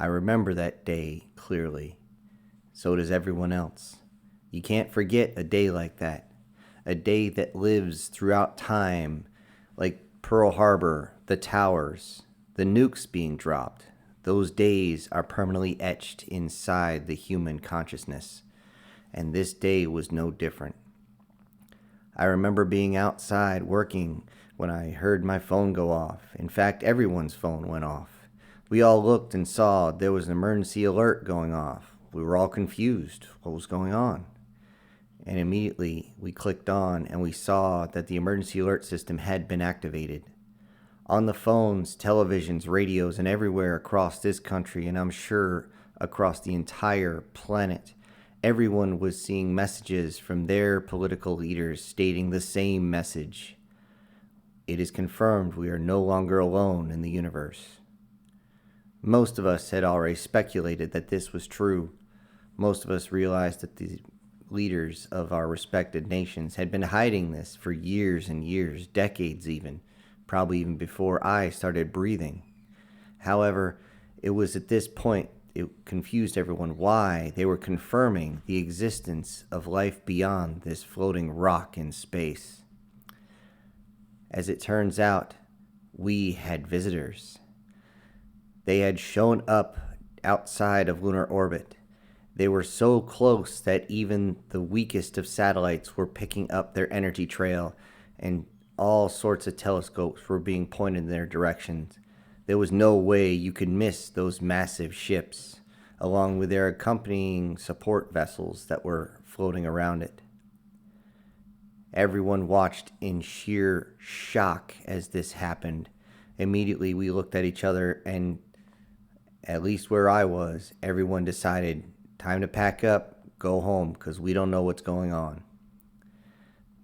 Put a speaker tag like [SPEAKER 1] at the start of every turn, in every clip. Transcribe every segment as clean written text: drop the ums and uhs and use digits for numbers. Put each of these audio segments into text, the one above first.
[SPEAKER 1] I remember that day clearly. So does everyone else. You can't forget a day like that. A day that lives throughout time, like Pearl Harbor, the towers, the nukes being dropped. Those days are permanently etched inside the human consciousness. And this day was no different. I remember being outside working when I heard my phone go off. In fact, everyone's phone went off. We all looked and saw there was an emergency alert going off. We were all confused. What was going on? And immediately we clicked on and we saw that the emergency alert system had been activated. On the phones, televisions, radios, and everywhere across this country, and I'm sure across the entire planet, everyone was seeing messages from their political leaders stating the same message. It is confirmed we are no longer alone in the universe. Most of us had already speculated that this was true. Most of us realized that the leaders of our respected nations had been hiding this for years and years, decades even, probably even before I started breathing. However, it was at this point it confused everyone why they were confirming the existence of life beyond this floating rock in space. As it turns out, we had visitors. They had shown up outside of lunar orbit. They were so close that even the weakest of satellites were picking up their energy trail, and all sorts of telescopes were being pointed in their directions. There was no way you could miss those massive ships, along with their accompanying support vessels that were floating around it. Everyone watched in sheer shock as this happened. Immediately we looked at each other, and at least where I was, everyone decided, time to pack up, go home, because we don't know what's going on.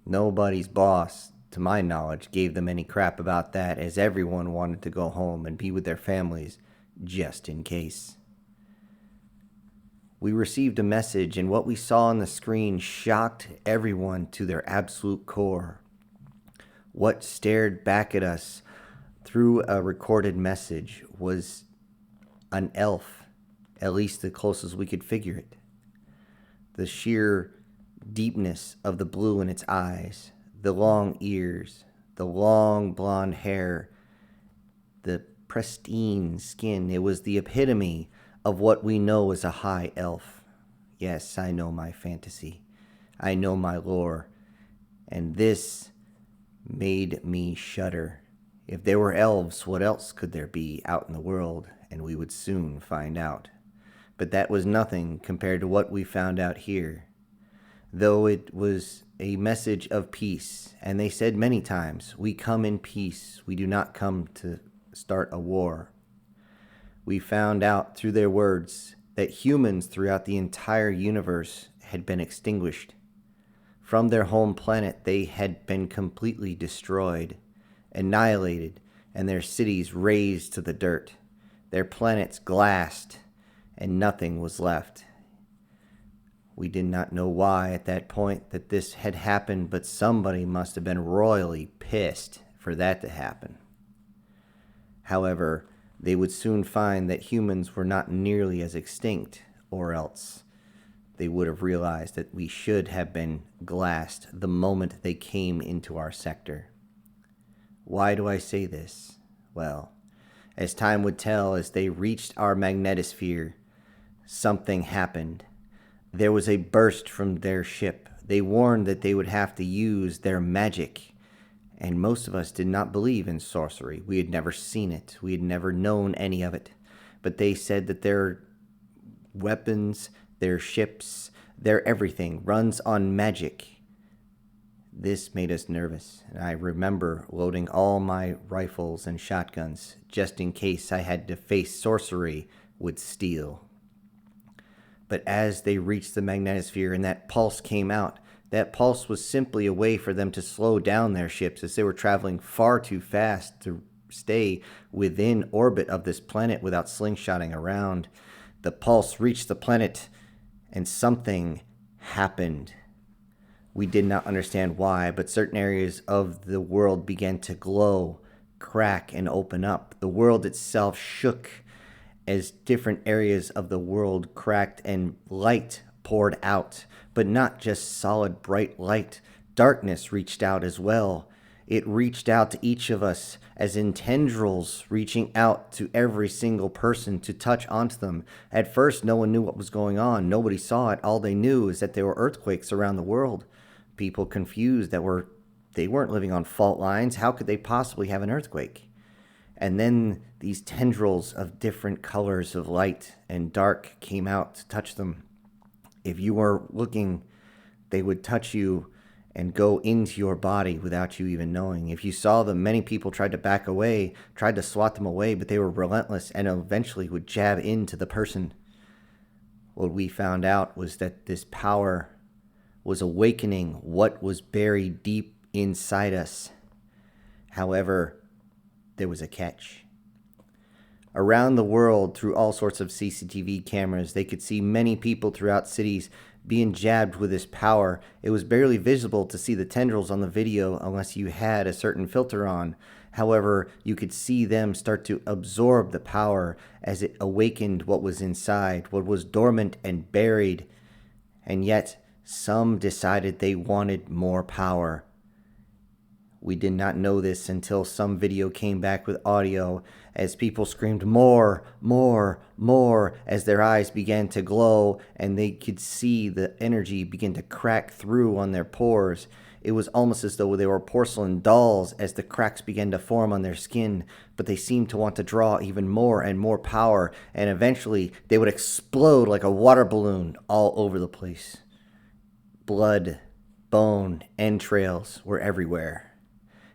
[SPEAKER 1] Nobody's boss, to my knowledge, gave them any crap about that, as everyone wanted to go home and be with their families, just in case. We received a message, and what we saw on the screen shocked everyone to their absolute core. What stared back at us through a recorded message was an elf, at least the closest we could figure it. The sheer deepness of the blue in its eyes, the long ears, the long blonde hair, the pristine skin. It was the epitome of what we know as a high elf. Yes, I know my fantasy. I know my lore. And this made me shudder. If there were elves, what else could there be out in the world? And we would soon find out. But that was nothing compared to what we found out here. Though it was a message of peace, and they said many times, we come in peace, we do not come to start a war. We found out through their words that humans throughout the entire universe had been extinguished. From their home planet, they had been completely destroyed, annihilated, and their cities razed to the dirt, their planets glassed, and nothing was left. We did not know why at that point that this had happened, but somebody must have been royally pissed for that to happen. However, they would soon find that humans were not nearly as extinct, or else they would have realized that we should have been glassed the moment they came into our sector. Why do I say this? Well, as time would tell, as they reached our magnetosphere, something happened. There was a burst from their ship. They warned that they would have to use their magic. And most of us did not believe in sorcery. We had never seen it. We had never known any of it. But they said that their weapons, their ships, their everything runs on magic. This made us nervous. And I remember loading all my rifles and shotguns just in case I had to face sorcery with steel. But as they reached the magnetosphere and that pulse came out, that pulse was simply a way for them to slow down their ships as they were traveling far too fast to stay within orbit of this planet without slingshotting around. The pulse reached the planet and something happened. We did not understand why, but certain areas of the world began to glow, crack, and open up. The world itself shook, as different areas of the world cracked and light poured out, but not just solid bright light. Darkness reached out as well. It reached out to each of us as in tendrils reaching out to every single person to touch onto them. At first, no one knew what was going on. Nobody saw it. All they knew is that there were earthquakes around the world. People confused that they weren't living on fault lines. How could they possibly have an earthquake? And then these tendrils of different colors of light and dark came out to touch them. If you were looking, they would touch you and go into your body without you even knowing. If you saw them, many people tried to back away, tried to swat them away, but they were relentless and eventually would jab into the person. What we found out was that this power was awakening what was buried deep inside us. However, there was a catch. Around the world, through all sorts of CCTV cameras, they could see many people throughout cities being jabbed with this power. It was barely visible to see the tendrils on the video unless you had a certain filter on. However, you could see them start to absorb the power as it awakened what was inside, what was dormant and buried. And yet, some decided they wanted more power. We did not know this until some video came back with audio as people screamed more, more, more as their eyes began to glow and they could see the energy begin to crack through on their pores. It was almost as though they were porcelain dolls as the cracks began to form on their skin, but they seemed to want to draw even more and more power, and eventually they would explode like a water balloon all over the place. Blood, bone, entrails were everywhere.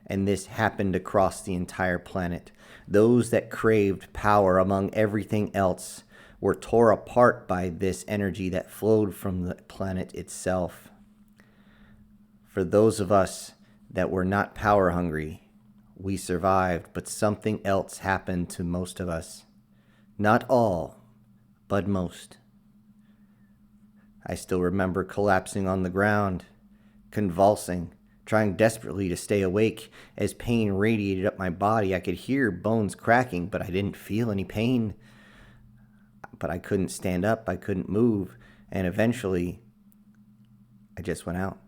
[SPEAKER 1] And this happened across the entire planet. Those that craved power among everything else were tore apart by this energy that flowed from the planet itself. For those of us that were not power hungry, we survived, but something else happened to most of us. Not all, but most. I still remember collapsing on the ground, convulsing, trying desperately to stay awake. As pain radiated up my body, I could hear bones cracking, but I didn't feel any pain. But I couldn't stand up, I couldn't move, and eventually, I just went out.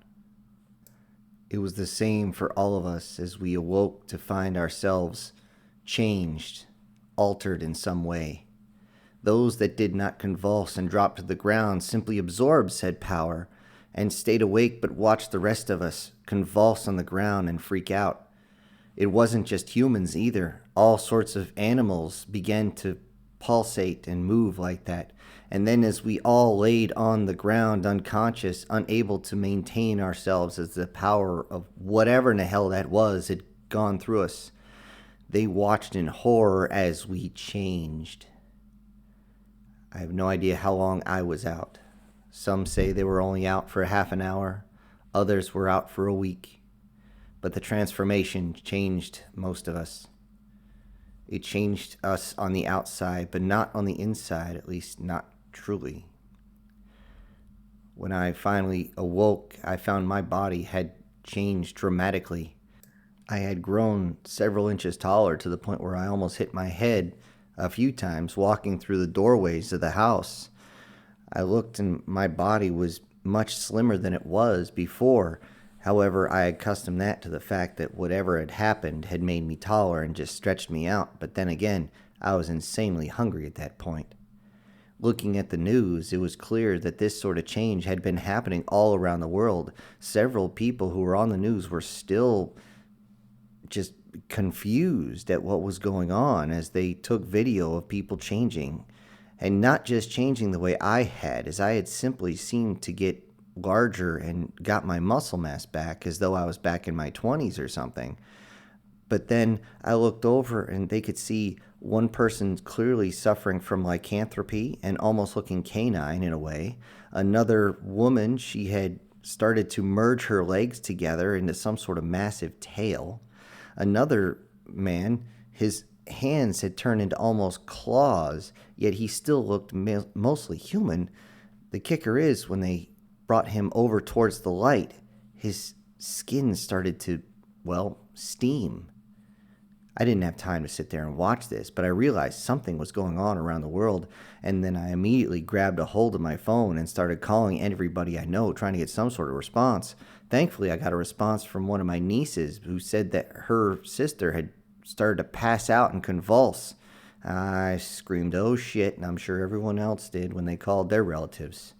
[SPEAKER 1] It was the same for all of us as we awoke to find ourselves changed, altered in some way. Those that did not convulse and drop to the ground simply absorbed said power and stayed awake, but watched the rest of us convulse on the ground and freak out. It wasn't just humans either. All sorts of animals began to pulsate and move like that. And then as we all laid on the ground unconscious, unable to maintain ourselves as the power of whatever in the hell that was had gone through us, they watched in horror as we changed. I have no idea how long I was out. Some say they were only out for half an hour. Others were out for a week. But the transformation changed most of us. It changed us on the outside, but not on the inside, at least not truly. When I finally awoke, I found my body had changed dramatically. I had grown several inches taller to the point where I almost hit my head a few times walking through the doorways of the house. I looked and my body was much slimmer than it was before. However, I accustomed that to the fact that whatever had happened had made me taller and just stretched me out. But then again, I was insanely hungry at that point. Looking at the news, it was clear that this sort of change had been happening all around the world. Several people who were on the news were still just confused at what was going on as they took video of people changing. And not just changing the way I had, as I had simply seemed to get larger and got my muscle mass back as though I was back in my 20s or something. But then I looked over and they could see one person clearly suffering from lycanthropy and almost looking canine in a way. Another woman, she had started to merge her legs together into some sort of massive tail. Another man, his hands had turned into almost claws, yet he still looked mostly human. The kicker is, when they brought him over towards the light, his skin started to, steam. I didn't have time to sit there and watch this, but I realized something was going on around the world, and then I immediately grabbed a hold of my phone and started calling everybody I know, trying to get some sort of response. Thankfully, I got a response from one of my nieces who said that her sister had started to pass out and convulse. I screamed, "Oh shit," and I'm sure everyone else did when they called their relatives.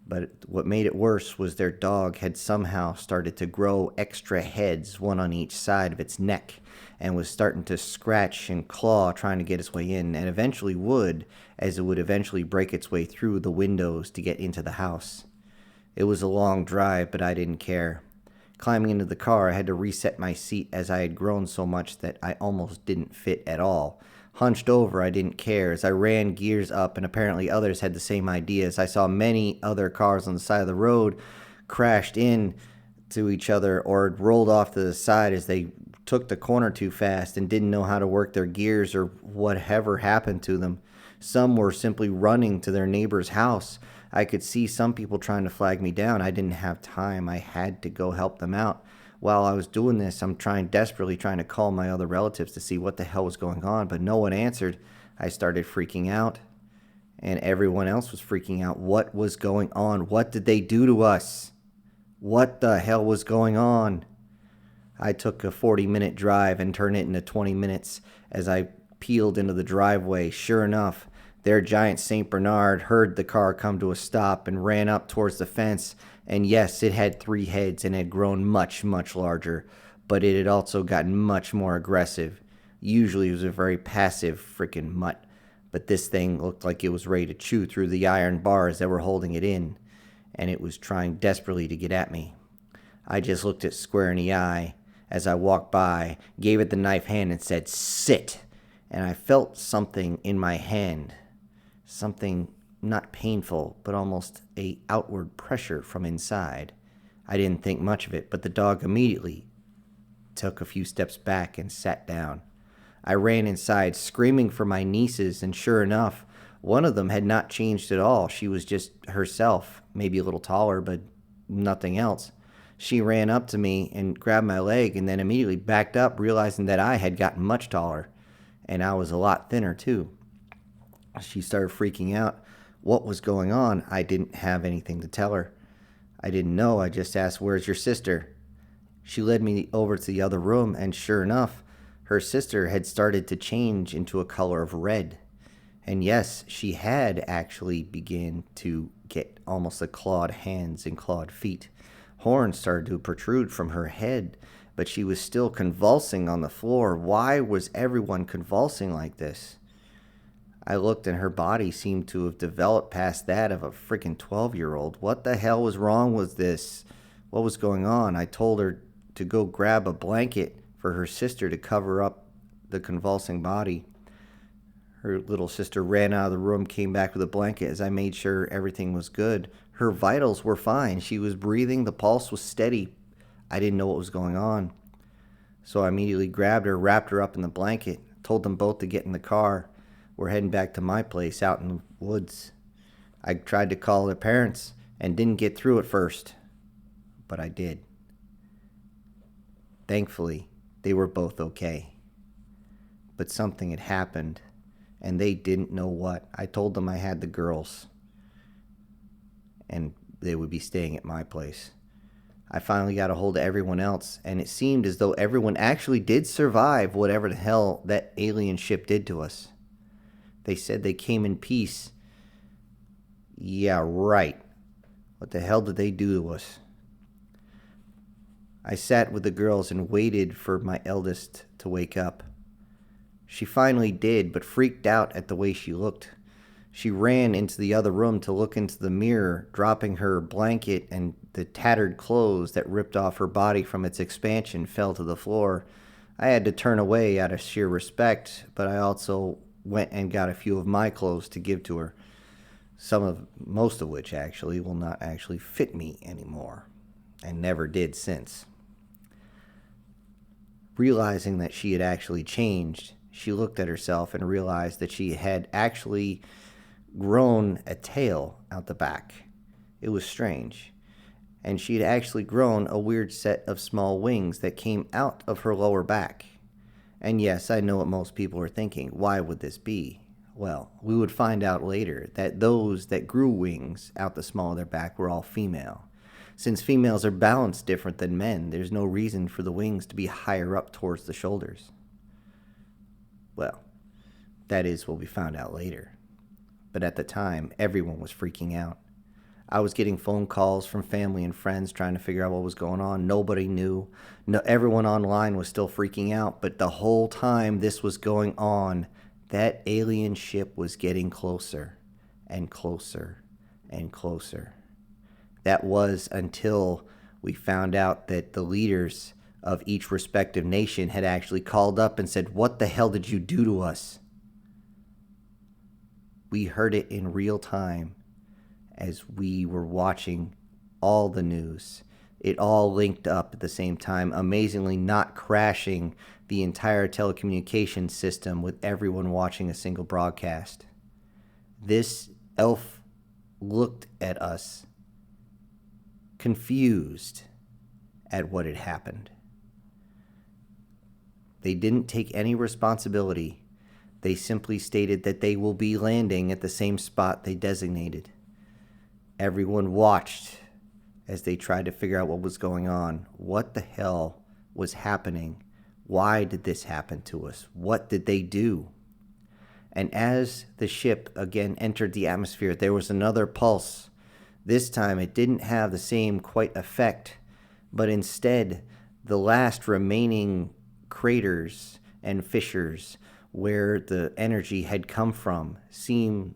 [SPEAKER 1] But what made it worse was their dog had somehow started to grow extra heads, one on each side of its neck, and was starting to scratch and claw, trying to get its way in, and eventually would, as it would eventually break its way through the windows to get into the house. It was a long drive, but I didn't care. Climbing into the car, I had to reset my seat as I had grown so much that I almost didn't fit at all. Hunched over, I didn't care. As I ran gears up, and apparently others had the same ideas, I saw many other cars on the side of the road crashed in to each other or rolled off to the side as they took the corner too fast and didn't know how to work their gears or whatever happened to them. Some were simply running to their neighbor's house. I could see some people trying to flag me down. I didn't have time. I had to go help them out. While I was doing this, I'm desperately trying to call my other relatives to see what the hell was going on, but no one answered. I started freaking out, and everyone else was freaking out. What was going on? What did they do to us? What the hell was going on? I took a 40-minute drive and turned it into 20 minutes as I peeled into the driveway. Sure enough, their giant St. Bernard heard the car come to a stop and ran up towards the fence. And yes, it had 3 heads and had grown much, much larger, but it had also gotten much more aggressive. Usually it was a very passive freaking mutt, but this thing looked like it was ready to chew through the iron bars that were holding it in, and it was trying desperately to get at me. I just looked it square in the eye as I walked by, gave it the knife hand and said, "Sit!" And I felt something in my hand, something not painful, but almost a outward pressure from inside. I didn't think much of it, but the dog immediately took a few steps back and sat down. I ran inside, screaming for my nieces, and sure enough, one of them had not changed at all. She was just herself, maybe a little taller, but nothing else. She ran up to me and grabbed my leg and then immediately backed up, realizing that I had gotten much taller, and I was a lot thinner too. She started freaking out. What was going on? I didn't have anything to tell her. I didn't know. I just asked, "Where's your sister?" She led me over to the other room, and sure enough, her sister had started to change into a color of red. And yes, she had actually begun to get almost the clawed hands and clawed feet. Horns started to protrude from her head, but she was still convulsing on the floor. Why was everyone convulsing like this? I looked and her body seemed to have developed past that of a freaking 12-year-old. What the hell was wrong with this? What was going on? I told her to go grab a blanket for her sister to cover up the convulsing body. Her little sister ran out of the room, came back with a blanket as I made sure everything was good. Her vitals were fine. She was breathing. The pulse was steady. I didn't know what was going on. So I immediately grabbed her, wrapped her up in the blanket, told them both to get in the car. We're heading back to my place out in the woods. I tried to call their parents and didn't get through at first, but I did. Thankfully, they were both okay. But something had happened, and they didn't know what. I told them I had the girls, and they would be staying at my place. I finally got a hold of everyone else, and it seemed as though everyone actually did survive whatever the hell that alien ship did to us. They said they came in peace. Yeah, right. What the hell did they do to us? I sat with the girls and waited for my eldest to wake up. She finally did, but freaked out at the way she looked. She ran into the other room to look into the mirror, dropping her blanket, and the tattered clothes that ripped off her body from its expansion fell to the floor. I had to turn away out of sheer respect, but I also went and got a few of my clothes to give to her. Most of which actually will not actually fit me anymore, and never did since. Realizing that she had actually changed, she looked at herself and realized that she had actually grown a tail out the back. It was strange. And she had actually grown a weird set of small wings that came out of her lower back. And yes, I know what most people are thinking. Why would this be? Well, we would find out later that those that grew wings out the small of their back were all female. Since females are balanced different than men, there's no reason for the wings to be higher up towards the shoulders. Well, that is what we found out later. But at the time, everyone was freaking out. I was getting phone calls from family and friends trying to figure out what was going on. Nobody knew. No, everyone online was still freaking out, but the whole time this was going on, that alien ship was getting closer and closer and closer. That was until we found out that the leaders of each respective nation had actually called up and said, "What the hell did you do to us?" We heard it in real time as we were watching all the news. It all linked up at the same time, amazingly not crashing the entire telecommunications system with everyone watching a single broadcast. This elf looked at us, confused at what had happened. They didn't take any responsibility. They simply stated that they will be landing at the same spot they designated. Everyone watched as they tried to figure out what was going on. What the hell was happening? Why did this happen to us? What did they do? And as the ship again entered the atmosphere, there was another pulse. This time it didn't have the same quite effect, but instead the last remaining craters and fissures where the energy had come from seemed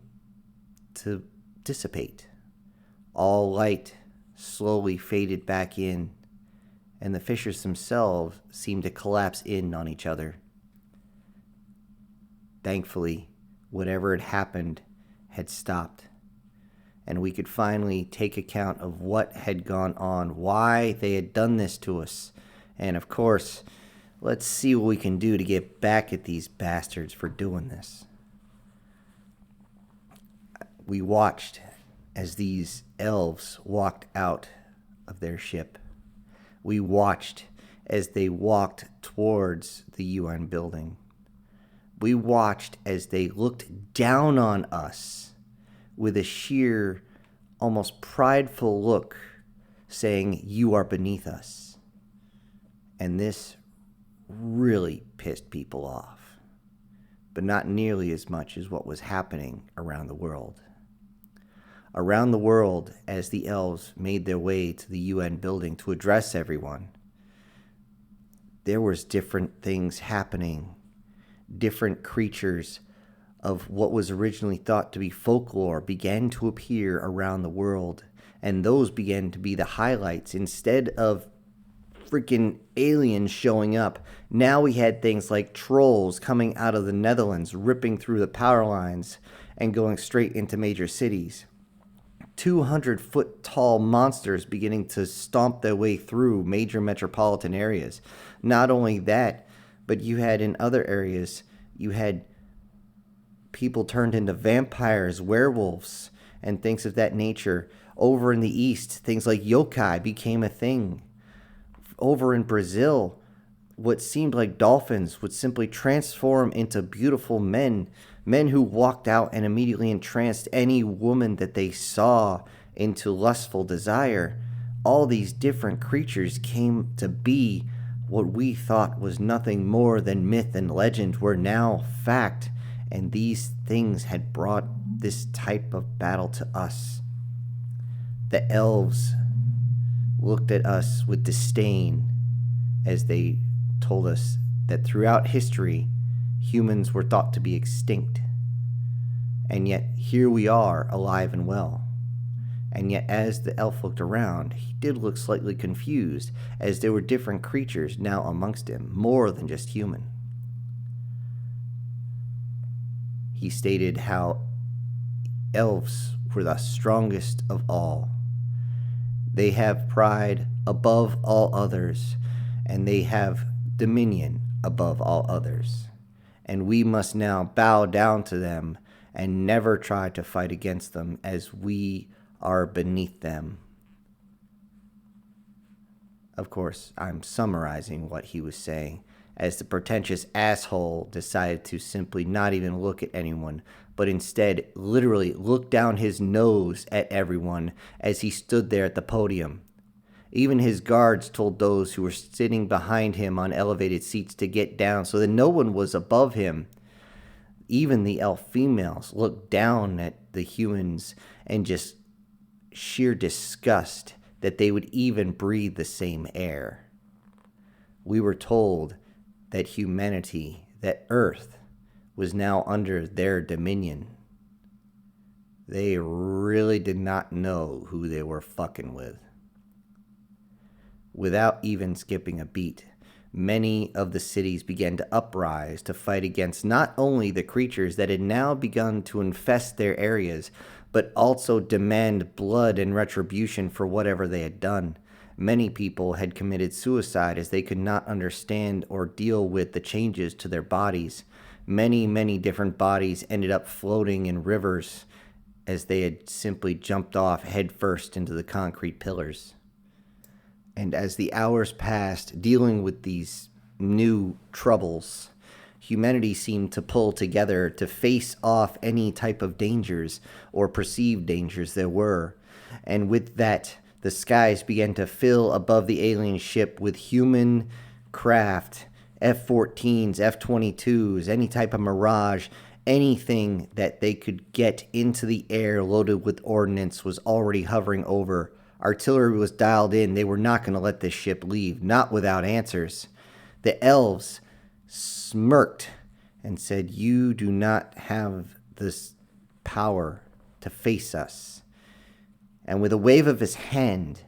[SPEAKER 1] to dissipate. All light slowly faded back in, and the fissures themselves seemed to collapse in on each other. Thankfully, whatever had happened had stopped, and we could finally take account of what had gone on, why they had done this to us, and of course, let's see what we can do to get back at these bastards for doing this. We watched as these elves walked out of their ship. We watched as they walked towards the UN building. We watched as they looked down on us with a sheer, almost prideful look, saying, "You are beneath us." And this really pissed people off, but not nearly as much as what was happening around the world. Around the world, as the elves made their way to the UN building to address everyone, there was different things happening. Different creatures of what was originally thought to be folklore began to appear around the world, and those began to be the highlights. Instead of freaking aliens showing up, now we had things like trolls coming out of the Netherlands, ripping through the power lines and going straight into major cities. 200-foot tall monsters beginning to stomp their way through major metropolitan areas. Not only that, but you had in other areas, you had people turned into vampires, werewolves, and things of that nature. Over in the east, things like yokai became a thing. Over in Brazil, what seemed like dolphins would simply transform into beautiful men who walked out and immediately entranced any woman that they saw into lustful desire. All these different creatures came to be what we thought was nothing more than myth and legend were now fact, and these things had brought this type of battle to us. The elves looked at us with disdain as they told us that throughout history, humans were thought to be extinct. And yet, here we are, alive and well. And yet, as the elf looked around, he did look slightly confused, as there were different creatures now amongst him, more than just human. He stated how elves were the strongest of all. They have pride above all others, and they have dominion above all others. And we must now bow down to them and never try to fight against them, as we are beneath them. Of course, I'm summarizing what he was saying, as the pretentious asshole decided to simply not even look at anyone, but instead literally look down his nose at everyone as he stood there at the podium. Even his guards told those who were sitting behind him on elevated seats to get down so that no one was above him. Even the elf females looked down at the humans in just sheer disgust that they would even breathe the same air. We were told that humanity, that Earth, was now under their dominion. They really did not know who they were fucking with. Without even skipping a beat, many of the cities began to uprise to fight against not only the creatures that had now begun to infest their areas, but also demand blood and retribution for whatever they had done. Many people had committed suicide as they could not understand or deal with the changes to their bodies. Many different bodies ended up floating in rivers as they had simply jumped off headfirst into the concrete pillars. And as the hours passed, dealing with these new troubles, humanity seemed to pull together to face off any type of dangers or perceived dangers there were. And with that, the skies began to fill above the alien ship with human craft, F-14s, F-22s, any type of Mirage, anything that they could get into the air loaded with ordnance was already hovering over. Artillery was dialed in. They were not going to let this ship leave, not without answers. The elves smirked and said, "You do not have this power to face us." And with a wave of his hand,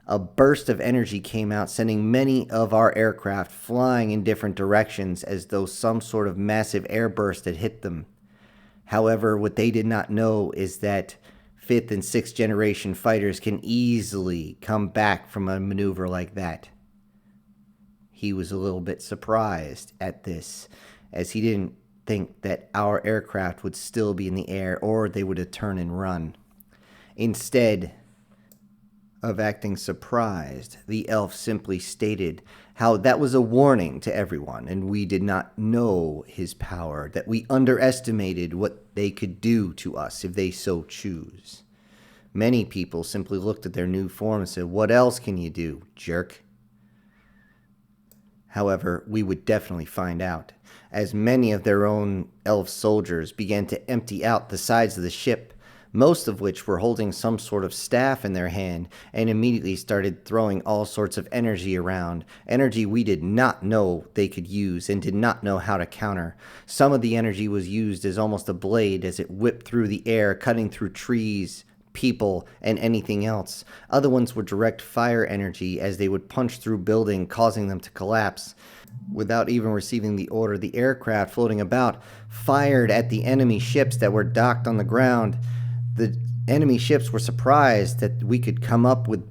[SPEAKER 1] a burst of energy came out, sending many of our aircraft flying in different directions as though some sort of massive airburst had hit them. However, what they did not know is that 5th and 6th generation fighters can easily come back from a maneuver like that. He was a little bit surprised at this, as he didn't think that our aircraft would still be in the air or they would have turned and run. Instead of acting surprised, the elf simply stated how that was a warning to everyone, and we did not know his power, that we underestimated what they could do to us if they so choose. Many people simply looked at their new form and said, "What else can you do, jerk?" However, we would definitely find out, as many of their own elf soldiers began to empty out the sides of the ship, most of which were holding some sort of staff in their hand, and immediately started throwing all sorts of energy around, energy we did not know they could use and did not know how to counter. Some of the energy was used as almost a blade as it whipped through the air, cutting through trees, people, and anything else. Other ones were direct fire energy as they would punch through building, causing them to collapse. Without even receiving the order, the aircraft floating about fired at the enemy ships that were docked on the ground. The enemy ships were surprised that we could come up with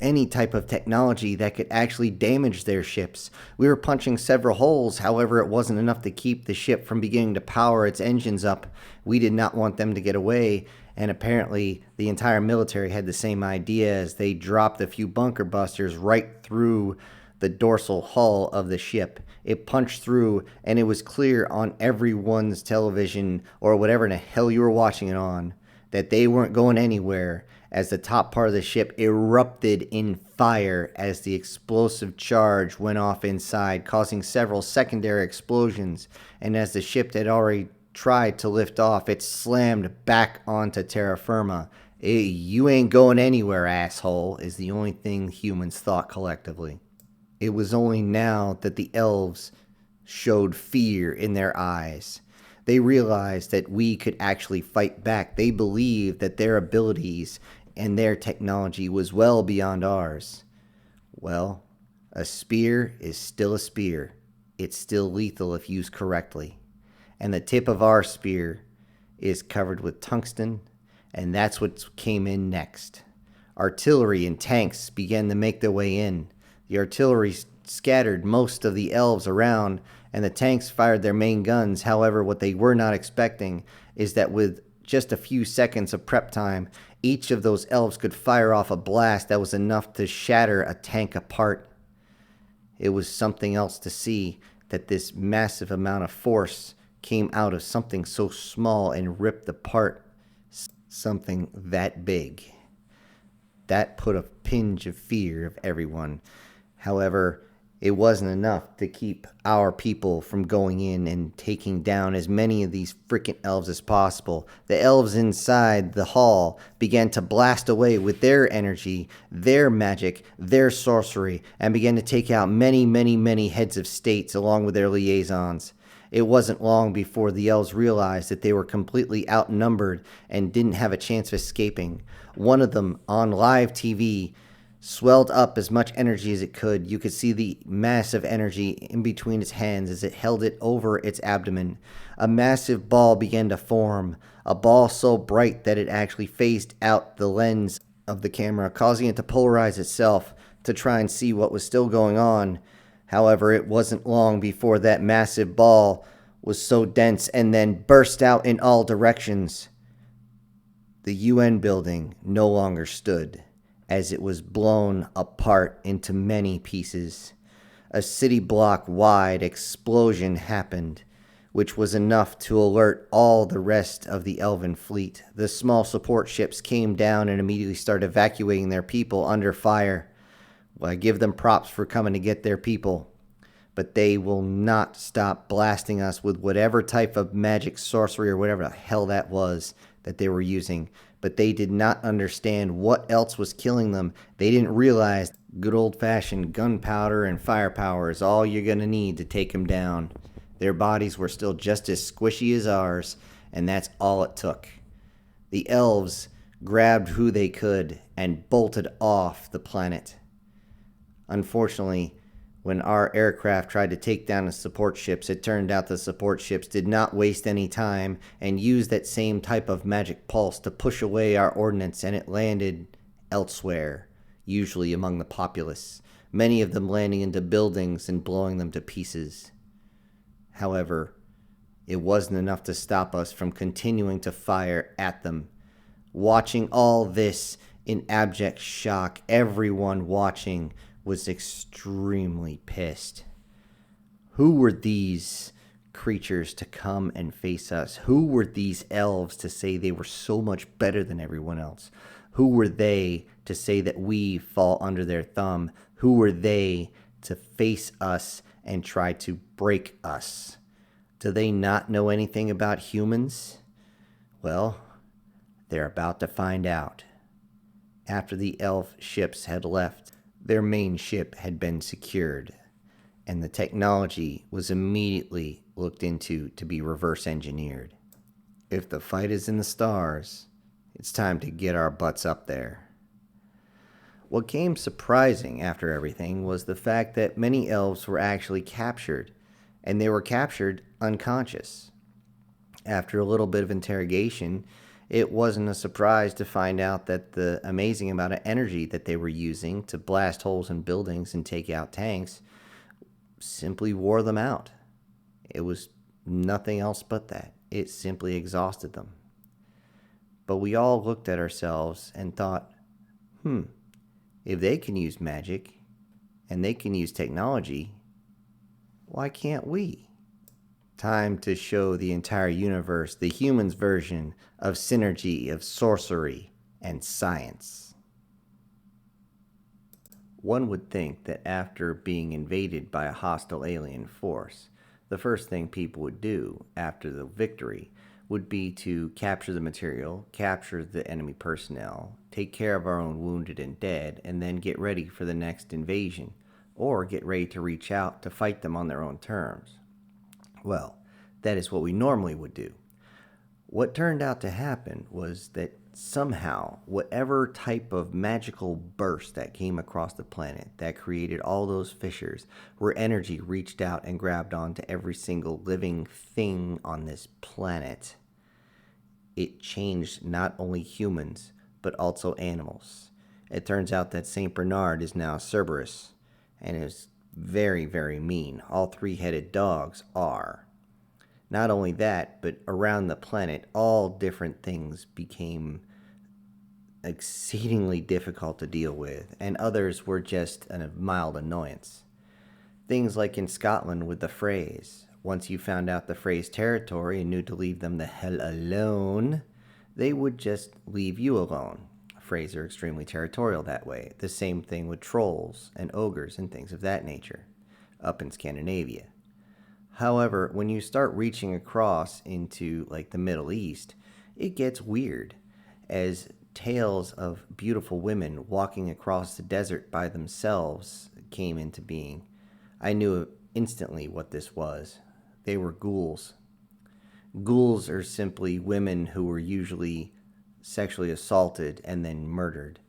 [SPEAKER 1] any type of technology that could actually damage their ships. We were punching several holes, however, it wasn't enough to keep the ship from beginning to power its engines up. We did not want them to get away, and apparently the entire military had the same idea as they dropped a few bunker busters right through the dorsal hull of the ship. It punched through, and it was clear on everyone's television or whatever the hell you were watching it on that they weren't going anywhere, as the top part of the ship erupted in fire as the explosive charge went off inside, causing several secondary explosions. And as the ship had already tried to lift off, it slammed back onto terra firma. You ain't going anywhere, asshole, is the only thing humans thought collectively. It was only now that the elves showed fear in their eyes. They realized that we could actually fight back. They believed that their abilities and their technology was well beyond ours. Well, a spear is still a spear. It's still lethal if used correctly. And the tip of our spear is covered with tungsten, and that's what came in next. Artillery and tanks began to make their way in. The artillery scattered most of the elves around, and the tanks fired their main guns. However, what they were not expecting is that with just a few seconds of prep time, each of those elves could fire off a blast that was enough to shatter a tank apart. It was something else to see. that this massive amount of force came out of something so small and ripped apart something that big. That put a pinch of fear of everyone. However, it wasn't enough to keep our people from going in and taking down as many of these freaking elves as possible. The elves inside the hall began to blast away with their energy, their magic, their sorcery, and began to take out many, many, many heads of states along with their liaisons. It wasn't long before the elves realized that they were completely outnumbered and didn't have a chance of escaping. One of them, on live TV, swelled up as much energy as it could. You could see the massive energy in between its hands as it held it over its abdomen. A massive ball began to form, a ball so bright that it actually phased out the lens of the camera, causing it to polarize itself to try and see what was still going on. However, it wasn't long before that massive ball was so dense and then burst out in all directions. The UN building no longer stood, as it was blown apart into many pieces. A city block wide explosion happened, which was enough to alert all the rest of the Elven fleet. The small support ships came down and immediately started evacuating their people under fire. Well, I give them props for coming to get their people, but they will not stop blasting us with whatever type of magic, sorcery, or whatever the hell that was that they were using. But they did not understand what else was killing them. They didn't realize good old-fashioned gunpowder and firepower is all you're going to need to take them down. Their bodies were still just as squishy as ours, and that's all it took. The elves grabbed who they could and bolted off the planet. Unfortunately, when our aircraft tried to take down the support ships, it turned out the support ships did not waste any time and used that same type of magic pulse to push away our ordnance, and it landed elsewhere, usually among the populace, many of them landing into buildings and blowing them to pieces. However, it wasn't enough to stop us from continuing to fire at them. Watching all this in abject shock, everyone watching was extremely pissed. Who were these creatures to come and face us? Who were these elves to say they were so much better than everyone else? Who were they to say that we fall under their thumb? Who were they to face us and try to break us? Do they not know anything about humans? Well, they're about to find out. After the elf ships had left, their main ship had been secured, and the technology was immediately looked into to be reverse engineered. If the fight is in the stars, it's time to get our butts up there. What came surprising after everything was the fact that many elves were actually captured, and they were captured unconscious. After a little bit of interrogation, it wasn't a surprise to find out that the amazing amount of energy that they were using to blast holes in buildings and take out tanks simply wore them out. It was nothing else but that. It simply exhausted them. But we all looked at ourselves and thought, if they can use magic and they can use technology, why can't we? Time to show the entire universe the humans' version of synergy, of sorcery, and science. One would think that after being invaded by a hostile alien force, the first thing people would do after the victory would be to capture the material, capture the enemy personnel, take care of our own wounded and dead, and then get ready for the next invasion, or get ready to reach out to fight them on their own terms. Well, that is what we normally would do. What turned out to happen was that somehow, whatever type of magical burst that came across the planet that created all those fissures, where energy reached out and grabbed onto every single living thing on this planet, it changed not only humans, but also animals. It turns out that St. Bernard is now Cerberus, and is very, very mean. All three-headed dogs are. Not only that, but around the planet, all different things became exceedingly difficult to deal with, and others were just a mild annoyance. Things like in Scotland with the Freys. Once you found out the Freys' territory and knew to leave them the hell alone, they would just leave you alone. Freys are extremely territorial that way. The same thing with trolls and ogres and things of that nature up in Scandinavia. However, when you start reaching across into like the Middle East, it gets weird as tales of beautiful women walking across the desert by themselves came into being. I knew instantly what this was. They were ghouls. Ghouls are simply women who were usually sexually assaulted and then murdered.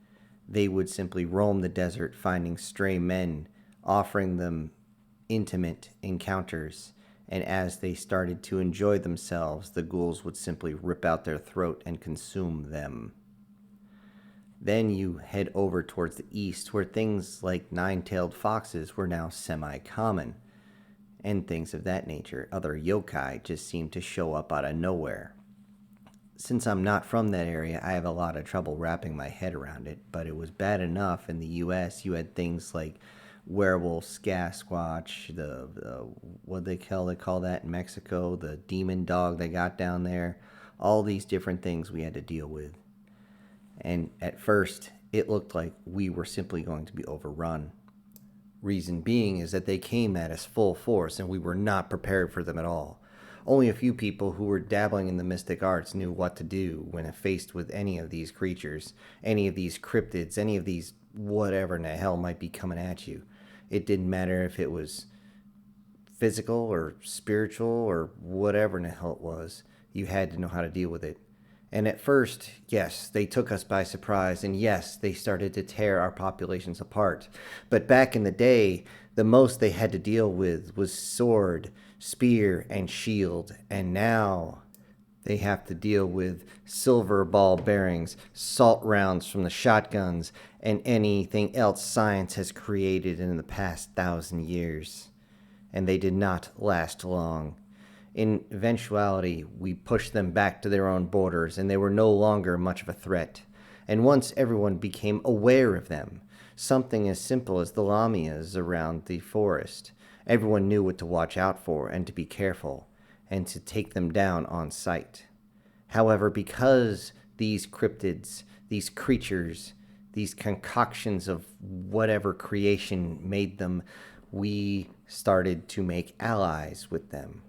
[SPEAKER 1] They would simply roam the desert finding stray men, offering them intimate encounters, and as they started to enjoy themselves, the ghouls would simply rip out their throat and consume them. Then you head over towards the east, where things like nine-tailed foxes were now semi-common, and things of that nature. Other yokai just seemed to show up out of nowhere. Since I'm not from that area, I have a lot of trouble wrapping my head around it, but it was bad enough in the U.S. You had things like werewolf, Sasquatch, the what they call that in Mexico, the demon dog they got down there, all these different things we had to deal with. And at first, it looked like we were simply going to be overrun. Reason being is that they came at us full force and we were not prepared for them at all. Only a few people who were dabbling in the mystic arts knew what to do when faced with any of these creatures, any of these cryptids, any of these whatever in the hell might be coming at you. It didn't matter if it was physical or spiritual or whatever in the hell it was. You had to know how to deal with it. And at first, yes, they took us by surprise, and yes, they started to tear our populations apart. But back in the day, the most they had to deal with was sword, spear, and shield. And now they have to deal with silver ball bearings, salt rounds from the shotguns, and anything else science has created in the past 1,000 years. And they did not last long. In eventuality, we pushed them back to their own borders, and they were no longer much of a threat. And once everyone became aware of them, something as simple as the lamias around the forest, everyone knew what to watch out for and to be careful, and to take them down on sight. However, because these cryptids, these creatures, these concoctions of whatever creation made them, we started to make allies with them.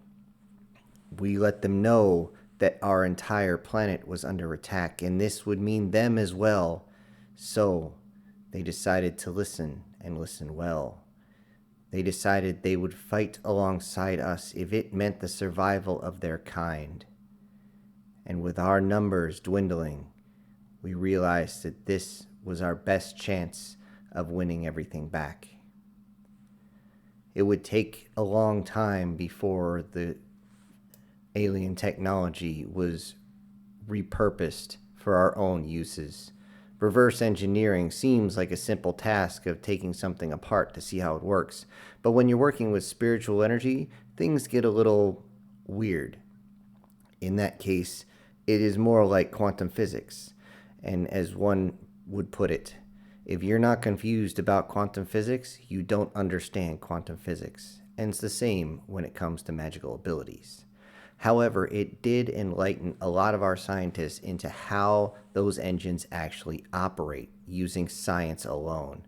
[SPEAKER 1] We let them know that our entire planet was under attack, and this would mean them as well. So they decided to listen, and listen well. They decided they would fight alongside us if it meant the survival of their kind. And with our numbers dwindling, we realized that this was our best chance of winning everything back. It would take a long time before the alien technology was repurposed for our own uses. Reverse engineering seems like a simple task of taking something apart to see how it works, but when you're working with spiritual energy, things get a little weird. In that case, it is more like quantum physics, and as one would put it, if you're not confused about quantum physics, you don't understand quantum physics, and it's the same when it comes to magical abilities. However, it did enlighten a lot of our scientists into how those engines actually operate using science alone.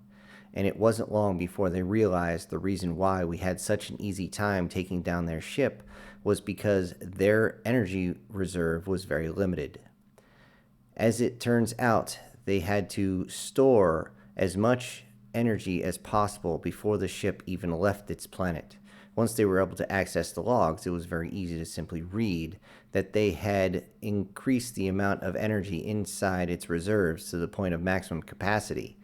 [SPEAKER 1] And it wasn't long before they realized the reason why we had such an easy time taking down their ship was because their energy reserve was very limited. As it turns out, they had to store as much energy as possible before the ship even left its planet. Once they were able to access the logs, it was very easy to simply read that they had increased the amount of energy inside its reserves to the point of maximum capacity,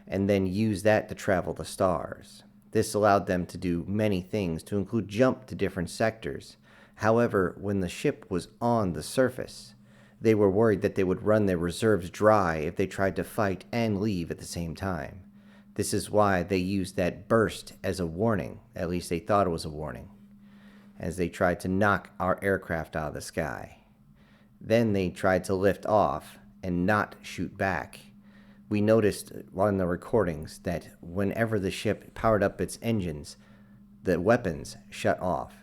[SPEAKER 1] and then use that to travel the stars. This allowed them to do many things, to include jump to different sectors. However, when the ship was on the surface, they were worried that they would run their reserves dry if they tried to fight and leave at the same time. This is why they used that burst as a warning. At least they thought it was a warning, as they tried to knock our aircraft out of the sky. Then they tried to lift off and not shoot back. We noticed on the recordings that whenever the ship powered up its engines, the weapons shut off.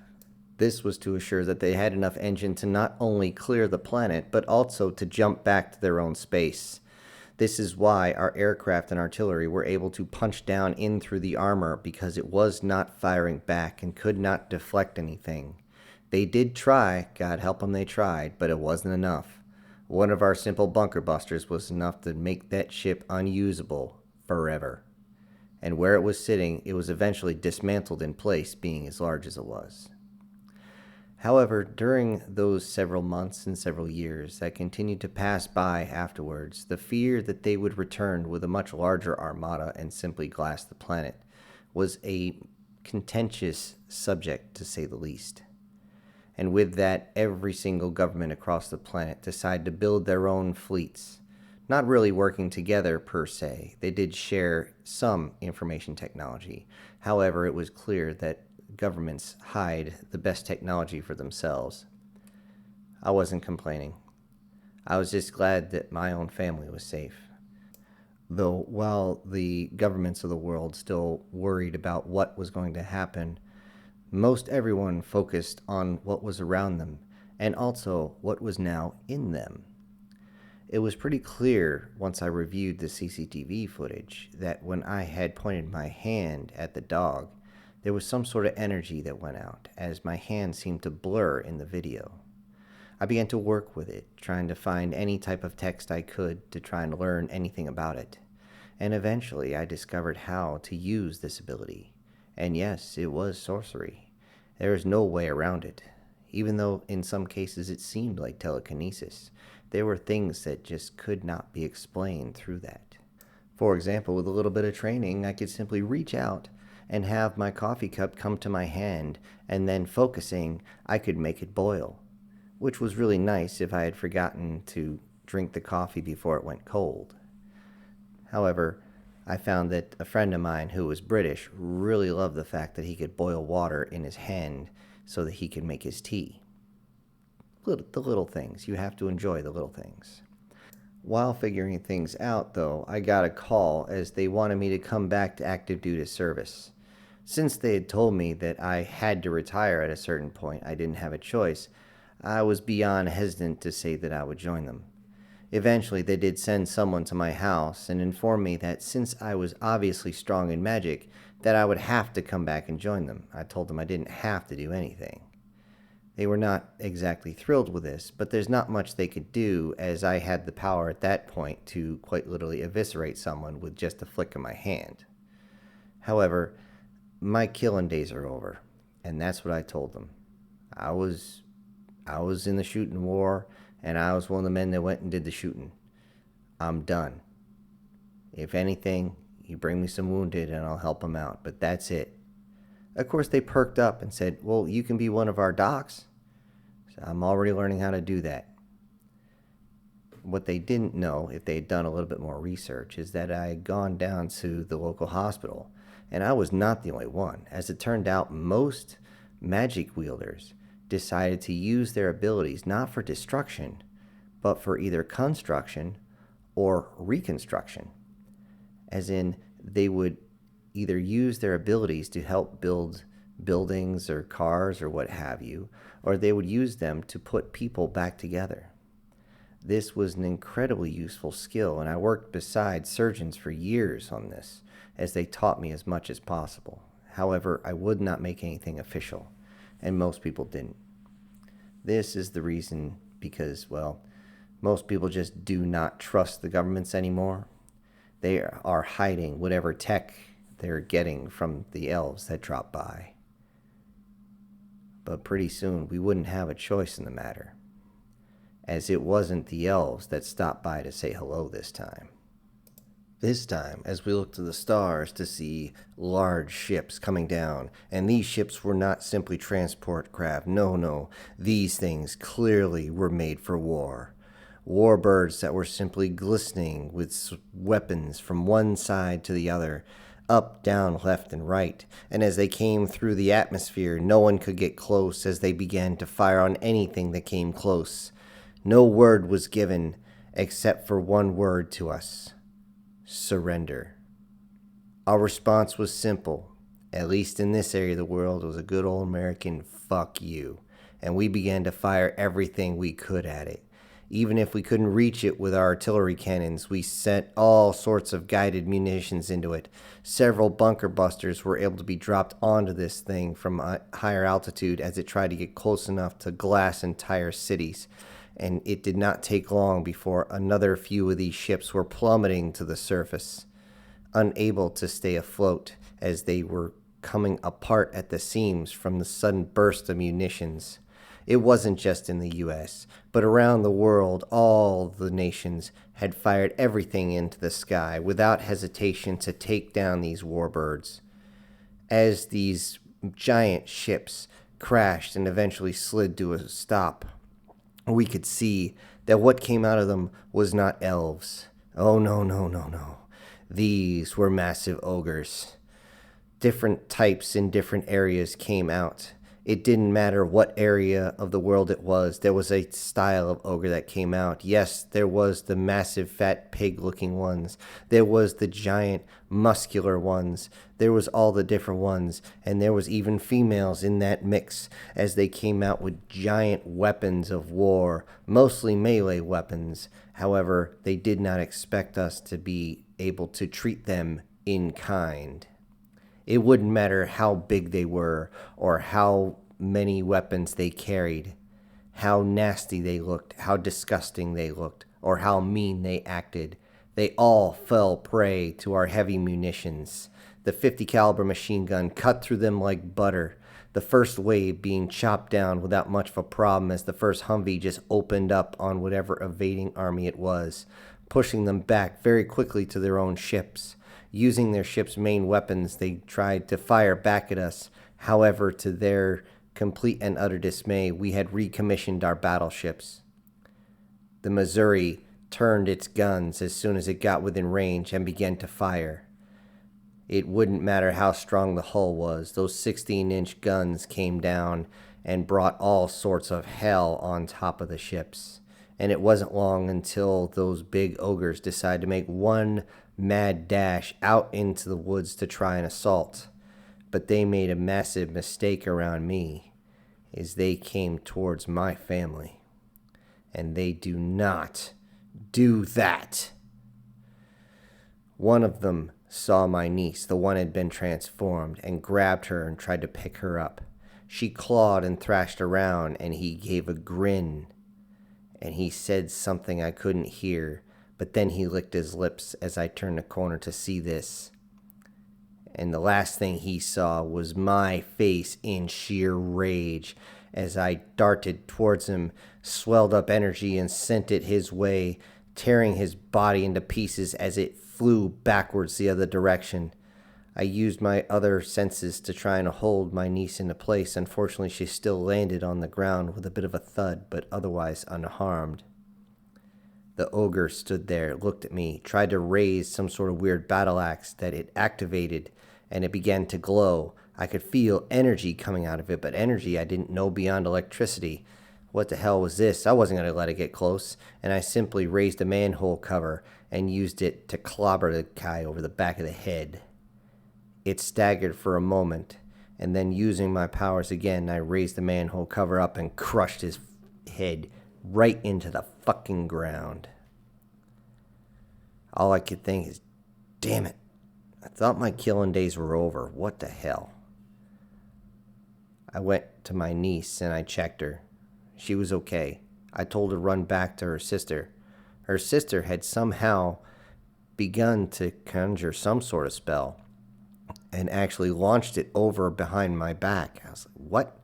[SPEAKER 1] This was to assure that they had enough engine to not only clear the planet, but also to jump back to their own space. This is why our aircraft and artillery were able to punch down in through the armor, because it was not firing back and could not deflect anything. They did try, God help them they tried, but it wasn't enough. One of our simple bunker busters was enough to make that ship unusable forever. And where it was sitting, it was eventually dismantled in place, being as large as it was. However, during those several months and several years that continued to pass by afterwards, the fear that they would return with a much larger armada and simply glass the planet was a contentious subject, to say the least. And with that, every single government across the planet decided to build their own fleets, not really working together per se. They did share some information technology. However, it was clear that governments hide the best technology for themselves. I wasn't complaining. I was just glad that my own family was safe. Though while the governments of the world still worried about what was going to happen, most everyone focused on what was around them and also what was now in them. It was pretty clear once I reviewed the CCTV footage that when I had pointed my hand at the dog, there was some sort of energy that went out, as my hand seemed to blur in the video. I began to work with it, trying to find any type of text I could to try and learn anything about it. And eventually I discovered how to use this ability. And yes, it was sorcery. There is no way around it. Even though in some cases it seemed like telekinesis, there were things that just could not be explained through that. For example, with a little bit of training, I could simply reach out and have my coffee cup come to my hand, and then focusing, I could make it boil, which was really nice if I had forgotten to drink the coffee before it went cold. However, I found that a friend of mine who was British really loved the fact that he could boil water in his hand so that he could make his tea. The little things. You have to enjoy the little things. While figuring things out, though, I got a call as they wanted me to come back to active duty service. Since they had told me that I had to retire at a certain point, I didn't have a choice. I was beyond hesitant to say that I would join them. Eventually, they did send someone to my house and informed me that since I was obviously strong in magic, that I would have to come back and join them. I told them I didn't have to do anything. They were not exactly thrilled with this, but there's not much they could do, as I had the power at that point to quite literally eviscerate someone with just a flick of my hand. However, my killing days are over, and that's what I told them. I was in the shooting war, and I was one of the men that went and did the shooting. I'm done. If anything, you bring me some wounded and I'll help them out, but that's it. Of course, they perked up and said, well, you can be one of our docs. So I'm already learning how to do that. What they didn't know, if they had done a little bit more research, is that I had gone down to the local hospital. And I was not the only one. As it turned out, most magic wielders decided to use their abilities not for destruction, but for either construction or reconstruction. As in, they would either use their abilities to help build buildings or cars or what have you, or they would use them to put people back together. This was an incredibly useful skill, and I worked beside surgeons for years on this, as they taught me as much as possible. However, I would not make anything official, and most people didn't. This is the reason because, well, most people just do not trust the governments anymore. They are hiding whatever tech they're getting from the elves that drop by. But pretty soon we wouldn't have a choice in the matter, as it wasn't the elves that stopped by to say hello this time. This time, as we looked to the stars to see large ships coming down, and these ships were not simply transport craft. No, these things clearly were made for war. Warbirds that were simply glistening with weapons from one side to the other, up, down, left, and right. And as they came through the atmosphere, no one could get close as they began to fire on anything that came close. No word was given except for one word to us: surrender. Our response was simple: At least in this area of the world, it was a good old American fuck you. And we began to fire everything we could at it. Even if we couldn't reach it with our artillery cannons, we sent all sorts of guided munitions into it. Several bunker busters were able to be dropped onto this thing from a higher altitude as it tried to get close enough to glass entire cities. And it did not take long before another few of these ships were plummeting to the surface, unable to stay afloat as they were coming apart at the seams from the sudden burst of munitions. It wasn't just in the U.S., but around the world, all the nations had fired everything into the sky without hesitation to take down these warbirds. As these giant ships crashed and eventually slid to a stop, we could see that what came out of them was not elves. Oh, no, no, no, no. These were massive ogres. Different types in different areas came out. It didn't matter what area of the world it was. There was a style of ogre that came out. Yes, there was the massive fat pig-looking ones. There was the giant muscular ones. There was all the different ones. And there was even females in that mix as they came out with giant weapons of war, mostly melee weapons. However, they did not expect us to be able to treat them in kind. It wouldn't matter how big they were or how many weapons they carried, how nasty they looked, how disgusting they looked, or how mean they acted. They all fell prey to our heavy munitions. The 50 caliber machine gun cut through them like butter, the first wave being chopped down without much of a problem as the first Humvee just opened up on whatever evading army it was, pushing them back very quickly to their own ships. Using their ship's main weapons, they tried to fire back at us. However, to their complete and utter dismay, we had recommissioned our battleships. The Missouri turned its guns as soon as it got within range and began to fire. It wouldn't matter how strong the hull was. Those 16-inch guns came down and brought all sorts of hell on top of the ships. And it wasn't long until those big ogres decided to make one mad dash out into the woods to try an assault. But they made a massive mistake around me as they came towards my family. And they do not do that. One of them saw my niece, the one had been transformed, and grabbed her and tried to pick her up. She clawed and thrashed around, and he gave a grin, and he said something I couldn't hear, but then he licked his lips as I turned the corner to see this. And the last thing he saw was my face in sheer rage as I darted towards him, swelled up energy, and sent it his way, tearing his body into pieces as it flew backwards the other direction. I used my other senses to try and hold my niece into place. Unfortunately, she still landed on the ground with a bit of a thud, but otherwise unharmed. The ogre stood there, looked at me, tried to raise some sort of weird battle axe that it activated, and it began to glow. I could feel energy coming out of it, but energy I didn't know beyond electricity. What the hell was this? I wasn't going to let it get close, and I simply raised a manhole cover and used it to clobber the guy over the back of the head. It staggered for a moment, and then using my powers again, I raised the manhole cover up and crushed his head right into the fucking ground. All I could think is, damn it, I thought my killing days were over. What the hell? I went to my niece and I checked her. She was okay. I told her to run back to her sister. Her sister had somehow begun to conjure some sort of spell and actually launched it over behind my back. I was like, what?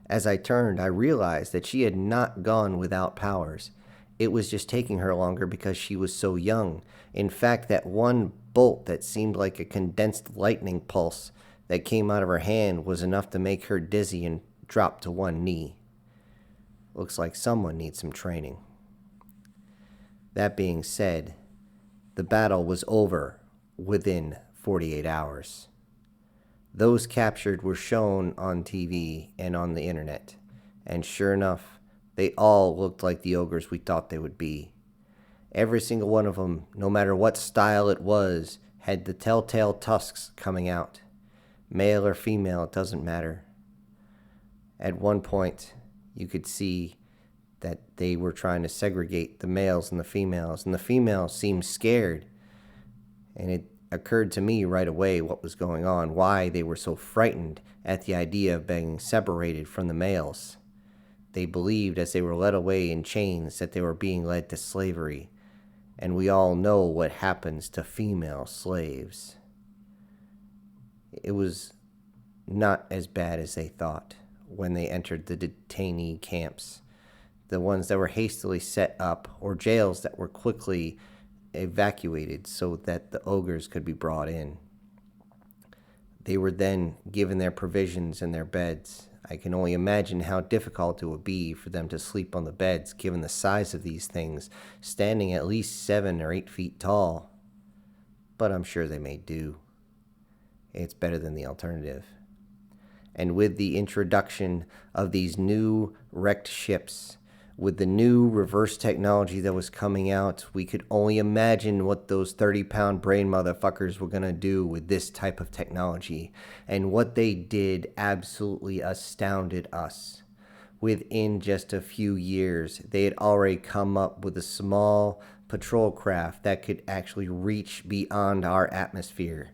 [SPEAKER 1] As I turned, I realized that she had not gone without powers. It was just taking her longer because she was so young. In fact, that one bolt that seemed like a condensed lightning pulse that came out of her hand was enough to make her dizzy and drop to one knee. Looks like someone needs some training. That being said, the battle was over within 48 hours. Those captured were shown on TV and on the internet, and sure enough, they all looked like the ogres we thought they would be. Every single one of them, no matter what style it was, had the telltale tusks coming out. Male or female, it doesn't matter. At one point, you could see that they were trying to segregate the males and the females seemed scared. And it occurred to me right away what was going on, why they were so frightened at the idea of being separated from the males. They believed as they were led away in chains that they were being led to slavery, and we all know what happens to female slaves. It was not as bad as they thought when they entered the detainee camps, the ones that were hastily set up, or jails that were quickly evacuated so that the ogres could be brought in. They were then given their provisions and their beds. I can only imagine how difficult it would be for them to sleep on the beds, given the size of these things, standing at least 7 or 8 feet tall. But I'm sure they may do. It's better than the alternative. And with the introduction of these new wrecked ships, with the new reverse technology that was coming out, we could only imagine what those 30-pound brain motherfuckers were going to do with this type of technology. And what they did absolutely astounded us. Within just a few years, they had already come up with a small patrol craft that could actually reach beyond our atmosphere.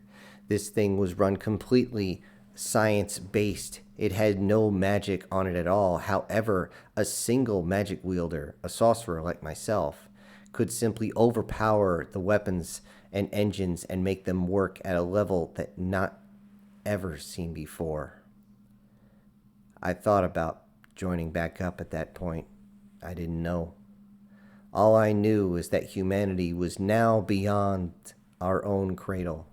[SPEAKER 1] This thing was run completely science-based. It had no magic on it at all. However, a single magic wielder, a sorcerer like myself, could simply overpower the weapons and engines and make them work at a level that not ever seen before. I thought about joining back up at that point. I didn't know. All I knew is that humanity was now beyond our own cradle,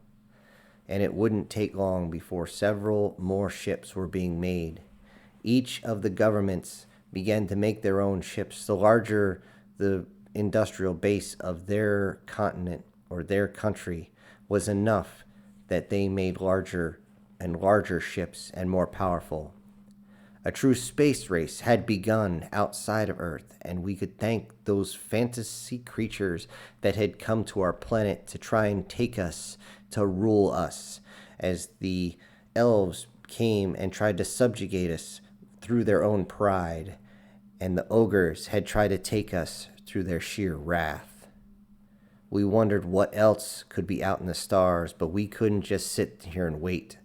[SPEAKER 1] and it wouldn't take long before several more ships were being made. Each of the governments began to make their own ships. The larger the industrial base of their continent or their country was enough that they made larger and larger ships and more powerful. A true space race had begun outside of Earth, and we could thank those fantasy creatures that had come to our planet to try and take us, to rule us, as the elves came and tried to subjugate us through their own pride, and the ogres had tried to take us through their sheer wrath. We wondered what else could be out in the stars, but we couldn't just sit here and wait.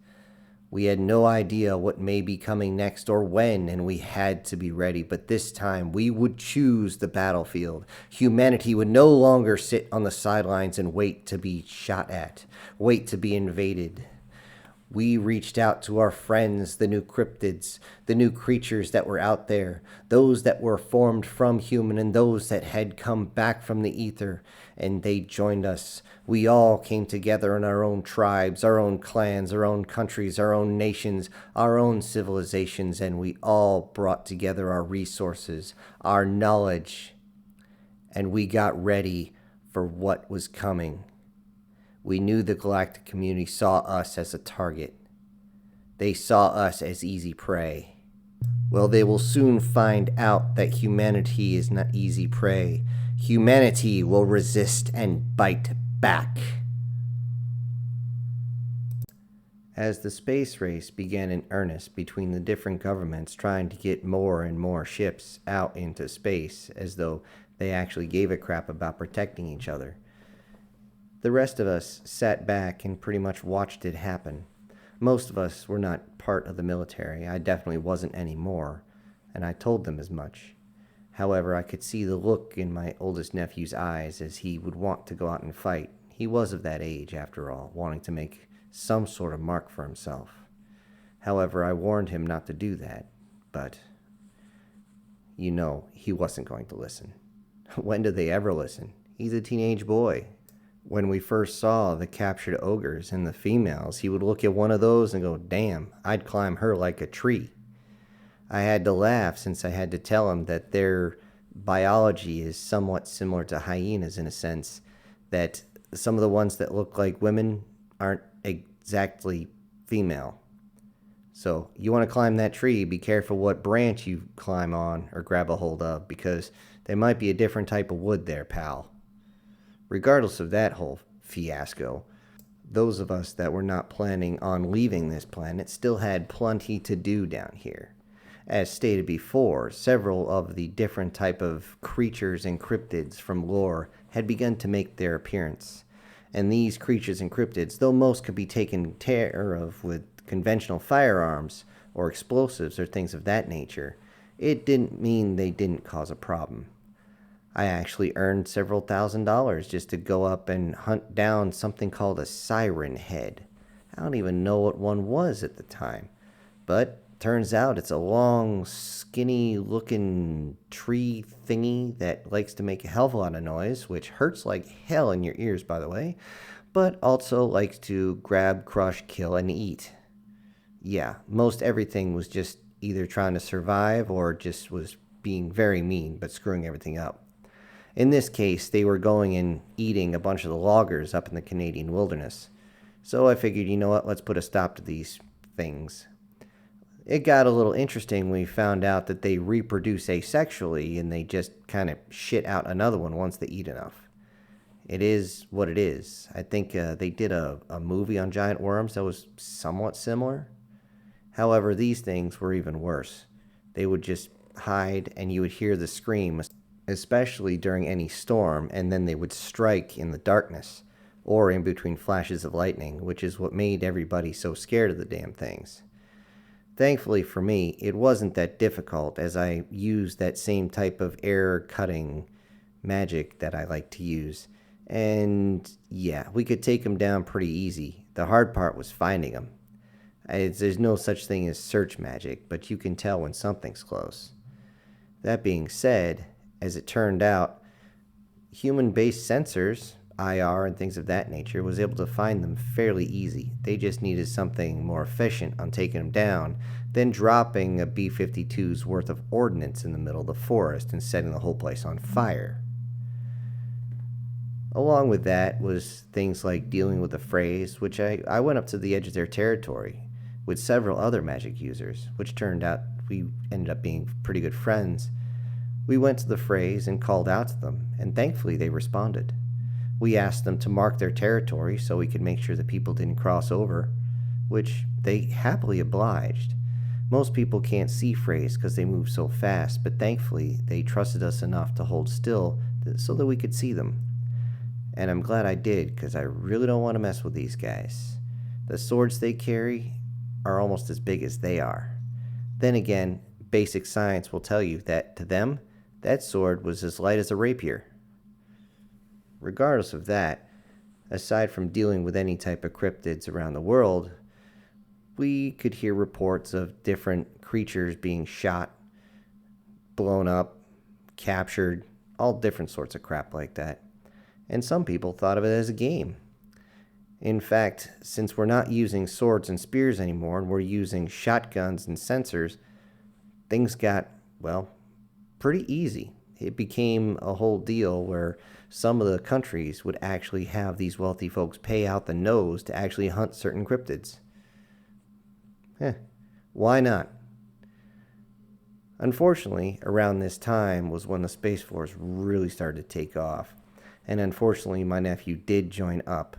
[SPEAKER 1] We had no idea what may be coming next or when, and we had to be ready. But this time, we would choose the battlefield. Humanity would no longer sit on the sidelines and wait to be shot at, wait to be invaded. We reached out to our friends, the new cryptids, the new creatures that were out there, those that were formed from human and those that had come back from the ether, and they joined us. We all came together in our own tribes, our own clans, our own countries, our own nations, our own civilizations, and we all brought together our resources, our knowledge, and we got ready for what was coming. We knew the galactic community saw us as a target. They saw us as easy prey. Well, they will soon find out that humanity is not easy prey. Humanity will resist and bite back. As the space race began in earnest between the different governments trying to get more and more ships out into space, as though they actually gave a crap about protecting each other, the rest of us sat back and pretty much watched it happen. Most of us were not part of the military. I definitely wasn't anymore, and I told them as much. However, I could see the look in my oldest nephew's eyes as he would want to go out and fight. He was of that age, after all, wanting to make some sort of mark for himself. However, I warned him not to do that, but, he wasn't going to listen. When did they ever listen? He's a teenage boy. When we first saw the captured ogres and the females, he would look at one of those and go, "Damn, I'd climb her like a tree." I had to laugh since I had to tell him that their biology is somewhat similar to hyenas in a sense, that some of the ones that look like women aren't exactly female. So you want to climb that tree, be careful what branch you climb on or grab a hold of, because there might be a different type of wood there, pal. Regardless of that whole fiasco, those of us that were not planning on leaving this planet still had plenty to do down here. As stated before, several of the different type of creatures and cryptids from lore had begun to make their appearance. And these creatures and cryptids, though most could be taken care of with conventional firearms or explosives or things of that nature, it didn't mean they didn't cause a problem. I actually earned several $1,000s just to go up and hunt down something called a siren head. I don't even know what one was at the time, but turns out it's a long, skinny-looking tree thingy that likes to make a hell of a lot of noise, which hurts like hell in your ears, by the way, but also likes to grab, crush, kill, and eat. Yeah, most everything was just either trying to survive or just was being very mean, but screwing everything up. In this case, they were going and eating a bunch of the loggers up in the Canadian wilderness. So I figured, you know what, let's put a stop to these things. It got a little interesting when we found out that they reproduce asexually and they just kind of shit out another one once they eat enough. It is what it is. I think they did a movie on giant worms that was somewhat similar. However, these things were even worse. They would just hide and you would hear the scream, especially during any storm, and then they would strike in the darkness or in between flashes of lightning, which is what made everybody so scared of the damn things. Thankfully for me, it wasn't that difficult, as I used that same type of air-cutting magic that I like to use. And yeah, we could take them down pretty easy. The hard part was finding them. There's no such thing as search magic, but you can tell when something's close. That being said, as it turned out, human-based sensors, IR and things of that nature, was able to find them fairly easy. They just needed something more efficient on taking them down than dropping a B-52's worth of ordnance in the middle of the forest and setting the whole place on fire. Along with that was things like dealing with the Freys, which I went up to the edge of their territory with several other magic users, which turned out we ended up being pretty good friends. We went to the Freys and called out to them, and thankfully they responded. We asked them to mark their territory so we could make sure that people didn't cross over, which they happily obliged. Most people can't see Freys because they move so fast, but thankfully they trusted us enough to hold still so that we could see them. And I'm glad I did, because I really don't want to mess with these guys. The swords they carry are almost as big as they are. Then again, basic science will tell you that to them, that sword was as light as a rapier. Regardless of that, aside from dealing with any type of cryptids around the world, we could hear reports of different creatures being shot, blown up, captured, all different sorts of crap like that. And some people thought of it as a game. In fact, since we're not using swords and spears anymore and we're using shotguns and sensors, things got, well, pretty easy. It became a whole deal where some of the countries would actually have these wealthy folks pay out the nose to actually hunt certain cryptids. Why not? Unfortunately, around this time was when the Space Force really started to take off. And unfortunately, my nephew did join up.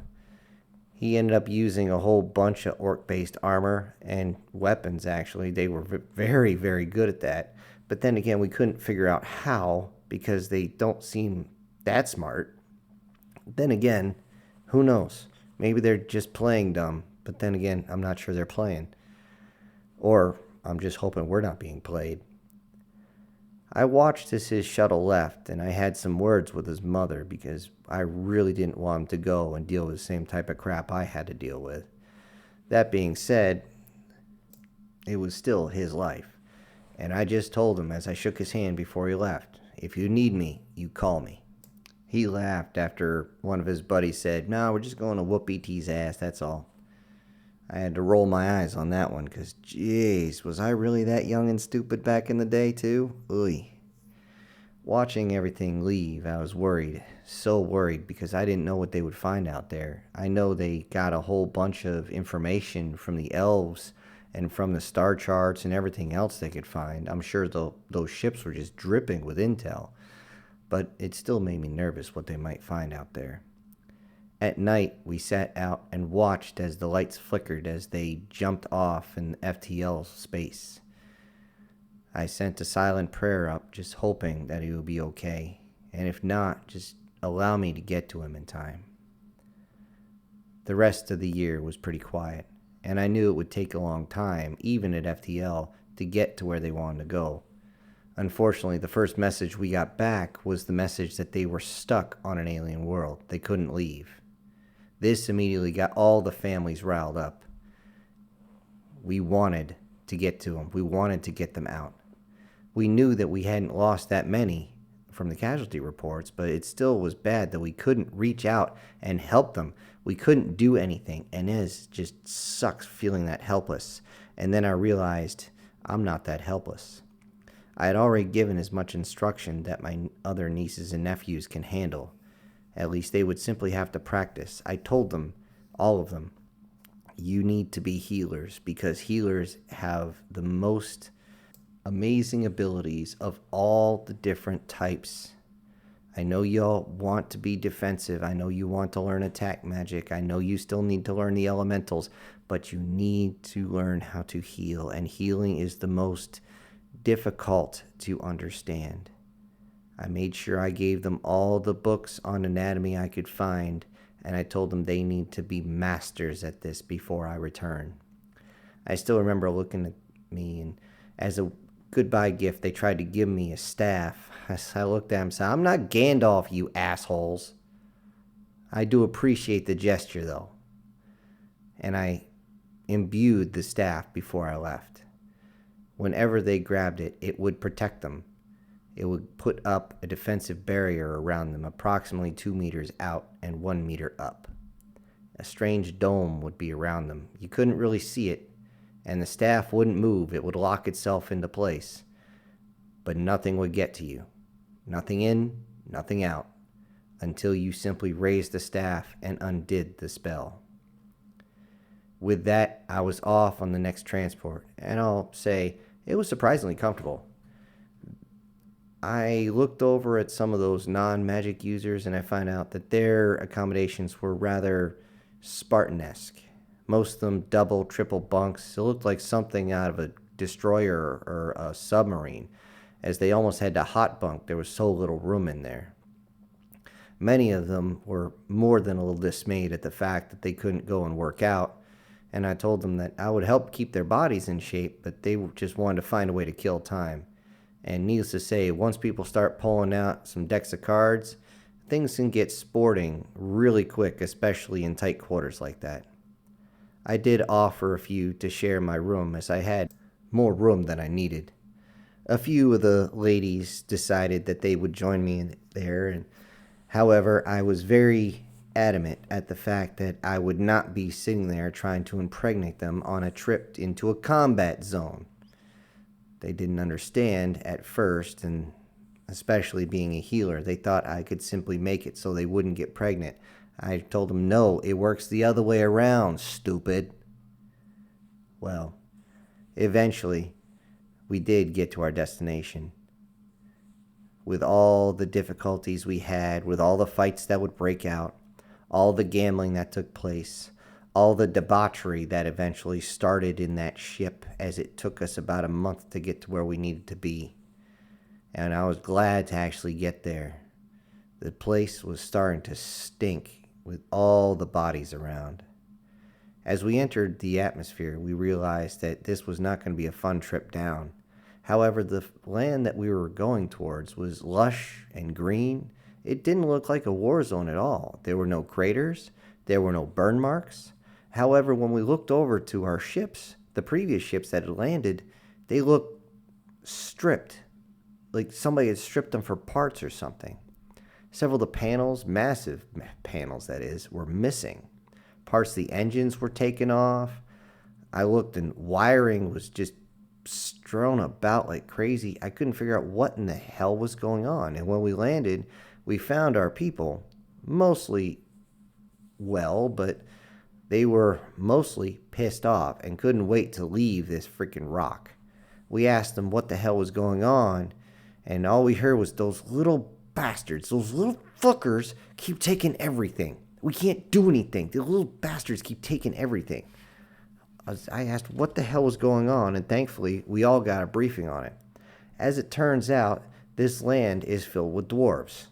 [SPEAKER 1] He ended up using a whole bunch of orc-based armor and weapons, actually. They were very, very good at that. But then again, we couldn't figure out how, because they don't seem that smart. Then again, who knows? Maybe they're just playing dumb. But then again, I'm not sure they're playing. Or I'm just hoping we're not being played. I watched as his shuttle left, and I had some words with his mother because I really didn't want him to go and deal with the same type of crap I had to deal with. That being said, it was still his life. And I just told him as I shook his hand before he left, if you need me, you call me. He laughed after one of his buddies said, "No, we're just going to whoop E.T.'s ass, that's all." I had to roll my eyes on that one, because, jeez, was I really that young and stupid back in the day, too? Oy. Watching everything leave, I was worried, so worried, because I didn't know what they would find out there. I know they got a whole bunch of information from the elves and from the star charts and everything else they could find. I'm sure those ships were just dripping with intel, but it still made me nervous what they might find out there. At night, we sat out and watched as the lights flickered as they jumped off in FTL space. I sent a silent prayer up, just hoping that he would be okay, and if not, just allow me to get to him in time. The rest of the year was pretty quiet, and I knew it would take a long time, even at FTL, to get to where they wanted to go. Unfortunately, the first message we got back was the message that they were stuck on an alien world. They couldn't leave. This immediately got all the families riled up. We wanted to get to them. We wanted to get them out. We knew that we hadn't lost that many from the casualty reports, but it still was bad that we couldn't reach out and help them. We couldn't do anything, and it just sucks feeling that helpless. And then I realized I'm not that helpless. I had already given as much instruction that my other nieces and nephews can handle. At least they would simply have to practice. I told them, all of them, you need to be healers because healers have the most amazing abilities of all the different types. I know y'all want to be defensive. I know you want to learn attack magic. I know you still need to learn the elementals, but you need to learn how to heal, and healing is the most difficult to understand. I made sure I gave them all the books on anatomy I could find, and I told them they need to be masters at this before I return. I still remember looking at me, and as a goodbye gift, they tried to give me a staff. I looked at them and said, I'm not Gandalf, you assholes. I do appreciate the gesture, though. And I imbued the staff before I left. Whenever they grabbed it, it would protect them. It would put up a defensive barrier around them, approximately 2 meters out and 1 meter up. A strange dome would be around them. You couldn't really see it, and the staff wouldn't move. It would lock itself into place. But nothing would get to you. Nothing in, nothing out, until you simply raised the staff and undid the spell. With that, I was off on the next transport, and I'll say it was surprisingly comfortable. I looked over at some of those non-magic users, and I found out that their accommodations were rather Spartan-esque. Most of them double, triple bunks. It looked like something out of a destroyer or a submarine, as they almost had to hot bunk. There was so little room in there. Many of them were more than a little dismayed at the fact that they couldn't go and work out, and I told them that I would help keep their bodies in shape, but they just wanted to find a way to kill time. And needless to say, once people start pulling out some decks of cards, things can get sporting really quick, especially in tight quarters like that. I did offer a few to share my room, as I had more room than I needed. A few of the ladies decided that they would join me in there, and however, I was very adamant at the fact that I would not be sitting there trying to impregnate them on a trip into a combat zone. They didn't understand at first, and especially being a healer, they thought I could simply make it so they wouldn't get pregnant. I told them, no, it works the other way around, stupid. Well, eventually, we did get to our destination. With all the difficulties we had, with all the fights that would break out, all the gambling that took place, all the debauchery that eventually started in that ship, as it took us about a month to get to where we needed to be. And I was glad to actually get there. The place was starting to stink with all the bodies around. As we entered the atmosphere, we realized that this was not going to be a fun trip down. However, the land that we were going towards was lush and green. It didn't look like a war zone at all. There were no craters. There were no burn marks. However, when we looked over to our ships, the previous ships that had landed, they looked stripped, like somebody had stripped them for parts or something. Several of the panels, massive panels that is, were missing. Parts of the engines were taken off. I looked, and wiring was just strewn about like crazy. I couldn't figure out what in the hell was going on. And when we landed, we found our people mostly well, but they were mostly pissed off and couldn't wait to leave this freaking rock. We asked them what the hell was going on, and all we heard was those little bastards, those little fuckers keep taking everything. We can't do anything. The little bastards keep taking everything. I asked what the hell was going on, and thankfully, we all got a briefing on it. As it turns out, this land is filled with dwarves.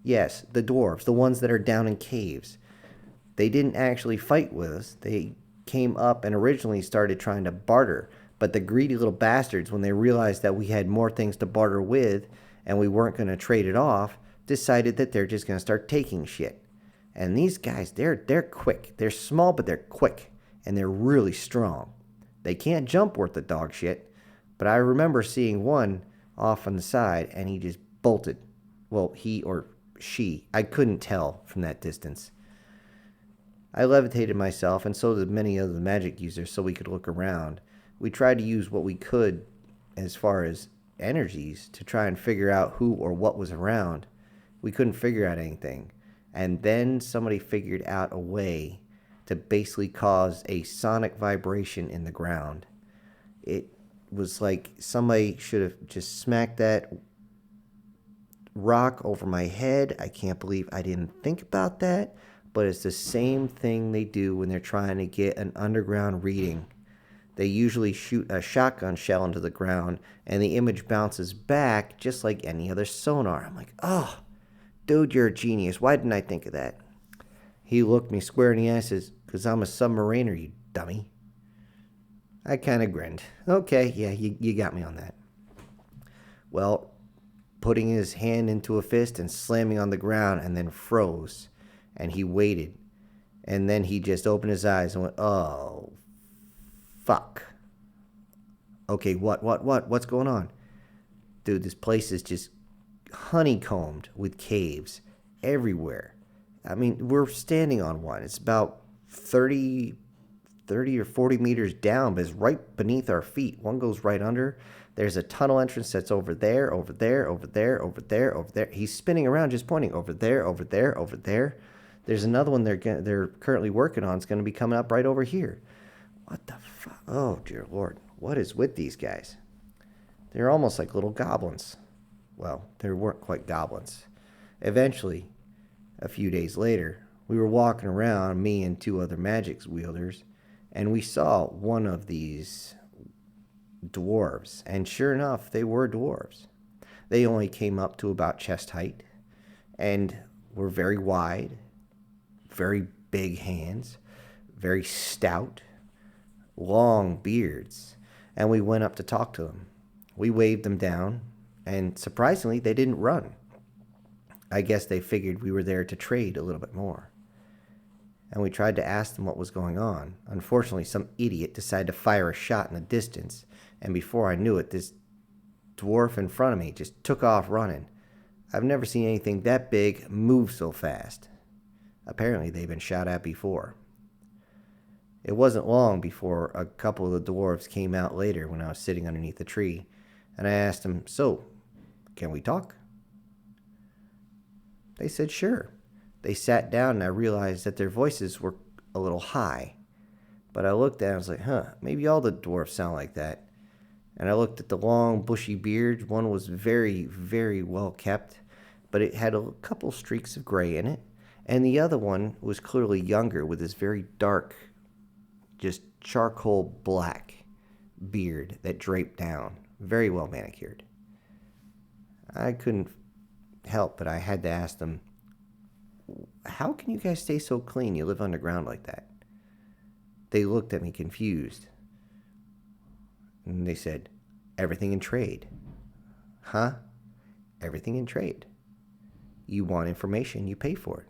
[SPEAKER 1] Yes, the dwarves, the ones that are down in caves. They didn't actually fight with us. They came up and originally started trying to barter. But the greedy little bastards, when they realized that we had more things to barter with and we weren't going to trade it off, decided that they're just going to start taking shit. And these guys, they're quick. They're small, but they're quick. And they're really strong. They can't jump worth the dog shit. But I remember seeing one off on the side, and he just bolted. Well, he or she. I couldn't tell from that distance. I levitated myself, and so did many of the magic users, so we could look around. We tried to use what we could as far as energies to try and figure out who or what was around. We couldn't figure out anything. And then somebody figured out a way to basically cause a sonic vibration in the ground. It was like somebody should have just smacked that rock over my head. I can't believe I didn't think about that. But it's the same thing they do when they're trying to get an underground reading. They usually shoot a shotgun shell into the ground, and the image bounces back just like any other sonar. I'm like, oh, dude, you're a genius. Why didn't I think of that? He looked me square in the eye and says, because I'm a submariner, you dummy. I kind of grinned. Okay, yeah, you got me on that. Well, putting his hand into a fist and slamming on the ground and then froze. And he waited. And then he just opened his eyes and went, oh, fuck. Okay, what's going on? Dude, this place is just honeycombed with caves everywhere. I mean, we're standing on one. It's about 30 or 40 meters down, but it's right beneath our feet. One goes right under. There's a tunnel entrance that's over there, over there, over there, over there, over there. He's spinning around just pointing over there, over there, over there. There's another one they're currently working on. It's going to be coming up right over here. What the fuck? Oh, dear Lord. What is with these guys? They're almost like little goblins. Well, they weren't quite goblins. Eventually, a few days later, we were walking around, me and two other magic wielders, and we saw one of these dwarves. And sure enough, they were dwarves. They only came up to about chest height and were very wide, very big hands, very stout, long beards. And we went up to talk to them. We waved them down, and surprisingly, they didn't run. I guess they figured we were there to trade a little bit more. And we tried to ask them what was going on. Unfortunately, some idiot decided to fire a shot in the distance, and before I knew it, this dwarf in front of me just took off running. I've never seen anything that big move so fast. Apparently, they've been shot at before. It wasn't long before a couple of the dwarves came out later when I was sitting underneath the tree, and I asked them, so, can we talk? They said sure. They sat down, and I realized that their voices were a little high. But I looked at it and I was like, maybe all the dwarves sound like that. And I looked at the long, bushy beard. One was very, very well kept, but it had a couple streaks of gray in it. And the other one was clearly younger with this very dark, just charcoal black beard that draped down. Very well manicured. I couldn't help, but I had to ask them, how can you guys stay so clean? You live underground like that. They looked at me confused. And they said, everything in trade. Huh? Everything in trade. You want information, you pay for it.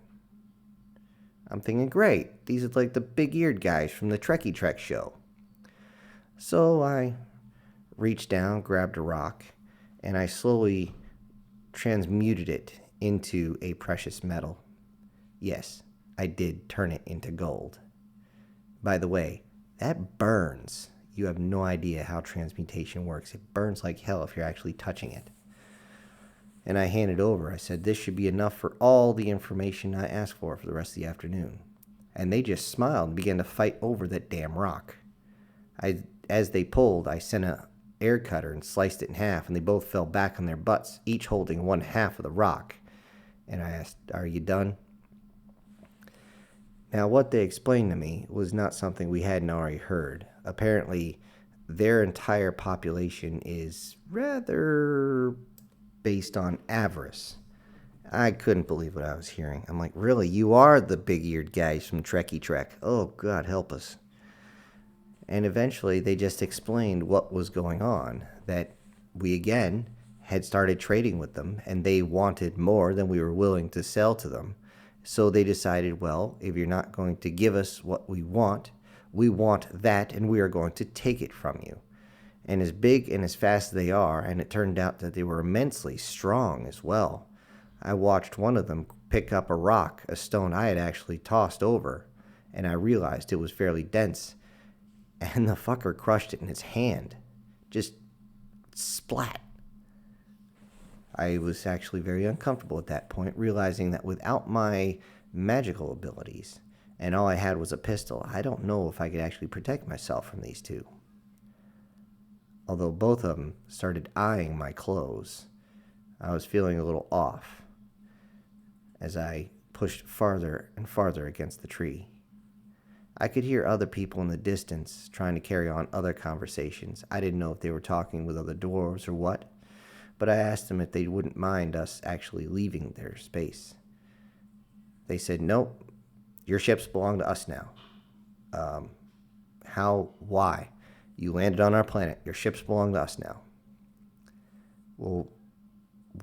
[SPEAKER 1] I'm thinking, great. These are like the big-eared guys from the Trekkie Trek show. So I reached down, grabbed a rock, and I slowly transmuted it into a precious metal. Yes, I did turn it into gold. By the way, that burns. You have no idea how transmutation works. It burns like hell if you're actually touching it. And I handed over. I said, this should be enough for all the information I asked for the rest of the afternoon. And they just smiled and began to fight over that damn rock. As they pulled, I sent an air cutter and sliced it in half, and they both fell back on their butts, each holding one half of the rock. And I asked, are you done? Now, what they explained to me was not something we hadn't already heard. Apparently, their entire population is rather based on avarice. I couldn't believe what I was hearing. I'm like, really? You are the big-eared guys from Trekkie Trek. Oh, God, help us. And eventually, they just explained what was going on, that we, again, had started trading with them, and they wanted more than we were willing to sell to them. So they decided, well, if you're not going to give us what we want that, and we are going to take it from you. And as big and as fast as they are, and it turned out that they were immensely strong as well. I watched one of them pick up a rock, a stone I had actually tossed over, and I realized it was fairly dense, and the fucker crushed it in his hand. Just splat. I was actually very uncomfortable at that point, realizing that without my magical abilities, and all I had was a pistol, I don't know if I could actually protect myself from these two. Although both of them started eyeing my clothes, I was feeling a little off as I pushed farther and farther against the tree. I could hear other people in the distance trying to carry on other conversations. I didn't know if they were talking with other dwarves or what, but I asked them if they wouldn't mind us actually leaving their space. They said, nope, your ships belong to us now. How? Why? You landed on our planet. Your ships belong to us now. Well,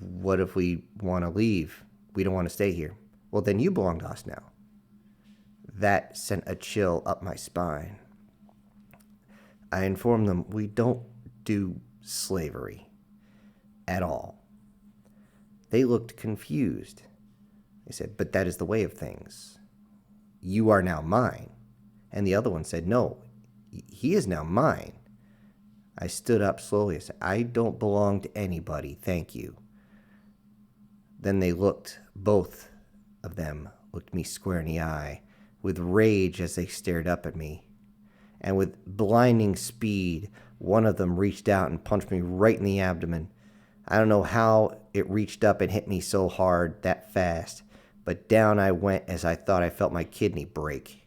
[SPEAKER 1] what if we want to leave? We don't want to stay here. Well, then you belong to us now. That sent a chill up my spine. I informed them we don't do slavery at all. They looked confused. They said, but that is the way of things. You are now mine. And the other one said, no, he is now mine. I stood up slowly and said, I don't belong to anybody, thank you. Then they looked, both of them looked me square in the eye, with rage as they stared up at me. And with blinding speed, one of them reached out and punched me right in the abdomen. I don't know how it reached up and hit me so hard that fast, but down I went as I thought I felt my kidney break.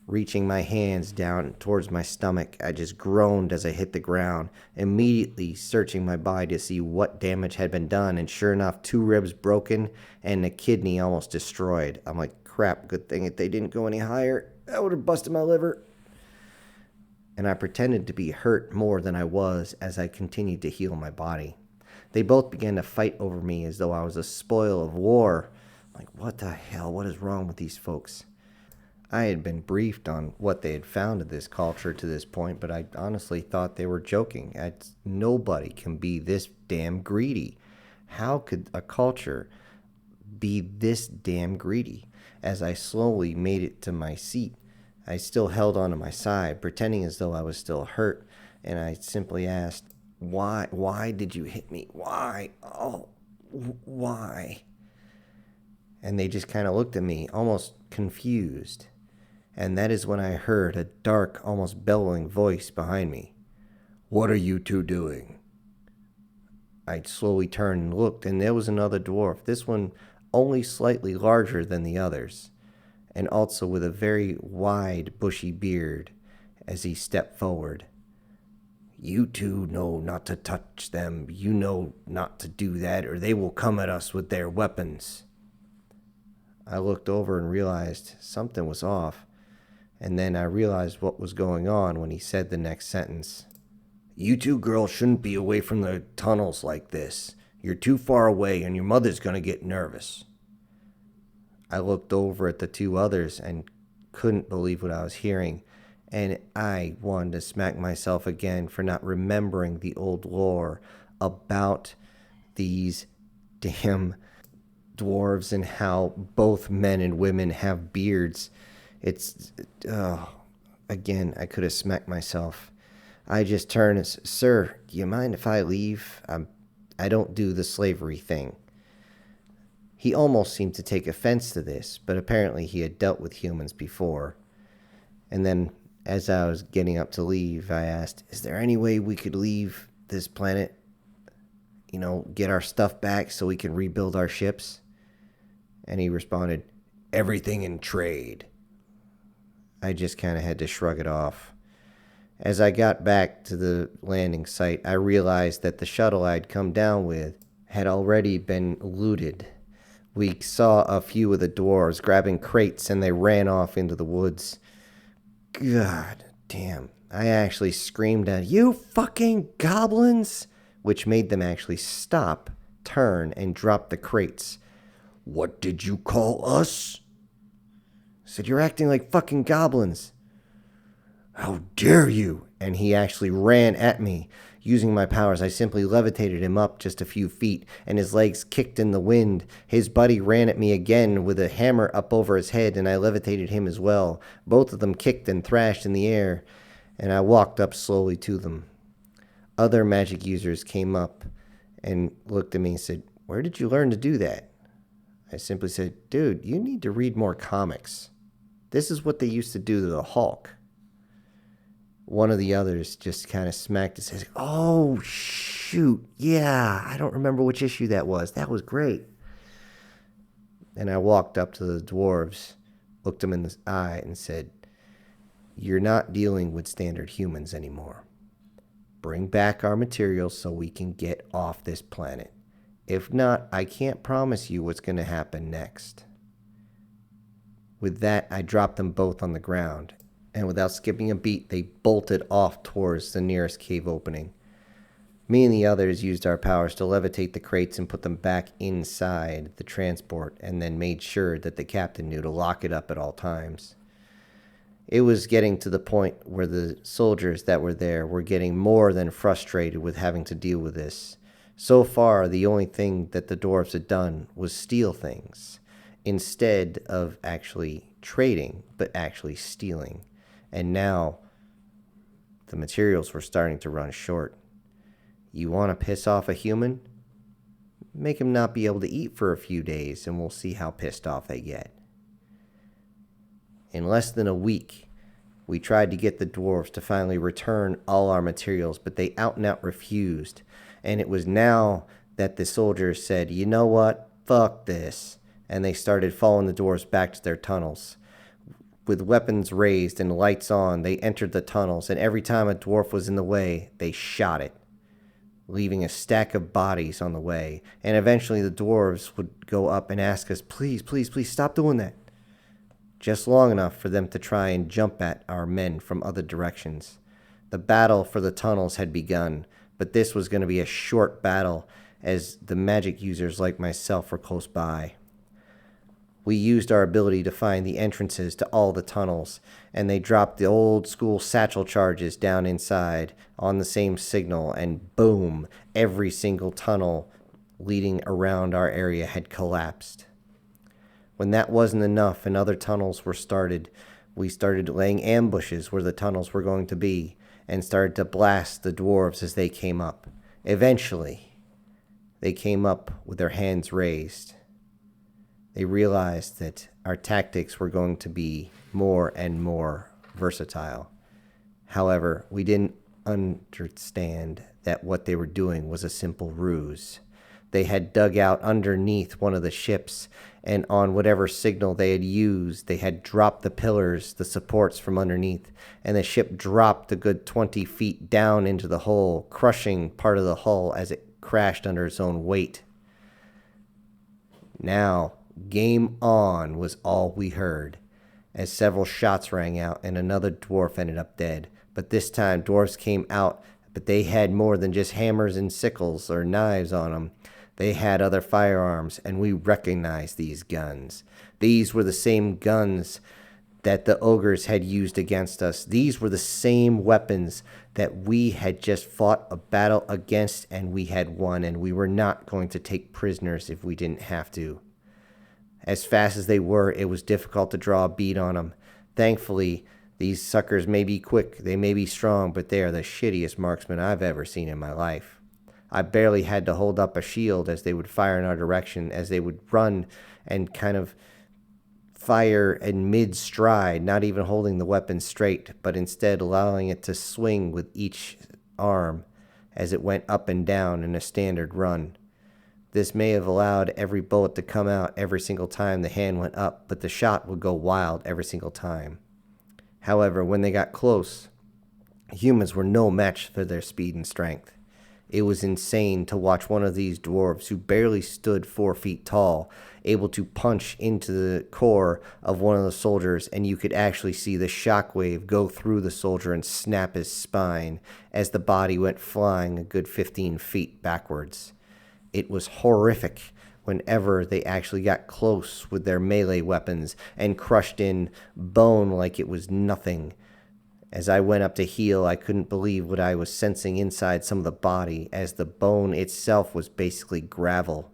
[SPEAKER 1] Reaching my hands down towards my stomach, I just groaned as I hit the ground, immediately searching my body to see what damage had been done, and sure enough, 2 ribs broken and a kidney almost destroyed. I'm like, crap, good thing that they didn't go any higher. That would have busted my liver. And I pretended to be hurt more than I was as I continued to heal my body. They both began to fight over me as though I was a spoil of war. I'm like, what the hell? What is wrong with these folks? I had been briefed on what they had found in this culture to this point, but I honestly thought they were joking. Nobody can be this damn greedy. How could a culture be this damn greedy? As I slowly made it to my seat, I still held onto my side, pretending as though I was still hurt, and I simply asked, Why? Why did you hit me? Why? Oh, why? And they just kind of looked at me, almost confused. And that is when I heard a dark, almost bellowing voice behind me. What are you two doing? I slowly turned and looked, and there was another dwarf, this one only slightly larger than the others, and also with a very wide, bushy beard as he stepped forward. You two know not to touch them. You know not to do that, or they will come at us with their weapons. I looked over and realized something was off. And then I realized what was going on when he said the next sentence. You two girls shouldn't be away from the tunnels like this. You're too far away and your mother's going to get nervous. I looked over at the 2 others and couldn't believe what I was hearing. And I wanted to smack myself again for not remembering the old lore about these damn dwarves and how both men and women have beards. Again, I could have smacked myself. I just turned and said, Sir, do you mind if I leave? I don't do the slavery thing. He almost seemed to take offense to this, but apparently he had dealt with humans before. And then, as I was getting up to leave, I asked, is there any way we could leave this planet? Get our stuff back so we can rebuild our ships? And he responded, everything in trade. I just kind of had to shrug it off. As I got back to the landing site, I realized that the shuttle I'd come down with had already been looted. We saw a few of the dwarves grabbing crates and they ran off into the woods. God damn. I actually screamed out, "You fucking goblins!" which made them actually stop, turn, and drop the crates. "What did you call us?" I said, "You're acting like fucking goblins." "How dare you!" And he actually ran at me. Using my powers, I simply levitated him up just a few feet, and his legs kicked in the wind. His buddy ran at me again with a hammer up over his head, and I levitated him as well. Both of them kicked and thrashed in the air, and I walked up slowly to them. Other magic users came up and looked at me and said, "Where did you learn to do that?" I simply said, "Dude, you need to read more comics. This is what they used to do to the Hulk." One of the others just kind of smacked his head. "Oh, shoot. Yeah, I don't remember which issue that was. That was great." And I walked up to the dwarves, looked them in the eye, and said, "You're not dealing with standard humans anymore. Bring back our materials so we can get off this planet. If not, I can't promise you what's going to happen next." With that, I dropped them both on the ground, and without skipping a beat, they bolted off towards the nearest cave opening. Me and the others used our powers to levitate the crates and put them back inside the transport, and then made sure that the captain knew to lock it up at all times. It was getting to the point where the soldiers that were there were getting more than frustrated with having to deal with this. So far, the only thing that the dwarves had done was steal things, instead of actually trading, but actually stealing. And now, the materials were starting to run short. You want to piss off a human? Make him not be able to eat for a few days, and we'll see how pissed off they get. In less than a week, we tried to get the dwarves to finally return all our materials, but they out and out refused. And it was now that the soldiers said, "You know what? Fuck this." And they started following the dwarves back to their tunnels. With weapons raised and lights on, they entered the tunnels, and every time a dwarf was in the way, they shot it, leaving a stack of bodies on the way. And eventually the dwarves would go up and ask us, "Please, please, please stop doing that." Just long enough for them to try and jump at our men from other directions. The battle for the tunnels had begun, but this was going to be a short battle as the magic users like myself were close by. We used our ability to find the entrances to all the tunnels, and they dropped the old school satchel charges down inside on the same signal, and boom, every single tunnel leading around our area had collapsed. When that wasn't enough and other tunnels were started, we started laying ambushes where the tunnels were going to be and started to blast the dwarves as they came up. Eventually, they came up with their hands raised. They realized that our tactics were going to be more and more versatile. However, we didn't understand that what they were doing was a simple ruse. They had dug out underneath one of the ships, and on whatever signal they had used, they had dropped the pillars, the supports from underneath, and the ship dropped a good 20 feet down into the hole, crushing part of the hull as it crashed under its own weight. Now, "Game on" was all we heard, as several shots rang out and another dwarf ended up dead. But this time, dwarves came out, but they had more than just hammers and sickles or knives on them. They had other firearms, and we recognized these guns. These were the same guns that the ogres had used against us. These were the same weapons that we had just fought a battle against, and we had won, and we were not going to take prisoners if we didn't have to. As fast as they were, it was difficult to draw a bead on them. Thankfully, these suckers may be quick, they may be strong, but they are the shittiest marksmen I've ever seen in my life. I barely had to hold up a shield as they would fire in our direction, as they would run and kind of fire in mid-stride, not even holding the weapon straight, but instead allowing it to swing with each arm as it went up and down in a standard run. This may have allowed every bullet to come out every single time the hand went up, but the shot would go wild every single time. However, when they got close, humans were no match for their speed and strength. It was insane to watch one of these dwarves, who barely stood 4 feet tall, able to punch into the core of one of the soldiers, and you could actually see the shockwave go through the soldier and snap his spine as the body went flying a good 15 feet backwards. It was horrific whenever they actually got close with their melee weapons and crushed in bone like it was nothing. As I went up to heal, I couldn't believe what I was sensing inside some of the body, as the bone itself was basically gravel.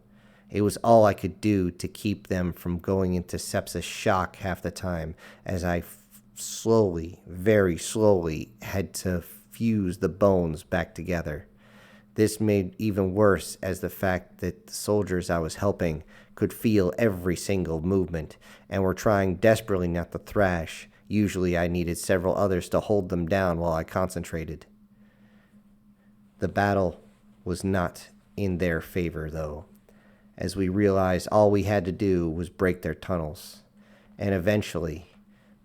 [SPEAKER 1] It was all I could do to keep them from going into sepsis shock half the time, as I slowly, very slowly, had to fuse the bones back together. This made even worse, as the fact that the soldiers I was helping could feel every single movement and were trying desperately not to thrash. Usually I needed several others to hold them down while I concentrated. The battle was not in their favor, though, as we realized all we had to do was break their tunnels. And eventually,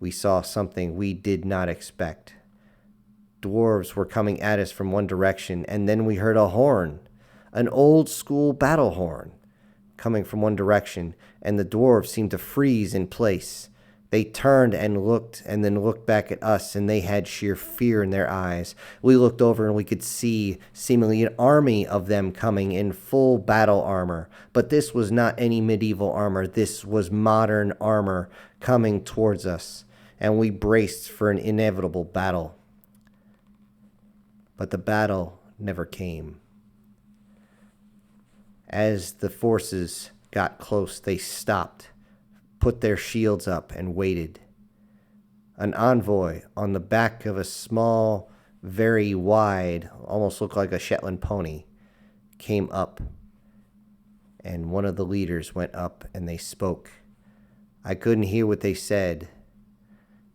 [SPEAKER 1] we saw something we did not expect. Dwarves were coming at us from one direction, and then we heard a horn, an old-school battle horn, coming from one direction, and the dwarves seemed to freeze in place. They turned and looked, and then looked back at us, and they had sheer fear in their eyes. We looked over, and we could see seemingly an army of them coming in full battle armor. But this was not any medieval armor. This was modern armor coming towards us, and we braced for an inevitable battle. But the battle never came. As the forces got close, they stopped, put their shields up, and waited. An envoy on the back of a small, very wide, almost looked like a Shetland pony, came up, and one of the leaders went up and they spoke. I couldn't hear what they said,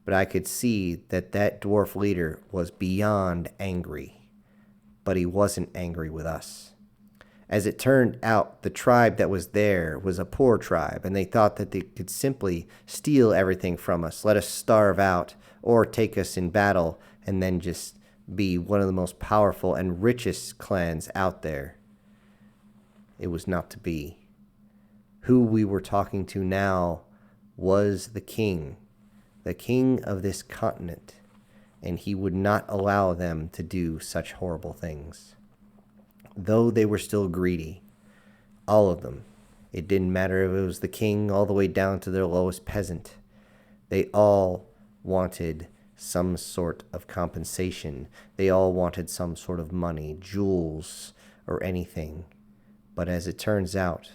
[SPEAKER 1] but I could see that that dwarf leader was beyond angry, but he wasn't angry with us. As it turned out, the tribe that was there was a poor tribe, and they thought that they could simply steal everything from us, let us starve out, or take us in battle, and then just be one of the most powerful and richest clans out there. It was not to be. Who we were talking to now was the king of this continent, and he would not allow them to do such horrible things. Though they were still greedy, all of them. It didn't matter if it was the king all the way down to their lowest peasant. They all wanted some sort of compensation. They all wanted some sort of money, jewels, or anything. But as it turns out,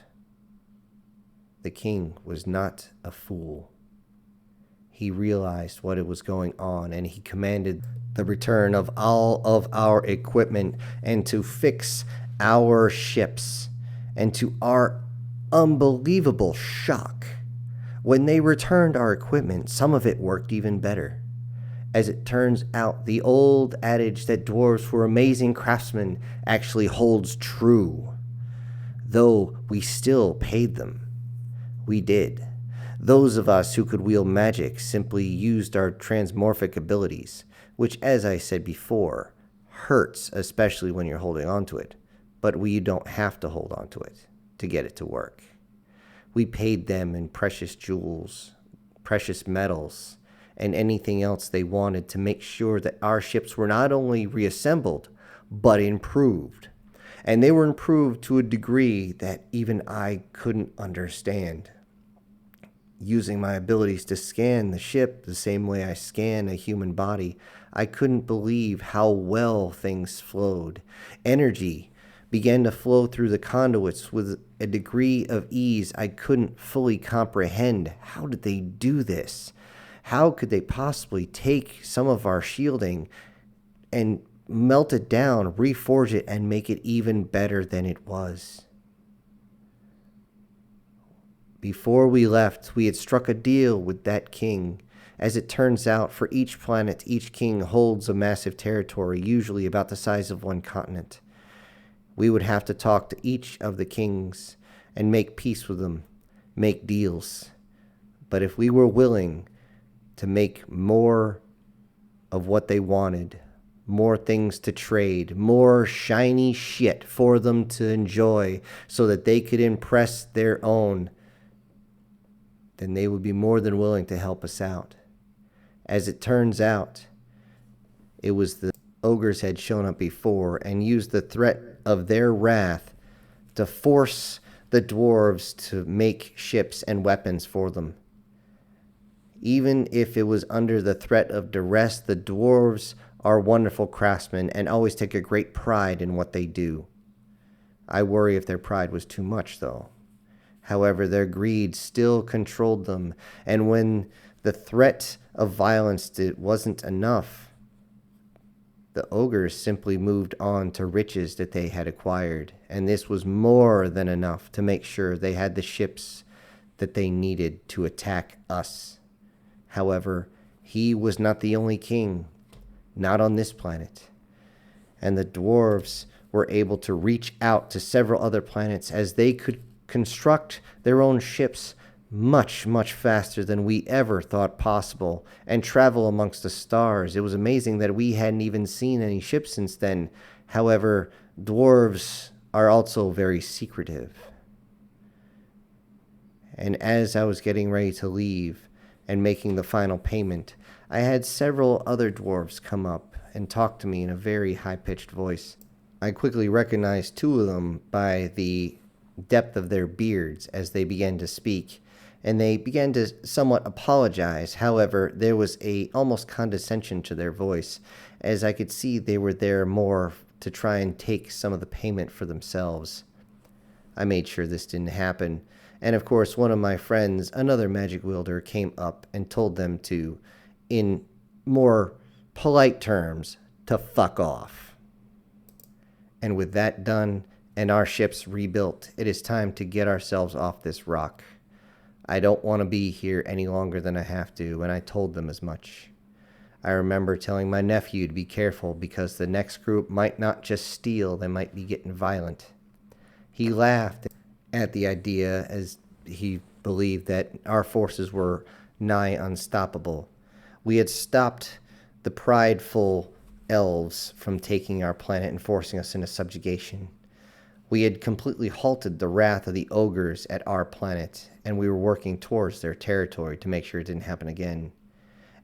[SPEAKER 1] the king was not a fool. He realized what was going on, and he commanded the return of all of our equipment and to fix our ships. And to our unbelievable shock, when they returned our equipment, some of it worked even better. As it turns out, the old adage that dwarves were amazing craftsmen actually holds true. Though we still paid them. We did. Those of us who could wield magic simply used our transmorphic abilities, which, as I said before, hurts, especially when you're holding on to it, but we don't have to hold on to it to get it to work. We paid them in precious jewels, precious metals, and anything else they wanted to make sure that our ships were not only reassembled, but improved. And they were improved to a degree that even I couldn't understand. Using my abilities to scan the ship the same way I scan a human body, I couldn't believe how well things flowed. Energy began to flow through the conduits with a degree of ease I couldn't fully comprehend. How did they do this? How could they possibly take some of our shielding and melt it down, reforge it, and make it even better than it was? Before we left, we had struck a deal with that king. As it turns out, for each planet, each king holds a massive territory, usually about the size of one continent. We would have to talk to each of the kings and make peace with them, make deals. But if we were willing to make more of what they wanted. More things to trade, more shiny shit for them to enjoy so that they could impress their own, then they would be more than willing to help us out. As it turns out, it was the ogres had shown up before and used the threat of their wrath to force the dwarves to make ships and weapons for them. Even if it was under the threat of duress, the dwarves are wonderful craftsmen and always take a great pride in what they do. I worry if their pride was too much, though. However, their greed still controlled them, and when the threat of violence wasn't enough, the ogres simply moved on to riches that they had acquired, and this was more than enough to make sure they had the ships that they needed to attack us. However, he was not the only king, not on this planet, and the dwarves were able to reach out to several other planets as they could construct their own ships much, much faster than we ever thought possible and travel amongst the stars. It was amazing that we hadn't even seen any ships since then. However, dwarves are also very secretive. And as I was getting ready to leave and making the final payment, I had several other dwarves come up and talk to me in a very high-pitched voice. I quickly recognized two of them by the depth of their beards as they began to speak, and they began to somewhat apologize. However, there was a almost condescension to their voice, as I could see they were there more to try and take some of the payment for themselves. I made sure this didn't happen, and of course one of my friends, another magic wielder, came up and told them to, in more polite terms, to fuck off. And with that done, and our ships rebuilt, it is time to get ourselves off this rock. I don't want to be here any longer than I have to, and I told them as much. I remember telling my nephew to be careful because the next group might not just steal, they might be getting violent. He laughed at the idea as he believed that our forces were nigh unstoppable. We had stopped the prideful elves from taking our planet and forcing us into subjugation. We had completely halted the wrath of the ogres at our planet, and we were working towards their territory to make sure it didn't happen again.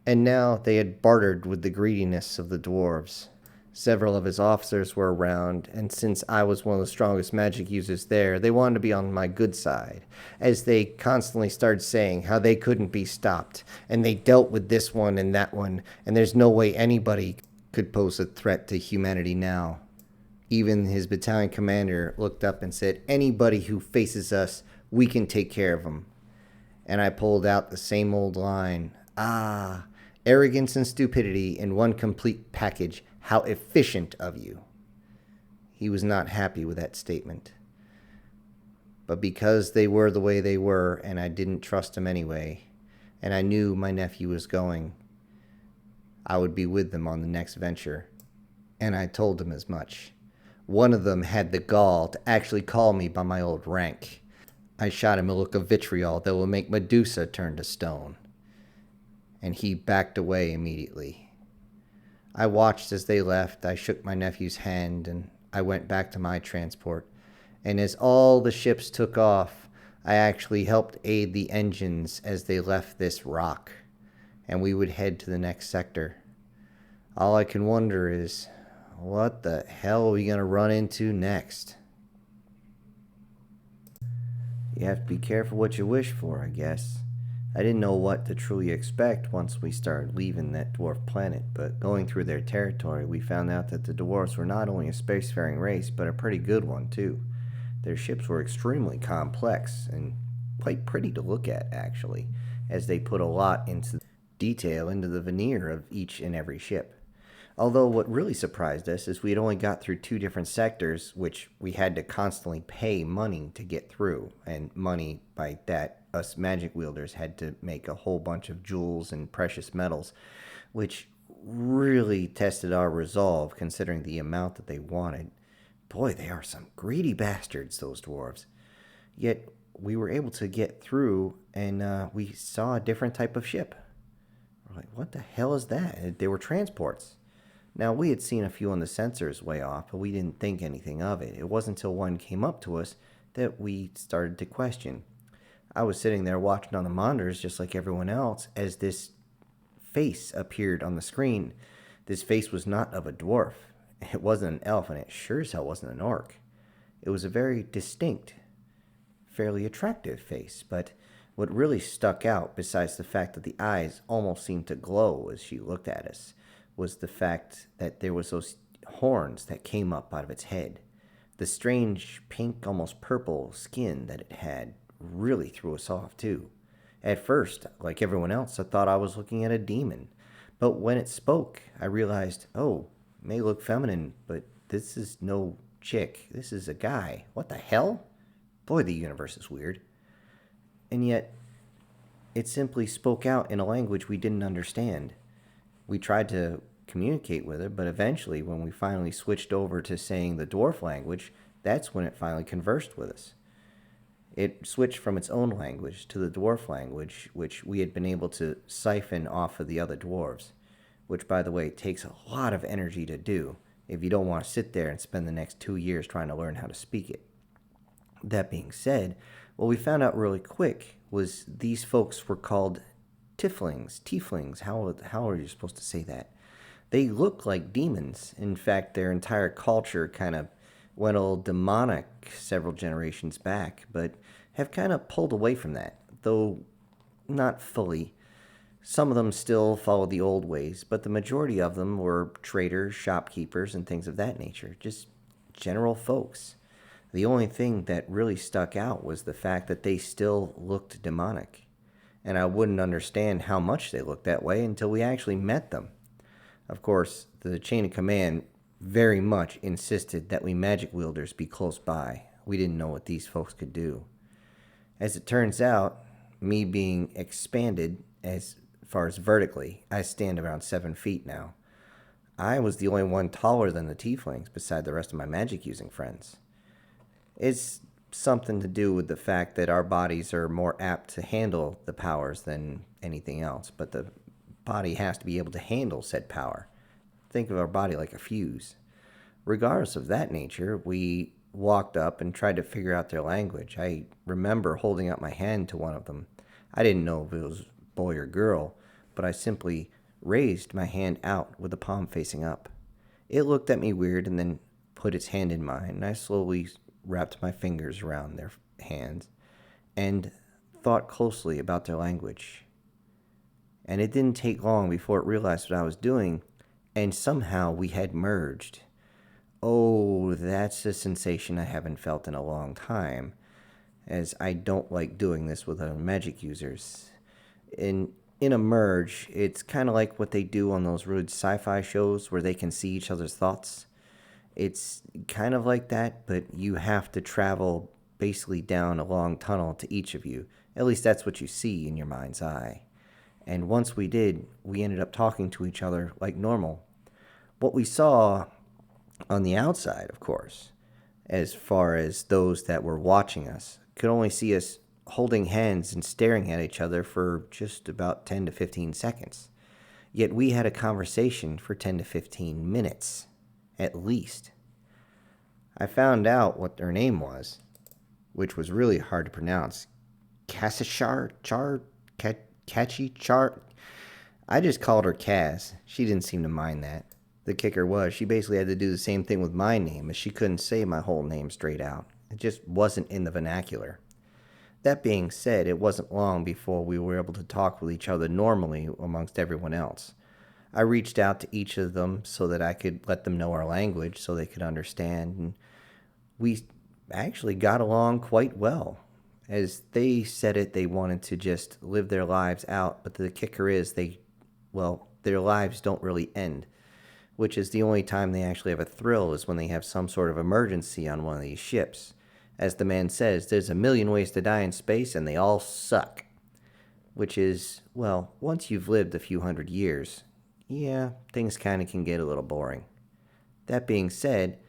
[SPEAKER 1] And now they had bartered with the greediness of the dwarves. Several of his officers were around, and since I was one of the strongest magic users there, they wanted to be on my good side, as they constantly started saying how they couldn't be stopped, and they dealt with this one and that one, and there's no way anybody could pose a threat to humanity now. Even his battalion commander looked up and said, "Anybody who faces us, we can take care of them." And I pulled out the same old line, arrogance and stupidity in one complete package. How efficient of you." He was not happy with that statement. But because they were the way they were, and I didn't trust them anyway, and I knew my nephew was going, I would be with them on the next venture. And I told them as much. One of them had the gall to actually call me by my old rank. I shot him a look of vitriol that will make Medusa turn to stone. And he backed away immediately. I watched as they left. I shook my nephew's hand, and I went back to my transport. And as all the ships took off, I actually helped aid the engines as they left this rock, and we would head to the next sector. All I can wonder is, what the hell are we going to run into next? You have to be careful what you wish for, I guess. I didn't know what to truly expect once we started leaving that dwarf planet, but going through their territory, we found out that the dwarves were not only a spacefaring race, but a pretty good one, too. Their ships were extremely complex and quite pretty to look at, actually, as they put a lot into detail into the veneer of each and every ship. Although what really surprised us is we had only got through 2 different sectors, which we had to constantly pay money to get through. And money, by that, us magic wielders had to make a whole bunch of jewels and precious metals, which really tested our resolve considering the amount that they wanted. Boy, they are some greedy bastards, those dwarves. Yet we were able to get through, and we saw a different type of ship. We're like, what the hell is that? They were transports. Now, we had seen a few on the sensors way off, but we didn't think anything of it. It wasn't until one came up to us that we started to question. I was sitting there watching on the monitors just like everyone else as this face appeared on the screen. This face was not of a dwarf. It wasn't an elf, and it sure as hell wasn't an orc. It was a very distinct, fairly attractive face, but what really stuck out, besides the fact that the eyes almost seemed to glow as she looked at us, was the fact that there was those horns that came up out of its head. The strange pink, almost purple skin that it had really threw us off, too. At first, like everyone else, I thought I was looking at a demon. But when it spoke, I realized, oh, it may look feminine, but this is no chick. This is a guy. What the hell? Boy, the universe is weird. And yet, it simply spoke out in a language we didn't understand. We tried to communicate with her, but eventually, when we finally switched over to saying the dwarf language, that's when it finally conversed with us. It switched from its own language to the dwarf language, which we had been able to siphon off of the other dwarves, which, by the way, takes a lot of energy to do if you don't want to sit there and spend the next 2 years trying to learn how to speak it. That being said, what we found out really quick was these folks were called tieflings. How are you supposed to say that? They look like demons. In fact, their entire culture kind of went all demonic several generations back, but have kind of pulled away from that, though not fully. Some of them still followed the old ways, but the majority of them were traders, shopkeepers, and things of that nature, just general folks. The only thing that really stuck out was the fact that they still looked demonic, and I wouldn't understand how much they looked that way until we actually met them. Of course, the chain of command very much insisted that we magic wielders be close by. We didn't know what these folks could do. As it turns out, me being expanded as far as vertically, I stand around 7 feet now. I was the only one taller than the tieflings beside the rest of my magic using friends. It's something to do with the fact that our bodies are more apt to handle the powers than anything else, but the body has to be able to handle said power. Think of our body like a fuse. Regardless of that nature, we walked up and tried to figure out their language. I remember holding out my hand to one of them. I didn't know if it was boy or girl, but I simply raised my hand out with the palm facing up. It looked at me weird and then put its hand in mine, and I slowly wrapped my fingers around their hands and thought closely about their language. And it didn't take long before it realized what I was doing, and somehow we had merged. Oh, that's a sensation I haven't felt in a long time, as I don't like doing this with other magic users. In a merge, it's kind of like what they do on those rude sci-fi shows where they can see each other's thoughts. It's kind of like that, but you have to travel basically down a long tunnel to each of you. At least that's what you see in your mind's eye. And once we did, we ended up talking to each other like normal. What we saw on the outside, of course, as far as those that were watching us, could only see us holding hands and staring at each other for just about 10 to 15 seconds. Yet we had a conversation for 10 to 15 minutes, at least. I found out what their name was, which was really hard to pronounce. Catchy Char. I just called her Cass. She didn't seem to mind that. The kicker was she basically had to do the same thing with my name, as she couldn't say my whole name straight out. It just wasn't in the vernacular. That being said, it wasn't long before we were able to talk with each other normally amongst everyone else. I reached out to each of them so that I could let them know our language so they could understand, and we actually got along quite well. As they said it, they wanted to just live their lives out, but the kicker is their lives don't really end, which is the only time they actually have a thrill is when they have some sort of emergency on one of these ships. As the man says, there's a million ways to die in space, and they all suck. Which is, well, once you've lived a few hundred years, yeah, things kind of can get a little boring. That being said,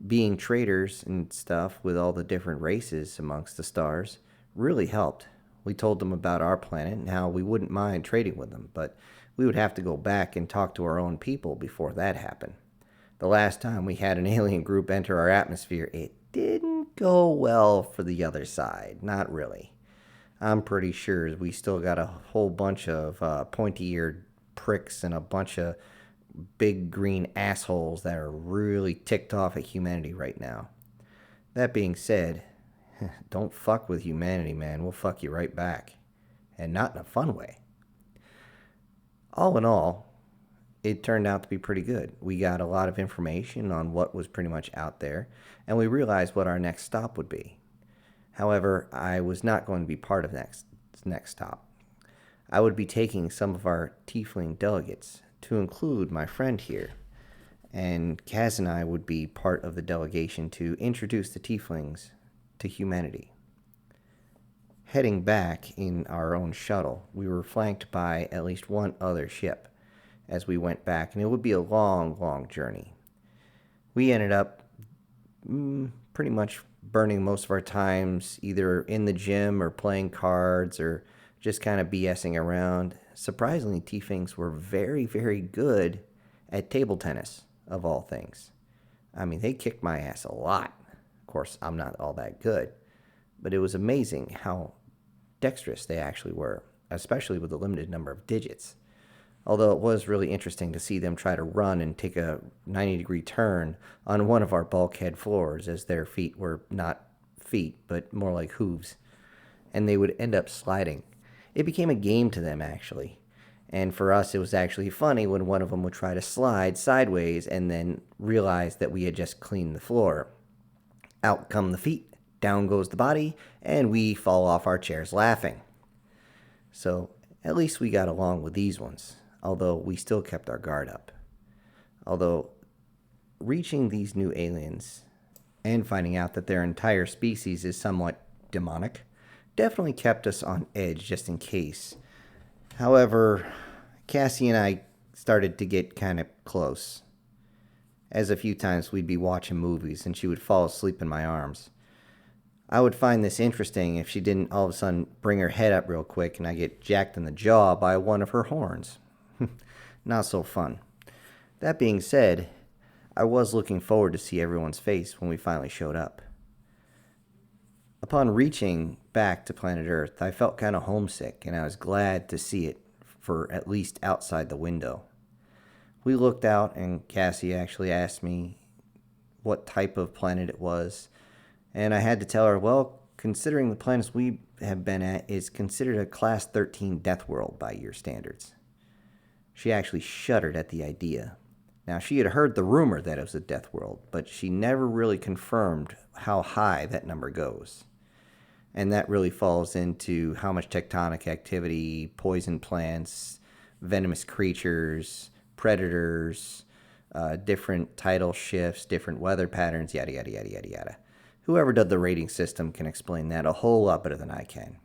[SPEAKER 1] being traders and stuff with all the different races amongst the stars really helped. We told them about our planet and how we wouldn't mind trading with them, but We would have to go back and talk to our own people before that happened. The last time we had an alien group enter our atmosphere, it didn't go well for the other side. Not really. I'm pretty sure we still got a whole bunch of pointy-eared pricks and a bunch of big green assholes that are really ticked off at humanity right now. That being said, don't fuck with humanity, man. We'll fuck you right back. And not in a fun way. All in all, it turned out to be pretty good. We got a lot of information on what was pretty much out there, and we realized what our next stop would be. However, I was not going to be part of next stop. I would be taking some of our tiefling delegates, to include my friend here, and Kaz and I would be part of the delegation to introduce the tieflings to humanity. Heading back in our own shuttle, we were flanked by at least one other ship as we went back, and it would be a long, long journey. We ended up pretty much burning most of our times either in the gym or playing cards or just kind of BSing around. Surprisingly, tieflings were very, very good at table tennis, of all things. I mean, they kicked my ass a lot. Of course, I'm not all that good, but it was amazing how dexterous they actually were, especially with the limited number of digits. Although it was really interesting to see them try to run and take a 90-degree turn on one of our bulkhead floors, as their feet were not feet, but more like hooves, and they would end up sliding. It became a game to them, actually. And for us, it was actually funny when one of them would try to slide sideways and then realize that we had just cleaned the floor. Out come the feet, down goes the body, and we fall off our chairs laughing. So at least we got along with these ones, although we still kept our guard up. Although reaching these new aliens and finding out that their entire species is somewhat demonic definitely kept us on edge just in case. However, Cassie and I started to get kind of close, as a few times we'd be watching movies and she would fall asleep in my arms. I would find this interesting if she didn't all of a sudden bring her head up real quick and I get jacked in the jaw by one of her horns. Not so fun. That being said, I was looking forward to see everyone's face when we finally showed up. Upon reaching back to planet Earth, I felt kind of homesick, and I was glad to see it for at least outside the window. We looked out, and Cassie actually asked me what type of planet it was, and I had to tell her, well, considering the planets we have been at, is considered a Class 13 death world by your standards. She actually shuddered at the idea. Now, she had heard the rumor that it was a death world, but she never really confirmed how high that number goes. And that really falls into how much tectonic activity, poison plants, venomous creatures, predators, different tidal shifts, different weather patterns, yada, yada, yada, yada, yada. Whoever did the rating system can explain that a whole lot better than I can.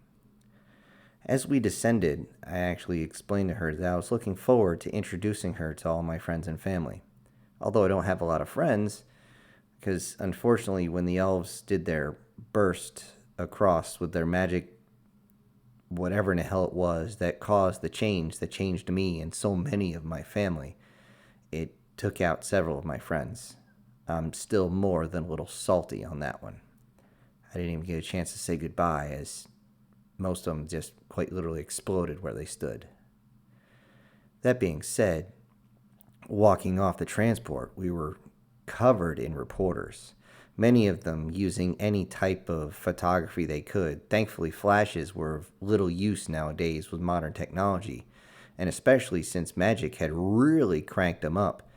[SPEAKER 1] As we descended, I actually explained to her that I was looking forward to introducing her to all my friends and family. Although I don't have a lot of friends, because unfortunately when the elves did their burst across with their magic, whatever in the hell it was, that caused the change that changed me and so many of my family, it took out several of my friends. I'm still more than a little salty on that one. I didn't even get a chance to say goodbye, as most of them just quite literally exploded where they stood. That being said, walking off the transport, we were covered in reporters, many of them using any type of photography they could. Thankfully, flashes were of little use nowadays with modern technology, and especially since magic had really cranked them up,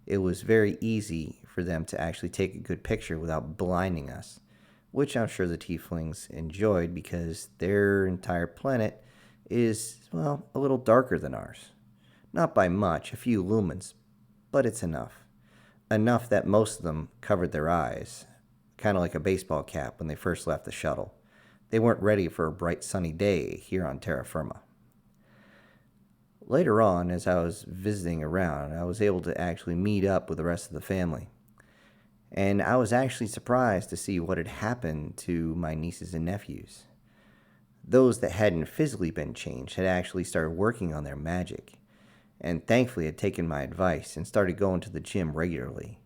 [SPEAKER 1] it was very easy for them to actually take a good picture without blinding us, which I'm sure the tieflings enjoyed because their entire planet is, well, a little darker than ours. Not by much, a few lumens, but it's enough. Enough that most of them covered their eyes, kind of like a baseball cap when they first left the shuttle. They weren't ready for a bright sunny day here on terra firma. Later on, as I was visiting around, I was able to actually meet up with the rest of the family. And I was actually surprised to see what had happened to my nieces and nephews. Those that hadn't physically been changed had actually started working on their magic. and thankfully had taken my advice and started going to the gym regularly,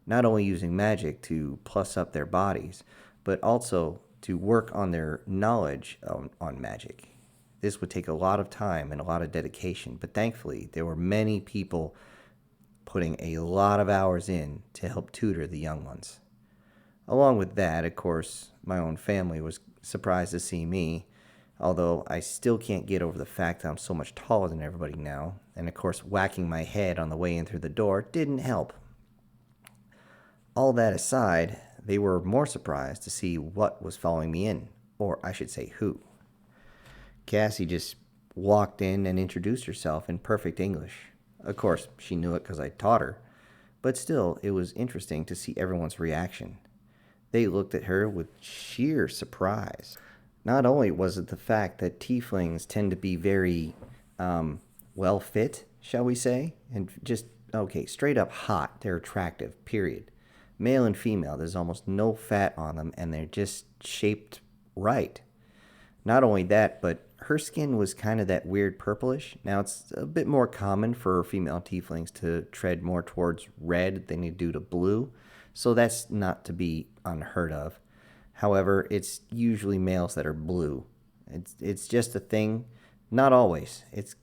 [SPEAKER 1] not only using magic to plus up their bodies, but also to work on their knowledge on magic. This would take a lot of time and a lot of dedication, but thankfully there were many people putting a lot of hours in to help tutor the young ones. Along with that, of course, my own family was surprised to see me, although I still can't get over the fact that I'm so much taller than everybody now, and of course whacking my head on the way in through the door didn't help. All that aside, they were more surprised to see what was following me in, or I should say who. Cassie just walked in and introduced herself in perfect English. Of course, she knew it because I taught her, but still, it was interesting to see everyone's reaction. They looked at her with sheer surprise. Not only was it the fact that tieflings tend to be very well fit, shall we say, and just, okay, straight up hot. They're attractive, period. Male and female, there's almost no fat on them, and they're just shaped right. Not only that, but her skin was kind of that weird purplish. Now, it's a bit more common for female tieflings to tread more towards red than they do to blue, so that's not to be unheard of. However, it's usually males that are blue. It's just a thing. Not always. It's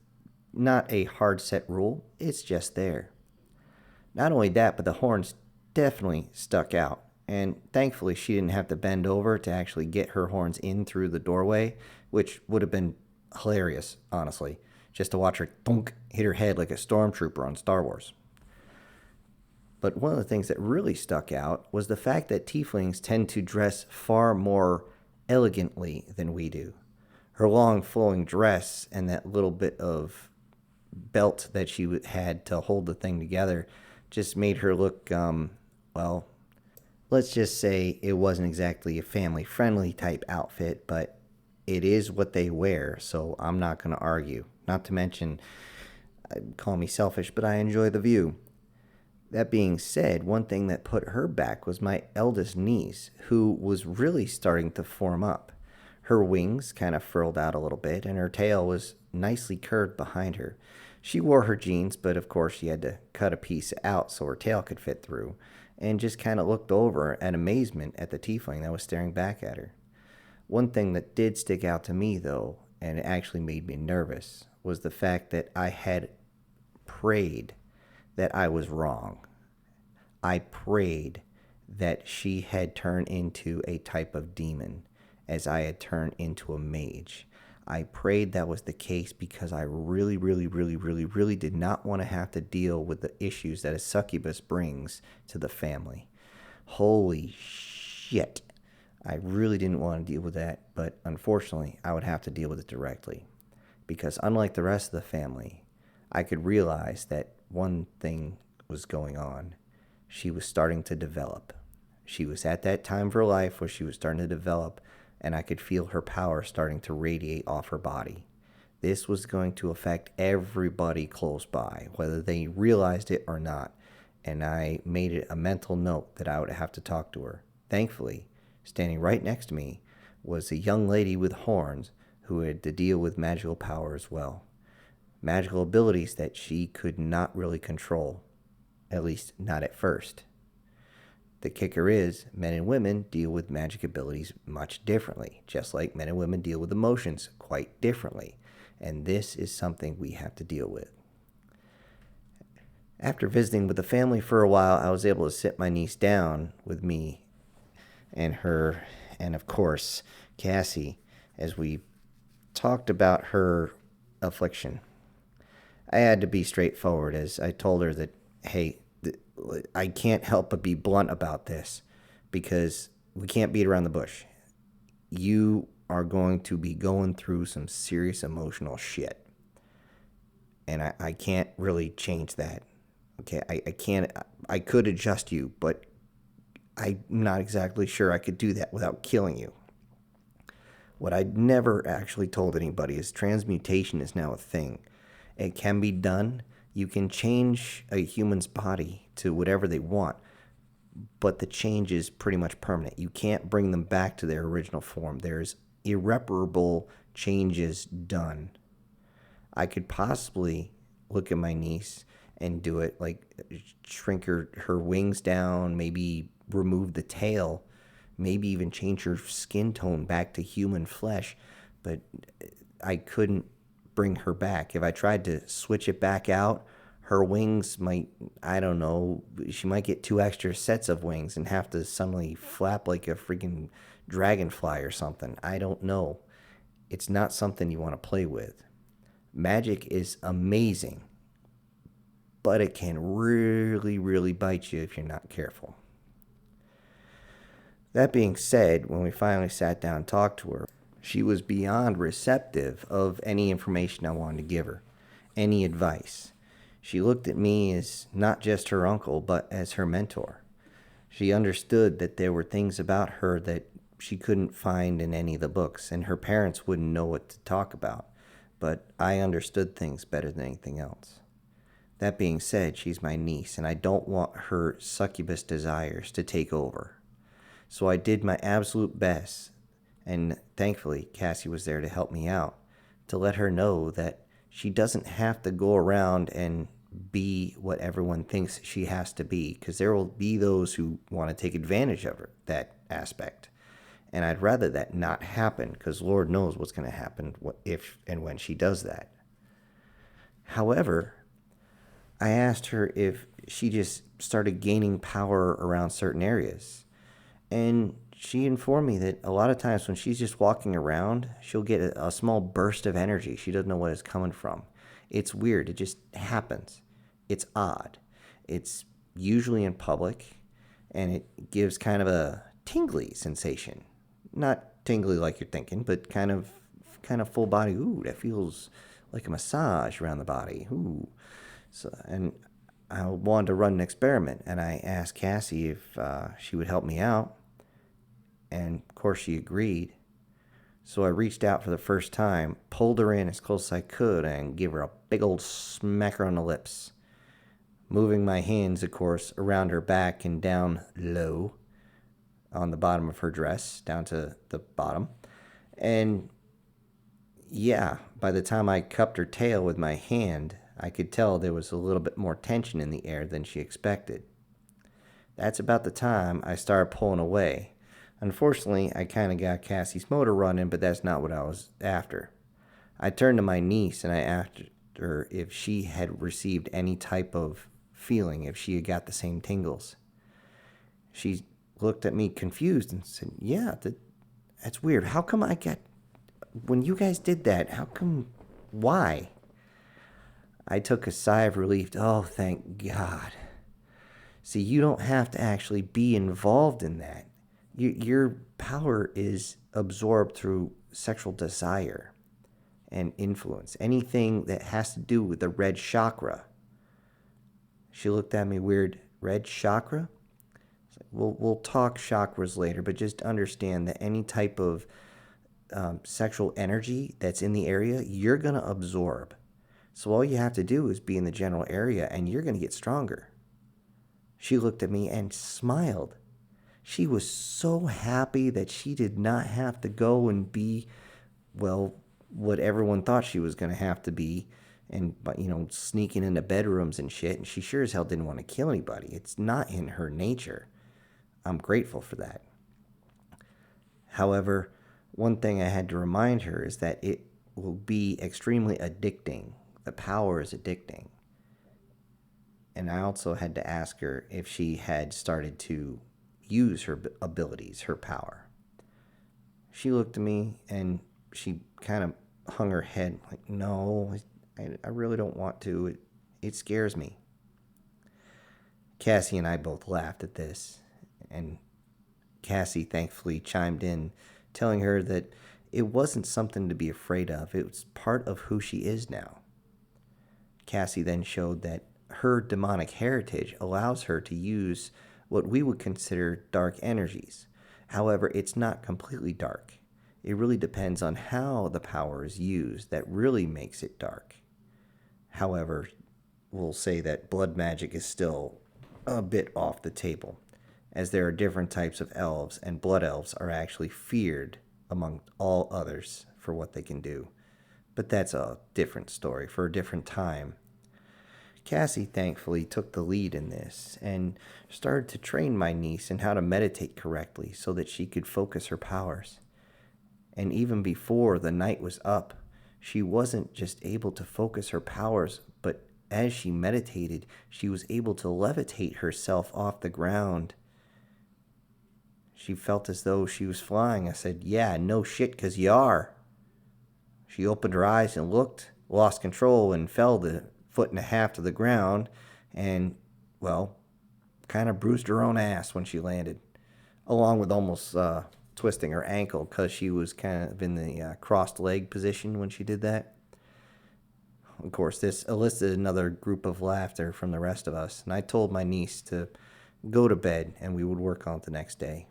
[SPEAKER 1] not a hard set rule. It's just there. Not only that, but the horns definitely stuck out. And thankfully, she didn't have to bend over to actually get her horns in through the doorway, which would have been hilarious, honestly, just to watch her thunk hit her head like a stormtrooper on Star Wars. But one of the things that really stuck out was the fact that tieflings tend to dress far more elegantly than we do. Her long flowing dress and that little bit of belt that she had to hold the thing together just made her look, well, let's just say it wasn't exactly a family-friendly type outfit, but it is what they wear, so I'm not going to argue. Not to mention, call me selfish, but I enjoy the view. That being said, one thing that put her back was my eldest niece, who was really starting to form up. Her wings kind of furled out a little bit, and her tail was nicely curved behind her. She wore her jeans, but of course she had to cut a piece out so her tail could fit through, and just kind of looked over in amazement at the tiefling that was staring back at her. One thing that did stick out to me, though, and it actually made me nervous, was the fact that I had prayed that I was wrong. I prayed that she had turned into a type of demon as I had turned into a mage. I prayed that was the case because I really did not want to have to deal with the issues that a succubus brings to the family. Holy shit. I really didn't want to deal with that, but unfortunately, I would have to deal with it directly. Because unlike the rest of the family, I could realize that one thing was going on. She was starting to develop. She was at that time of her life where she was starting to develop, and I could feel her power starting to radiate off her body. This was going to affect everybody close by, whether they realized it or not, and I made it a mental note that I would have to talk to her. Thankfully, standing right next to me was a young lady with horns who had to deal with magical power as well. Magical abilities that she could not really control, at least not at first. The kicker is, men and women deal with magic abilities much differently, just like men and women deal with emotions quite differently, and this is something we have to deal with. After visiting with the family for a while, I was able to sit my niece down with me and her, and of course, Cassie, as we talked about her affliction. I had to be straightforward as I told her that, hey, I can't help but be blunt about this because we can't beat around the bush. You are going to be going through some serious emotional shit. And I can't really change that. Okay, I can't. I could adjust you, but I'm not exactly sure I could do that without killing you. What I never actually told anybody is transmutation is now a thing. It can be done. You can change a human's body to whatever they want, but the change is pretty much permanent. You can't bring them back to their original form. There's irreparable changes done. I could possibly look at my niece and do it, like shrink her wings down, maybe remove the tail, maybe even change her skin tone back to human flesh. But I couldn't bring her back. If I tried to switch it back out, her wings might, I don't know, she might get 2 extra sets of wings and have to suddenly flap like a freaking dragonfly or something. I don't know. It's not something you want to play with. Magic is amazing, but it can really, really bite you if you're not careful. That being said, when we finally sat down and talked to her, she was beyond receptive of any information I wanted to give her, any advice. She looked at me as not just her uncle, but as her mentor. She understood that there were things about her that she couldn't find in any of the books, and her parents wouldn't know what to talk about, but I understood things better than anything else. That being said, she's my niece, and I don't want her succubus desires to take over. So I did my absolute best, and thankfully Cassie was there to help me out, to let her know that she doesn't have to go around and be what everyone thinks she has to be, because there will be those who want to take advantage of her, that aspect. And I'd rather that not happen, because Lord knows what's going to happen if and when she does that. However, I asked her if she just started gaining power around certain areas. And she informed me that a lot of times when she's just walking around, she'll get a small burst of energy. She doesn't know what it's coming from. It's weird. It just happens. It's odd. It's usually in public, and it gives kind of a tingly sensation. Not tingly like you're thinking, but kind of full body. Ooh, that feels like a massage around the body. Ooh. So, and I wanted to run an experiment, and I asked Cassie if she would help me out, and of course she agreed. So I reached out for the first time, pulled her in as close as I could, and gave her a big old smacker on the lips, moving my hands, of course, around her back and down low on the bottom of her dress, down to the bottom. And yeah, by the time I cupped her tail with my hand, I could tell there was a little bit more tension in the air than she expected. That's about the time I started pulling away. Unfortunately, I kind of got Cassie's motor running, but that's not what I was after. I turned to my niece and I asked her if she had received any type of feeling, if she had got the same tingles. She looked at me confused and said, yeah, that's weird. How come I got, when you guys did that, how come, why? I took a sigh of relief. Oh, thank God. See, you don't have to actually be involved in that. Your power is absorbed through sexual desire and influence. Anything that has to do with the red chakra. She looked at me weird. Red chakra? We'll talk chakras later, but just understand that any type of sexual energy that's in the area, you're going to absorb. So all you have to do is be in the general area, and you're going to get stronger. She looked at me and smiled. She was so happy that she did not have to go and be, well, what everyone thought she was going to have to be, and sneaking into bedrooms and shit. And she sure as hell didn't want to kill anybody. It's not in her nature. I'm grateful for that. However, one thing I had to remind her is that it will be extremely addicting. The power is addicting. And I also had to ask her if she had started to use her abilities, her power. She looked at me and she kind of hung her head like, no, I really don't want to. It scares me. Cassie and I both laughed at this, and Cassie thankfully chimed in, telling her that it wasn't something to be afraid of. It was part of who she is now. Cassie then showed that her demonic heritage allows her to use what we would consider dark energies. However, it's not completely dark. It really depends on how the power is used that really makes it dark. However, we'll say that blood magic is still a bit off the table, as there are different types of elves, and blood elves are actually feared among all others for what they can do. But that's a different story for a different time. Cassie thankfully took the lead in this and started to train my niece in how to meditate correctly so that she could focus her powers. And even before the night was up, she wasn't just able to focus her powers, but as she meditated, she was able to levitate herself off the ground. She felt as though she was flying. I said, "Yeah, no shit, 'cause you are." She opened her eyes and looked, lost control, and fell the 1.5 feet to the ground, and, well, kind of bruised her own ass when she landed, along with almost twisting her ankle because she was kind of in the crossed leg position when she did that. Of course, this elicited another group of laughter from the rest of us, and I told my niece to go to bed and we would work on it the next day.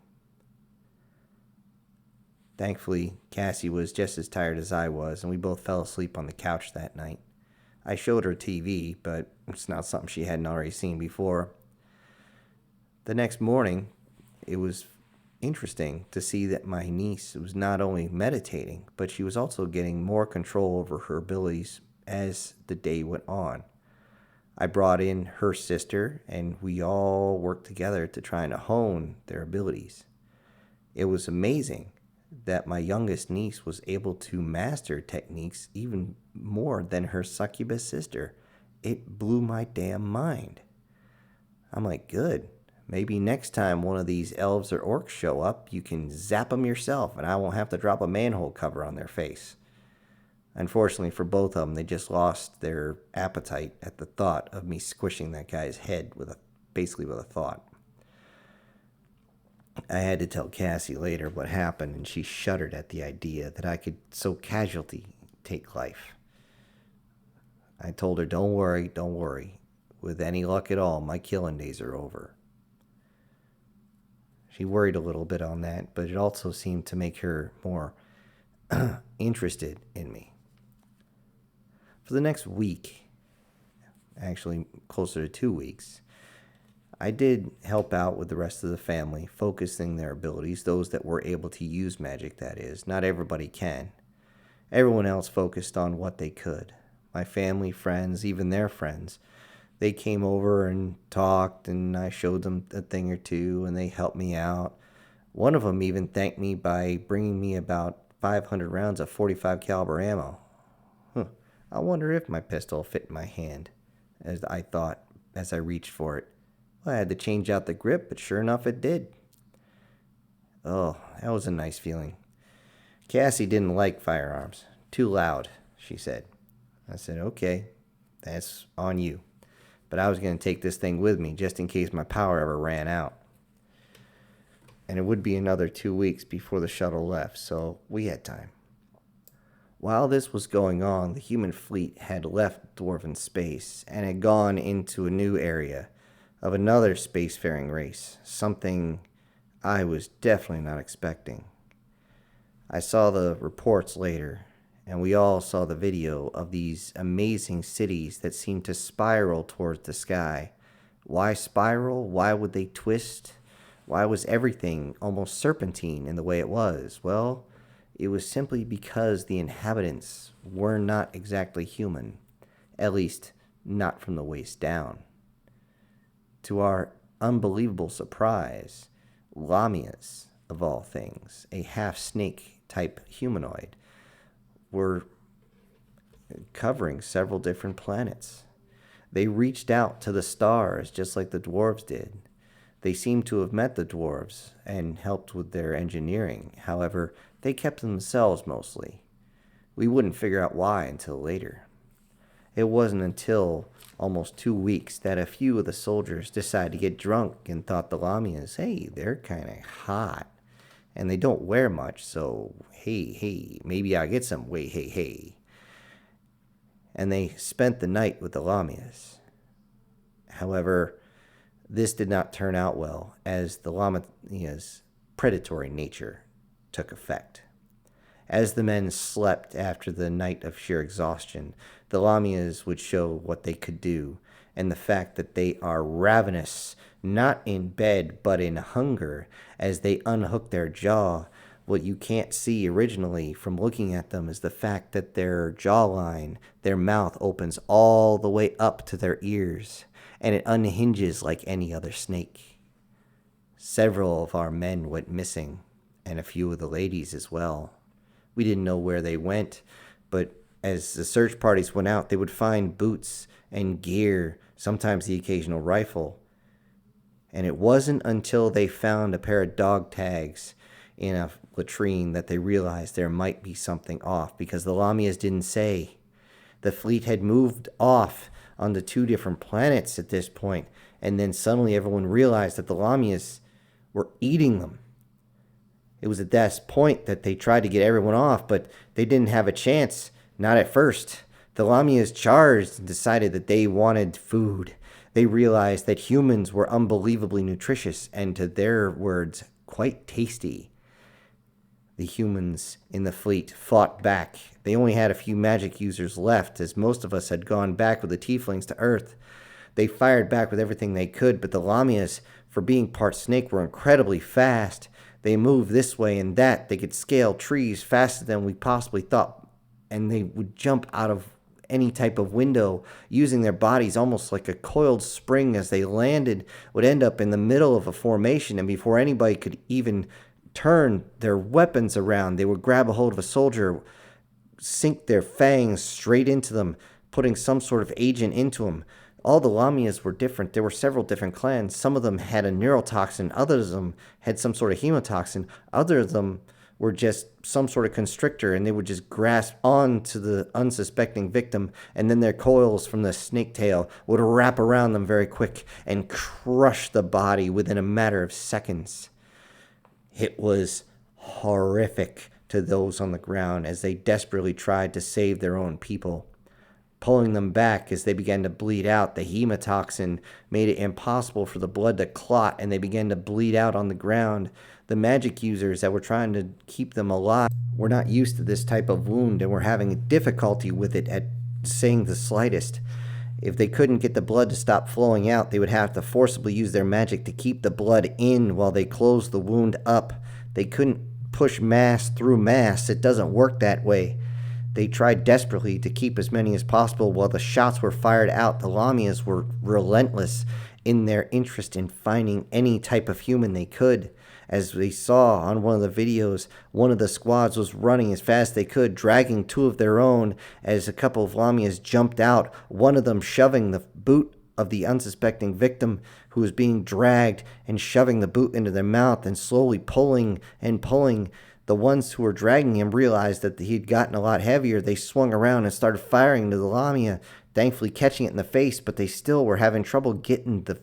[SPEAKER 1] Thankfully, Cassie was just as tired as I was, and we both fell asleep on the couch that night. I showed her TV, but it's not something she hadn't already seen before. The next morning, it was interesting to see that my niece was not only meditating, but she was also getting more control over her abilities as the day went on. I brought in her sister, and we all worked together to try and hone their abilities. It was amazing that my youngest niece was able to master techniques even more than her succubus sister. It blew my damn mind. I'm like, good. Maybe next time one of these elves or orcs show up, you can zap them yourself and I won't have to drop a manhole cover on their face. Unfortunately for both of them, they just lost their appetite at the thought of me squishing that guy's head basically with a thought. I had to tell Cassie later what happened, and she shuddered at the idea that I could so casually take life. I told her, don't worry. With any luck at all, my killing days are over. She worried a little bit on that, but it also seemed to make her more interested in me. For the next week, actually closer to 2 weeks, I did help out with the rest of the family, focusing their abilities, those that were able to use magic, that is. Not everybody can. Everyone else focused on what they could. My family, friends, even their friends, they came over and talked, and I showed them a thing or two, and they helped me out. One of them even thanked me by bringing me about 500 rounds of 45 caliber ammo. I wonder if my pistol fit in my hand, as I thought as I reached for it. I had to change out the grip, but sure enough it did. Oh, that was a nice feeling. Cassie didn't like firearms. Too loud, she said. I said, okay, that's on you. But I was going to take this thing with me just in case my power ever ran out. And it would be another 2 weeks before the shuttle left, so we had time. While this was going on, the human fleet had left dwarven space and had gone into a new area of another spacefaring race, something I was definitely not expecting. I saw the reports later, and we all saw the video of these amazing cities that seemed to spiral towards the sky. Why spiral? Why would they twist? Why was everything almost serpentine in the way it was? Well, it was simply because the inhabitants were not exactly human, at least not from the waist down. To our unbelievable surprise, Lamias, of all things, a half-snake type humanoid, were covering several different planets. They reached out to the stars just like the dwarves did. They seemed to have met the dwarves and helped with their engineering. However, they kept to themselves mostly. We wouldn't figure out why until later. It wasn't until almost 2 weeks that a few of the soldiers decided to get drunk and thought the Lamias, hey, they're kind of hot. And they don't wear much, so hey, maybe I'll get some way, hey. And they spent the night with the Lamias. However, this did not turn out well, as the Lamias' predatory nature took effect. As the men slept after the night of sheer exhaustion, the Lamias would show what they could do, and the fact that they are ravenous, not in bed but in hunger, as they unhook their jaw, What you can't see originally from looking at them is the fact that their jawline, their mouth opens all the way up to their ears, and it unhinges like any other snake. Several of our men went missing, and a few of the ladies as well. We didn't know where they went, but as the search parties went out, they would find boots and gear, sometimes the occasional rifle. And it wasn't until they found a pair of dog tags in a latrine that they realized there might be something off, because the Lamias didn't say. The fleet had moved off onto 2 different planets at this point, and then suddenly everyone realized that the Lamias were eating them. It was at that point that they tried to get everyone off, but they didn't have a chance. Not at first. The Lamias charged and decided that they wanted food. They realized that humans were unbelievably nutritious and, to their words, quite tasty. The humans in the fleet fought back. They only had a few magic users left, as most of us had gone back with the tieflings to Earth. They fired back with everything they could, but the Lamias, for being part snake, were incredibly fast. They moved this way and that. They could scale trees faster than we possibly thought, and they would jump out of any type of window using their bodies almost like a coiled spring. As they landed, would end up in the middle of a formation, and before anybody could even turn their weapons around, they would grab a hold of a soldier, sink their fangs straight into them, putting some sort of agent into them. All the Lamias were different. There were several different clans. Some of them had a neurotoxin. Others of them had some sort of hemotoxin. Others of them were just some sort of constrictor, and they would just grasp onto the unsuspecting victim, and then their coils from the snake tail would wrap around them very quick and crush the body within a matter of seconds. It was horrific to those on the ground as they desperately tried to save their own people. Pulling them back as they began to bleed out, the hemotoxin made it impossible for the blood to clot, and they began to bleed out on the ground. The magic users that were trying to keep them alive were not used to this type of wound and were having difficulty with it at saying the slightest. If they couldn't get the blood to stop flowing out, they would have to forcibly use their magic to keep the blood in while they closed the wound up. They couldn't push mass through mass. It doesn't work that way. They tried desperately to keep as many as possible while the shots were fired out. The Lamias were relentless in their interest in finding any type of human they could. As we saw on one of the videos, one of the squads was running as fast as they could, dragging 2 of their own as a couple of Lamias jumped out, one of them shoving the boot of the unsuspecting victim who was being dragged and shoving the boot into their mouth and slowly pulling and pulling. The ones who were dragging him realized that he'd gotten a lot heavier. They swung around and started firing into the Lamia, thankfully catching it in the face, but they still were having trouble getting the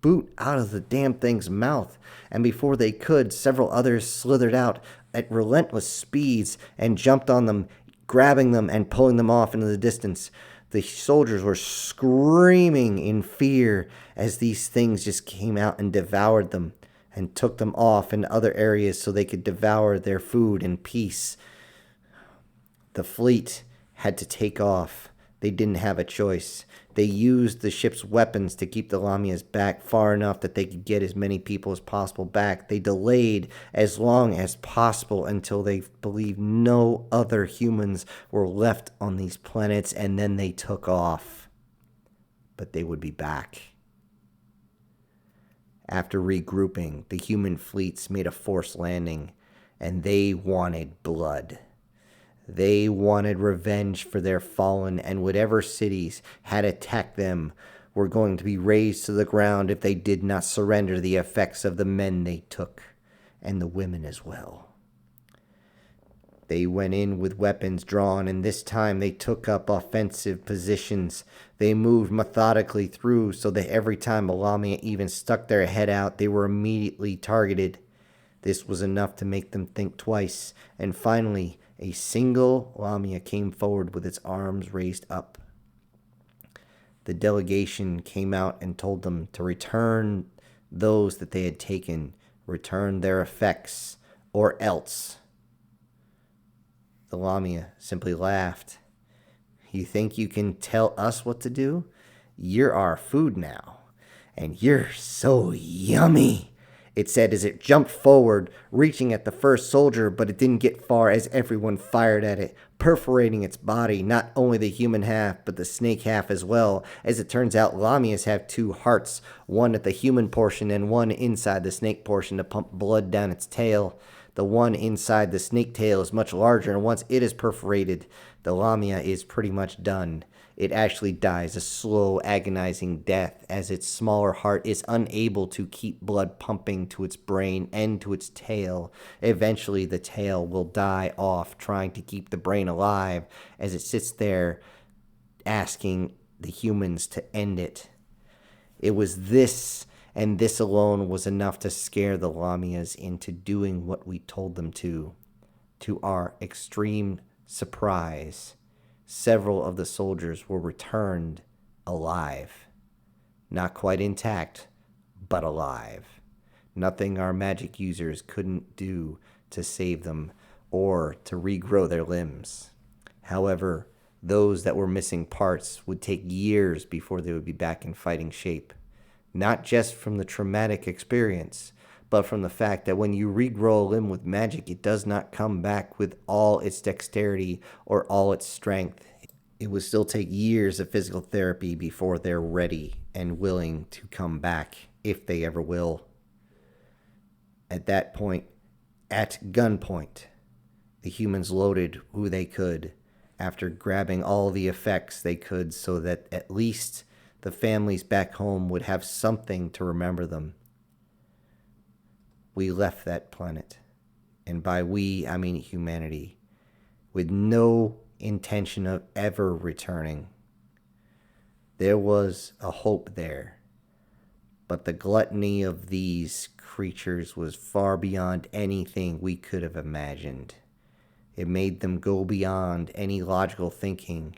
[SPEAKER 1] boot out of the damn thing's mouth. And before they could, several others slithered out at relentless speeds and jumped on them, grabbing them and pulling them off into the distance. The soldiers were screaming in fear as these things just came out and devoured them and took them off into other areas so they could devour their food in peace. The fleet had to take off. They didn't have a choice. They used the ship's weapons to keep the Lamias back far enough that they could get as many people as possible back. They delayed as long as possible until they believed no other humans were left on these planets, and then they took off. But they would be back. After regrouping, the human fleets made a forced landing, and they wanted blood. They wanted revenge for their fallen, and whatever cities had attacked them were going to be razed to the ground if they did not surrender the effects of the men they took, and the women as well. They went in with weapons drawn, and this time they took up offensive positions. They moved methodically through so that every time a Lamia even stuck their head out, they were immediately targeted. This was enough to make them think twice, and finally, a single Lamia came forward with its arms raised up. The delegation came out and told them to return those that they had taken, return their effects, or else. The Lamia simply laughed. You think you can tell us what to do? You're our food now, and you're so yummy. It said as it jumped forward, reaching at the first soldier, but it didn't get far as everyone fired at it, perforating its body, not only the human half, but the snake half as well. As it turns out, Lamias have two hearts, one at the human portion and one inside the snake portion to pump blood down its tail. The one inside the snake tail is much larger, and once it is perforated, the Lamia is pretty much done. It actually dies a slow, agonizing death as its smaller heart is unable to keep blood pumping to its brain and to its tail. Eventually, the tail will die off, trying to keep the brain alive as it sits there asking the humans to end it. It was this, and this alone was enough to scare the Lamias into doing what we told them to. To our extreme surprise, several of the soldiers were returned alive. Not quite intact, but alive. Nothing our magic users couldn't do to save them or to regrow their limbs. However, those that were missing parts would take years before they would be back in fighting shape. Not just from the traumatic experience, but from the fact that when you regrow a limb with magic, it does not come back with all its dexterity or all its strength. It will still take years of physical therapy before they're ready and willing to come back, if they ever will. At that point, at gunpoint, the humans loaded who they could after grabbing all the effects they could so that at least the families back home would have something to remember them. We left that planet, and by we, I mean humanity, with no intention of ever returning. There was a hope there, but the gluttony of these creatures was far beyond anything we could have imagined. It made them go beyond any logical thinking.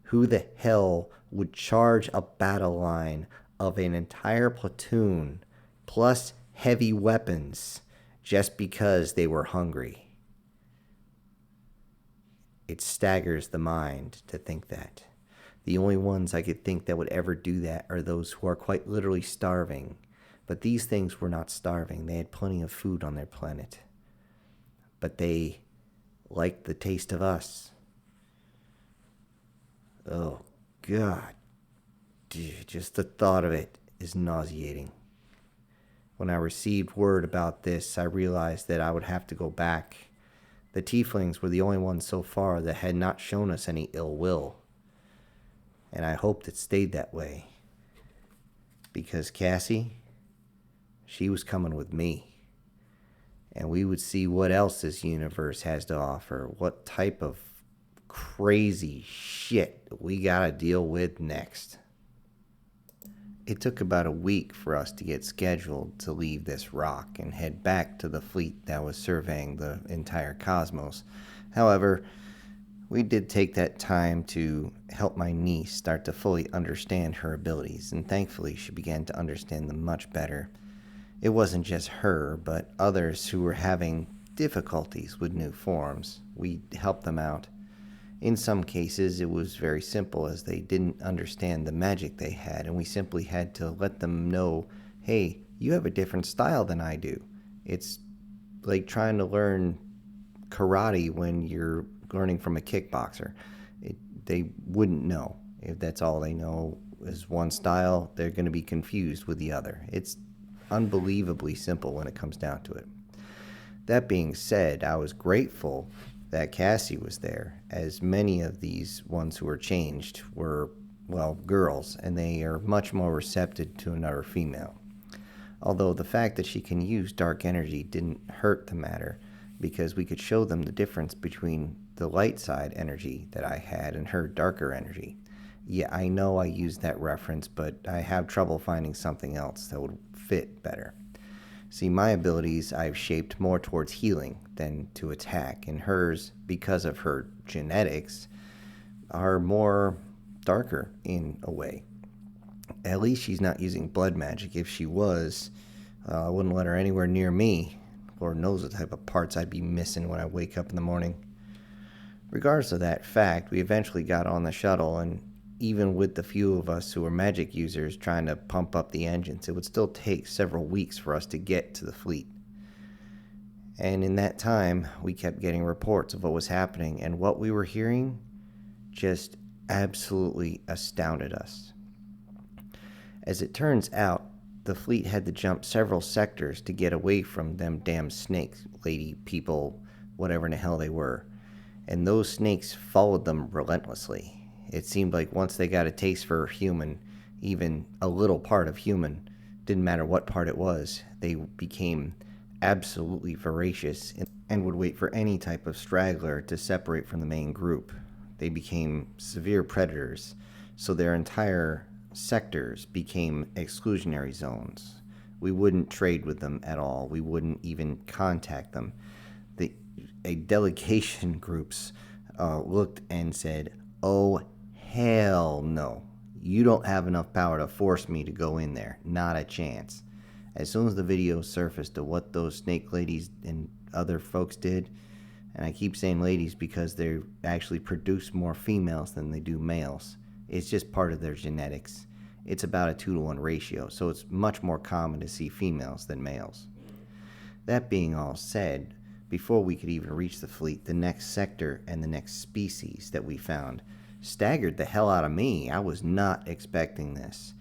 [SPEAKER 1] Who the hell would charge a battle line of an entire platoon plus heavy weapons just because they were hungry? It staggers the mind to think that. The only ones I could think that would ever do that are those who are quite literally starving. But these things were not starving. They had plenty of food on their planet. But they liked the taste of us. Oh, God. Just the thought of it is nauseating. When I received word about this, I realized that I would have to go back. The tieflings were the only ones so far that had not shown us any ill will. And I hoped it stayed that way. Because Cassie, she was coming with me. And we would see what else this universe has to offer. What type of crazy shit we gotta deal with next. It took about a week for us to get scheduled to leave this rock and head back to the fleet that was surveying the entire cosmos. However, we did take that time to help my niece start to fully understand her abilities, and thankfully she began to understand them much better. It wasn't just her, but others who were having difficulties with new forms. We helped them out. In some cases, it was very simple, as they didn't understand the magic they had, and we simply had to let them know, hey, you have a different style than I do. It's like trying to learn karate when you're learning from a kickboxer. They wouldn't know. If that's all they know is one style, they're going to be confused with the other. It's unbelievably simple when it comes down to it. That being said, I was grateful that Cassie was there, as many of these ones who were changed were, well, girls, and they are much more receptive to another female. Although the fact that she can use dark energy didn't hurt the matter, because we could show them the difference between the light side energy that I had and her darker energy. Yeah, I know I used that reference, but I have trouble finding something else that would fit better. See, my abilities I've shaped more towards healing than to attack, and hers, because of her genetics, are more darker in a way. At least she's not using blood magic. If she was, I wouldn't let her anywhere near me. Lord knows the type of parts I'd be missing when I wake up in the morning. Regardless of that fact, we eventually got on the shuttle, and even with the few of us who were magic users trying to pump up the engines, it would still take several weeks for us to get to the fleet. And in that time, we kept getting reports of what was happening, and what we were hearing just absolutely astounded us. As it turns out, the fleet had to jump several sectors to get away from them damn snake lady people, whatever in the hell they were. And those snakes followed them relentlessly. It seemed like once they got a taste for human, even a little part of human, didn't matter what part it was, they became absolutely voracious and would wait for any type of straggler to separate from the main group. They became severe predators, so their entire sectors became exclusionary zones. We wouldn't trade with them at all. We wouldn't even contact them. A delegation groups looked and said, "Oh, hell no. You don't have enough power to force me to go in there. Not a chance." As soon as the video surfaced of what those snake ladies and other folks did, and I keep saying ladies because they actually produce more females than they do males. It's just part of their genetics. It's about a 2-to-1 ratio, so it's much more common to see females than males. That being all said, before we could even reach the fleet, the next sector and the next species that we found staggered the hell out of me. I was not expecting this.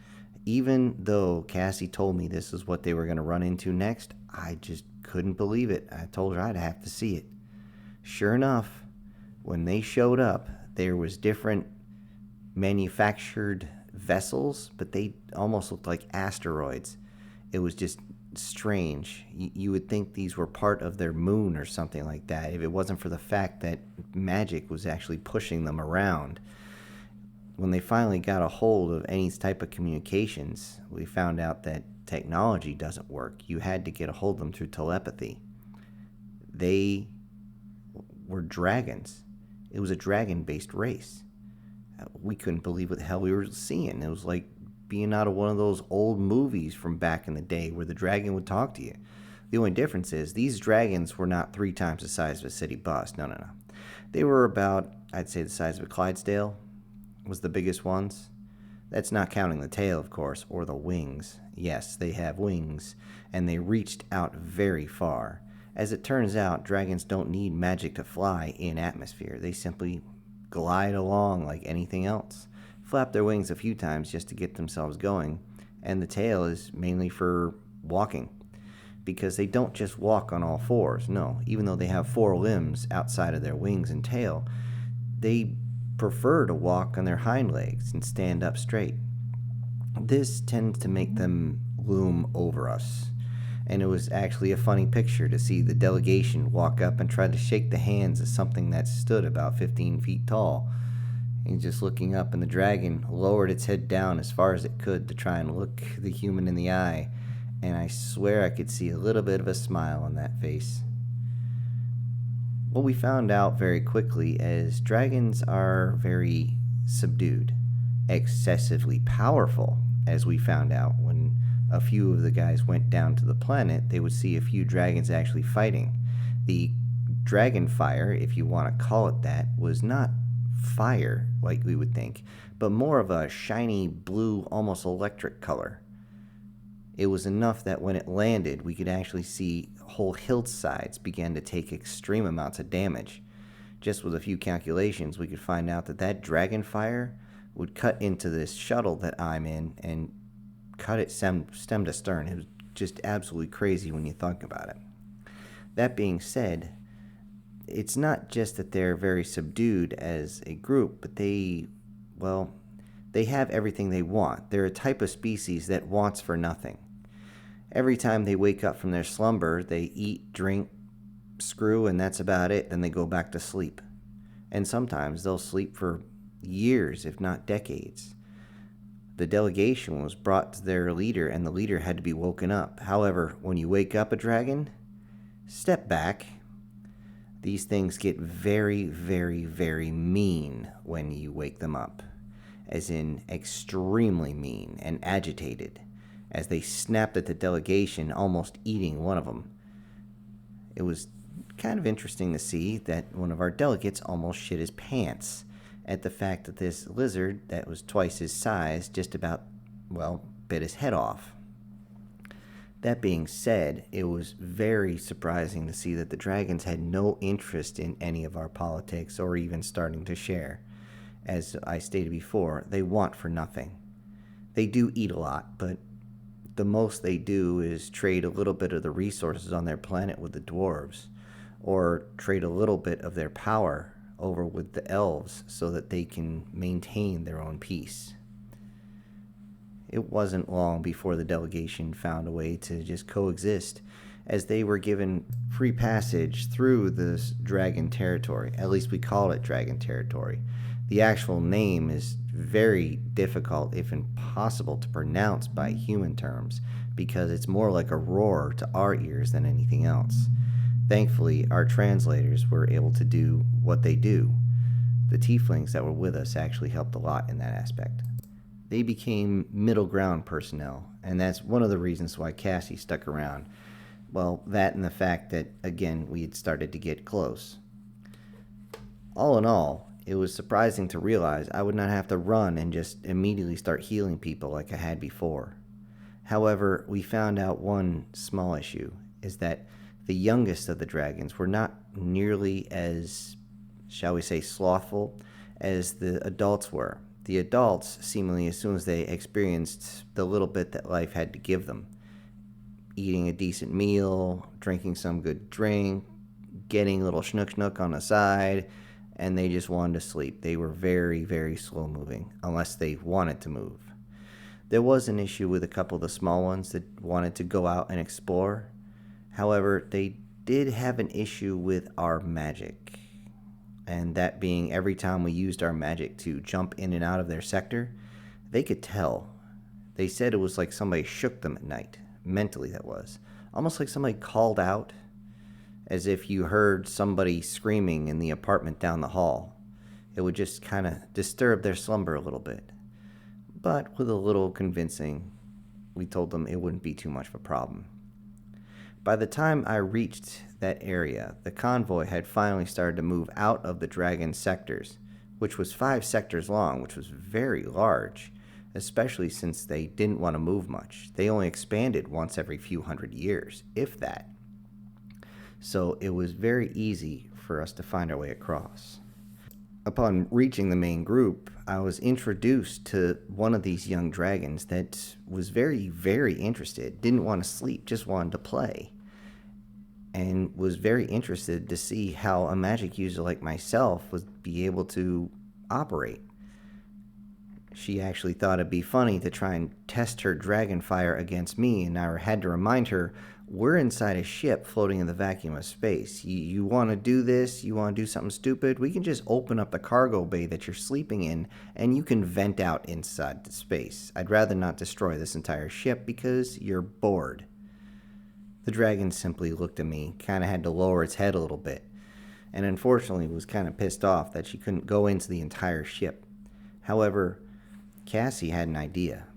[SPEAKER 1] Even though Cassie told me this is what they were going to run into next, I just couldn't believe it. I told her I'd have to see it. Sure enough, when they showed up, there was different manufactured vessels, but they almost looked like asteroids. It was just strange. You would think these were part of their moon or something like that, if it wasn't for the fact that magic was actually pushing them around. When they finally got a hold of any type of communications, we found out that technology doesn't work. You had to get a hold of them through telepathy. They were dragons. It was a dragon-based race. We couldn't believe what the hell we were seeing. It was like being out of one of those old movies from back in the day where the dragon would talk to you. The only difference is these dragons were not 3 times the size of a city bus. No. They were about, I'd say, the size of a Clydesdale was the biggest ones. That's not counting the tail, of course, or the wings. Yes, they have wings, and they reached out very far. As it turns out, dragons don't need magic to fly in atmosphere. They simply glide along like anything else. Flap their wings a few times just to get themselves going, and the tail is mainly for walking. Because they don't just walk on all fours, no. Even though they have 4 limbs outside of their wings and tail, they prefer to walk on their hind legs and stand up straight. This tends to make them loom over us. And it was actually a funny picture to see the delegation walk up and try to shake the hands of something that stood about 15 feet tall. And just looking up, and the dragon lowered its head down as far as it could to try and look the human in the eye. And I swear I could see a little bit of a smile on that face. What we found out very quickly is dragons are very subdued, excessively powerful, as we found out when a few of the guys went down to the planet. They would see a few dragons actually fighting. The dragon fire, if you want to call it that, was not fire like we would think, but more of a shiny blue, almost electric color. It was enough that when it landed, we could actually see whole hillsides began to take extreme amounts of damage. Just with a few calculations, we could find out that that dragon fire would cut into this shuttle that I'm in and cut it stem to stern. It was just absolutely crazy when you think about it. That being said, it's not just that they're very subdued as a group, but they have everything they want. They're a type of species that wants for nothing. Every time they wake up from their slumber, they eat, drink, screw, and that's about it. Then they go back to sleep. And sometimes they'll sleep for years, if not decades. The delegation was brought to their leader, and the leader had to be woken up. However, when you wake up a dragon, step back. These things get very, very, very mean when you wake them up. As in extremely mean and agitated, as they snapped at the delegation, almost eating one of them. It was kind of interesting to see that one of our delegates almost shit his pants. at the fact that this lizard that was twice his size just about, well, bit his head off. That being said, it was very surprising to see that the dragons had no interest in any of our politics or even starting to share. As I stated before, they want for nothing. They do eat a lot, but the most they do is trade a little bit of the resources on their planet with the dwarves, or trade a little bit of their power over with the elves so that they can maintain their own peace. It wasn't long before the delegation found a way to just coexist, as they were given free passage through this dragon territory. At least we call it dragon territory. The actual name is very difficult, if impossible, to pronounce by human terms, because it's more like a roar to our ears than anything else. Thankfully, our translators were able to do what they do. The tieflings that were with us actually helped a lot in that aspect. They became middle ground personnel, and that's one of the reasons why Cassie stuck around. Well, that and the fact that, again, we had started to get close. All in all, it was surprising to realize I would not have to run and just immediately start healing people like I had before. However, we found out one small issue, is that the youngest of the dragons were not nearly as, shall we say, slothful as the adults were. The adults, seemingly as soon as they experienced the little bit that life had to give them, eating a decent meal, drinking some good drink, getting a little schnook on the side, and they just wanted to sleep. They were very, very slow moving, unless they wanted to move. There was an issue with a couple of the small ones that wanted to go out and explore. However, they did have an issue with our magic. And that being every time we used our magic to jump in and out of their sector, they could tell. They said it was like somebody shook them at night. Mentally, that was. Almost like somebody called out, as if you heard somebody screaming in the apartment down the hall. It would just kind of disturb their slumber a little bit. But with a little convincing, we told them it wouldn't be too much of a problem. By the time I reached that area, the convoy had finally started to move out of the dragon sectors, which was 5 sectors long, which was very large, especially since they didn't want to move much. They only expanded once every few hundred years, if that. So it was very easy for us to find our way across. Upon reaching the main group, I was introduced to one of these young dragons that was very, very interested, didn't want to sleep, just wanted to play, and was very interested to see how a magic user like myself would be able to operate. She actually thought it'd be funny to try and test her dragon fire against me, and I had to remind her, we're inside a ship floating in the vacuum of space. You want to do this? You want to do something stupid? We can just open up the cargo bay that you're sleeping in, and you can vent out inside the space. I'd rather not destroy this entire ship because you're bored. The dragon simply looked at me, kind of had to lower its head a little bit, and unfortunately was kind of pissed off that she couldn't go into the entire ship. However, Cassie had an idea,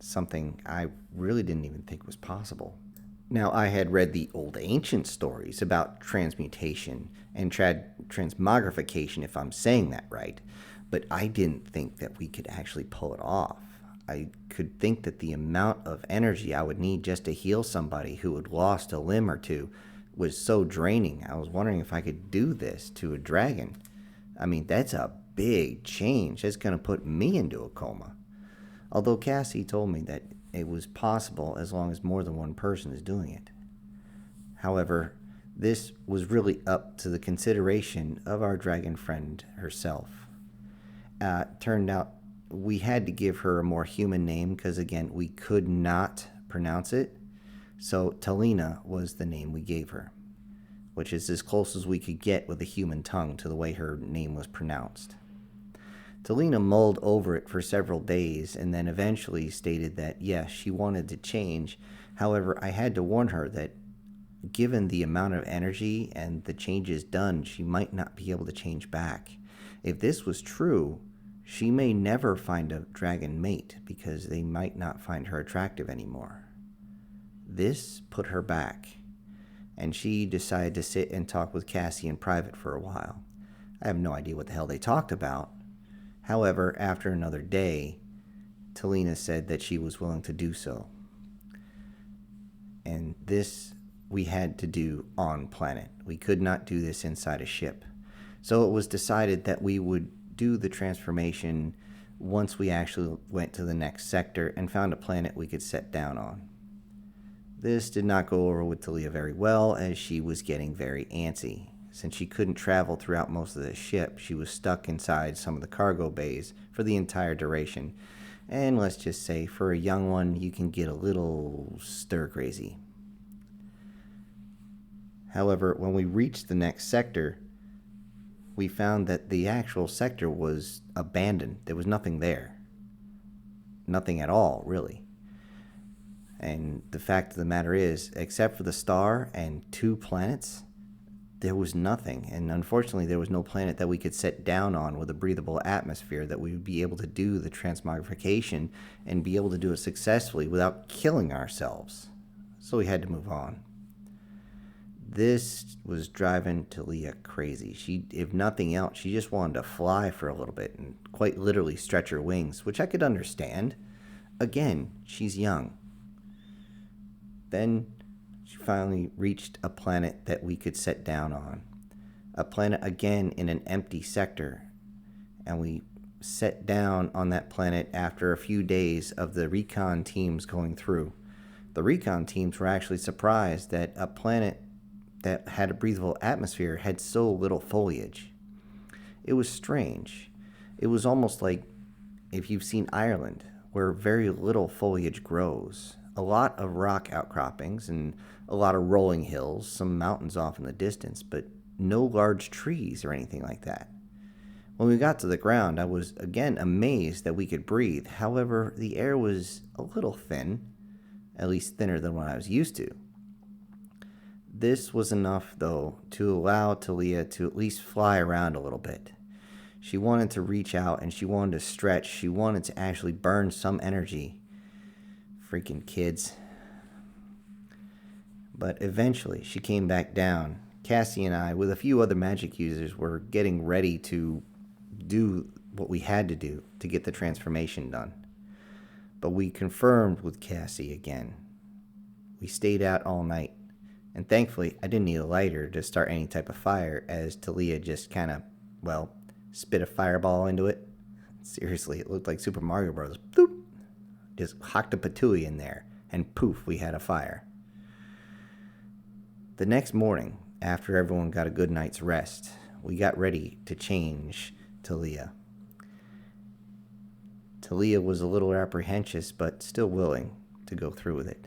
[SPEAKER 1] something I really didn't even think was possible. Now, I had read the old ancient stories about transmutation and transmogrification, if I'm saying that right, but I didn't think that we could actually pull it off. I could think that the amount of energy I would need just to heal somebody who had lost a limb or two was so draining. I was wondering if I could do this to a dragon. I mean, that's a big change. That's going to put me into a coma. Although Cassie told me that it was possible as long as more than one person is doing it. However, this was really up to the consideration of our dragon friend herself. Turned out we had to give her a more human name because, again, we could not pronounce it. So Talina was the name we gave her, which is as close as we could get with a human tongue to the way her name was pronounced. Talina mulled over it for several days and then eventually stated that, yes, she wanted to change. However, I had to warn her that given the amount of energy and the changes done, she might not be able to change back. If this was true, she may never find a dragon mate because they might not find her attractive anymore. This put her back, and she decided to sit and talk with Cassie in private for a while. I have no idea what the hell they talked about, However, after another day, Talina said that she was willing to do so. And this we had to do on planet. We could not do this inside a ship. So it was decided that we would do the transformation once we actually went to the next sector and found a planet we could set down on. This did not go over with Talia very well, as she was getting very antsy. Since she couldn't travel throughout most of the ship, she was stuck inside some of the cargo bays for the entire duration. And let's just say, for a young one, you can get a little stir-crazy. However, when we reached the next sector, we found that the actual sector was abandoned. There was nothing there. Nothing at all, really. And the fact of the matter is, except for the star and 2 planets, there was nothing. And unfortunately, there was no planet that we could set down on with a breathable atmosphere that we would be able to do the transmogrification and be able to do it successfully without killing ourselves. So we had to move on. This was driving Talia crazy. She, if nothing else, she just wanted to fly for a little bit and quite literally stretch her wings, which I could understand. Again, she's young. Then she finally reached a planet that we could set down on. A planet, again, in an empty sector. And we set down on that planet after a few days of the recon teams going through. The recon teams were actually surprised that a planet that had a breathable atmosphere had so little foliage. It was strange. It was almost like if you've seen Ireland, where very little foliage grows. A lot of rock outcroppings and a lot of rolling hills, some mountains off in the distance, but no large trees or anything like that. When we got to the ground, I was again amazed that we could breathe. However, the air was a little thin, at least thinner than what I was used to. This was enough, though, to allow Talia to at least fly around a little bit. She wanted to reach out and she wanted to stretch. She wanted to actually burn some energy. Freaking kids. But eventually, she came back down. Cassie and I, with a few other magic users, were getting ready to do what we had to do to get the transformation done. But we confirmed with Cassie again. We stayed out all night. And thankfully, I didn't need a lighter to start any type of fire, as Talia just kind of, spit a fireball into it. Seriously, it looked like Super Mario Bros. Bloop! Just hocked a patooey in there, and poof, we had a fire. The next morning, after everyone got a good night's rest, we got ready to change Talia. Talia was a little apprehensive, but still willing to go through with it.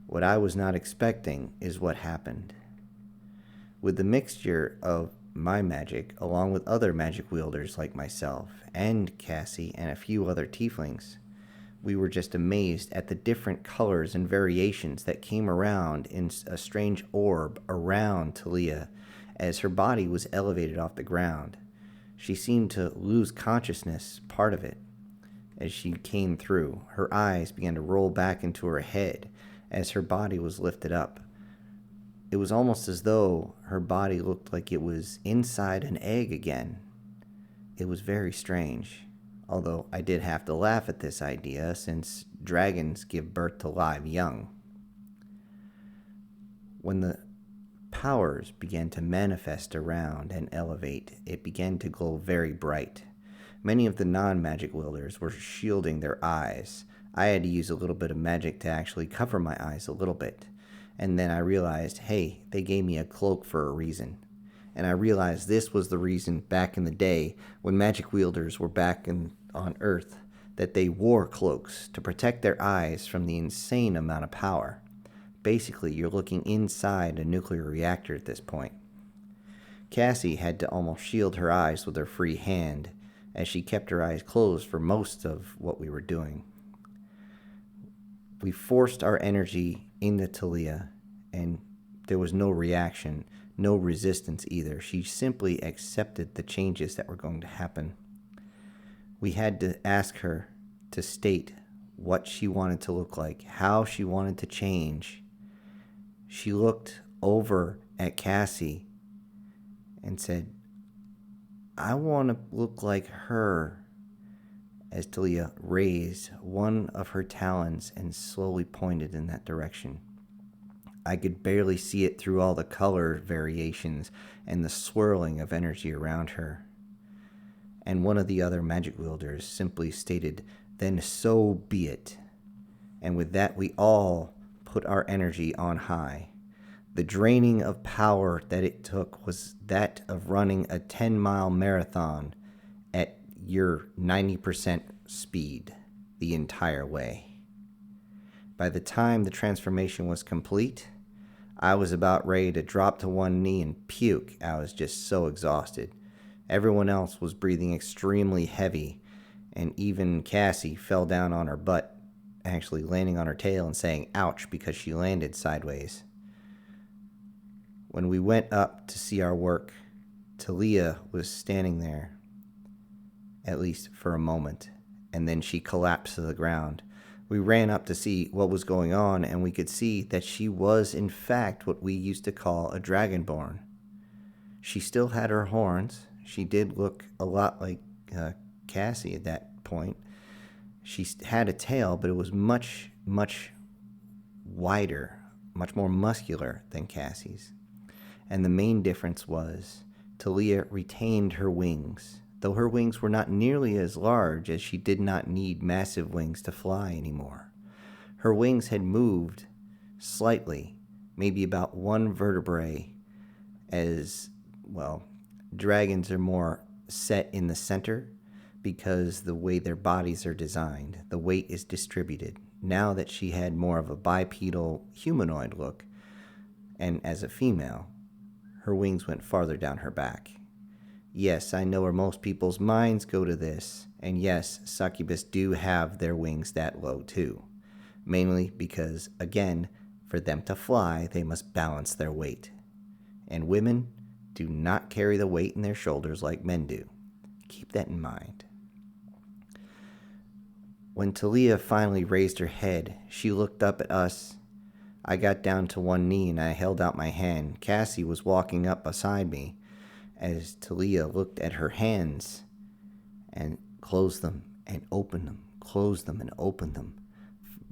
[SPEAKER 1] What I was not expecting is what happened. With the mixture of my magic, along with other magic wielders like myself and Cassie and a few other tieflings, we were just amazed at the different colors and variations that came around in a strange orb around Talia as her body was elevated off the ground. She seemed to lose consciousness, part of it, as she came through. Her eyes began to roll back into her head as her body was lifted up. It was almost as though her body looked like it was inside an egg again. It was very strange, although I did have to laugh at this idea since dragons give birth to live young. When the powers began to manifest around and elevate, it began to glow very bright. Many of the non-magic wielders were shielding their eyes. I had to use a little bit of magic to actually cover my eyes a little bit. And then I realized, hey, they gave me a cloak for a reason. And I realized this was the reason back in the day when magic wielders were back on Earth, that they wore cloaks to protect their eyes from the insane amount of power. Basically, you're looking inside a nuclear reactor at this point. Cassie had to almost shield her eyes with her free hand, as she kept her eyes closed for most of what we were doing. We forced our energy into Talia, and there was no reaction, no resistance either. She simply accepted the changes that were going to happen. We had to ask her to state what she wanted to look like, how she wanted to change. She looked over at Cassie and said, I want to look like her, as Talia raised one of her talons and slowly pointed in that direction. I could barely see it through all the color variations and the swirling of energy around her. And one of the other magic wielders simply stated, "Then so be it." And with that, we all put our energy on high. The draining of power that it took was that of running a 10-mile marathon at your 90% speed the entire way. By the time the transformation was complete, I was about ready to drop to one knee and puke. I was just so exhausted. Everyone else was breathing extremely heavy, and even Cassie fell down on her butt, actually landing on her tail and saying ouch because she landed sideways. When we went up to see our work, Talia was standing there, at least for a moment, and then she collapsed to the ground. We ran up to see what was going on, and we could see that she was, in fact, what we used to call a dragonborn. She still had her horns. She did look a lot like Cassie at that point. She had a tail, but it was much, much wider, much more muscular than Cassie's. And the main difference was Talia retained her wings. Though her wings were not nearly as large, as she did not need massive wings to fly anymore. Her wings had moved slightly, maybe about one vertebrae, as, well, dragons are more set in the center because the way their bodies are designed, the weight is distributed. Now that she had more of a bipedal humanoid look, and as a female, her wings went farther down her back. Yes, I know where most people's minds go to this, and yes, succubus do have their wings that low too. Mainly because, again, for them to fly, they must balance their weight. And women do not carry the weight in their shoulders like men do. Keep that in mind. When Talia finally raised her head, she looked up at us. I got down to one knee and I held out my hand. Cassie was walking up beside me as Talia looked at her hands and closed them and opened them, closed them and opened them,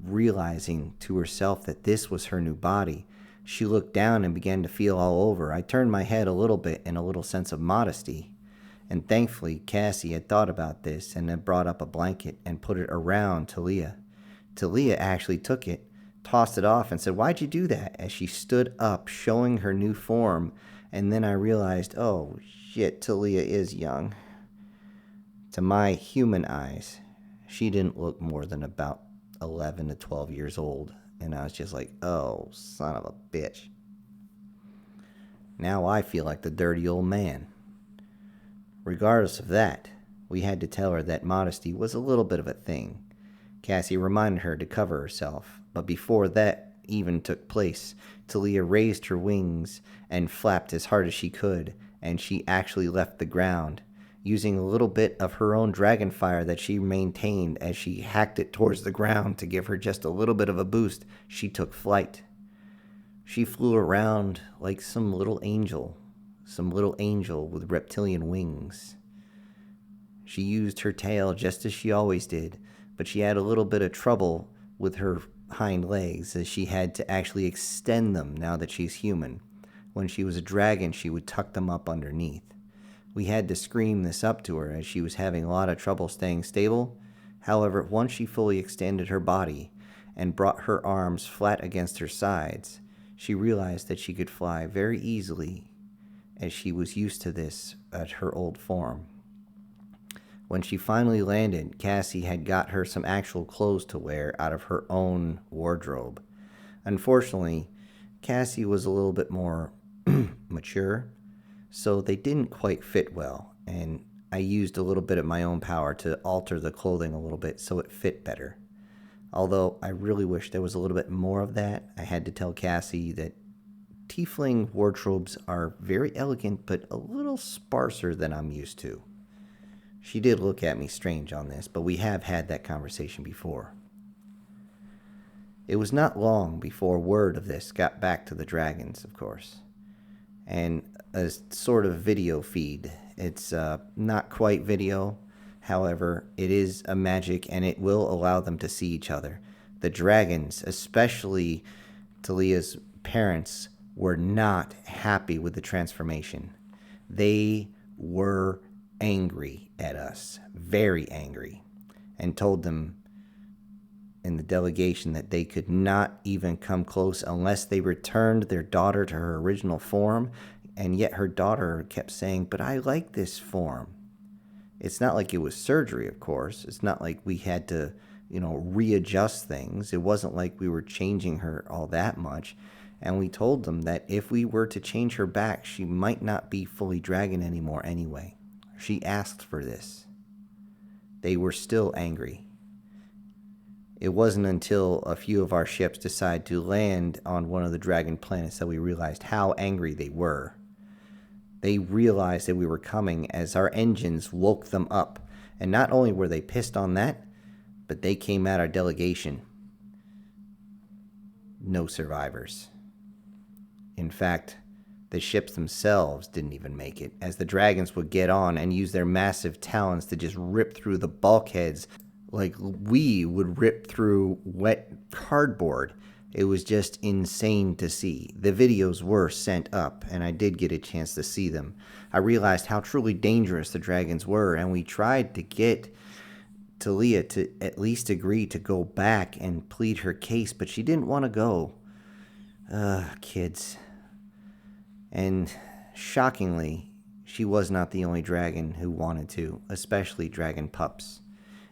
[SPEAKER 1] realizing to herself that this was her new body. She looked down and began to feel all over. I turned my head a little bit in a little sense of modesty. And thankfully, Cassie had thought about this and had brought up a blanket and put it around Talia. Talia actually took it, tossed it off, and said, "Why'd you do that?" as she stood up, showing her new form. And then I realized, oh, shit, Talia is young. To my human eyes, she didn't look more than about 11 to 12 years old. And I was just like, oh, son of a bitch. Now I feel like the dirty old man. Regardless of that, we had to tell her that modesty was a little bit of a thing. Cassie reminded her to cover herself, but before that even took place, Talia raised her wings and flapped as hard as she could, and she actually left the ground, using a little bit of her own dragon fire that she maintained as she hacked it towards the ground to give her just a little bit of a boost. She took flight. She flew around like some little angel with reptilian wings. She used her tail just as she always did, but she had a little bit of trouble with her hind legs as she had to actually extend them now that she's human. When she was a dragon, she would tuck them up underneath. We had to scream this up to her as she was having a lot of trouble staying stable. However, once she fully extended her body and brought her arms flat against her sides, she realized that she could fly very easily as she was used to this at her old form. When she finally landed, Cassie had got her some actual clothes to wear out of her own wardrobe. Unfortunately, Cassie was a little bit more mature, so they didn't quite fit well, and I used a little bit of my own power to alter the clothing a little bit so it fit better. Although I really wish there was a little bit more of that, I had to tell Cassie that tiefling wardrobes are very elegant, but a little sparser than I'm used to. She did look at me strange on this, but we have had that conversation before. It was not long before word of this got back to the dragons, of course. and a sort of video feed. It's not quite video, however, it is a magic and it will allow them to see each other. The dragons, especially Talia's parents, were not happy with the transformation. They were angry at us, very angry, and told them in the delegation that they could not even come close unless they returned their daughter to her original form. And yet her daughter kept saying, "But I like this form." It's not like it was surgery, of course. It's not like we had to, readjust things. It wasn't like we were changing her all that much. And we told them that if we were to change her back, she might not be fully dragon anymore anyway. She asked for this. They were still angry. It wasn't until a few of our ships decided to land on one of the dragon planets that we realized how angry they were. They realized that we were coming as our engines woke them up. And not only were they pissed on that, but they came at our delegation. No survivors. In fact, the ships themselves didn't even make it, as the dragons would get on and use their massive talons to just rip through the bulkheads like we would rip through wet cardboard. It was just insane to see. The videos were sent up, and I did get a chance to see them. I realized how truly dangerous the dragons were, and we tried to get Talia to at least agree to go back and plead her case, but she didn't want to go. Kids. And shockingly, she was not the only dragon who wanted to, especially dragon pups.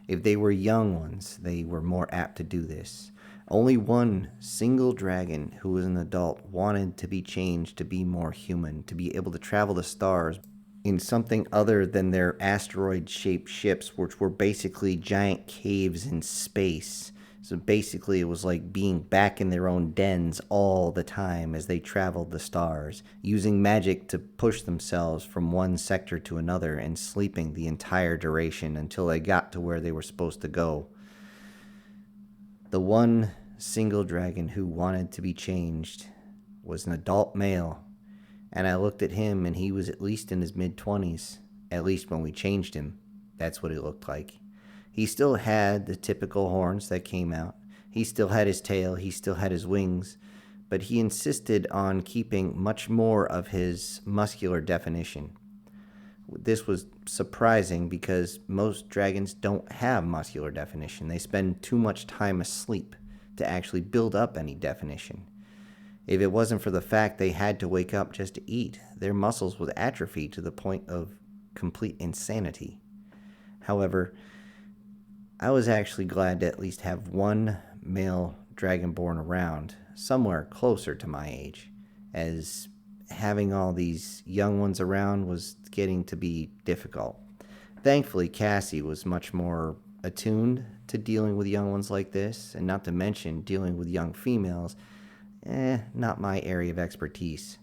[SPEAKER 1] If they were young ones, they were more apt to do this. Only one single dragon who was an adult wanted to be changed to be more human, to be able to travel the stars in something other than their asteroid-shaped ships, which were basically giant caves in space. So basically, it was like being back in their own dens all the time as they traveled the stars, using magic to push themselves from one sector to another and sleeping the entire duration until they got to where they were supposed to go. The one single dragon who wanted to be changed was an adult male, and I looked at him and he was at least in his mid-20s, at least when we changed him. That's what he looked like. He still had the typical horns that came out. He still had his tail. He still had his wings. But he insisted on keeping much more of his muscular definition. This was surprising because most dragons don't have muscular definition. They spend too much time asleep to actually build up any definition. If it wasn't for the fact they had to wake up just to eat, their muscles would atrophy to the point of complete insanity. However, I was actually glad to at least have one male dragonborn around, somewhere closer to my age, as having all these young ones around was getting to be difficult. Thankfully, Cassie was much more attuned to dealing with young ones like this, and not to mention dealing with young females, not my area of expertise.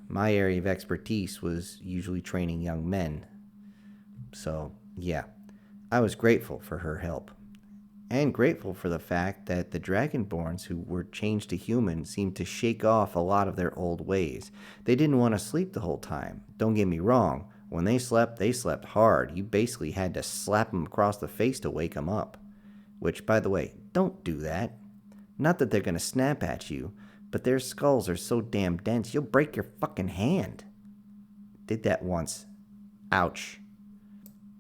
[SPEAKER 1] My area of expertise was usually training young men. So, yeah. I was grateful for her help, and grateful for the fact that the Dragonborns who were changed to human seemed to shake off a lot of their old ways. They didn't want to sleep the whole time. Don't get me wrong, when they slept hard. You basically had to slap them across the face to wake them up. Which, by the way, don't do that. Not that they're going to snap at you, but their skulls are so damn dense you'll break your fucking hand. Did that once. Ouch.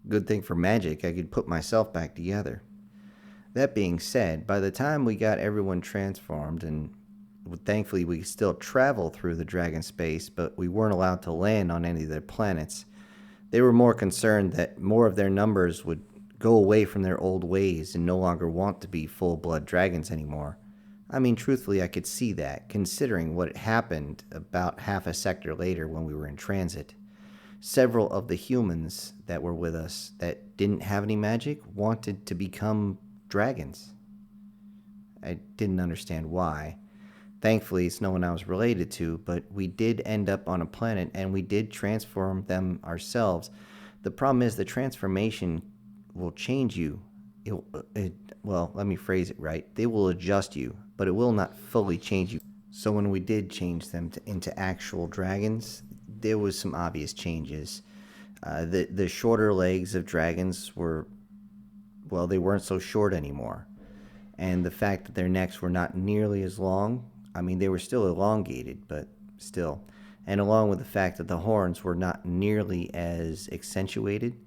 [SPEAKER 1] Good thing for magic, I could put myself back together. That being said, by the time we got everyone transformed, and thankfully we could still travel through the dragon space, but we weren't allowed to land on any of their planets, they were more concerned that more of their numbers would go away from their old ways and no longer want to be full-blood dragons anymore. I mean, truthfully, I could see that, considering what had happened about half a sector later when we were in transit. Several of the humans that were with us that didn't have any magic wanted to become dragons. I didn't understand why. Thankfully, it's no one I was related to, but we did end up on a planet and we did transform them ourselves. The problem is the transformation will change you. Well, let me phrase it right. They will adjust you, but it will not fully change you. So when we did change them into actual dragons, there was some obvious changes. The shorter legs of dragons were, well, they weren't so short anymore. And the fact that their necks were not nearly as long, I mean, they were still elongated, but still. And along with the fact that the horns were not nearly as accentuated,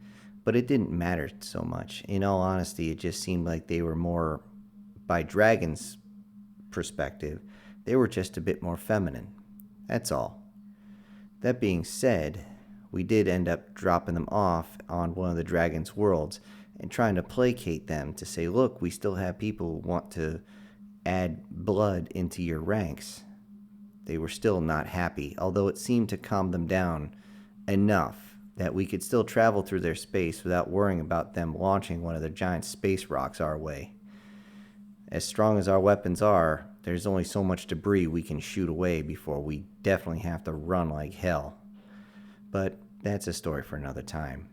[SPEAKER 1] but it didn't matter so much. In all honesty, it just seemed like they were more, by dragons' perspective, they were just a bit more feminine. That's all. That being said, we did end up dropping them off on one of the dragon's worlds and trying to placate them to say, look, we still have people who want to add blood into your ranks. They were still not happy, although it seemed to calm them down enough that we could still travel through their space without worrying about them launching one of their giant space rocks our way. As strong as our weapons are, there's only so much debris we can shoot away before we definitely have to run like hell. But that's a story for another time.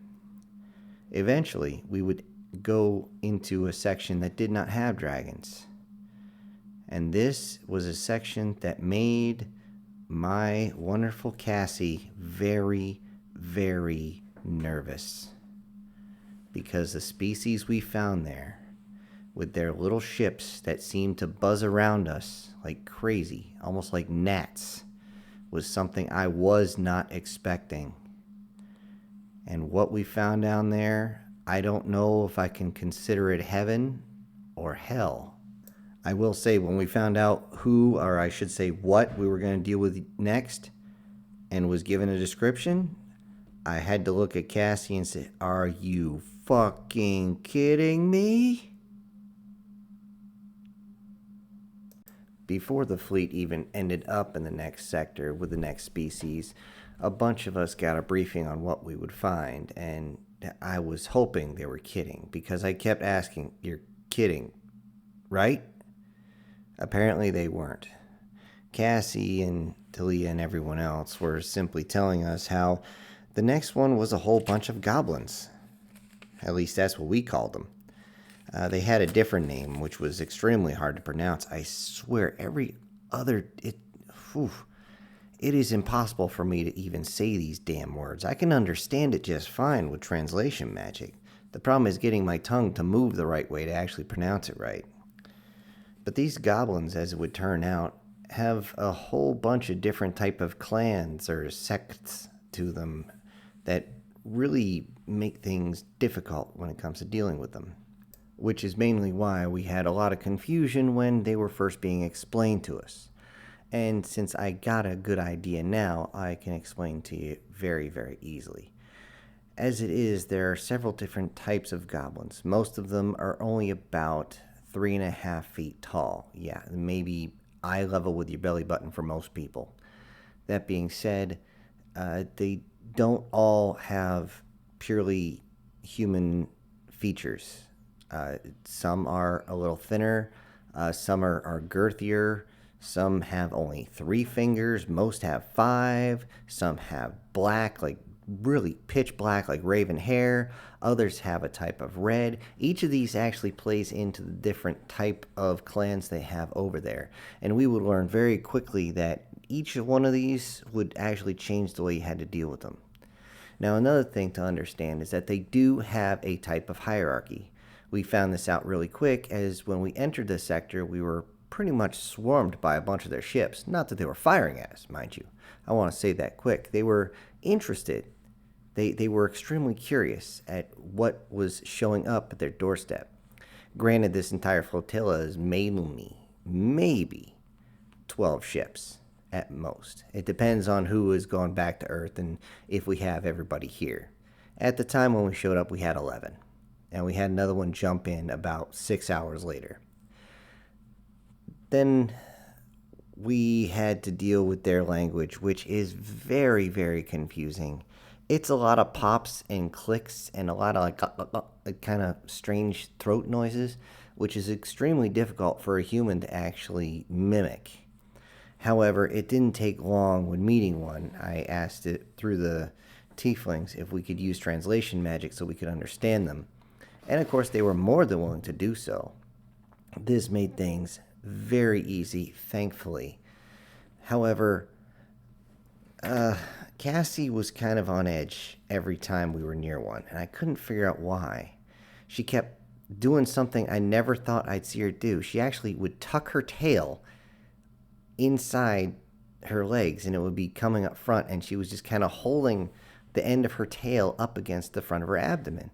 [SPEAKER 1] Eventually, we would go into a section that did not have dragons. And this was a section that made my wonderful Cassie very, very nervous. Because the species we found there, with their little ships that seemed to buzz around us like crazy, almost like gnats, was something I was not expecting. And what we found down there, I don't know if I can consider it heaven or hell. I will say, when we found out who, or I should say what, we were going to deal with next, and was given a description, I had to look at Cassie and say, are you fucking kidding me? Before the fleet even ended up in the next sector with the next species, a bunch of us got a briefing on what we would find, and I was hoping they were kidding, because I kept asking, you're kidding, right? Apparently they weren't. Cassie and Talia and everyone else were simply telling us how the next one was a whole bunch of goblins. At least that's what we called them. They had a different name, which was extremely hard to pronounce. I swear, every other... It is impossible for me to even say these damn words. I can understand it just fine with translation magic. The problem is getting my tongue to move the right way to actually pronounce it right. But these goblins, as it would turn out, have a whole bunch of different type of clans or sects to them that really make things difficult when it comes to dealing with them. Which is mainly why we had a lot of confusion when they were first being explained to us. And since I got a good idea now, I can explain to you very, very easily. As it is, there are several different types of goblins. Most of them are only about 3.5 feet tall. Yeah, maybe eye level with your belly button for most people. That being said, they don't all have purely human features. Some are a little thinner, some are girthier, some have only 3 fingers, most have 5, some have black, like really pitch black, like raven hair, others have a type of red. Each of these actually plays into the different type of clans they have over there, and we would learn very quickly that each one of these would actually change the way you had to deal with them. Now, another thing to understand is that they do have a type of hierarchy. We found this out really quick, as when we entered this sector, we were pretty much swarmed by a bunch of their ships. Not that they were firing at us, mind you. I want to say that quick. They were interested. They were extremely curious at what was showing up at their doorstep. Granted, this entire flotilla is maybe 12 ships at most. It depends on who is going back to Earth and if we have everybody here. At the time when we showed up, we had 11. And we had another one jump in about 6 hours later. Then we had to deal with their language, which is very, very confusing. It's a lot of pops and clicks and a lot of like kind of strange throat noises, which is extremely difficult for a human to actually mimic. However, it didn't take long when meeting one. I asked it through the tieflings if we could use translation magic so we could understand them. And of course, they were more than willing to do so. This made things very easy, thankfully. However, Cassie was kind of on edge every time we were near one, and I couldn't figure out why. She kept doing something I never thought I'd see her do. She actually would tuck her tail inside her legs, and it would be coming up front, and she was just kind of holding the end of her tail up against the front of her abdomen.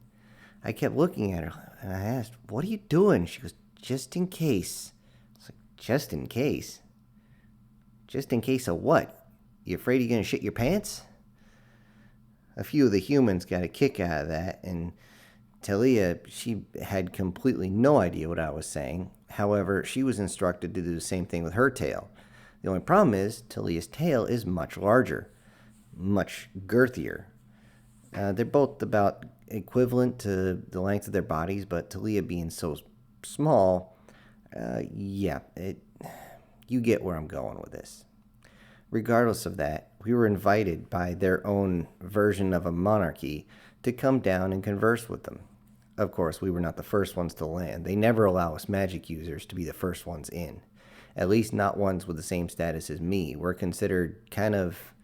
[SPEAKER 1] I kept looking at her, and I asked, "What are you doing?" She goes, "Just in case." I was like, "Just in case? Just in case of what? You afraid you're going to shit your pants?" A few of the humans got a kick out of that, and Talia, she had completely no idea what I was saying. However, she was instructed to do the same thing with her tail. The only problem is Talia's tail is much larger, much girthier. They're both about equivalent to the length of their bodies, but Talia being so small, you get where I'm going with this. Regardless of that, we were invited by their own version of a monarchy to come down and converse with them. Of course, we were not the first ones to land. They never allow us magic users to be the first ones in. At least not ones with the same status as me. We're considered kind of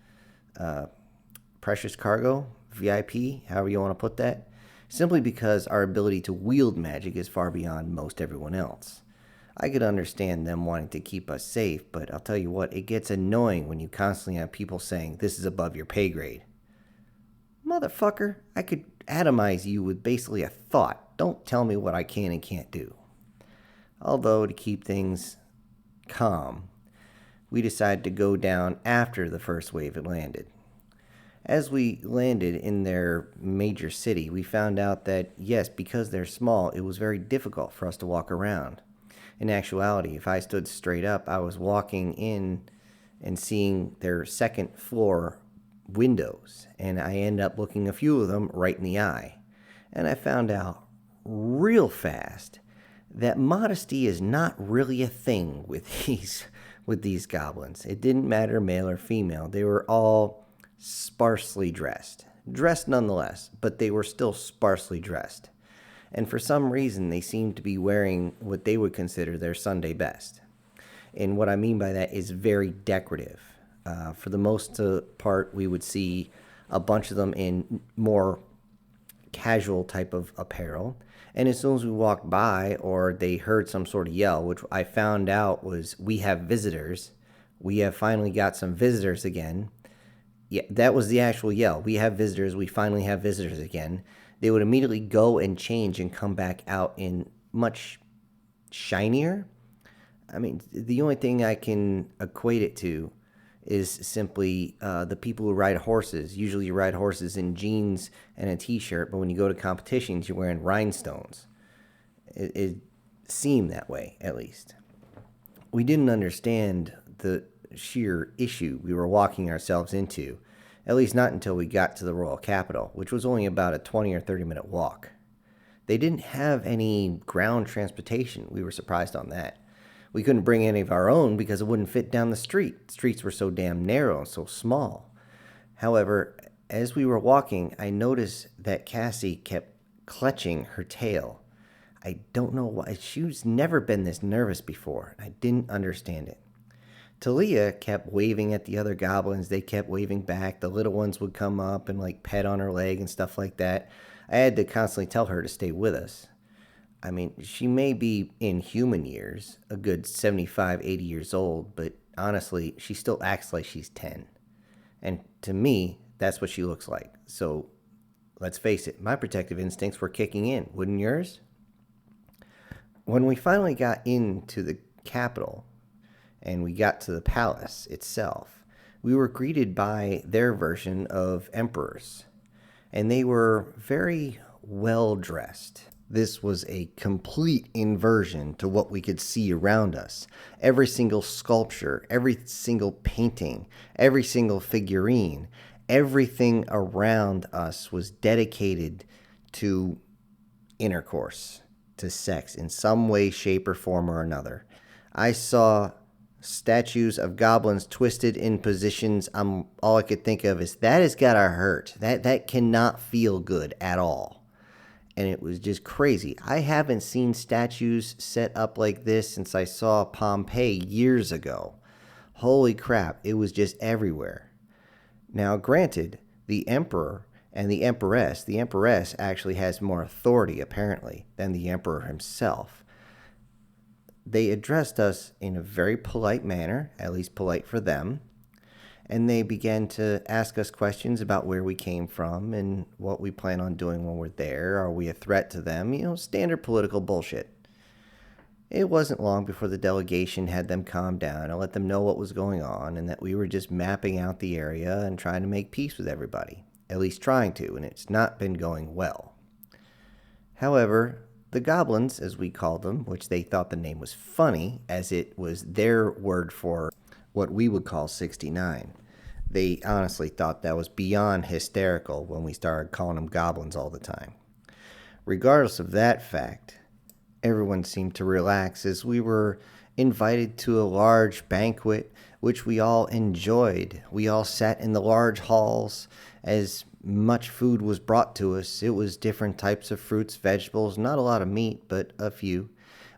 [SPEAKER 1] precious cargo, VIP, however you want to put that, simply because our ability to wield magic is far beyond most everyone else. I could understand them wanting to keep us safe, but I'll tell you what, it gets annoying when you constantly have people saying, "This is above your pay grade." Motherfucker, I could atomize you with basically a thought. Don't tell me what I can and can't do. Although, to keep things calm, we decided to go down after the first wave had landed. As we landed in their major city, we found out that, yes, because they're small, it was very difficult for us to walk around. In actuality, if I stood straight up, I was walking in and seeing their second floor windows, and I ended up looking a few of them right in the eye. And I found out real fast that modesty is not really a thing with these goblins. It didn't matter male or female. They were all sparsely dressed. Dressed nonetheless, but they were still sparsely dressed. And for some reason, they seemed to be wearing what they would consider their Sunday best. And what I mean by that is very decorative. For the most part, we would see a bunch of them in more casual type of apparel. And as soon as we walked by or they heard some sort of yell, which I found out was, "We have visitors. We have finally got some visitors again." Yeah, that was the actual yell. "We have visitors. We finally have visitors again." They would immediately go and change and come back out in much shinier. I mean, the only thing I can equate it to is simply the people who ride horses. Usually you ride horses in jeans and a t-shirt, but when you go to competitions, you're wearing rhinestones. It seemed that way, at least. We didn't understand the sheer issue we were walking ourselves into, at least not until we got to the royal capital, which was only about a 20 or 30-minute walk. They didn't have any ground transportation. We were surprised on that. We couldn't bring any of our own because it wouldn't fit down the street. The streets were so damn narrow and so small. However, as we were walking, I noticed that Cassie kept clutching her tail. I don't know why. She's never been this nervous before. I didn't understand it. Talia kept waving at the other goblins. They kept waving back. The little ones would come up and like pet on her leg and stuff like that. I had to constantly tell her to stay with us. I mean, she may be in human years, a good 75, 80 years old, but honestly, she still acts like she's 10. And to me, that's what she looks like. So let's face it, my protective instincts were kicking in. Wouldn't yours? When we finally got into the capital and we got to the palace itself, we were greeted by their version of emperors. And they were very well dressed. This was a complete inversion to what we could see around us. Every single sculpture, every single painting, every single figurine, everything around us was dedicated to intercourse, to sex in some way, shape, or form or another. I saw statues of goblins twisted in positions. All I could think of is that has gotta hurt. That cannot feel good at all. And it was just crazy. I haven't seen statues set up like this since I saw Pompeii years ago. Holy crap, it was just everywhere. Now, granted, the emperor and the empress actually has more authority, apparently, than the emperor himself. They addressed us in a very polite manner, at least polite for them, and they began to ask us questions about where we came from and what we plan on doing when we're there. Are we a threat to them? Standard political bullshit. It wasn't long before the delegation had them calm down and let them know what was going on and that we were just mapping out the area and trying to make peace with everybody. At least trying to, and it's not been going well. However, the goblins, as we called them, which they thought the name was funny, as it was their word for what we would call 69. They honestly thought that was beyond hysterical when we started calling them goblins all the time. Regardless of that fact, everyone seemed to relax as we were invited to a large banquet, which we all enjoyed. We all sat in the large halls as much food was brought to us. It was different types of fruits, vegetables, not a lot of meat, but a few.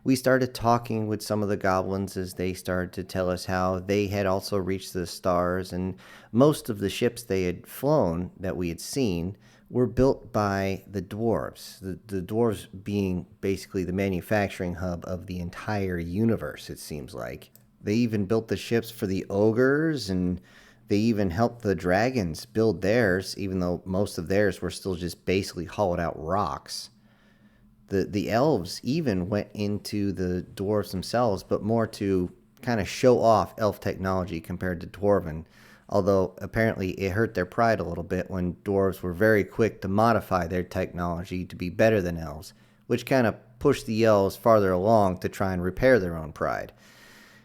[SPEAKER 1] We started talking with some of the goblins as they started to tell us how they had also reached the stars, and most of the ships they had flown that we had seen were built by the dwarves. The dwarves being basically the manufacturing hub of the entire universe, it seems like. They even built the ships for the ogres, and they even helped the dragons build theirs, even though most of theirs were still just basically hollowed out rocks. The elves even went into the dwarves themselves, but more to kind of show off elf technology compared to dwarven, although apparently it hurt their pride a little bit when dwarves were very quick to modify their technology to be better than elves, which kind of pushed the elves farther along to try and repair their own pride.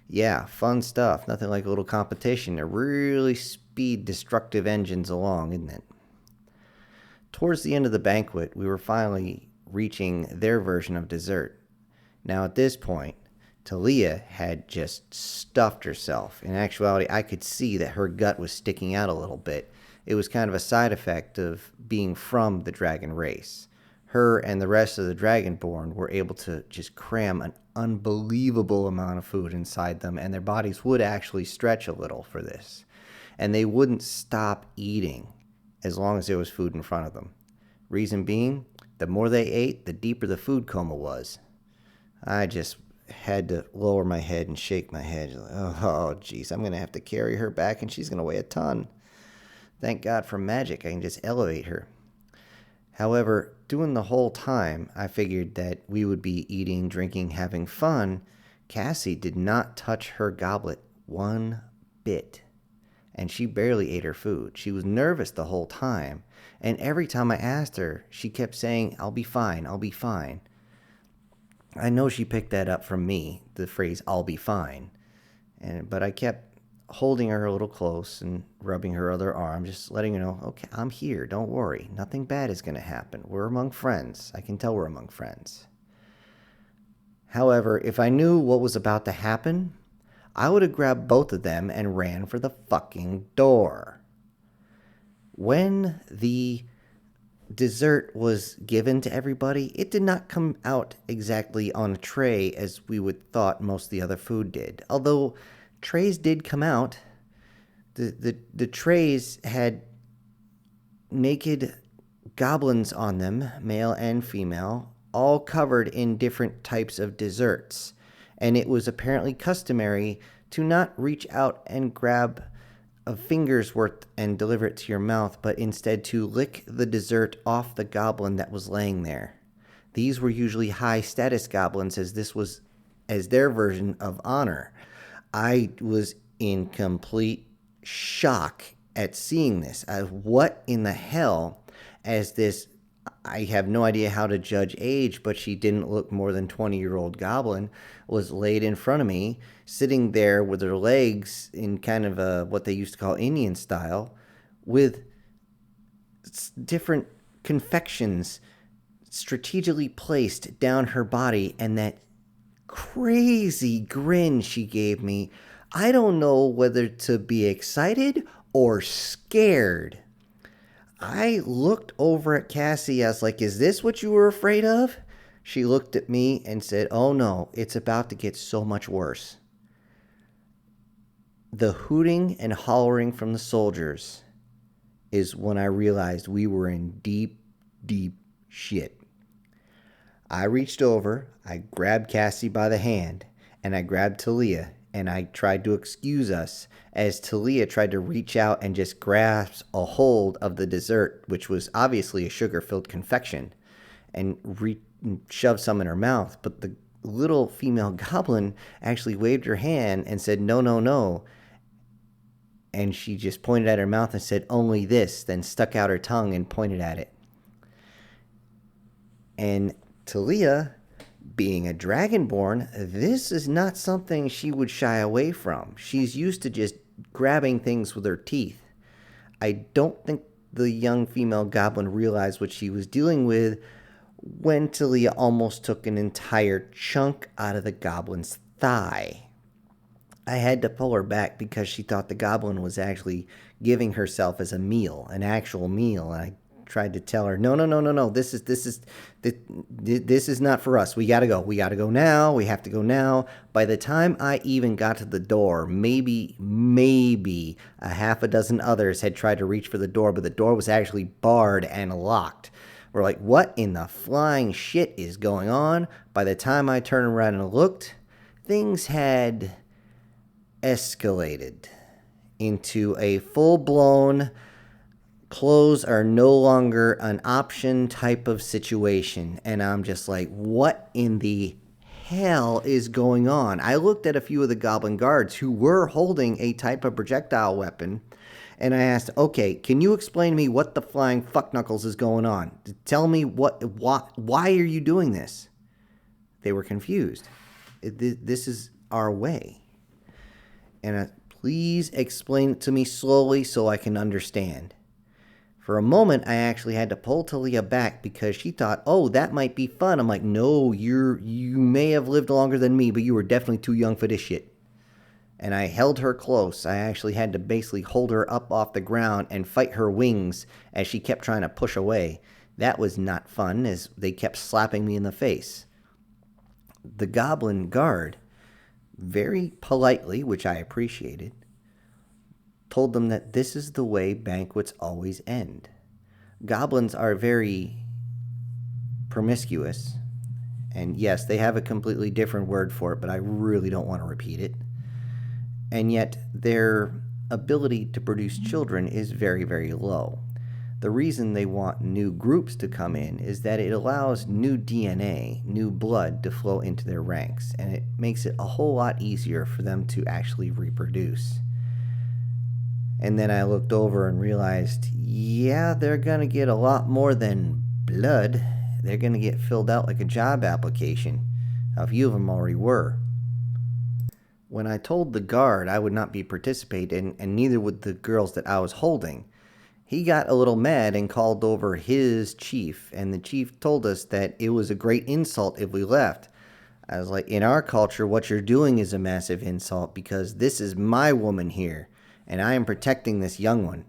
[SPEAKER 1] Yeah, fun stuff. Nothing like a little competition to really speed destructive engines along, isn't it? Towards the end of the banquet, we were finally reaching their version of dessert. Now, at this point, Talia had just stuffed herself. In actuality, I could see that her gut was sticking out a little bit. It was kind of a side effect of being from the dragon race. Her and the rest of the Dragonborn were able to just cram an unbelievable amount of food inside them, and their bodies would actually stretch a little for this. And they wouldn't stop eating as long as there was food in front of them. Reason being, the more they ate, the deeper the food coma was. I just had to lower my head and shake my head. Oh, geez, I'm going to have to carry her back, and she's going to weigh a ton. Thank God for magic, I can just elevate her. However, during the whole time, I figured that we would be eating, drinking, having fun. Cassie did not touch her goblet one bit, and she barely ate her food. She was nervous the whole time, and every time I asked her, she kept saying, "I'll be fine, I'll be fine." I know she picked that up from me, the phrase, "I'll be fine." But I kept holding her a little close and rubbing her other arm, just letting her know, okay, I'm here, don't worry. Nothing bad is going to happen. We're among friends. I can tell we're among friends. However, if I knew what was about to happen, I would have grabbed both of them and ran for the fucking door. When the dessert was given to everybody, it did not come out exactly on a tray as we would thought most of the other food did. Although trays did come out, the trays had naked goblins on them, male and female, all covered in different types of desserts. And it was apparently customary to not reach out and grab a finger's worth and deliver it to your mouth, but instead to lick the dessert off the goblin that was laying there. These were usually high status goblins, as this was as their version of honor. I was in complete shock at seeing this. What in the hell, as this, I have no idea how to judge age, but she didn't look more than 20-year-old goblin, was laid in front of me, sitting there with her legs in kind of what they used to call Indian style, with different confections strategically placed down her body, and that crazy grin she gave me. I don't know whether to be excited or scared. I looked over at Cassie. I was like, "Is this what you were afraid of?" She looked at me and said, "Oh no, it's about to get so much worse." The hooting and hollering from the soldiers is when I realized we were in deep, deep shit. I reached over, I grabbed Cassie by the hand, and I grabbed Talia, and I tried to excuse us as Talia tried to reach out and just grasp a hold of the dessert, which was obviously a sugar-filled confection, and shoved some in her mouth. But the little female goblin actually waved her hand and said, "No, no, no." And she just pointed at her mouth and said, "Only this," then stuck out her tongue and pointed at it. And Talia, being a dragonborn, this is not something she would shy away from. She's used to just grabbing things with her teeth. I don't think the young female goblin realized what she was dealing with when Talia almost took an entire chunk out of the goblin's thigh. I had to pull her back because she thought the goblin was actually giving herself as a meal, an actual meal. And I tried to tell her, no, no, no, no, no. This is not for us. We gotta go. We gotta go now. We have to go now. By the time I even got to the door, maybe a half a dozen others had tried to reach for the door, but the door was actually barred and locked. We're like, what in the flying shit is going on? By the time I turned around and looked, things had escalated into a full-blown clothes are no longer an option type of situation. And I'm just like, what in the hell is going on? I looked at a few of the goblin guards who were holding a type of projectile weapon, and I asked, okay, can you explain to me what the flying fuck knuckles is going on? Tell me why are you doing this? They were confused. This is our way. And please explain it to me slowly so I can understand. For a moment, I actually had to pull Talia back because she thought, oh, that might be fun. I'm like, no, you may have lived longer than me, but you were definitely too young for this shit. And I held her close. I actually had to basically hold her up off the ground and fight her wings as she kept trying to push away. That was not fun as they kept slapping me in the face. The goblin guard, very politely, which I appreciated, told them that this is the way banquets always end. Goblins are very promiscuous, and yes, they have a completely different word for it, but I really don't want to repeat it. And yet, their ability to produce children is very, very low. The reason they want new groups to come in is that it allows new DNA, new blood to flow into their ranks, and it makes it a whole lot easier for them to actually reproduce. And then I looked over and realized, yeah, they're going to get a lot more than blood. They're going to get filled out like a job application. A few of them already were. When I told the guard I would not be participating, and neither would the girls that I was holding, he got a little mad and called over his chief, and the chief told us that it was a great insult if we left. I was like, in our culture, what you're doing is a massive insult because this is my woman here, and I am protecting this young one.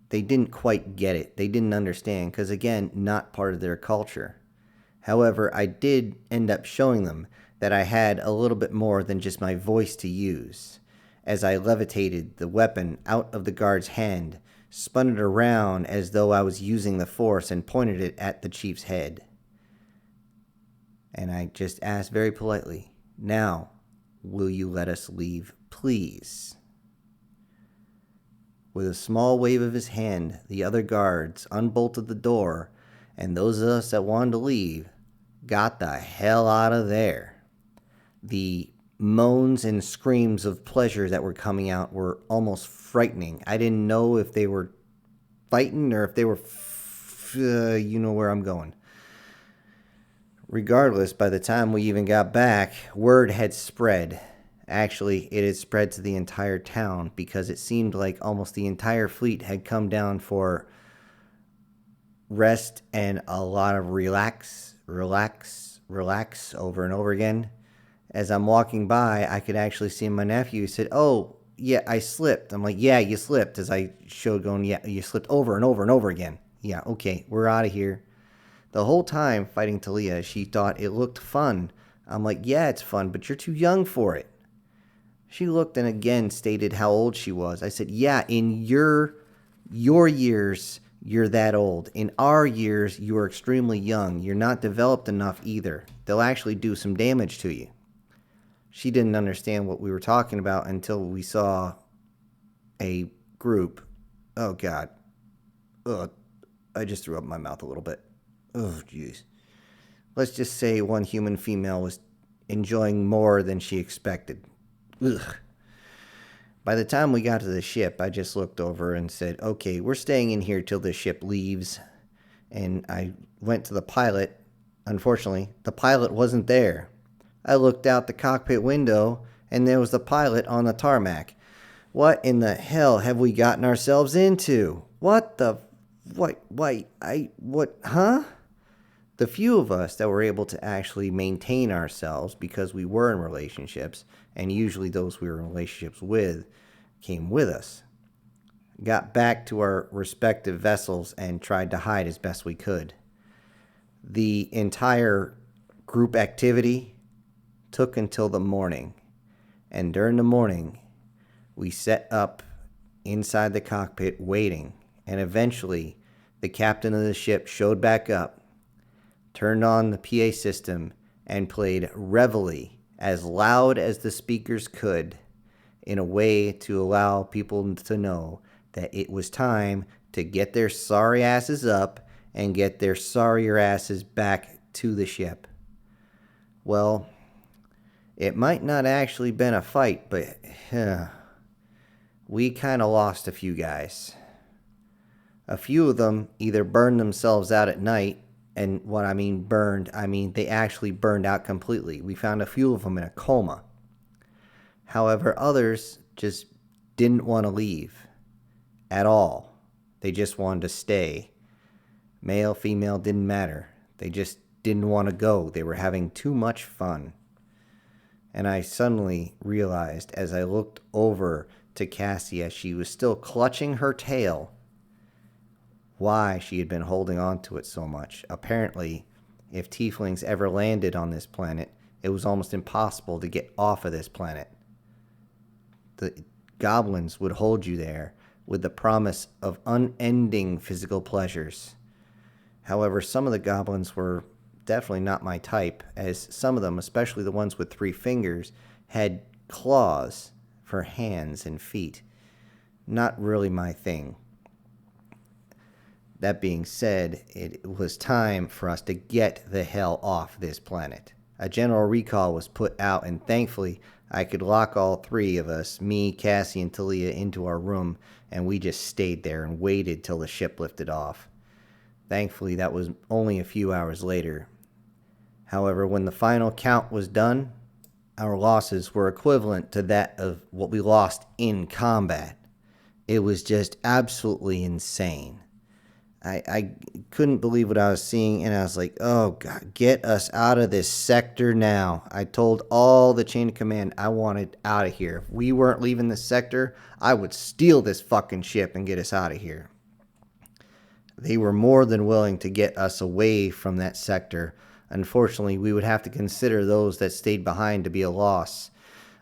[SPEAKER 1] They didn't quite get it. They didn't understand because, again, not part of their culture. However, I did end up showing them that I had a little bit more than just my voice to use, as I levitated the weapon out of the guard's hand, spun it around as though I was using the force, and pointed it at the chief's head. And I just asked very politely, now, will you let us leave, please? With a small wave of his hand, the other guards unbolted the door, and those of us that wanted to leave got the hell out of there. The moans and screams of pleasure that were coming out were almost frightening. I didn't know if they were fighting or if they were, you know where I'm going. Regardless, by the time we even got back, word had spread. Actually, it had spread to the entire town because it seemed like almost the entire fleet had come down for rest and a lot of relax over and over again. As I'm walking by, I could actually see my nephew. He said, oh, yeah, I slipped. I'm like, yeah, you slipped. As I showed going, yeah, you slipped over and over and over again. Yeah, okay, we're out of here. The whole time fighting Talia, she thought it looked fun. I'm like, yeah, it's fun, but you're too young for it. She looked and again stated how old she was. I said, yeah, in your years, you're that old. In our years, you are extremely young. You're not developed enough either. They'll actually do some damage to you. She didn't understand what we were talking about until we saw a group. Oh, God. Ugh. I just threw up my mouth a little bit. Oh, jeez. Let's just say one human female was enjoying more than she expected. Ugh. By the time we got to the ship, I just looked over and said, okay, we're staying in here till the ship leaves. And I went to the pilot. Unfortunately, the pilot wasn't there. I looked out the cockpit window, and there was the pilot on the tarmac. What in the hell have we gotten ourselves into? What the... Huh? The few of us that were able to actually maintain ourselves because we were in relationships, and usually those we were in relationships with came with us, got back to our respective vessels and tried to hide as best we could. The entire group activity took until the morning, and during the morning, we set up inside the cockpit waiting, and eventually the captain of the ship showed back up, turned on the PA system, and played Reveille as loud as the speakers could in a way to allow people to know that it was time to get their sorry asses up and get their sorrier asses back to the ship. Well, it might not actually been a fight, but we kind of lost a few guys. A few of them either burned themselves out at night, and what I mean burned, I mean they actually burned out completely. We found a few of them in a coma. However, others just didn't want to leave at all. They just wanted to stay. Male, female, didn't matter. They just didn't want to go. They were having too much fun. And I suddenly realized as I looked over to Cassie as she was still clutching her tail why she had been holding on to it so much. Apparently, if tieflings ever landed on this planet, it was almost impossible to get off of this planet. The goblins would hold you there with the promise of unending physical pleasures. However, some of the goblins were definitely not my type, as some of them, especially the ones with 3 fingers, had claws for hands and feet. Not really my thing. That being said, it was time for us to get the hell off this planet. A general recall was put out, and thankfully, I could lock all 3 of us, me, Cassie, and Talia, into our room, and we just stayed there and waited till the ship lifted off. Thankfully, that was only a few hours later. However, when the final count was done, our losses were equivalent to that of what we lost in combat. It was just absolutely insane. I couldn't believe what I was seeing, and I was like, oh, God, get us out of this sector now. I told all the chain of command I wanted out of here. If we weren't leaving this sector, I would steal this fucking ship and get us out of here. They were more than willing to get us away from that sector. Unfortunately, we would have to consider those that stayed behind to be a loss.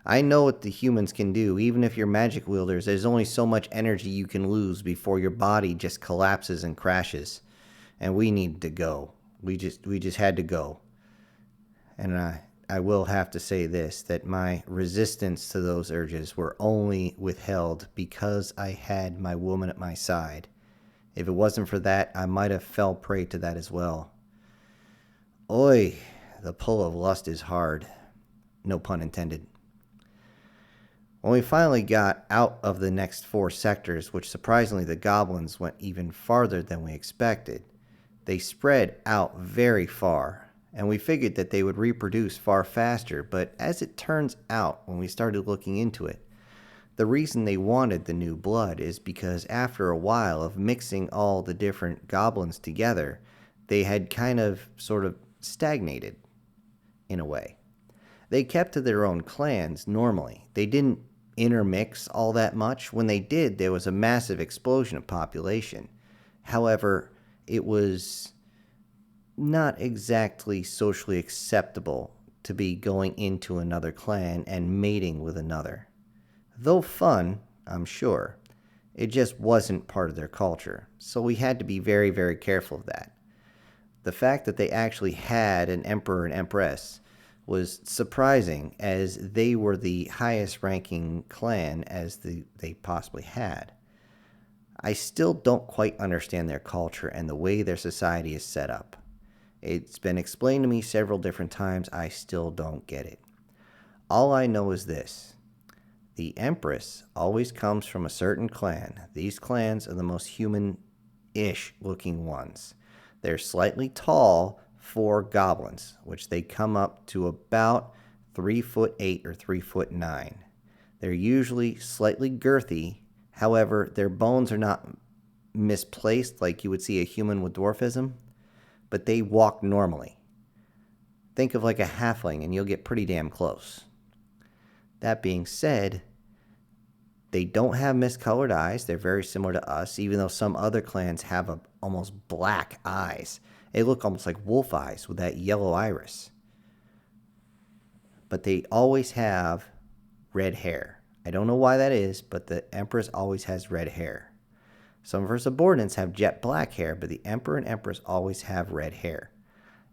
[SPEAKER 1] I know what the humans can do. Even if you're magic wielders, there's only so much energy you can lose before your body just collapses and crashes. And we needed to go. We just had to go. And I will have to say this, that my resistance to those urges were only withheld because I had my woman at my side. If it wasn't for that, I might have fell prey to that as well. Oy, the pull of lust is hard. No pun intended. When we finally got out of the next 4 sectors, which surprisingly the goblins went even farther than we expected, they spread out very far, and we figured that they would reproduce far faster, but as it turns out, when we started looking into it, the reason they wanted the new blood is because after a while of mixing all the different goblins together, they had kind of sort of stagnated, in a way. They kept to their own clans normally. They didn't intermix all that much. When they did, there was a massive explosion of population. However, it was not exactly socially acceptable to be going into another clan and mating with another. Though fun, I'm sure, it just wasn't part of their culture, so we had to be very, very careful of that. The fact that they actually had an emperor and empress was surprising, as they were the highest ranking clan as they possibly had. I still don't quite understand their culture and the way their society is set up. It's been explained to me several different times. I still don't get it. All I know is this: the Empress always comes from a certain clan. These clans are the most human ish looking ones. They're slightly tall for goblins, which they come up to about 3'8" or 3'9". They're usually slightly girthy. However, their bones are not misplaced like you would see a human with dwarfism, but they walk normally. Think of like a halfling and you'll get pretty damn close. That being said, they don't have miscolored eyes. They're very similar to us, even though some other clans have almost black eyes. They look almost like wolf eyes with that yellow iris. But they always have red hair. I don't know why that is, but the Empress always has red hair. Some of her subordinates have jet black hair, but the Emperor and Empress always have red hair.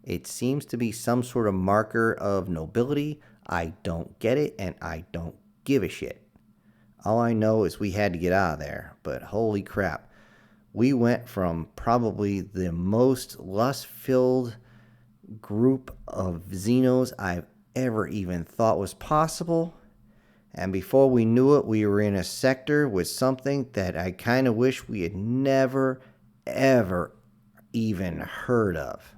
[SPEAKER 1] It seems to be some sort of marker of nobility. I don't get it, and I don't give a shit. All I know is we had to get out of there, but holy crap. We went from probably the most lust-filled group of Xenos I've ever even thought was possible, and before we knew it, we were in a sector with something that I kind of wish we had never, ever even heard of.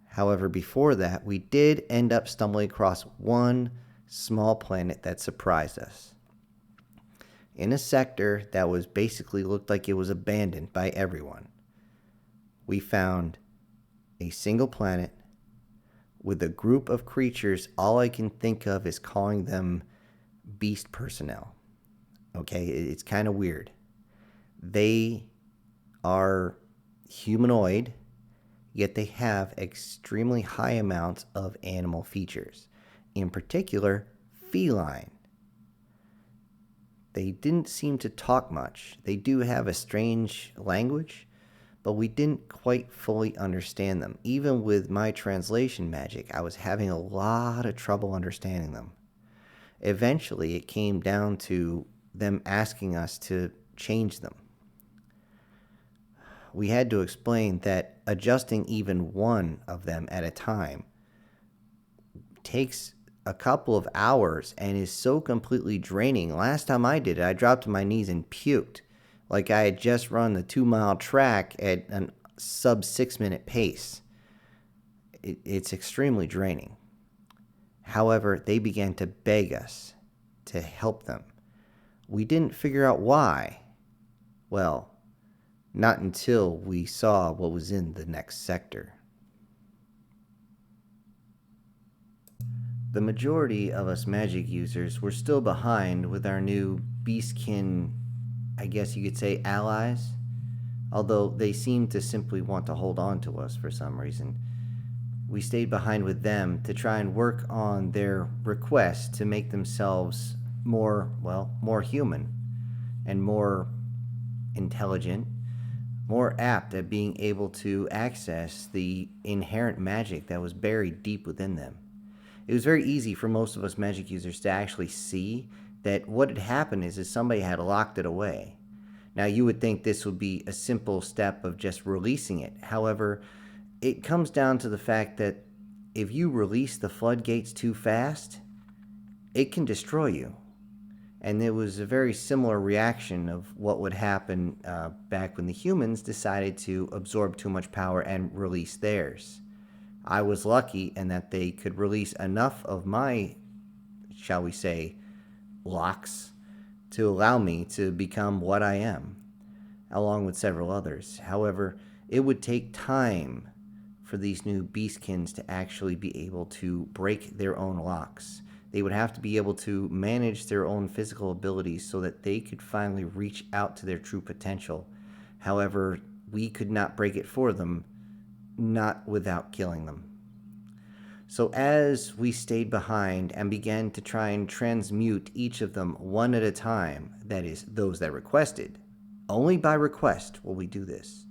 [SPEAKER 1] However, before that, we did end up stumbling across one small planet that surprised us. In a sector that was basically looked like it was abandoned by everyone, we found a single planet with a group of creatures. All I can think of is calling them beast personnel. Okay, it's kind of weird. They are humanoid, yet they have extremely high amounts of animal features. In particular, feline. They didn't seem to talk much. They do have a strange language, but we didn't quite fully understand them. Even with my translation magic, I was having a lot of trouble understanding them. Eventually, it came down to them asking us to change them. We had to explain that adjusting even one of them at a time takes a couple of hours and is so completely draining. Last time I did it, I dropped to my knees and puked, like I had just run the 2-mile track at a sub 6-minute pace. It's extremely draining. However, they began to beg us to help them. We didn't figure out why. Well, not until we saw what was in the next sector. The majority of us magic users were still behind with our new beastkin, I guess you could say, allies, although they seemed to simply want to hold on to us for some reason. We stayed behind with them to try and work on their request to make themselves more human and more intelligent, more apt at being able to access the inherent magic that was buried deep within them. It was very easy for most of us magic users to actually see that what had happened is somebody had locked it away. Now, you would think this would be a simple step of just releasing it. However, it comes down to the fact that if you release the floodgates too fast, it can destroy you. And there was a very similar reaction of what would happen back when the humans decided to absorb too much power and release theirs. I was lucky in that they could release enough of my, shall we say, locks to allow me to become what I am, along with several others. However, it would take time for these new beastkins to actually be able to break their own locks. They would have to be able to manage their own physical abilities so that they could finally reach out to their true potential. However, we could not break it for them, not without killing them. So as we stayed behind and began to try and transmute each of them one at a time, that is, those that requested, only by request will we do this.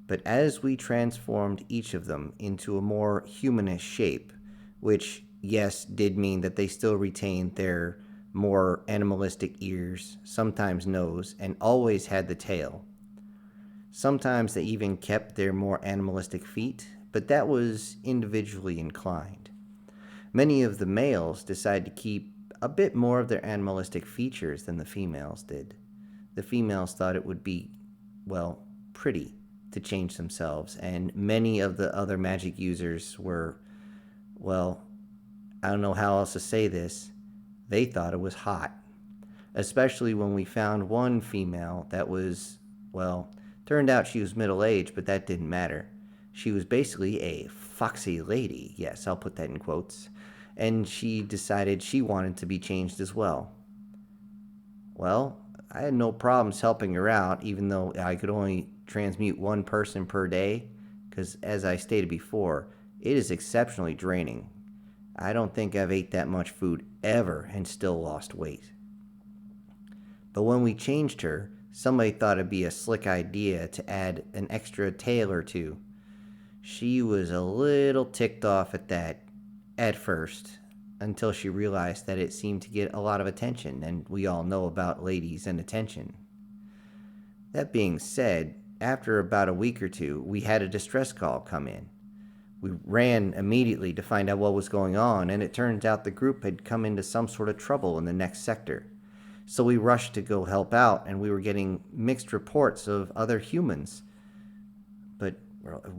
[SPEAKER 1] But as we transformed each of them into a more humanish shape, which, yes, did mean that they still retained their more animalistic ears, sometimes nose, and always had the tail. Sometimes they even kept their more animalistic feet, but that was individually inclined. Many of the males decided to keep a bit more of their animalistic features than the females did. The females thought it would be, well, pretty to change themselves, and many of the other magic users were, well, I don't know how else to say this, they thought it was hot. Especially when we found one female that was, well, turned out she was middle-aged, but that didn't matter. She was basically a foxy lady, yes, I'll put that in quotes, and she decided she wanted to be changed as well. Well, I had no problems helping her out, even though I could only transmute one person per day, because as I stated before, it is exceptionally draining. I don't think I've ate that much food ever and still lost weight. But when we changed her, somebody thought it'd be a slick idea to add an extra tail or two. She was a little ticked off at that at first, until she realized that it seemed to get a lot of attention, and we all know about ladies and attention. That being said, after about a week or two, we had a distress call come in. We ran immediately to find out what was going on, and it turned out the group had come into some sort of trouble in the next sector. So we rushed to go help out, and we were getting mixed reports of other humans. But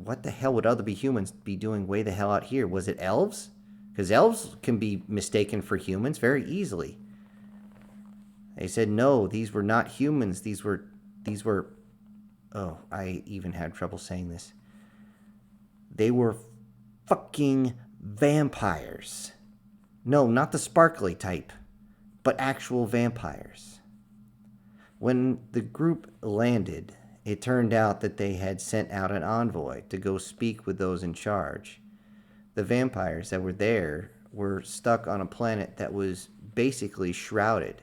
[SPEAKER 1] what the hell would other humans be doing way the hell out here? Was it elves? Because elves can be mistaken for humans very easily. They said, no, these were not humans. These were, oh, I even had trouble saying this. They were fucking vampires. No, not the sparkly type, but actual vampires. When the group landed, it turned out that they had sent out an envoy to go speak with those in charge. The vampires that were there were stuck on a planet that was basically shrouded.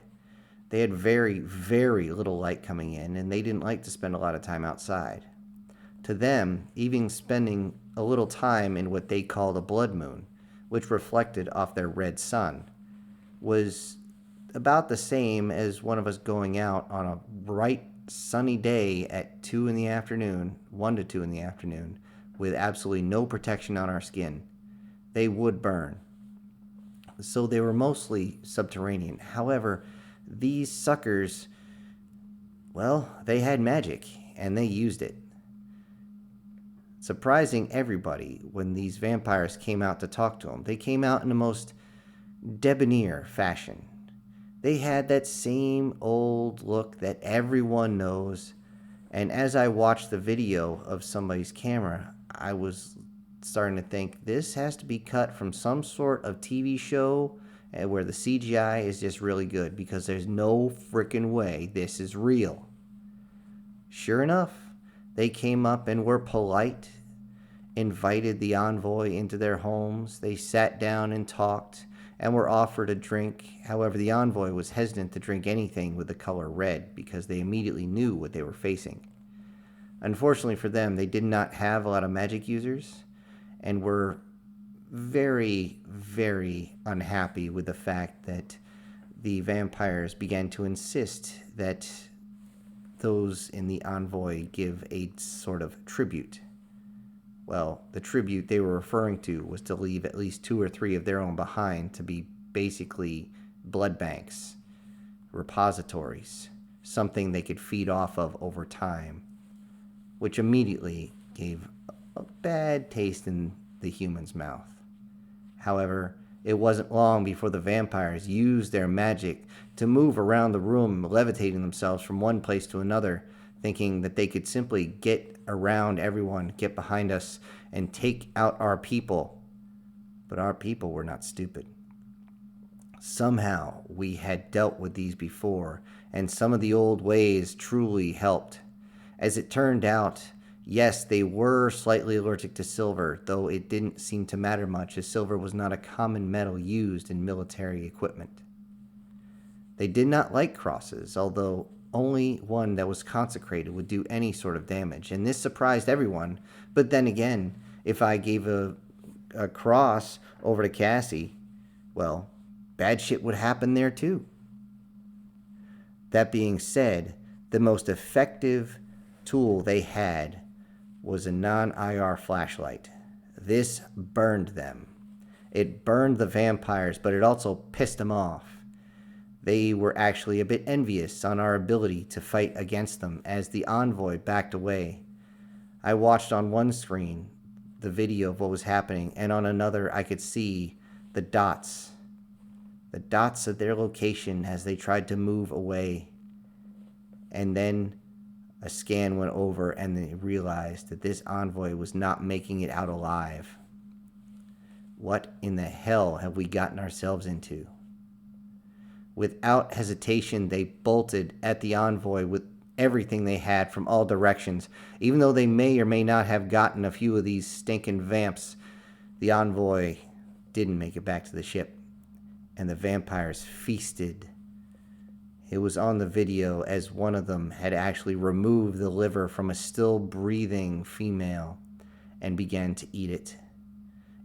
[SPEAKER 1] They had very, very little light coming in, and they didn't like to spend a lot of time outside. To them, even spending a little time in what they called a blood moon, which reflected off their red sun, was about the same as one of us going out on a bright, sunny day at 2 in the afternoon, 1 to 2 in the afternoon, with absolutely no protection on our skin. They would burn. So they were mostly subterranean. However, these suckers, well, they had magic, and they used it. Surprising everybody when these vampires came out to talk to them. They came out in the most debonair fashion. They had that same old look that everyone knows, and as I watched the video of somebody's camera, I was starting to think this has to be cut from some sort of TV show where the CGI is just really good, because there's no freaking way this is real. Sure enough, they came up and were polite, invited the envoy into their homes. They sat down and talked and were offered a drink. However, the envoy was hesitant to drink anything with the color red because they immediately knew what they were facing. Unfortunately for them, they did not have a lot of magic users and were very, very unhappy with the fact that the vampires began to insist that those in the envoy give a sort of tribute. Well, the tribute they were referring to was to leave at least 2 or 3 of their own behind to be basically blood banks, repositories, something they could feed off of over time, which immediately gave a bad taste in the human's mouth. However, it wasn't long before the vampires used their magic to move around the room, levitating themselves from one place to another, thinking that they could simply get around everyone, get behind us, and take out our people. But our people were not stupid. Somehow we had dealt with these before, and some of the old ways truly helped. As it turned out, Yes, they were slightly allergic to silver, though it didn't seem to matter much, as silver was not a common metal used in military equipment. They did not like crosses, although only one that was consecrated would do any sort of damage, and this surprised everyone. But then again, if I gave a cross over to Cassie, well, bad shit would happen there too. That being said, the most effective tool they had was a non-IR flashlight. This burned them. It burned the vampires, but it also pissed them off. They were actually a bit envious on our ability to fight against them as the envoy backed away. I watched on one screen the video of what was happening, and on another I could see the dots of their location as they tried to move away. And then a scan went over and they realized that this envoy was not making it out alive. What in the hell have we gotten ourselves into? Without hesitation, they bolted at the envoy with everything they had from all directions. Even though they may or may not have gotten a few of these stinking vamps, the envoy didn't make it back to the ship, and the vampires feasted. It was on the video as one of them had actually removed the liver from a still breathing female and began to eat it.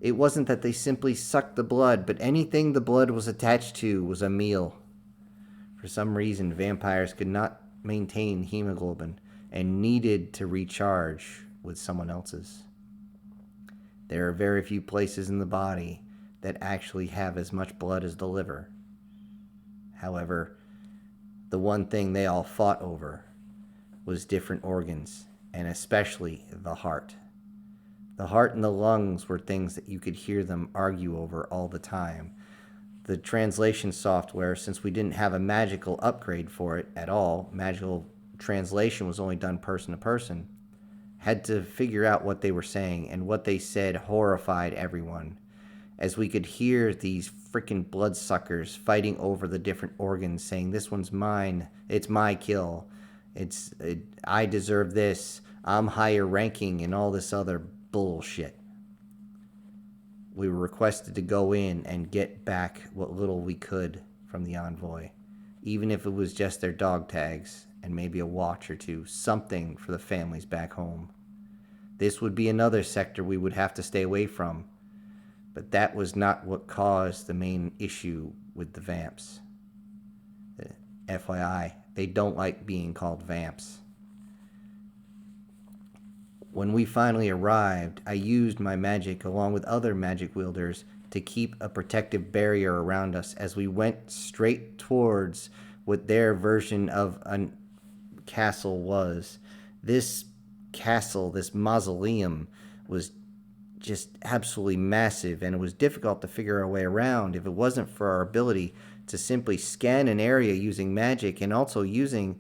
[SPEAKER 1] It wasn't that they simply sucked the blood, but anything the blood was attached to was a meal. For some reason, vampires could not maintain hemoglobin and needed to recharge with someone else's. There are very few places in the body that actually have as much blood as the liver. However, the one thing they all fought over was different organs, and especially the heart. The heart and the lungs were things that you could hear them argue over all the time. The translation software, since we didn't have a magical upgrade for it at all, magical translation was only done person to person, had to figure out what they were saying, and what they said horrified everyone, as we could hear these freaking bloodsuckers fighting over the different organs, saying, "This one's mine, it's my kill, I deserve this, I'm higher ranking," and all this other bullshit. We were requested to go in and get back what little we could from the envoy, even if it was just their dog tags and maybe a watch or two, something for the families back home. This would be another sector we would have to stay away from, but that was not what caused the main issue with the vamps. FYI, they don't like being called vamps. When we finally arrived, I used my magic along with other magic wielders to keep a protective barrier around us as we went straight towards what their version of a castle was. This castle, this mausoleum, was just absolutely massive, and it was difficult to figure our way around if it wasn't for our ability to simply scan an area using magic, and also using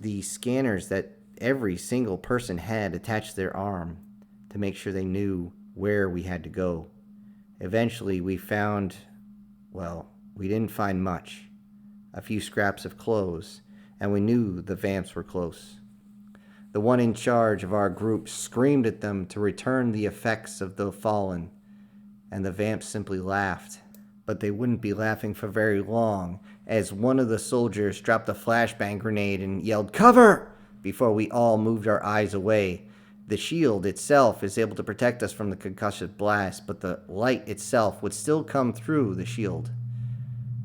[SPEAKER 1] the scanners that every single person had attached to their arm to make sure they knew where we had to go. Eventually we found, well, we didn't find much. A few scraps of clothes, and we knew the vamps were close. The one in charge of our group screamed at them to return the effects of the fallen, and the vamps simply laughed. But they wouldn't be laughing for very long, as one of the soldiers dropped a flashbang grenade and yelled, "Cover!" before we all moved our eyes away. The shield itself is able to protect us from the concussive blast, but the light itself would still come through the shield.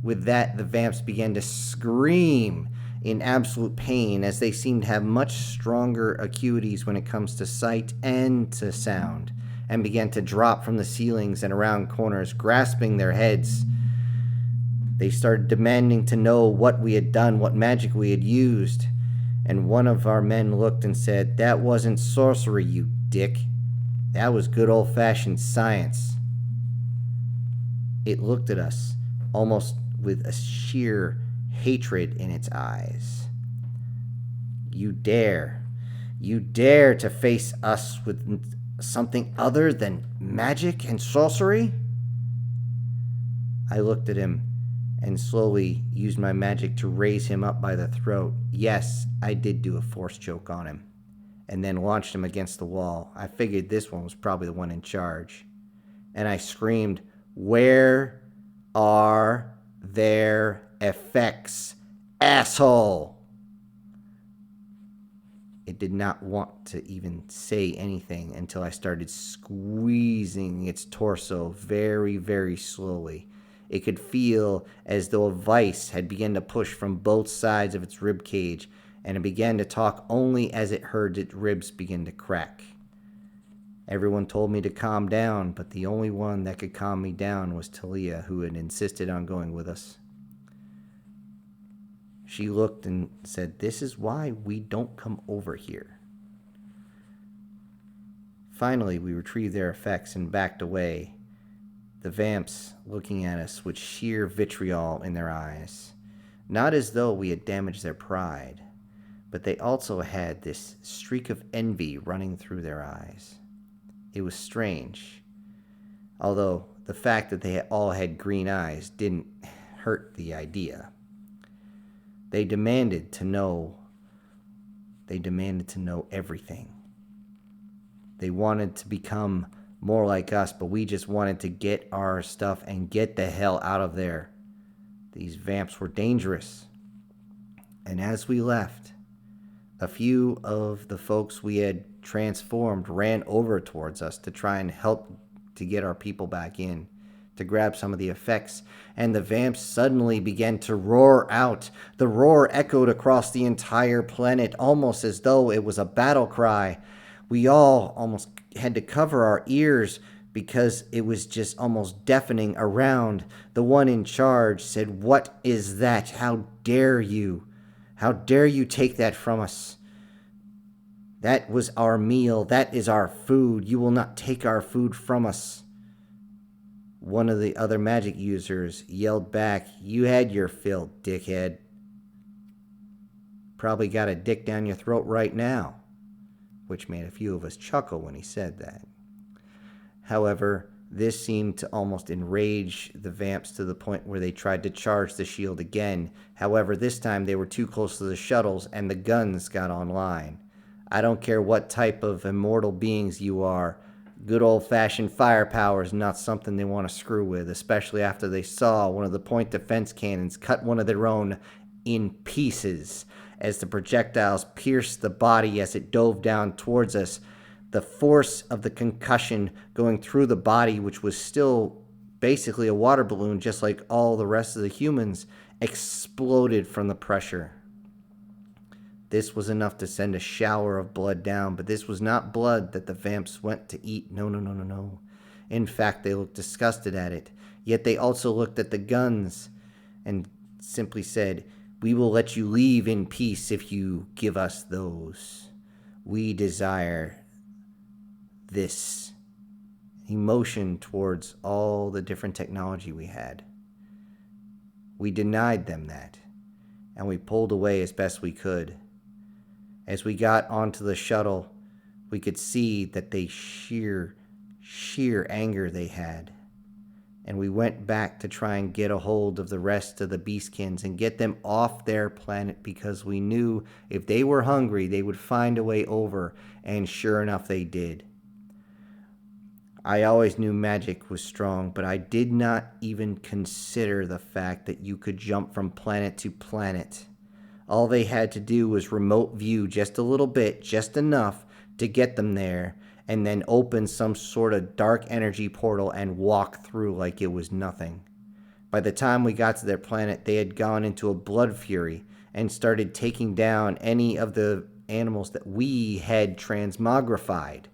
[SPEAKER 1] With that, the vamps began to scream in absolute pain, as they seemed to have much stronger acuities when it comes to sight and to sound, and began to drop from the ceilings and around corners, grasping their heads. They started demanding to know what we had done, what magic we had used. And one of our men looked and said, "That wasn't sorcery, you dick. That was good old-fashioned science." It looked at us, almost with a sheer hatred in its eyes. You dare to face us with something other than magic and sorcery?" I looked at him and slowly used my magic to raise him up by the throat. Yes, I did do a force choke on him. and then launched him against the wall. I figured this one was probably the one in charge. And I screamed, "Where are their effects, asshole?" It did not want to even say anything until I started squeezing its torso very, very slowly. It could feel as though a vice had begun to push from both sides of its rib cage, and it began to talk only as it heard its ribs begin to crack. Everyone told me to calm down, but the only one that could calm me down was Talia, who had insisted on going with us. She looked and said, "This is why we don't come over here." Finally, we retrieved their effects and backed away, the vamps looking at us with sheer vitriol in their eyes. Not as though we had damaged their pride, but they also had this streak of envy running through their eyes. It was strange, although the fact that they all had green eyes didn't hurt the idea. They demanded to know everything. They wanted to become more like us, but we just wanted to get our stuff and get the hell out of there. These vamps were dangerous. And as we left, a few of the folks we had transformed ran over towards us to try and help to get our people back in, to grab some of the effects, and the vamps suddenly began to roar out. The roar echoed across the entire planet, almost as though it was a battle cry. We all almost had to cover our ears because it was just almost deafening around. The one in charge said, "What is that? How dare you? How dare you take that from us? That was our meal. That is our food. You will not take our food from us." One of the other magic users yelled back, "You had your fill, dickhead. Probably got a dick down your throat right now," which made a few of us chuckle when he said that. However, this seemed to almost enrage the vamps to the point where they tried to charge the shield again. However, this time they were too close to the shuttles and the guns got online. I don't care what type of immortal beings you are, good old-fashioned firepower is not something they want to screw with, especially after they saw one of the point defense cannons cut one of their own in pieces as the projectiles pierced the body as it dove down towards us. The force of the concussion going through the body, which was still basically a water balloon just like all the rest of the humans, exploded from the pressure. This was enough to send a shower of blood down, but this was not blood that the vamps went to eat. No. In fact, they looked disgusted at it. Yet they also looked at the guns and simply said, "We will let you leave in peace if you give us those. We desire this." He motioned towards all the different technology we had. We denied them that, and we pulled away as best we could. As we got onto the shuttle, we could see that they sheer anger they had. And we went back to try and get a hold of the rest of the beastkins and get them off their planet, because we knew if they were hungry, they would find a way over, and sure enough, they did. I always knew magic was strong, but I did not even consider the fact that you could jump from planet to planet. All they had to do was remote view just a little bit, just enough to get them there, and then open some sort of dark energy portal and walk through like it was nothing. By the time we got to their planet, they had gone into a blood fury and started taking down any of the animals that we had transmogrified.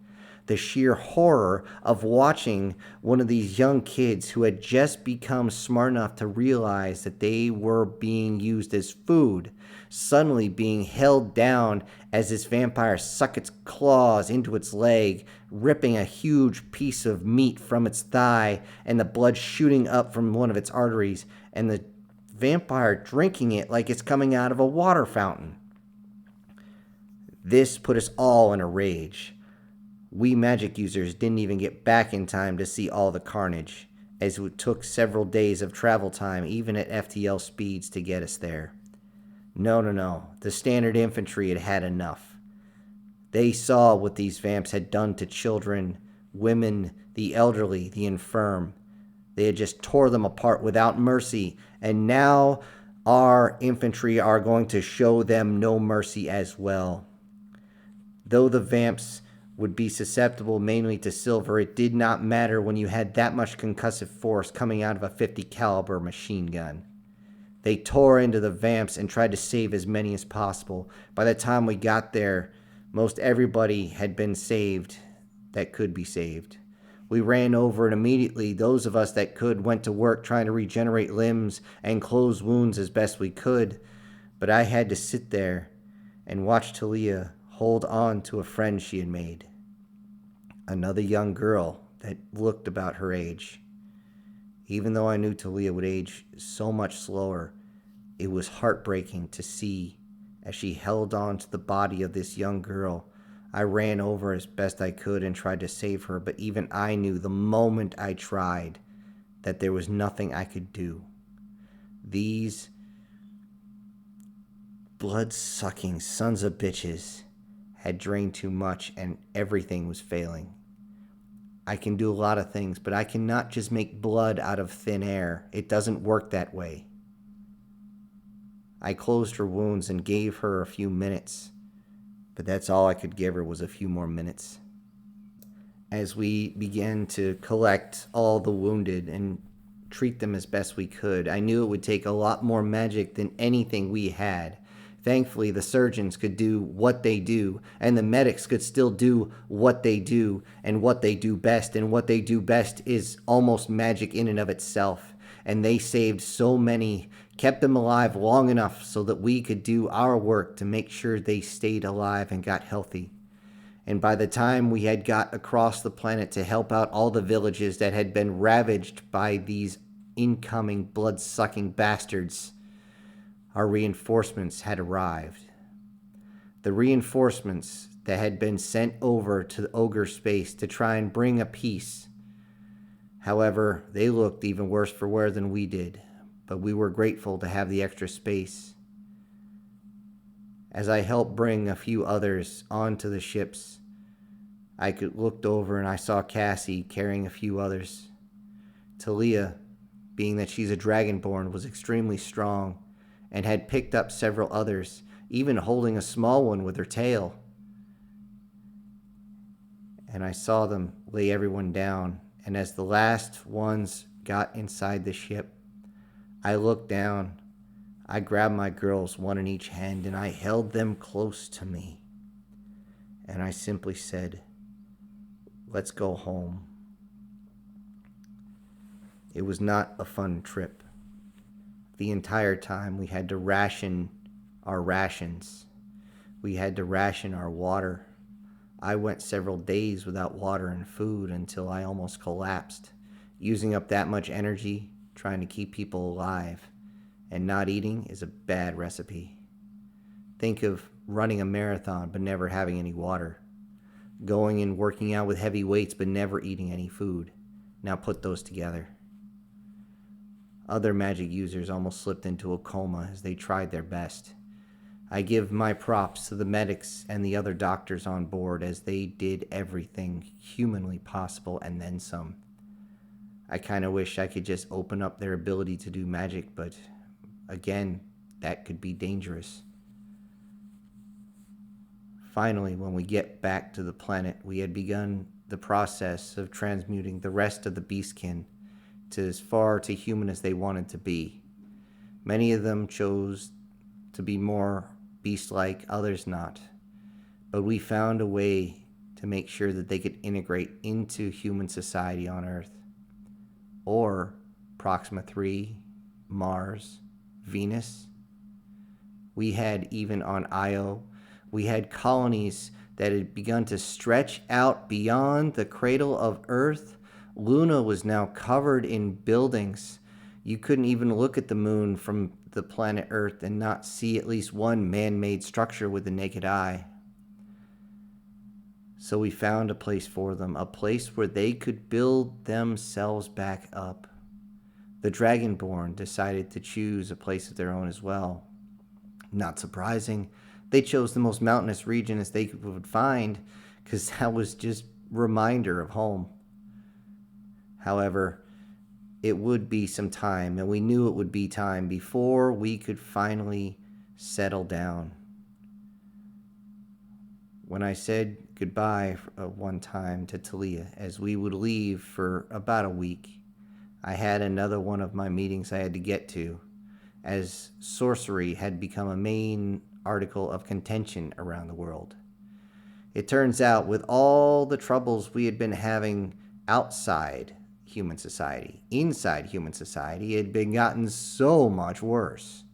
[SPEAKER 1] The sheer horror of watching one of these young kids who had just become smart enough to realize that they were being used as food, suddenly being held down as this vampire sucked its claws into its leg, ripping a huge piece of meat from its thigh, and the blood shooting up from one of its arteries, and the vampire drinking it like it's coming out of a water fountain. This put us all in a rage. We magic users didn't even get back in time to see all the carnage, as it took several days of travel time, even at FTL speeds, to get us there. No. The standard infantry had had enough. They saw what these vamps had done to children, women, the elderly, the infirm. They had just tore them apart without mercy, and now our infantry are going to show them no mercy as well. Though the vamps would be susceptible mainly to silver, it did not matter when you had that much concussive force coming out of a 50 caliber machine gun. They tore into the vamps and tried to save as many as possible. By the time we got there, most everybody had been saved that could be saved. We ran over, and immediately those of us that could went to work trying to regenerate limbs and close wounds as best we could. But I had to sit there and watch Talia hold on to a friend she had made. Another young girl that looked about her age. Even though I knew Talia would age so much slower, it was heartbreaking to see as she held on to the body of this young girl. I ran over as best I could and tried to save her, but even I knew the moment I tried that there was nothing I could do. These blood-sucking sons of bitches had drained too much and everything was failing. I can do a lot of things, but I cannot just make blood out of thin air. It doesn't work that way. I closed her wounds and gave her a few minutes, but that's all I could give her was a few more minutes. As we began to collect all the wounded and treat them as best we could, I knew it would take a lot more magic than anything we had. Thankfully, the surgeons could do what they do, and the medics could still do what they do, and what they do best. And what they do best is almost magic in and of itself. And they saved so many, kept them alive long enough so that we could do our work to make sure they stayed alive and got healthy. And by the time we had got across the planet to help out all the villages that had been ravaged by these incoming blood-sucking bastards, our reinforcements had arrived. The reinforcements that had been sent over to the ogre space to try and bring a peace. However, they looked even worse for wear than we did, but we were grateful to have the extra space. As I helped bring a few others onto the ships, I looked over and I saw Cassie carrying a few others. Talia, being that she's a dragonborn, was extremely strong and had picked up several others, even holding a small one with her tail. And I saw them lay everyone down, and as the last ones got inside the ship, I looked down, I grabbed my girls, one in each hand, and I held them close to me. And I simply said, "Let's go home." It was not a fun trip. The entire time we had to ration our rations. We had to ration our water. I went several days without water and food until I almost collapsed, using up that much energy trying to keep people alive. And not eating is a bad recipe. Think of running a marathon but never having any water. Going and working out with heavy weights but never eating any food. Now put those together. Other magic users almost slipped into a coma as they tried their best. I give my props to the medics and the other doctors on board as they did everything humanly possible and then some. I kind of wish I could just open up their ability to do magic, but again, that could be dangerous. Finally, when we get back to the planet, we had begun the process of transmuting the rest of the beastkin to as far to human as they wanted to be. Many of them chose to be more beast-like, others not. But we found a way to make sure that they could integrate into human society on Earth. Or Proxima 3, Mars, Venus. We had even on Io, we had colonies that had begun to stretch out beyond the cradle of Earth. Luna was now covered in buildings. You couldn't even look at the moon from the planet Earth and not see at least one man-made structure with the naked eye. So we found a place for them, a place where they could build themselves back up. The Dragonborn decided to choose a place of their own as well. Not surprising, They chose the most mountainous region as they would find because that was just reminder of home. However, it would be some time, and we knew it would be time before we could finally settle down. When I said goodbye one time to Talia as we would leave for about a week, I had another one of my meetings I had to get to, as sorcery had become a main article of contention around the world. It turns out, with all the troubles we had been having outside human society, inside human society, it had been gotten so much worse.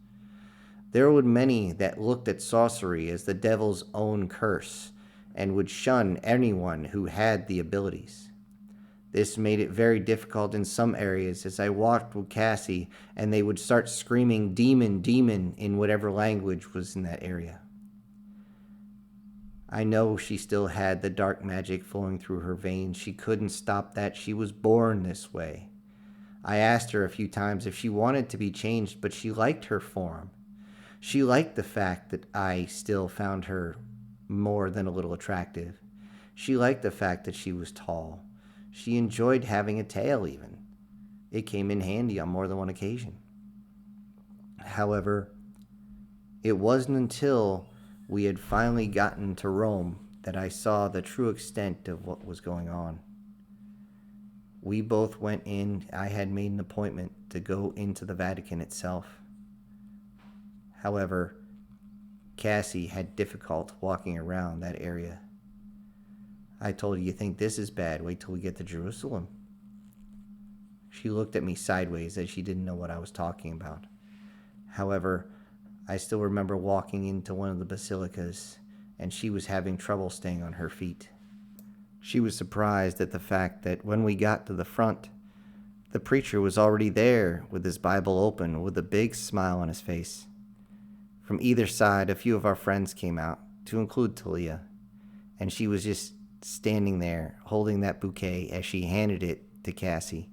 [SPEAKER 1] There were many that looked at sorcery as the devil's own curse and would shun anyone who had the abilities. This made it very difficult in some areas as I walked with Cassie and they would start screaming demon, demon in whatever language was in that area. I know she still had the dark magic flowing through her veins. She couldn't stop that. She was born this way. I asked her a few times if she wanted to be changed, but she liked her form. She liked the fact that I still found her more than a little attractive. She liked the fact that she was tall. She enjoyed having a tail even. It came in handy on more than one occasion. However, it wasn't until we had finally gotten to Rome that I saw the true extent of what was going on. We both went in. I had made an appointment to go into the Vatican itself. However, Cassie had difficulty walking around that area. I told her, "You think this is bad? Wait till we get to Jerusalem." She looked at me sideways as she didn't know what I was talking about. However, I still remember walking into one of the basilicas, and she was having trouble staying on her feet. She was surprised at the fact that when we got to the front, the preacher was already there with his Bible open with a big smile on his face. From either side, a few of our friends came out, to include Talia, and she was just standing there holding that bouquet as she handed it to Cassie.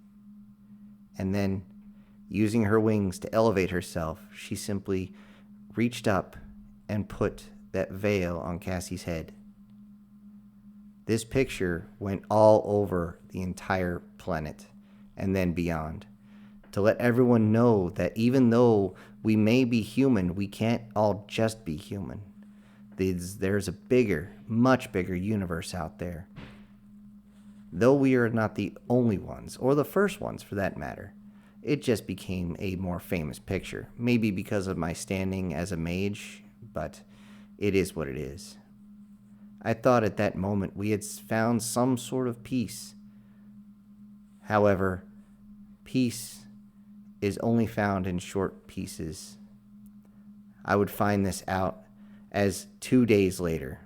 [SPEAKER 1] And then, using her wings to elevate herself, she simply reached up and put that veil on Cassie's head. This picture went all over the entire planet and then beyond, to let everyone know that even though we may be human, we can't all just be human. There's a bigger, much bigger universe out there. Though we are not the only ones, or the first ones for that matter, it just became a more famous picture. Maybe because of my standing as a mage, but it is what it is. I thought at that moment we had found some sort of peace. However, peace is only found in short pieces. I would find this out as 2 days later.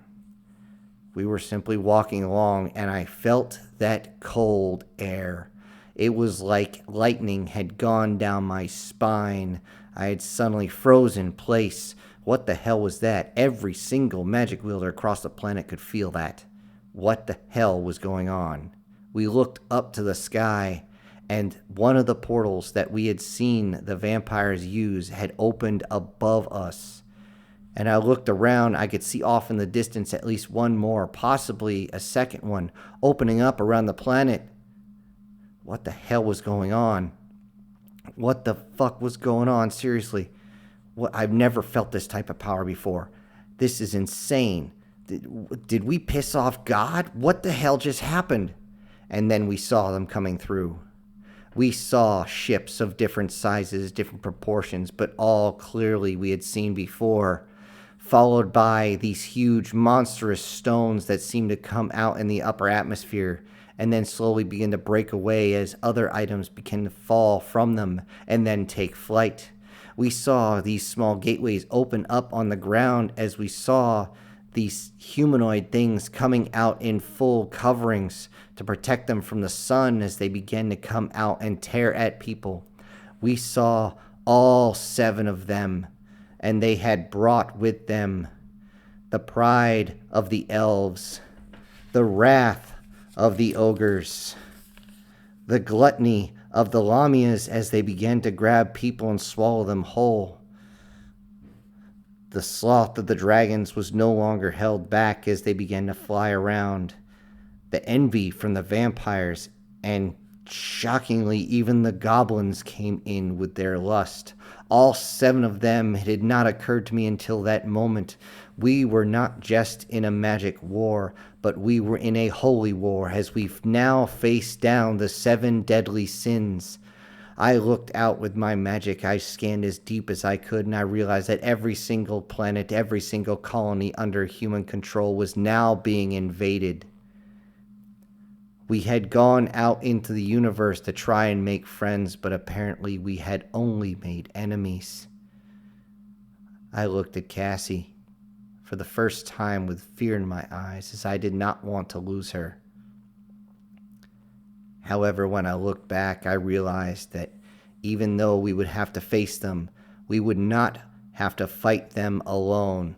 [SPEAKER 1] We were simply walking along, and I felt that cold air. It was like lightning had gone down my spine. I had suddenly frozen in place. What the hell was that? Every single magic wielder across the planet could feel that. What the hell was going on? We looked up to the sky, and one of the portals that we had seen the vampires use had opened above us. And I looked around. I could see off in the distance at least one more, possibly a second one, opening up around the planet. What the hell was going on? What the fuck was going on? Seriously. I've never felt this type of power before. This is insane. Did we piss off God? What the hell just happened? And then we saw them coming through. We saw ships of different sizes, different proportions, but all clearly we had seen before, followed by these huge monstrous stones that seemed to come out in the upper atmosphere and then slowly begin to break away as other items began to fall from them and then take flight. We saw these small gateways open up on the ground as we saw these humanoid things coming out in full coverings to protect them from the sun as they began to come out and tear at people. We saw all 7 of them, and they had brought with them the pride of the elves, the wrath of the ogres, the gluttony of the Lamias as they began to grab people and swallow them whole, The sloth of the dragons was no longer held back as they began to fly around. The envy from the vampires, and shockingly, even the goblins came in with their lust. All 7 of them. It had not occurred to me until that moment. We were not just in a magic war, but we were in a holy war as we've now faced down the 7 deadly sins. I looked out with my magic. I scanned as deep as I could, and I realized that every single planet, every single colony under human control was now being invaded. We had gone out into the universe to try and make friends, but apparently we had only made enemies. I looked at Cassie for the first time with fear in my eyes, as I did not want to lose her. However, when I looked back, I realized that even though we would have to face them, we would not have to fight them alone.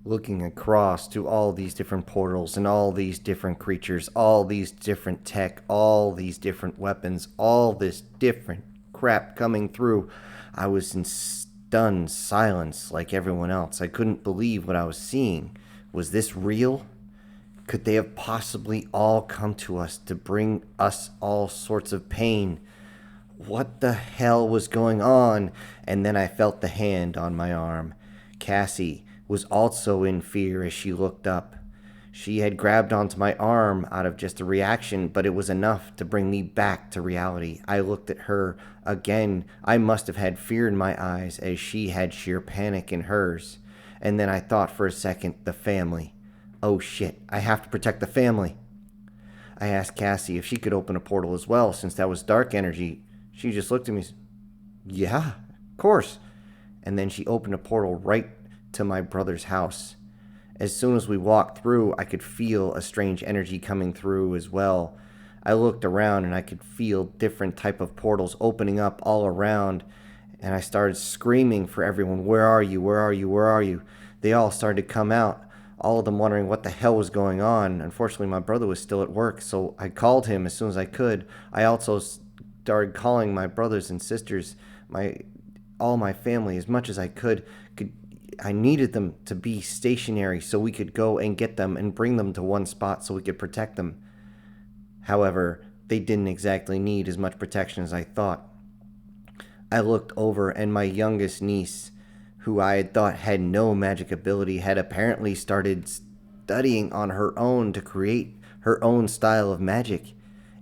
[SPEAKER 1] Looking across to all these different portals and all these different creatures, all these different tech, all these different weapons, all this different crap coming through, I was in stunned silence like everyone else. I couldn't believe what I was seeing. Was this real? Could they have possibly all come to us to bring us all sorts of pain? What the hell was going on? And then I felt the hand on my arm. Cassie was also in fear as she looked up. She had grabbed onto my arm out of just a reaction, but it was enough to bring me back to reality. I looked at her again. I must have had fear in my eyes as she had sheer panic in hers. And then I thought for a second, the family. Oh shit, I have to protect the family. I asked Cassie if she could open a portal as well, since that was dark energy. She just looked at me. Yeah, of course. And then she opened a portal right to my brother's house. As soon as we walked through, I could feel a strange energy coming through as well. I looked around and I could feel different type of portals opening up all around, and I started screaming for everyone, "Where are you? Where are you? Where are you?" They all started to come out, all of them wondering what the hell was going on. Unfortunately, my brother was still at work, so I called him as soon as I could. I also started calling my brothers and sisters, all my family, as much as I could. I needed them to be stationary so we could go and get them and bring them to one spot so we could protect them. However, they didn't exactly need as much protection as I thought. I looked over, and my youngest niece, who I had thought had no magic ability, had apparently started studying on her own to create her own style of magic.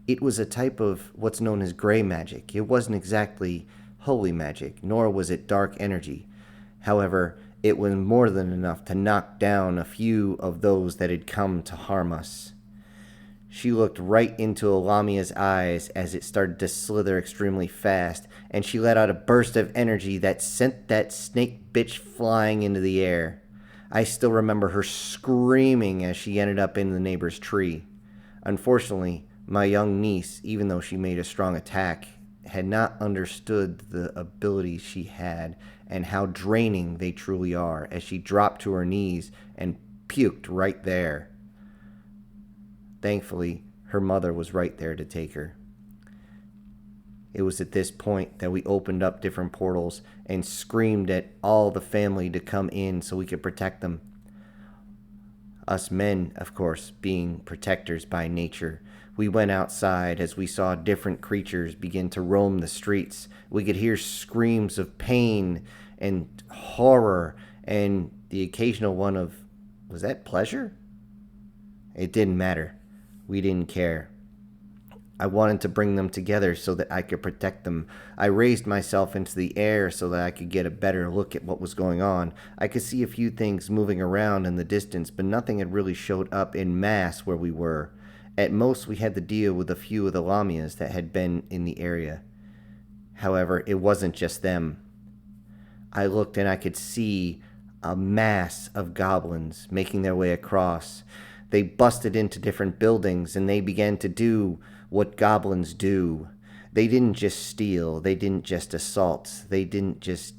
[SPEAKER 1] It was a type of what's known as gray magic. It wasn't exactly holy magic, nor was it dark energy. However, it was more than enough to knock down a few of those that had come to harm us. She looked right into Alamia's eyes as it started to slither extremely fast, and she let out a burst of energy that sent that snake bitch flying into the air. I still remember her screaming as she ended up in the neighbor's tree. Unfortunately, my young niece, even though she made a strong attack, had not understood the abilities she had and how draining they truly are, as she dropped to her knees and puked right there. Thankfully, her mother was right there to take her. It was at this point that we opened up different portals and screamed at all the family to come in so we could protect them. Us men, of course, being protectors by nature, we went outside as we saw different creatures begin to roam the streets. We could hear screams of pain and horror and the occasional one of, was that pleasure? It didn't matter. We didn't care. I wanted to bring them together so that I could protect them. I raised myself into the air so that I could get a better look at what was going on. I could see a few things moving around in the distance, but nothing had really showed up in mass where we were. At most, we had to deal with a few of the Lamias that had been in the area. However, it wasn't just them. I looked and I could see a mass of goblins making their way across. They busted into different buildings and they began to do what goblins do. They didn't just steal. They didn't just assault. They didn't just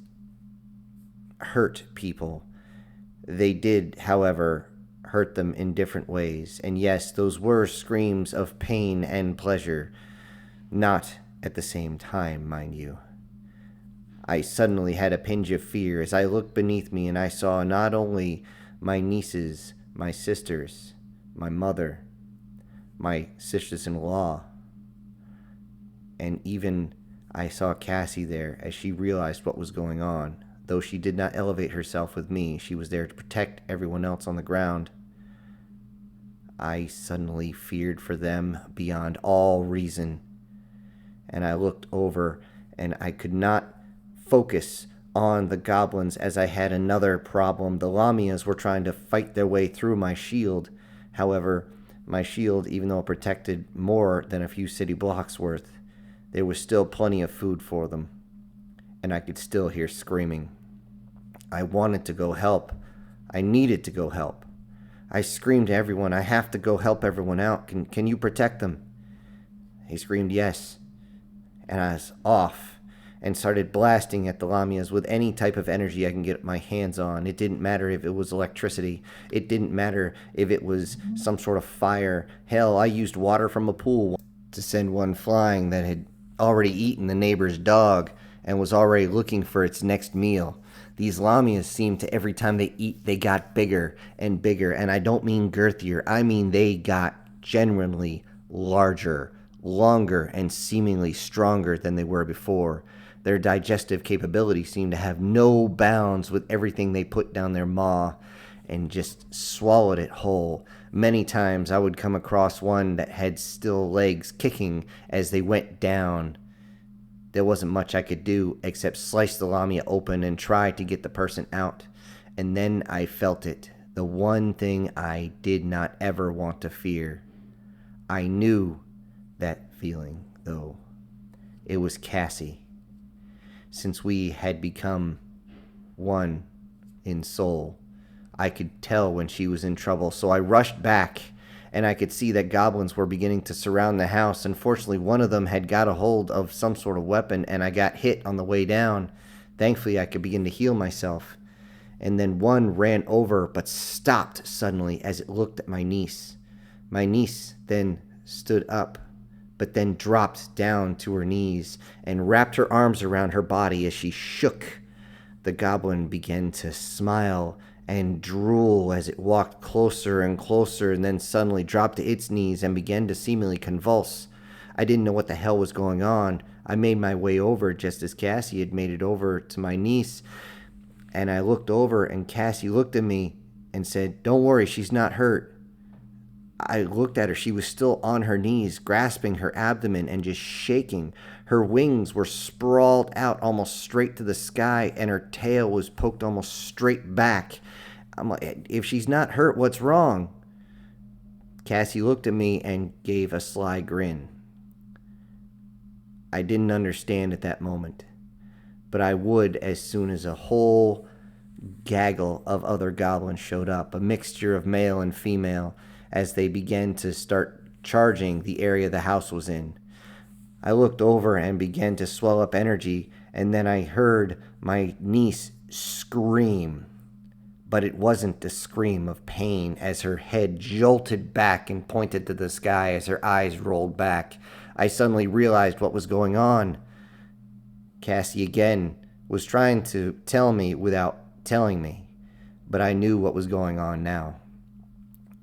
[SPEAKER 1] hurt people. They did, however, hurt them in different ways. And yes, those were screams of pain and pleasure. Not at the same time, mind you. I suddenly had a pinch of fear as I looked beneath me and I saw not only my nieces, my sisters, my mother, my sisters-in-law, and even I saw Cassie there as she realized what was going on. Though she did not elevate herself with me, she was there to protect everyone else on the ground. I suddenly feared for them beyond all reason. And I looked over and I could not focus on the goblins as I had another problem. The Lamias were trying to fight their way through my shield. However, my shield, even though it protected more than a few city blocks worth, there was still plenty of food for them. And I could still hear screaming. I wanted to go help. I needed to go help. I screamed to everyone, I have to go help everyone out. Can you protect them? He screamed yes. And I was off and started blasting at the Lamias with any type of energy I can get my hands on. It didn't matter if it was electricity. It didn't matter if it was some sort of fire. Hell, I used water from a pool to send one flying that had already eaten the neighbor's dog and was already looking for its next meal. These Lamias seemed to every time they eat, they got bigger and bigger. And I don't mean girthier. I mean they got genuinely larger, longer, and seemingly stronger than they were before. Their digestive capability seemed to have no bounds with everything they put down their maw and just swallowed it whole. Many times I would come across one that had still legs kicking as they went down. There wasn't much I could do except slice the Lamia open and try to get the person out. And then I felt it, the one thing I did not ever want to fear. I knew that feeling, though. It was Cassie. Since we had become one in soul, I could tell when she was in trouble, so I rushed back, and I could see that goblins were beginning to surround the house. Unfortunately, one of them had got a hold of some sort of weapon, and I got hit on the way down. Thankfully, I could begin to heal myself. And then one ran over, but stopped suddenly as it looked at my niece. My niece then stood up, but then dropped down to her knees and wrapped her arms around her body as she shook. The goblin began to smile and drool as it walked closer and closer, and then suddenly dropped to its knees and began to seemingly convulse. I didn't know what the hell was going on. I made my way over just as Cassie had made it over to my niece, and I looked over and Cassie looked at me and said, "Don't worry, she's not hurt." I looked at her. She was still on her knees, grasping her abdomen and just shaking. Her wings were sprawled out almost straight to the sky, and her tail was poked almost straight back. I'm like, if she's not hurt, what's wrong? Cassie looked at me and gave a sly grin. I didn't understand at that moment, but I would as soon as a whole gaggle of other goblins showed up, a mixture of male and female, as they began to start charging the area the house was in. I looked over and began to swell up energy, and then I heard my niece scream. But it wasn't the scream of pain as her head jolted back and pointed to the sky as her eyes rolled back. I suddenly realized what was going on. Cassie again was trying to tell me without telling me, but I knew what was going on now.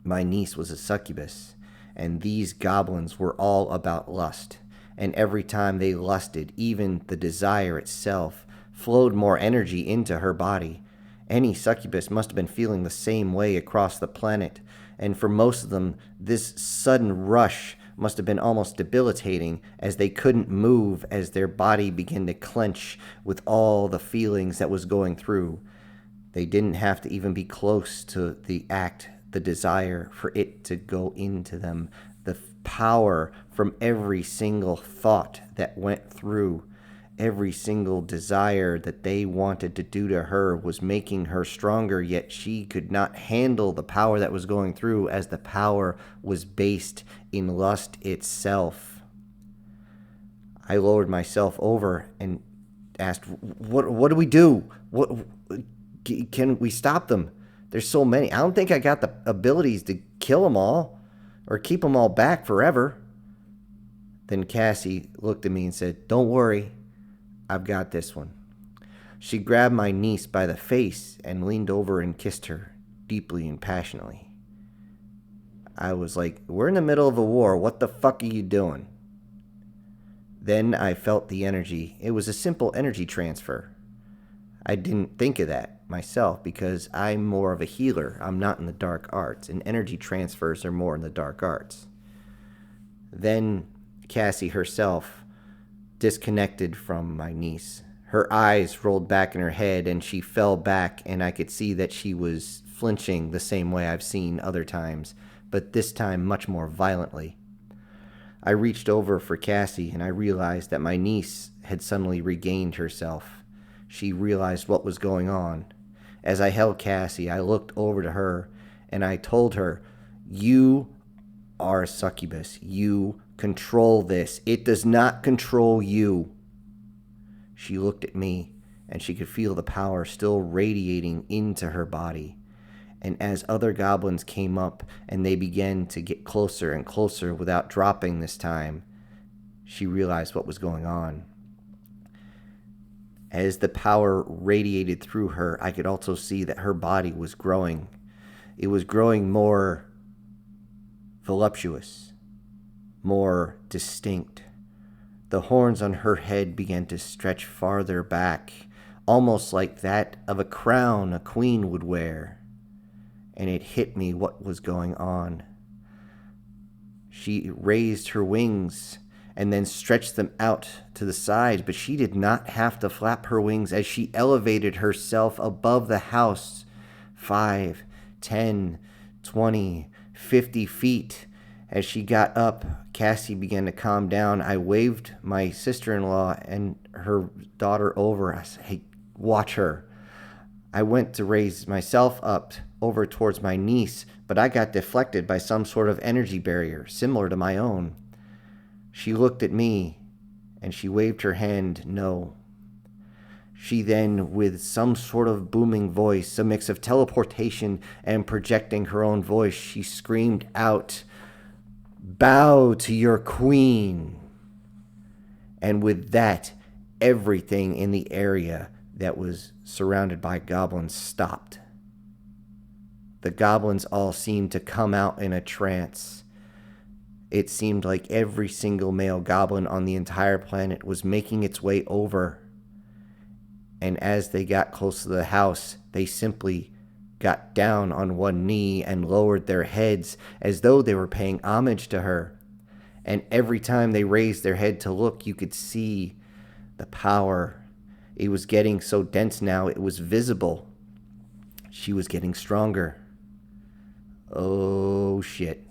[SPEAKER 1] My niece was a succubus, and these goblins were all about lust, and every time they lusted, even the desire itself flowed more energy into her body. Any succubus must have been feeling the same way across the planet, and for most of them, this sudden rush must have been almost debilitating, as they couldn't move as their body began to clench with all the feelings that was going through. They didn't have to even be close to the act, the desire for it to go into them. The power from every single thought that went through, every single desire that they wanted to do to her was making her stronger, yet she could not handle the power that was going through, as the power was based in lust itself. I lowered myself over and asked, what do we do? Can we stop them? There's so many. I don't think I got the abilities to kill them all or keep them all back forever. Then Cassie looked at me and said, "Don't worry, I've got this one." She grabbed my niece by the face and leaned over and kissed her deeply and passionately. I was like, "We're in the middle of a war. What the fuck are you doing?" Then I felt the energy. It was a simple energy transfer. I didn't think of that myself because I'm more of a healer. I'm not in the dark arts, and energy transfers are more in the dark arts. Then Cassie herself disconnected from my niece. Her eyes rolled back in her head and she fell back, and I could see that she was flinching the same way I've seen other times, but this time much more violently. I reached over for Cassie and I realized that my niece had suddenly regained herself. She realized what was going on. As I held Cassie, I looked over to her and I told her, "You are a succubus. You control this. It does not control you." She looked at me, and she could feel the power still radiating into her body. And as other goblins came up and they began to get closer and closer without dropping this time, she realized what was going on. As the power radiated through her, I could also see that her body was growing. It was growing more voluptuous, more distinct. The horns on her head began to stretch farther back, almost like that of a crown a queen would wear. And it hit me what was going on. She raised her wings and then stretched them out to the sides, but she did not have to flap her wings as she elevated herself above the house 5, 10, 20, 50 feet. As she got up, Cassie began to calm down. I waved my sister-in-law and her daughter over. I said, "Hey, watch her." I went to raise myself up over towards my niece, but I got deflected by some sort of energy barrier similar to my own. She looked at me and she waved her hand no. She then, with some sort of booming voice, a mix of teleportation and projecting her own voice, she screamed out, "Bow to your queen." And with that, everything in the area that was surrounded by goblins stopped. The goblins all seemed to come out in a trance. It seemed like every single male goblin on the entire planet was making its way over. And as they got close to the house, they simply got down on one knee and lowered their heads as though they were paying homage to her. And every time they raised their head to look, you could see the power. It was getting so dense now, it was visible. She was getting stronger. Oh, shit.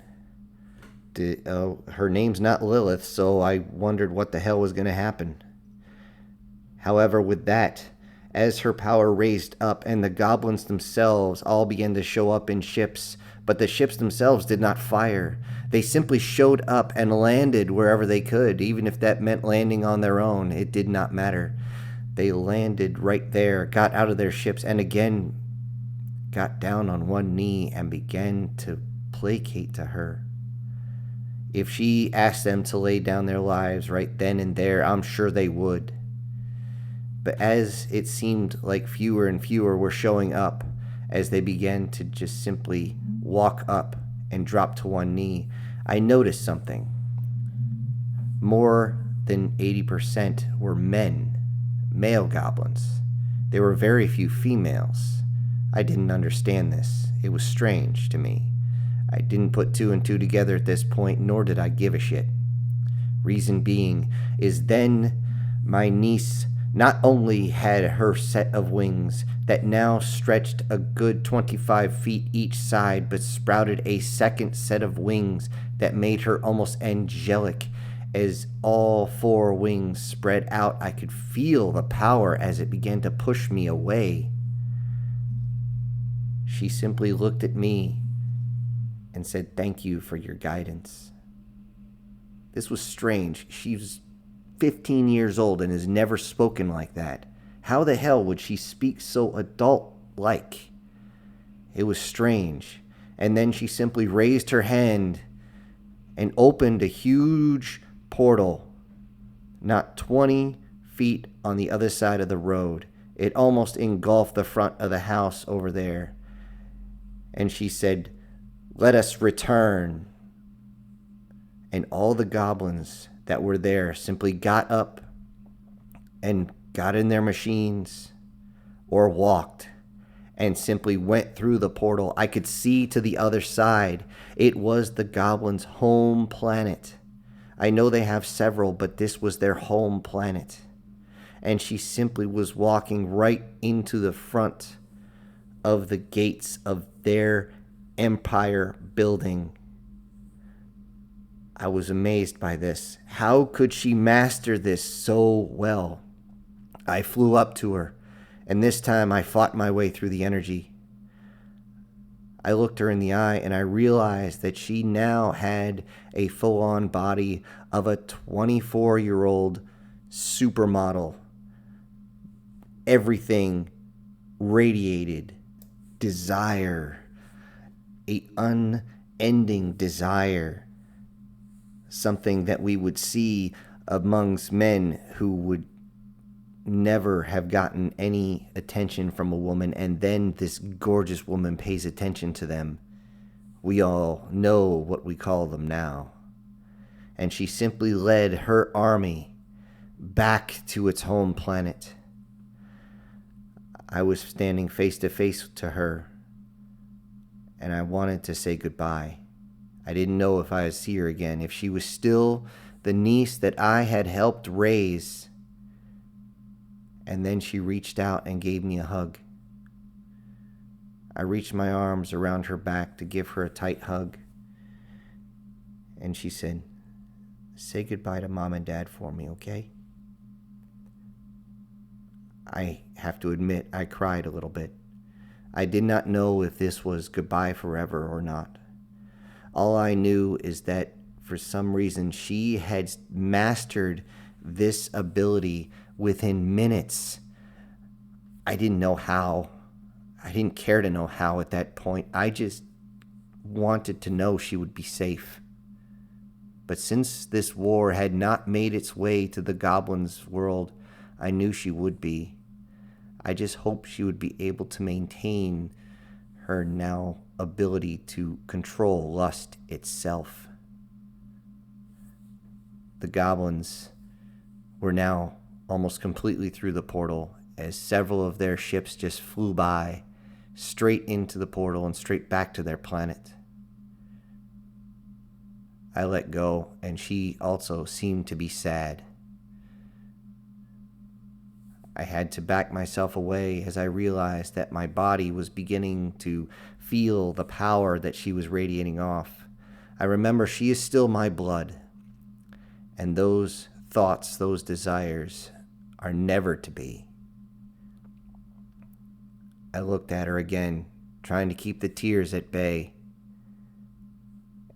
[SPEAKER 1] Her name's not Lilith, so I wondered what the hell was going to happen. However, with that, as her power raised up and the goblins themselves all began to show up in ships, but the ships themselves did not fire. They simply showed up and landed wherever they could, even if that meant landing on their own. It did not matter. They landed right there, got out of their ships, and again got down on one knee and began to placate to her. If she asked them to lay down their lives right then and there, I'm sure they would. But as it seemed like fewer and fewer were showing up, as they began to just simply walk up and drop to one knee, I noticed something. More than 80% were men, male goblins. There were very few females. I didn't understand this. It was strange to me. I didn't put two and two together at this point, nor did I give a shit. Reason being is then my niece not only had her set of wings that now stretched a good 25 feet each side, but sprouted a second set of wings that made her almost angelic. As all four wings spread out, I could feel the power as it began to push me away. She simply looked at me and said, "Thank you for your guidance." This was strange. She was 15 years old and has never spoken like that. How the hell would she speak so adult-like? It was strange. And then she simply raised her hand and opened a huge portal, not 20 feet on the other side of the road. It almost engulfed the front of the house over there. And she said, "Let us return." And all the goblins that were there simply got up and got in their machines or walked and simply went through the portal. I could see to the other side. It was the goblins' home planet. I know they have several, but this was their home planet. And she simply was walking right into the front of the gates of their empire building. I was amazed by this. How could she master this so well? I flew up to her, and this time I fought my way through the energy. I looked her in the eye, and I realized that she now had a full-on body of a 24-year-old supermodel. Everything radiated desire, an unending desire. Something that we would see amongst men who would never have gotten any attention from a woman, and then this gorgeous woman pays attention to them. We all know what we call them now. And she simply led her army back to its home planet. I was standing face to face to her, and I wanted to say goodbye. I didn't know if I would see her again, if she was still the niece that I had helped raise. And then she reached out and gave me a hug. I reached my arms around her back to give her a tight hug. And she said, "Say goodbye to Mom and Dad for me, okay?" I have to admit, I cried a little bit. I did not know if this was goodbye forever or not. All I knew is that for some reason she had mastered this ability within minutes. I didn't know how. I didn't care to know how at that point. I just wanted to know she would be safe. But since this war had not made its way to the goblins' world, I knew she would be. I just hoped she would be able to maintain her now ability to control lust itself. The goblins were now almost completely through the portal, as several of their ships just flew by, straight into the portal and straight back to their planet. I let go, and she also seemed to be sad. I had to back myself away as I realized that my body was beginning to feel the power that she was radiating off. I remember she is still my blood, and those thoughts, those desires are never to be. I looked at her again, trying to keep the tears at bay,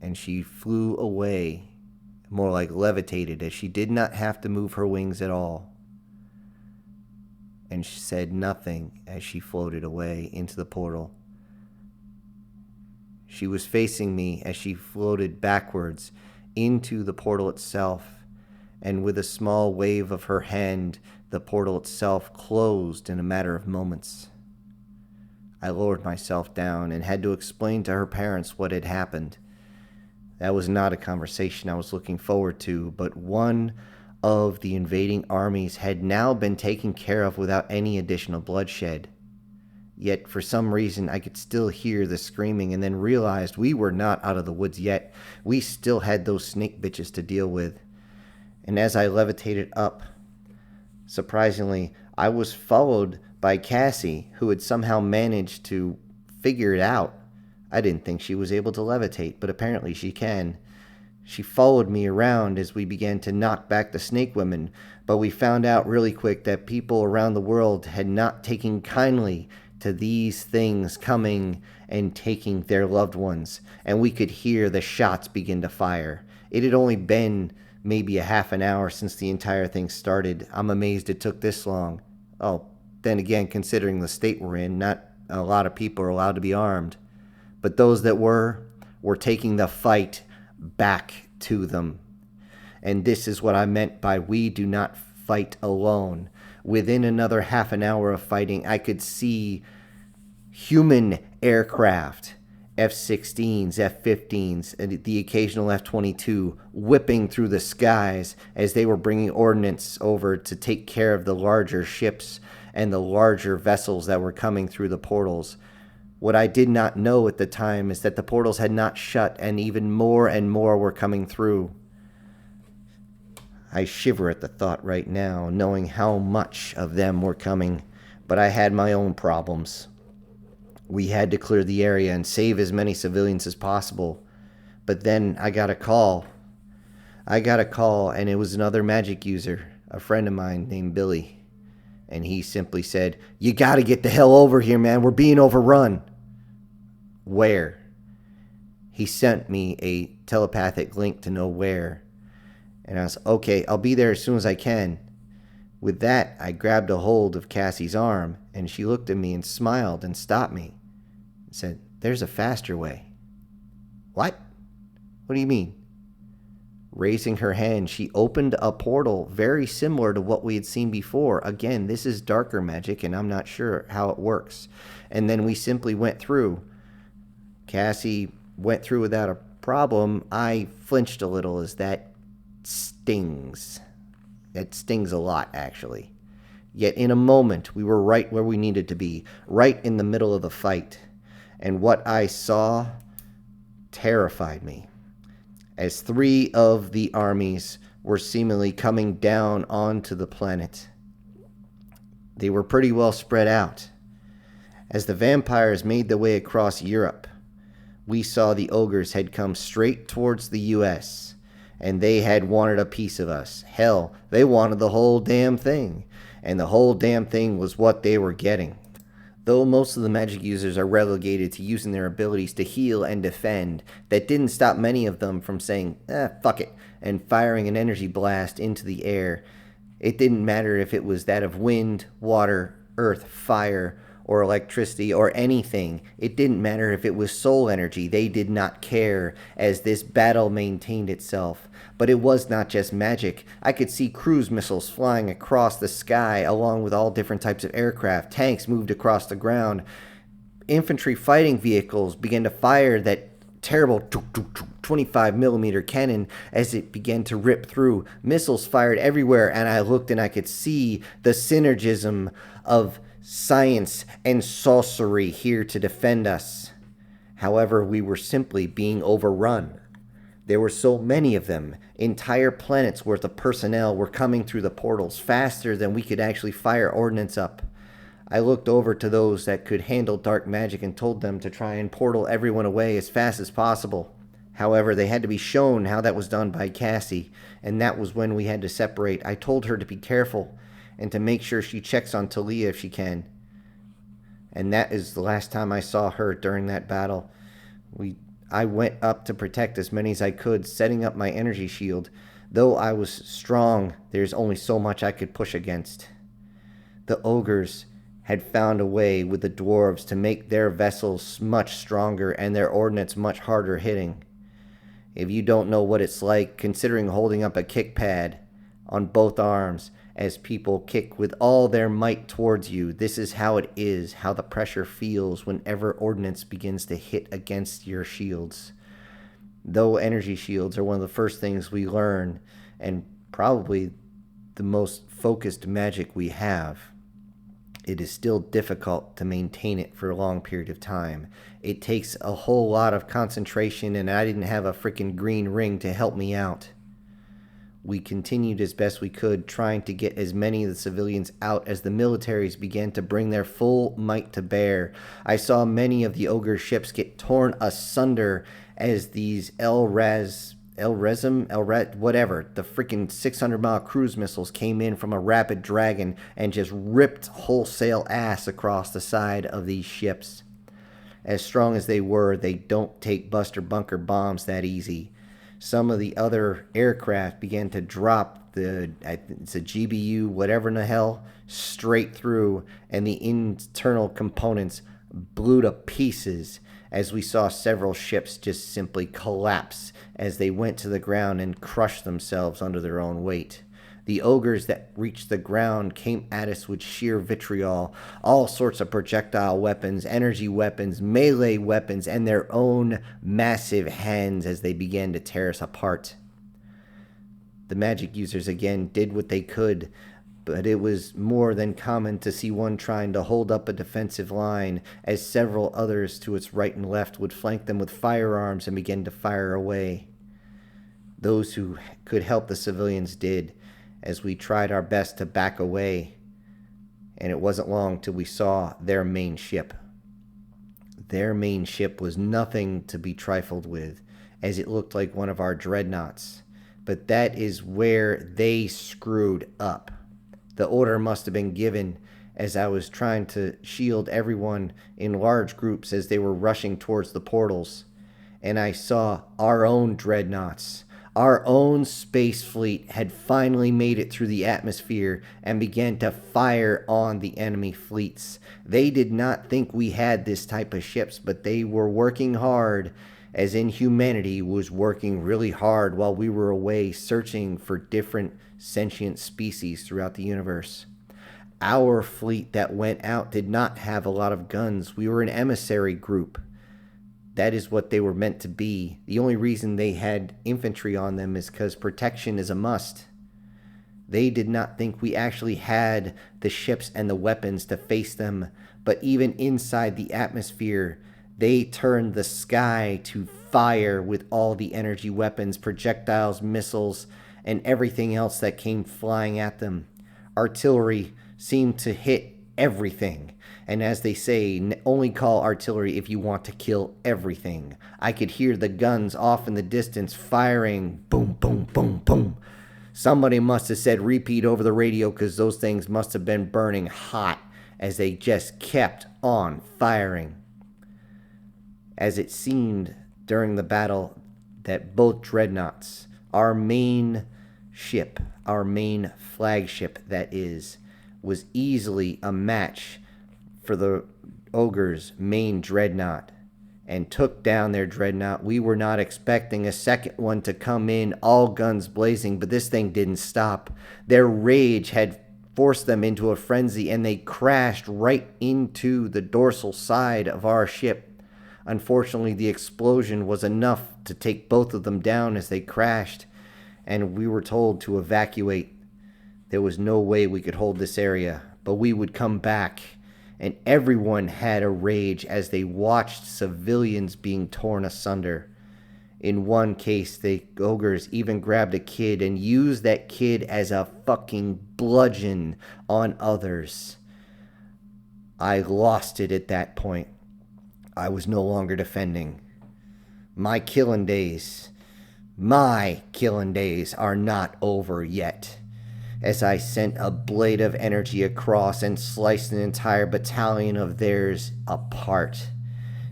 [SPEAKER 1] and she flew away, more like levitated, as she did not have to move her wings at all. And she said nothing as she floated away into the portal. She was facing me as she floated backwards into the portal itself, and with a small wave of her hand, the portal itself closed in a matter of moments. I lowered myself down and had to explain to her parents what had happened. That was not a conversation I was looking forward to, but one of the invading armies had now been taken care of without any additional bloodshed. Yet for some reason I could still hear the screaming, and then realized we were not out of the woods yet. We still had those snake bitches to deal with. And as I levitated up, surprisingly, I was followed by Cassie, who had somehow managed to figure it out. I didn't think she was able to levitate, but apparently she can. She followed me around as we began to knock back the snake women, but we found out really quick that people around the world had not taken kindly to these things coming and taking their loved ones, and we could hear the shots begin to fire. It had only been maybe a half an hour since the entire thing started. I'm amazed it took this long. Oh, then again, considering the state we're in, not a lot of people are allowed to be armed. But those that were taking the fight back to them. And this is what I meant by we do not fight alone. Within another half an hour of fighting, I could see human aircraft, F-16s, F-15s, and the occasional F-22 whipping through the skies as they were bringing ordnance over to take care of the larger ships and the larger vessels that were coming through the portals. What I did not know at the time is that the portals had not shut and more were coming through. I shiver at the thought right now, knowing how much of them were coming, but I had my own problems. We had to clear the area and save as many civilians as possible. But then I got a call. And it was another magic user, a friend of mine named Billy. And he simply said, "You gotta get the hell over here, man. We're being overrun." Where? He sent me a telepathic link to know where. And I was, okay, I'll be there as soon as I can. With that, I grabbed a hold of Cassie's arm, and she looked at me and smiled and stopped me and said, "There's a faster way." What? What do you mean? Raising her hand, she opened a portal very similar to what we had seen before. Again, this is darker magic, and I'm not sure how it works. And then we simply went through. Cassie went through without a problem. I flinched a little as that stings. That stings a lot, actually. Yet in a moment, we were right where we needed to be, right in the middle of the fight. And what I saw terrified me, as 3 of the armies were seemingly coming down onto the planet. They were pretty well spread out. As the vampires made their way across Europe, we saw the ogres had come straight towards the U.S., and they had wanted a piece of us. Hell, they wanted the whole damn thing. And the whole damn thing was what they were getting. Though most of the magic users are relegated to using their abilities to heal and defend, that didn't stop many of them from saying, fuck it, and firing an energy blast into the air. It didn't matter if it was that of wind, water, earth, fire, or electricity, or anything. It didn't matter if it was soul energy. They did not care, as this battle maintained itself. But it was not just magic. I could see cruise missiles flying across the sky, along with all different types of aircraft. Tanks moved across the ground. Infantry fighting vehicles began to fire that terrible 25mm cannon as it began to rip through. Missiles fired everywhere, and I looked and I could see the synergism of science and sorcery here to defend us. However, we were simply being overrun. There were so many of them. Entire planets worth of personnel were coming through the portals faster than we could actually fire ordnance up. I looked over to those that could handle dark magic and told them to try and portal everyone away as fast as possible. However, they had to be shown how that was done by Cassie, and that was when we had to separate. I told her to be careful and to make sure she checks on Talia if she can. And that is the last time I saw her during that battle. I went up to protect as many as I could, setting up my energy shield. Though I was strong, there's only so much I could push against. The ogres had found a way with the dwarves to make their vessels much stronger and their ordnance much harder hitting. If you don't know what it's like, considering holding up a kick pad on both arms as people kick with all their might towards you, this is how it is, how the pressure feels whenever ordnance begins to hit against your shields. Though energy shields are one of the first things we learn, and probably the most focused magic we have, it is still difficult to maintain it for a long period of time. It takes a whole lot of concentration, and I didn't have a freaking green ring to help me out. We continued as best we could, trying to get as many of the civilians out as the militaries began to bring their full might to bear. I saw many of the ogre ships get torn asunder as these whatever, the freaking 600-mile cruise missiles came in from a rapid dragon and just ripped wholesale ass across the side of these ships. As strong as they were, they don't take Buster Bunker bombs that easy. Some of the other aircraft began to drop it's a GBU, whatever in the hell, straight through, and the internal components blew to pieces as we saw several ships just simply collapse as they went to the ground and crushed themselves under their own weight. The ogres that reached the ground came at us with sheer vitriol, all sorts of projectile weapons, energy weapons, melee weapons, and their own massive hands as they began to tear us apart. The magic users again did what they could, but it was more than common to see one trying to hold up a defensive line as several others to its right and left would flank them with firearms and begin to fire away. Those who could help the civilians did, as we tried our best to back away, and it wasn't long till we saw their main ship. Their main ship was nothing to be trifled with, as it looked like one of our dreadnoughts. But that is where they screwed up. The order must have been given as I was trying to shield everyone in large groups as they were rushing towards the portals. And I saw our own dreadnoughts. Our own space fleet had finally made it through the atmosphere and began to fire on the enemy fleets. They did not think we had this type of ships, but they were working hard, as in humanity was working really hard while we were away searching for different sentient species throughout the universe. Our fleet that went out did not have a lot of guns. We were an emissary group. That is what they were meant to be. The only reason they had infantry on them is because protection is a must. They did not think we actually had the ships and the weapons to face them, but even inside the atmosphere, they turned the sky to fire with all the energy weapons, projectiles, missiles, and everything else that came flying at them. Artillery seemed to hit everything. And as they say, only call artillery if you want to kill everything. I could hear the guns off in the distance firing. Boom, boom, boom, boom. Somebody must have said repeat over the radio because those things must have been burning hot as they just kept on firing. As it seemed during the battle that both dreadnoughts, our main ship, our main flagship that is, was easily a match for the ogre's main dreadnought and took down their dreadnought. We were not expecting a second one to come in, all guns blazing, but this thing didn't stop. Their rage had forced them into a frenzy, and they crashed right into the dorsal side of our ship. Unfortunately, the explosion was enough to take both of them down as they crashed, and we were told to evacuate. There was no way we could hold this area, but we would come back. And everyone had a rage as they watched civilians being torn asunder. In one case, the ogres even grabbed a kid and used that kid as a fucking bludgeon on others. I lost it at that point. I was no longer defending. My killing days are not over yet. As I sent a blade of energy across and sliced an entire battalion of theirs apart.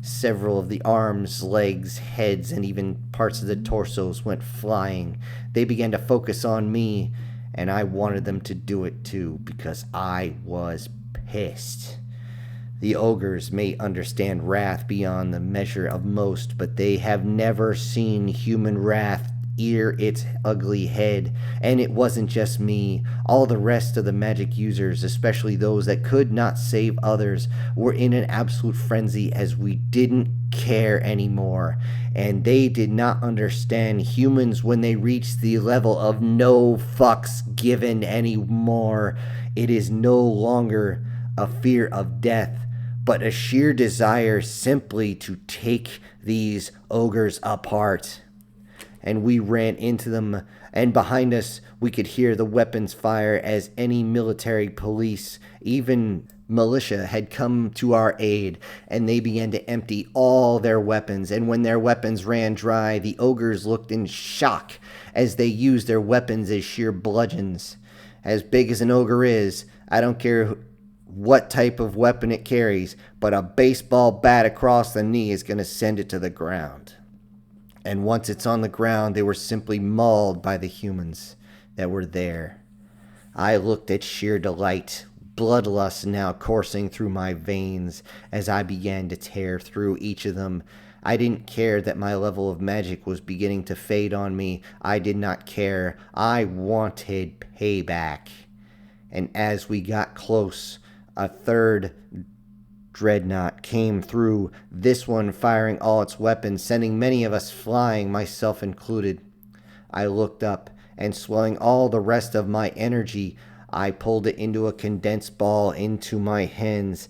[SPEAKER 1] Several of the arms, legs, heads, and even parts of the torsos went flying. They began to focus on me, and I wanted them to do it too, because I was pissed. The ogres may understand wrath beyond the measure of most, but they have never seen human wrath rear its ugly head. And it wasn't just me. All the rest of the magic users, especially those that could not save others, were in an absolute frenzy as we didn't care anymore. And they did not understand humans when they reached the level of no fucks given anymore. It is no longer a fear of death, but a sheer desire simply to take these ogres apart. And we ran into them, and behind us we could hear the weapons fire as any military, police, even militia had come to our aid, and they began to empty all their weapons. And when their weapons ran dry, the ogres looked in shock as they used their weapons as sheer bludgeons. As big as an ogre is, I don't care what type of weapon it carries, but a baseball bat across the knee is going to send it to the ground. And once it's on the ground, they were simply mauled by the humans that were there. I looked at sheer delight, bloodlust now coursing through my veins as I began to tear through each of them. I didn't care that my level of magic was beginning to fade on me. I did not care. I wanted payback. And as we got close, a third dreadnought came through, this one firing all its weapons, sending many of us flying, myself included. I looked up, and swelling all the rest of my energy, I pulled it into a condensed ball into my hands,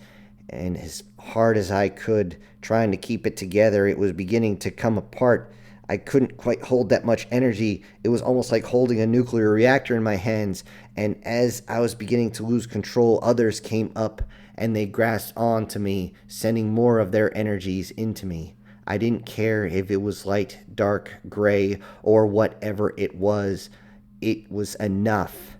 [SPEAKER 1] and as hard as I could, trying to keep it together, it was beginning to come apart. I couldn't quite hold that much energy. It was almost like holding a nuclear reactor in my hands, and as I was beginning to lose control, others came up, and they grasped onto me, sending more of their energies into me. I didn't care if it was light, dark, gray, or whatever it was enough.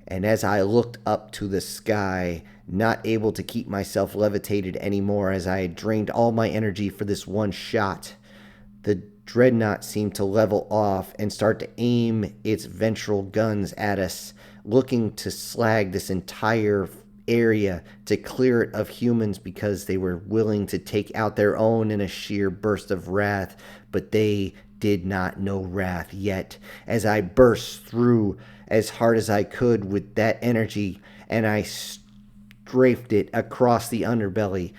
[SPEAKER 1] And as I looked up to the sky, not able to keep myself levitated anymore as I had drained all my energy for this one shot, the dreadnought seemed to level off and start to aim its ventral guns at us, looking to slag this entire area, to clear it of humans because they were willing to take out their own in a sheer burst of wrath. But they did not know wrath yet. As I burst through as hard as I could with that energy, and I strafed it across the underbelly,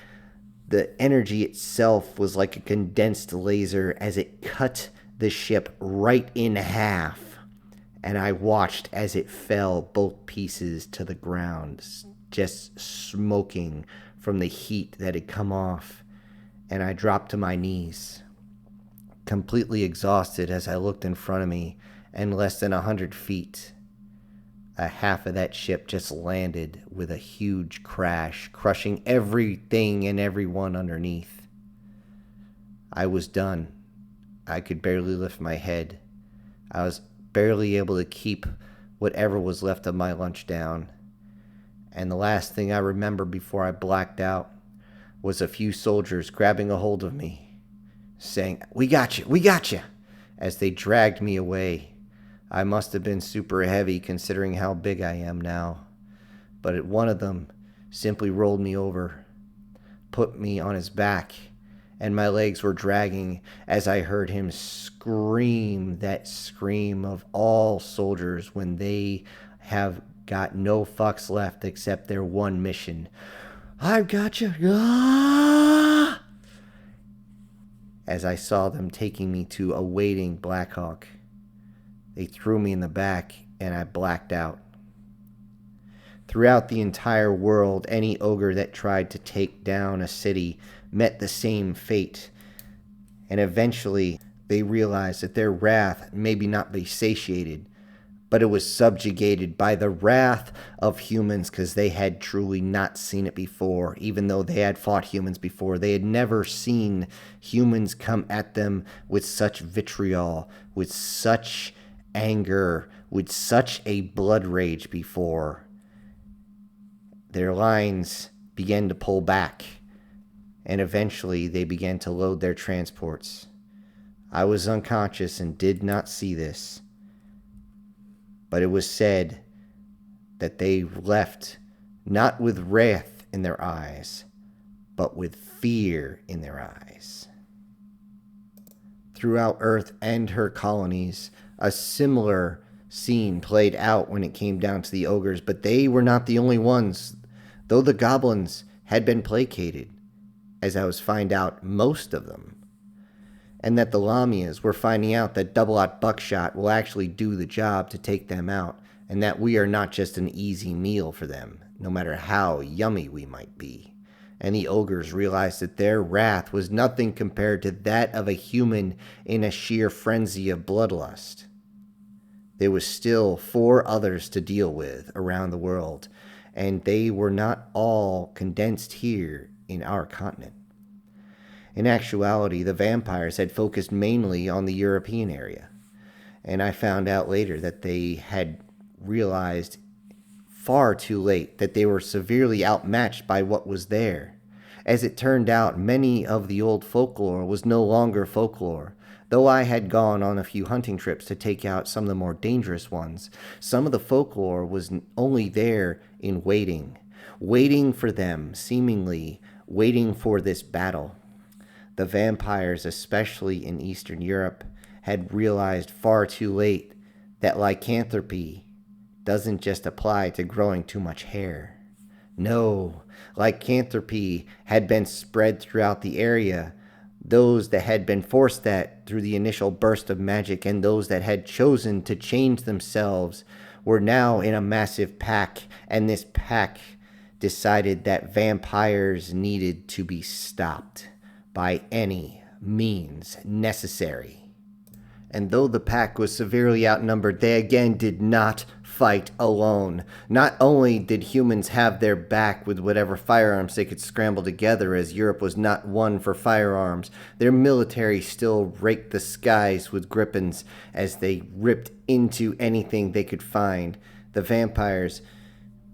[SPEAKER 1] the energy itself was like a condensed laser as it cut the ship right in half. And I watched as it fell, both pieces to the ground, just smoking from the heat that had come off. And I dropped to my knees, completely exhausted, as I looked in front of me, and less than 100 feet, a half of that ship just landed with a huge crash, crushing everything and everyone underneath. I was done. I could barely lift my head. I was barely able to keep whatever was left of my lunch down. And the last thing I remember before I blacked out was a few soldiers grabbing a hold of me, saying, we got you," as they dragged me away. I must have been super heavy considering how big I am now. But one of them simply rolled me over, put me on his back, and my legs were dragging as I heard him scream that scream of all soldiers when they have got no fucks left except their one mission. I've got you. Ah! As I saw them taking me to a waiting Blackhawk, they threw me in the back and I blacked out. Throughout the entire world, any ogre that tried to take down a city met the same fate. And eventually, they realized that their wrath maybe not be satiated, but it was subjugated by the wrath of humans because they had truly not seen it before. Even though they had fought humans before, they had never seen humans come at them with such vitriol, with such anger, with such a blood rage before. Their lines began to pull back, and eventually they began to load their transports. I was unconscious and did not see this, but it was said that they left not with wrath in their eyes, but with fear in their eyes. Throughout Earth and her colonies, a similar scene played out when it came down to the ogres, but they were not the only ones. Though the goblins had been placated, as I was find out most of them, and that the Lamias were finding out that double-aught buckshot will actually do the job to take them out, and that we are not just an easy meal for them, no matter how yummy we might be. And the ogres realized that their wrath was nothing compared to that of a human in a sheer frenzy of bloodlust. There was still 4 others to deal with around the world, and they were not all condensed here in our continent. In actuality, the vampires had focused mainly on the European area, and I found out later that they had realized far too late that they were severely outmatched by what was there. As it turned out, many of the old folklore was no longer folklore. Though I had gone on a few hunting trips to take out some of the more dangerous ones, some of the folklore was only there in waiting. waiting for them, seemingly waiting for this battle. The vampires, especially in Eastern Europe, had realized far too late that lycanthropy doesn't just apply to growing too much hair. No, lycanthropy had been spread throughout the area. Those that had been forced that through the initial burst of magic and those that had chosen to change themselves were now in a massive pack, and this pack decided that vampires needed to be stopped by any means necessary. And though the pack was severely outnumbered, they again did not fight alone. Not only did humans have their back with whatever firearms they could scramble together, as Europe was not one for firearms, their military still raked the skies with grippins as they ripped into anything they could find. The vampires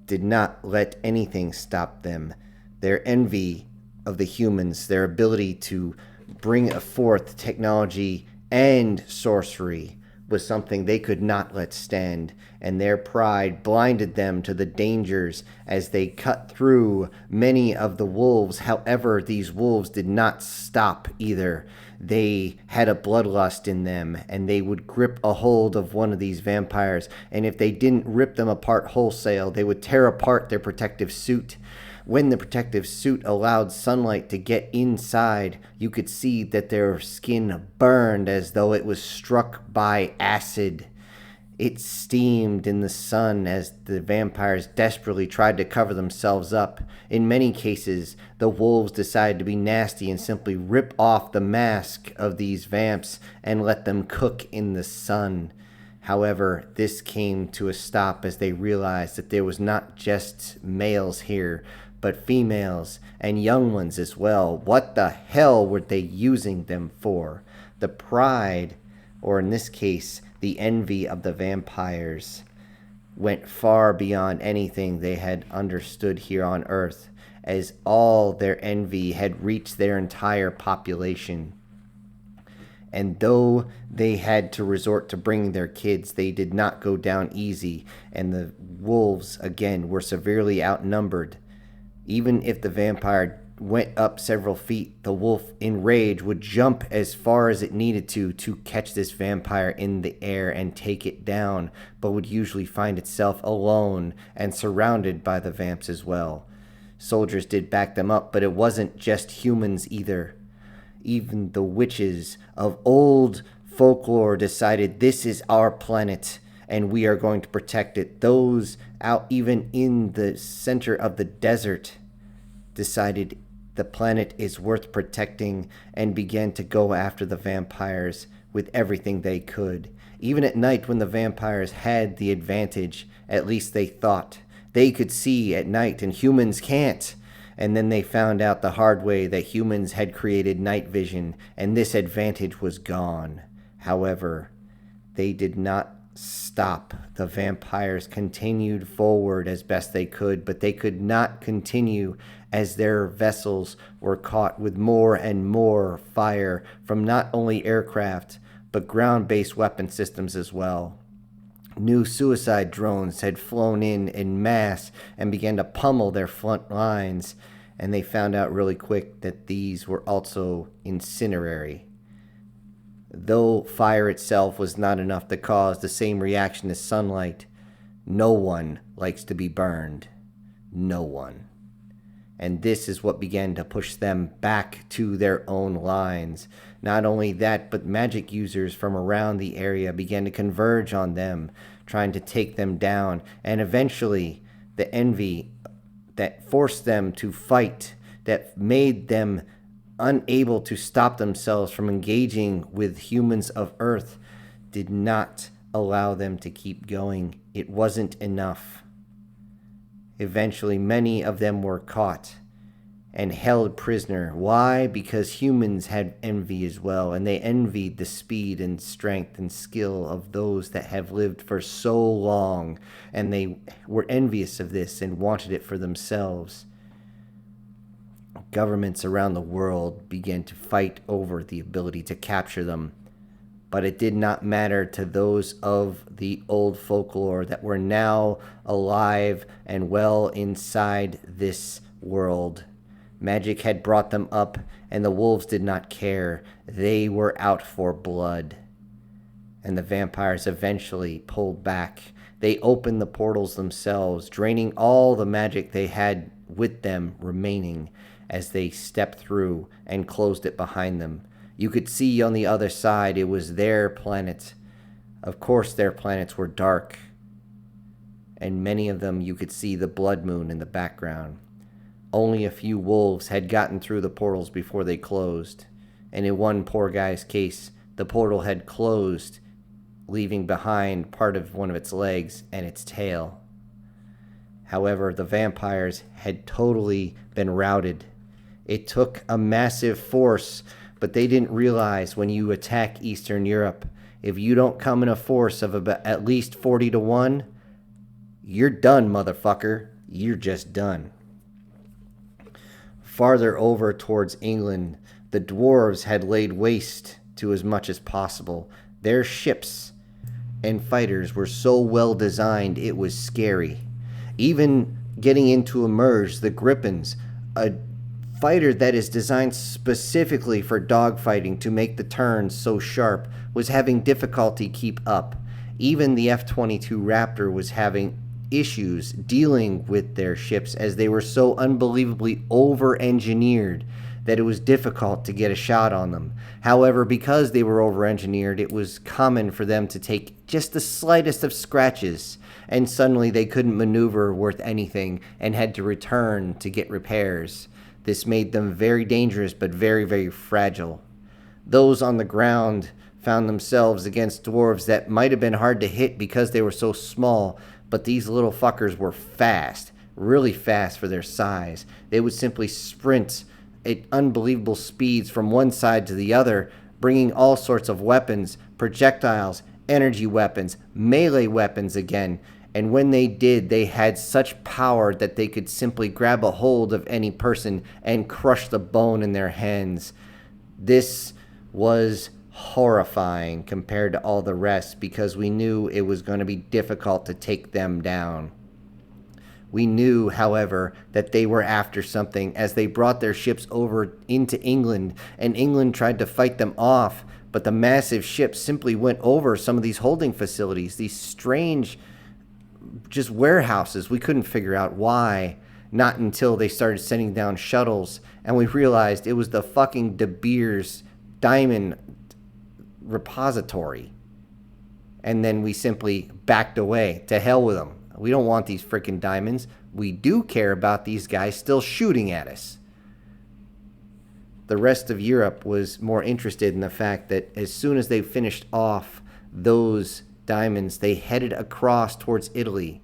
[SPEAKER 1] did not let anything stop them. Their envy of the humans, their ability to bring forth technology and sorcery, was something they could not let stand, and their pride blinded them to the dangers as they cut through many of the wolves. However, these wolves did not stop either. They had a bloodlust in them, and they would grip a hold of one of these vampires, and if they didn't rip them apart wholesale, they would tear apart their protective suit. When the protective suit allowed sunlight to get inside, you could see that their skin burned as though it was struck by acid. It steamed in the sun as the vampires desperately tried to cover themselves up. In many cases, the wolves decided to be nasty and simply rip off the mask of these vamps and let them cook in the sun. However, this came to a stop as they realized that there was not just males here, but females and young ones as well. What the hell were they using them for? The pride, or in this case, the envy of the vampires, went far beyond anything they had understood here on Earth, as all their envy had reached their entire population. And though they had to resort to bringing their kids, they did not go down easy, and the wolves, again, were severely outnumbered. Even if the vampire went up several feet, the wolf, in rage, would jump as far as it needed to catch this vampire in the air and take it down, but would usually find itself alone and surrounded by the vamps as well. Soldiers did back them up, but it wasn't just humans either. Even the witches of old folklore decided this is our planet and we are going to protect it. Those out even in the center of the desert decided the planet is worth protecting and began to go after the vampires with everything they could. Even at night when the vampires had the advantage, at least they thought. They could see at night and humans can't. And then they found out the hard way that humans had created night vision and this advantage was gone. However, they did not stop. The vampires continued forward as best they could, but they could not continue as their vessels were caught with more and more fire from not only aircraft, but ground-based weapon systems as well. New suicide drones had flown in mass and began to pummel their front lines, and they found out really quick that these were also incinerary. Though fire itself was not enough to cause the same reaction as sunlight, no one likes to be burned. No one. And this is what began to push them back to their own lines. Not only that, but magic users from around the area began to converge on them, trying to take them down. And eventually, the envy that forced them to fight, that made them unable to stop themselves from engaging with humans of Earth, did not allow them to keep going. It wasn't enough. Eventually, many of them were caught and held prisoner. Why? Because humans had envy as well, and they envied the speed and strength and skill of those that have lived for so long, and they were envious of this and wanted it for themselves. Governments around the world began to fight over the ability to capture them, but it did not matter to those of the old folklore that were now alive and well inside this world. Magic had brought them up, and the wolves did not care. They were out for blood. And the vampires eventually pulled back. They opened the portals themselves, draining all the magic they had with them remaining as they stepped through and closed it behind them. You could see on the other side it was their planet. Of course, their planets were dark, and many of them you could see the blood moon in the background. Only a few wolves had gotten through the portals before they closed, and in one poor guy's case, the portal had closed, leaving behind part of one of its legs and its tail. However, the vampires had totally been routed. It took a massive force, but they didn't realize when you attack Eastern Europe, if you don't come in a force of about at least 40-1, you're done, motherfucker. You're just done. Farther over towards England, the dwarves had laid waste to as much as possible. Their ships and fighters were so well designed it was scary. Even getting into emerge the Gripens, a fighter that is designed specifically for dogfighting to make the turns so sharp, was having difficulty keep up. Even the F-22 Raptor was having issues dealing with their ships as they were so unbelievably over-engineered that it was difficult to get a shot on them. However, because they were over-engineered, it was common for them to take just the slightest of scratches, and suddenly they couldn't maneuver worth anything and had to return to get repairs. This made them very dangerous but very, very fragile. Those on the ground found themselves against dwarves that might have been hard to hit because they were so small, but these little fuckers were fast, really fast for their size. They would simply sprint at unbelievable speeds from one side to the other, bringing all sorts of weapons, projectiles, energy weapons, melee weapons again. And when they did, they had such power that they could simply grab a hold of any person and crush the bone in their hands. This was horrifying compared to all the rest because we knew it was going to be difficult to take them down. We knew, however, that they were after something as they brought their ships over into England, and England tried to fight them off, but the massive ships simply went over some of these holding facilities, these strange just warehouses. We couldn't figure out why, not until they started sending down shuttles, and we realized it was the fucking De Beers diamond repository. And then we simply backed away. To hell with them. We don't want these freaking diamonds. We do care about these guys still shooting at us. The rest of Europe was more interested in the fact that as soon as they finished off those diamonds, they headed across towards Italy,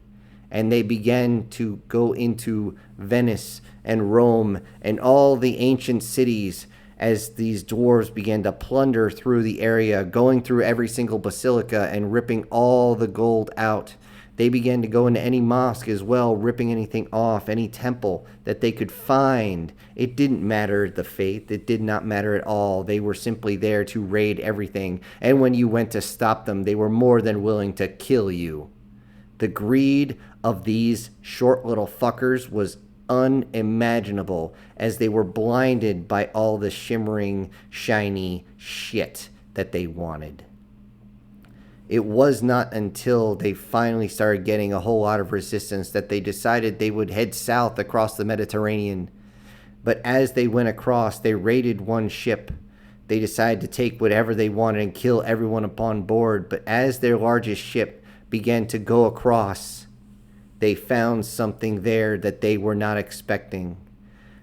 [SPEAKER 1] and they began to go into Venice and Rome and all the ancient cities as these dwarves began to plunder through the area, going through every single basilica and ripping all the gold out. They began to go into any mosque as well, ripping anything off, any temple that they could find. It didn't matter the faith. It did not matter at all. They were simply there to raid everything. And when you went to stop them, they were more than willing to kill you. The greed of these short little fuckers was unimaginable as they were blinded by all the shimmering, shiny shit that they wanted. It was not until they finally started getting a whole lot of resistance that they decided they would head south across the Mediterranean. But as they went across, they raided one ship. They decided to take whatever they wanted and kill everyone upon board. But as their largest ship began to go across, they found something there that they were not expecting.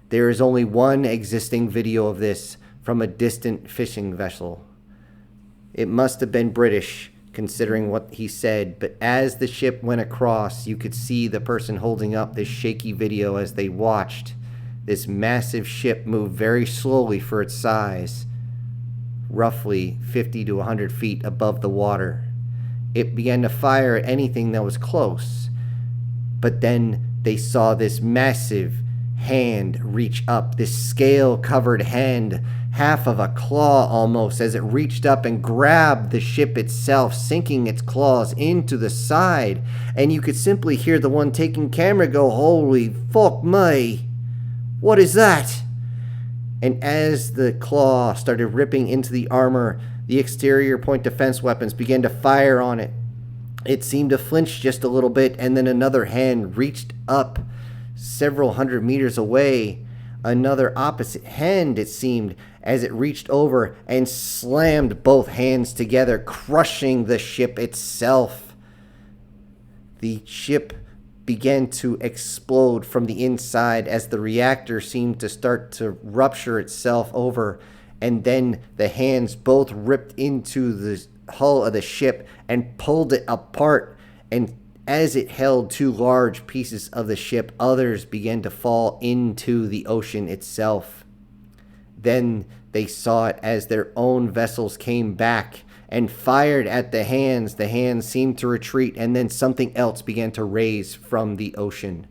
[SPEAKER 1] There is only one existing video of this from a distant fishing vessel. It must have been British, considering what he said, but as the ship went across, you could see the person holding up this shaky video as they watched this massive ship move very slowly for its size, roughly 50 to 100 feet above the water. It began to fire at anything that was close, but then they saw this massive hand reach up, this scale-covered hand half of a claw almost, as it reached up and grabbed the ship itself, sinking its claws into the side. And you could simply hear the one taking camera go, "Holy fuck me, what is that?" And as the claw started ripping into the armor, the exterior point defense weapons began to fire on it. It seemed to flinch just a little bit, and then another hand reached up several hundred meters away. Another opposite hand, it seemed, as it reached over and slammed both hands together, crushing the ship itself. The ship began to explode from the inside as the reactor seemed to start to rupture itself over, and then the hands both ripped into the hull of the ship and pulled it apart. And as it held two large pieces of the ship, others began to fall into the ocean itself. Then they saw it as their own vessels came back and fired at the hands. The hands seemed to retreat, and then something else began to raise from the ocean.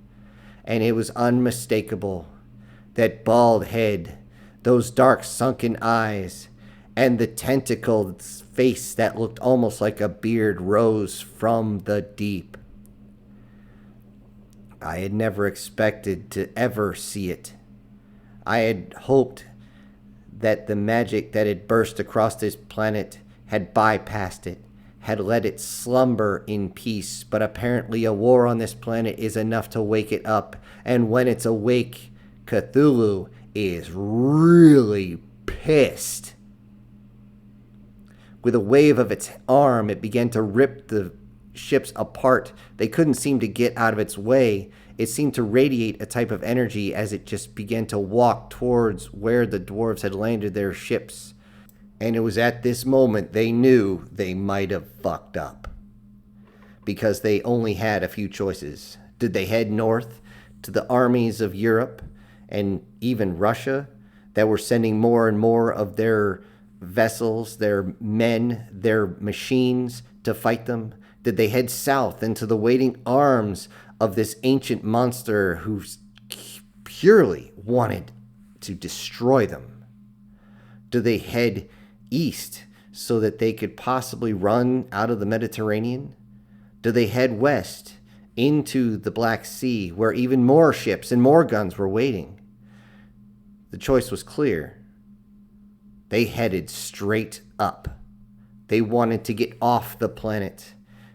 [SPEAKER 1] And it was unmistakable. That bald head, those dark sunken eyes, and the tentacled face that looked almost like a beard rose from the deep. I had never expected to ever see it. I had hoped that the magic that had burst across this planet had bypassed it, had let it slumber in peace, but apparently a war on this planet is enough to wake it up, and when it's awake, Cthulhu is really pissed. With a wave of its arm, it began to rip the ships apart. They couldn't seem to get out of its way. It seemed to radiate a type of energy as it just began to walk towards where the dwarves had landed their ships. And it was at this moment they knew they might have fucked up. Because they only had a few choices. Did they head north to the armies of Europe and even Russia that were sending more and more of their vessels, their men, their machines to fight them? Did they head south into the waiting arms of this ancient monster who purely wanted to destroy them? Did they head east so that they could possibly run out of the Mediterranean? Did they head west into the Black Sea where even more ships and more guns were waiting? The choice was clear. They headed straight up. They wanted to get off the planet.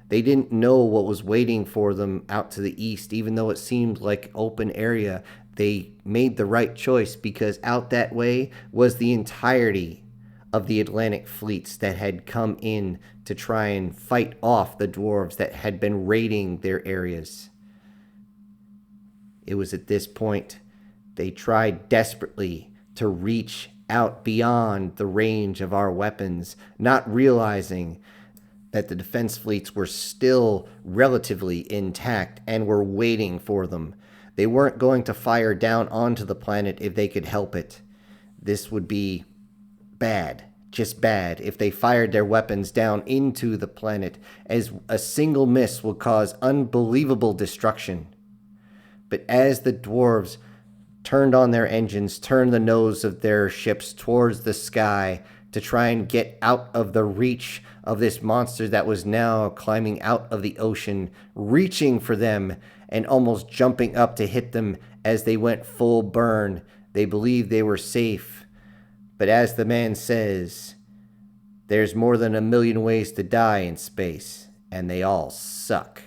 [SPEAKER 1] They didn't know what was waiting for them out to the east, even though it seemed like open area. They made the right choice because out that way was the entirety of the Atlantic fleets that had come in to try and fight off the dwarves that had been raiding their areas. It was at this point they tried desperately to reach out beyond the range of our weapons, not realizing that the defense fleets were still relatively intact and were waiting for them. They weren't going to fire down onto the planet if they could help it. This would be bad, just bad, if they fired their weapons down into the planet, as a single miss would cause unbelievable destruction. But as the dwarves turned on their engines, turned the nose of their ships towards the sky to try and get out of the reach of this monster that was now climbing out of the ocean, reaching for them and almost jumping up to hit them as they went full burn. They believed they were safe. But as the man says, there's more than 1 million ways to die in space, and they all suck.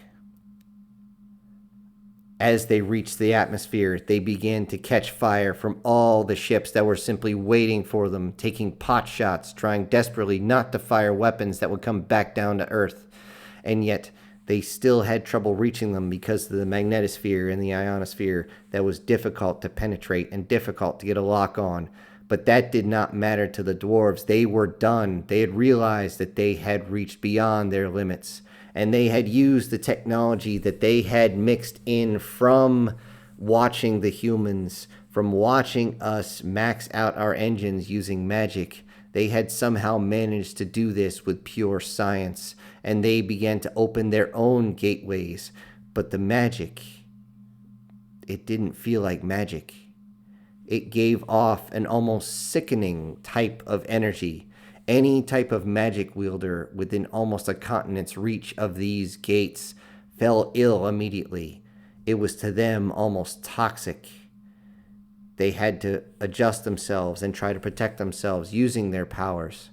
[SPEAKER 1] As they reached the atmosphere, they began to catch fire from all the ships that were simply waiting for them, taking pot shots, trying desperately not to fire weapons that would come back down to Earth. And yet, they still had trouble reaching them because of the magnetosphere and the ionosphere that was difficult to penetrate and difficult to get a lock on. But that did not matter to the dwarves. They were done. They had realized that they had reached beyond their limits. And they had used the technology that they had mixed in from watching the humans, from watching us max out our engines using magic. They had somehow managed to do this with pure science, and they began to open their own gateways. But the magic, it didn't feel like magic. It gave off an almost sickening type of energy. Any type of magic wielder within almost a continent's reach of these gates fell ill immediately. It was to them almost toxic. They had to adjust themselves and try to protect themselves using their powers.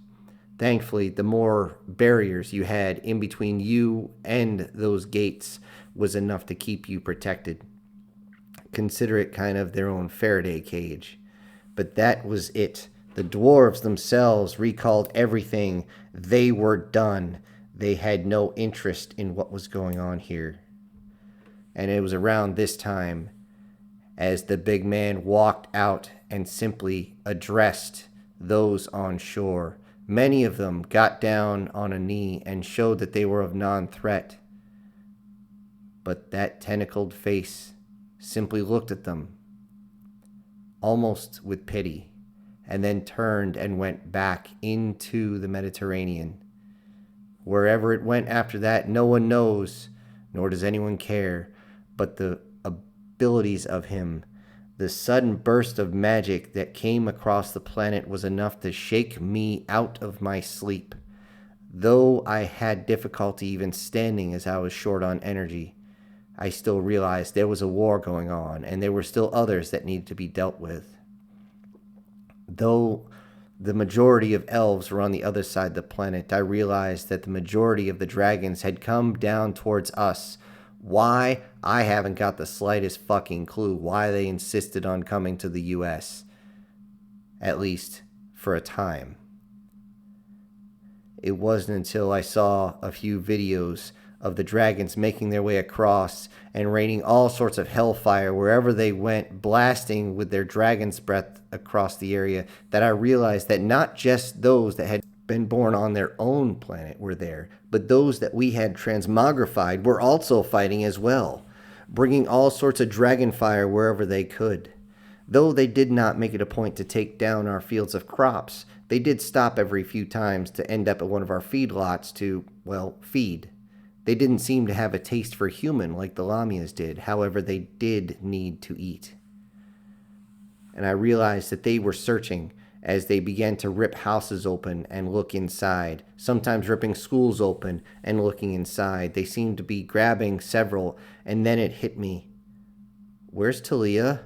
[SPEAKER 1] Thankfully, the more barriers you had in between you and those gates was enough to keep you protected. Consider it kind of their own Faraday cage. But that was it. The dwarves themselves recalled everything. They were done. They had no interest in what was going on here. And it was around this time as the big man walked out and simply addressed those on shore. Many of them got down on a knee and showed that they were of non-threat. But that tentacled face simply looked at them, almost with pity, and then turned and went back into the Mediterranean. Wherever it went after that, no one knows, nor does anyone care, but the abilities of him, the sudden burst of magic that came across the planet was enough to shake me out of my sleep. Though I had difficulty even standing as I was short on energy, I still realized there was a war going on, and there were still others that needed to be dealt with. Though the majority of elves were on the other side of the planet, I realized that the majority of the dragons had come down towards us. Why? I haven't got the slightest fucking clue why they insisted on coming to the US. At least for a time. It wasn't until I saw a few videos of the dragons making their way across and raining all sorts of hellfire wherever they went, blasting with their dragon's breath across the area, that I realized that not just those that had been born on their own planet were there, but those that we had transmogrified were also fighting as well, bringing all sorts of dragon fire wherever they could. Though they did not make it a point to take down our fields of crops, they did stop every few times to end up at one of our feedlots to, well, feed. They didn't seem to have a taste for human like the Lamias did. However, they did need to eat. And I realized that they were searching as they began to rip houses open and look inside, sometimes ripping schools open and looking inside. They seemed to be grabbing several, and then it hit me. Where's Talia?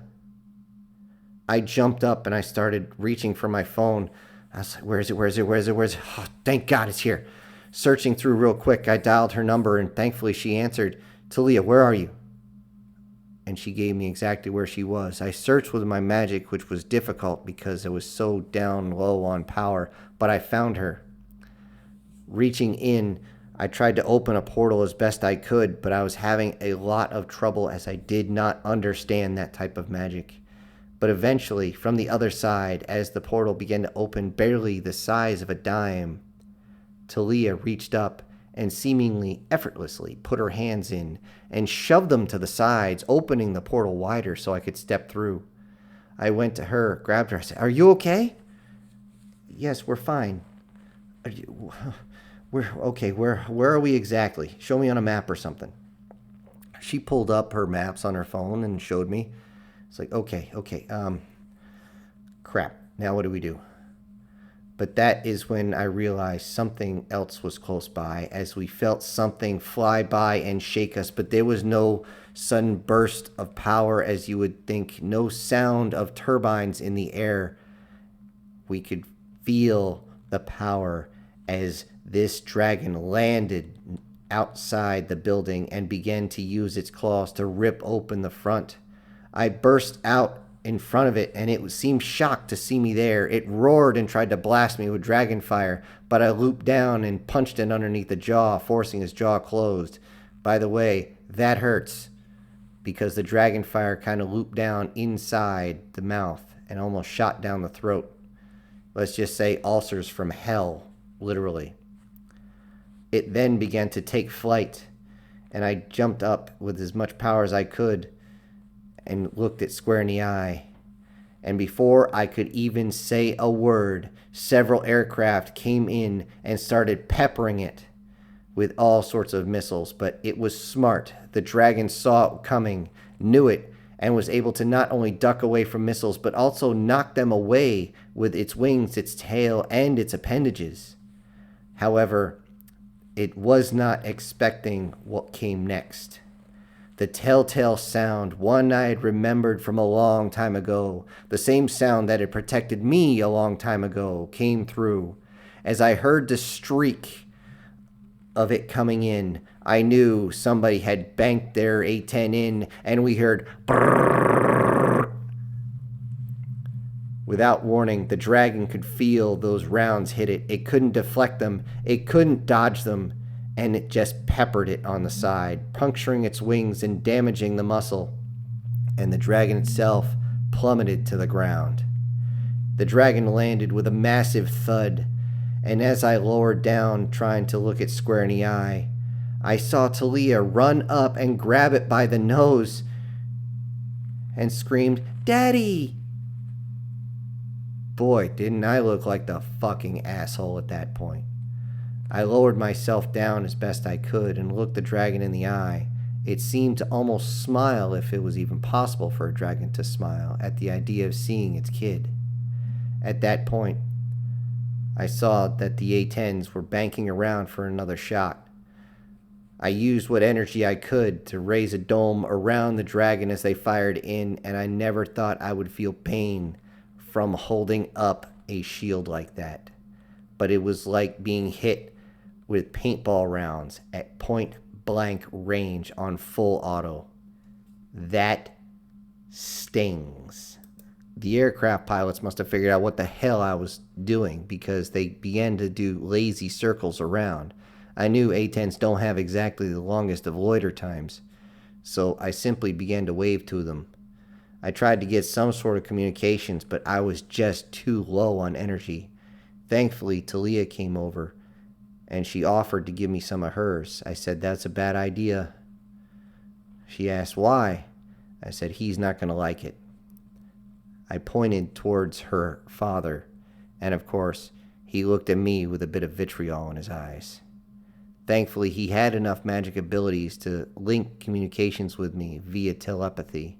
[SPEAKER 1] I jumped up and I started reaching for my phone. I was like, where is it? Oh, thank God it's here. Searching through real quick, I dialed her number, and thankfully she answered. Talia, where are you? And she gave me exactly where she was. I searched with my magic, which was difficult because I was so down low on power, but I found her. Reaching in, I tried to open a portal as best I could, but I was having a lot of trouble as I did not understand that type of magic. But eventually, from the other side, as the portal began to open barely the size of a dime, Talia reached up and seemingly effortlessly put her hands in and shoved them to the sides, opening the portal wider so I could step through. I went to her, grabbed her, I said, "Are you okay?" "Yes, we're fine." We're okay, where are we exactly? Show me on a map or something." She pulled up her maps on her phone and showed me. It's like, okay, crap, now what do we do? But that is when I realized something else was close by, as we felt something fly by and shake us, but there was no sudden burst of power as you would think, no sound of turbines in the air. We could feel the power as this dragon landed outside the building and began to use its claws to rip open the front. I burst out in front of it, and it seemed shocked to see me there. It roared and tried to blast me with dragon fire, but I looped down and punched it underneath the jaw, forcing his jaw closed. By the way, that hurts, because the dragon fire kind of looped down inside the mouth and almost shot down the throat. Let's just say ulcers from hell, literally. It then began to take flight, and I jumped up with as much power as I could and looked it square in the eye. And before I could even say a word, several aircraft came in and started peppering it with all sorts of missiles. But it was smart. The dragon saw it coming, knew it, and was able to not only duck away from missiles, but also knock them away with its wings, its tail, and its appendages. However, it was not expecting what came next. The telltale sound, one I had remembered from a long time ago, the same sound that had protected me a long time ago, came through. As I heard the streak of it coming in, I knew somebody had banked their A10 in, and we heard brrrr. Without warning, the dragon could feel those rounds hit it. It couldn't deflect them, it couldn't dodge them, and it just peppered it on the side, puncturing its wings and damaging the muscle. And the dragon itself plummeted to the ground. The dragon landed with a massive thud, and as I lowered down, trying to look it square in the eye, I saw Talia run up and grab it by the nose and screamed, "Daddy!" Boy, didn't I look like the fucking asshole at that point. I lowered myself down as best I could and looked the dragon in the eye. It seemed to almost smile, if it was even possible for a dragon to smile, at the idea of seeing its kid. At that point, I saw that the A-10s were banking around for another shot. I used what energy I could to raise a dome around the dragon as they fired in, and I never thought I would feel pain from holding up a shield like that. But it was like being hit with paintball rounds at point blank range on full auto. That stings. The aircraft pilots must have figured out what the hell I was doing, because they began to do lazy circles around. I knew A-10s don't have exactly the longest of loiter times, so I simply began to wave to them. I tried to get some sort of communications, but I was just too low on energy. Thankfully, Talia came over, and she offered to give me some of hers. I said, "That's a bad idea." She asked why. I said, "He's not going to like it." I pointed towards her father, and of course, he looked at me with a bit of vitriol in his eyes. Thankfully, he had enough magic abilities to link communications with me via telepathy,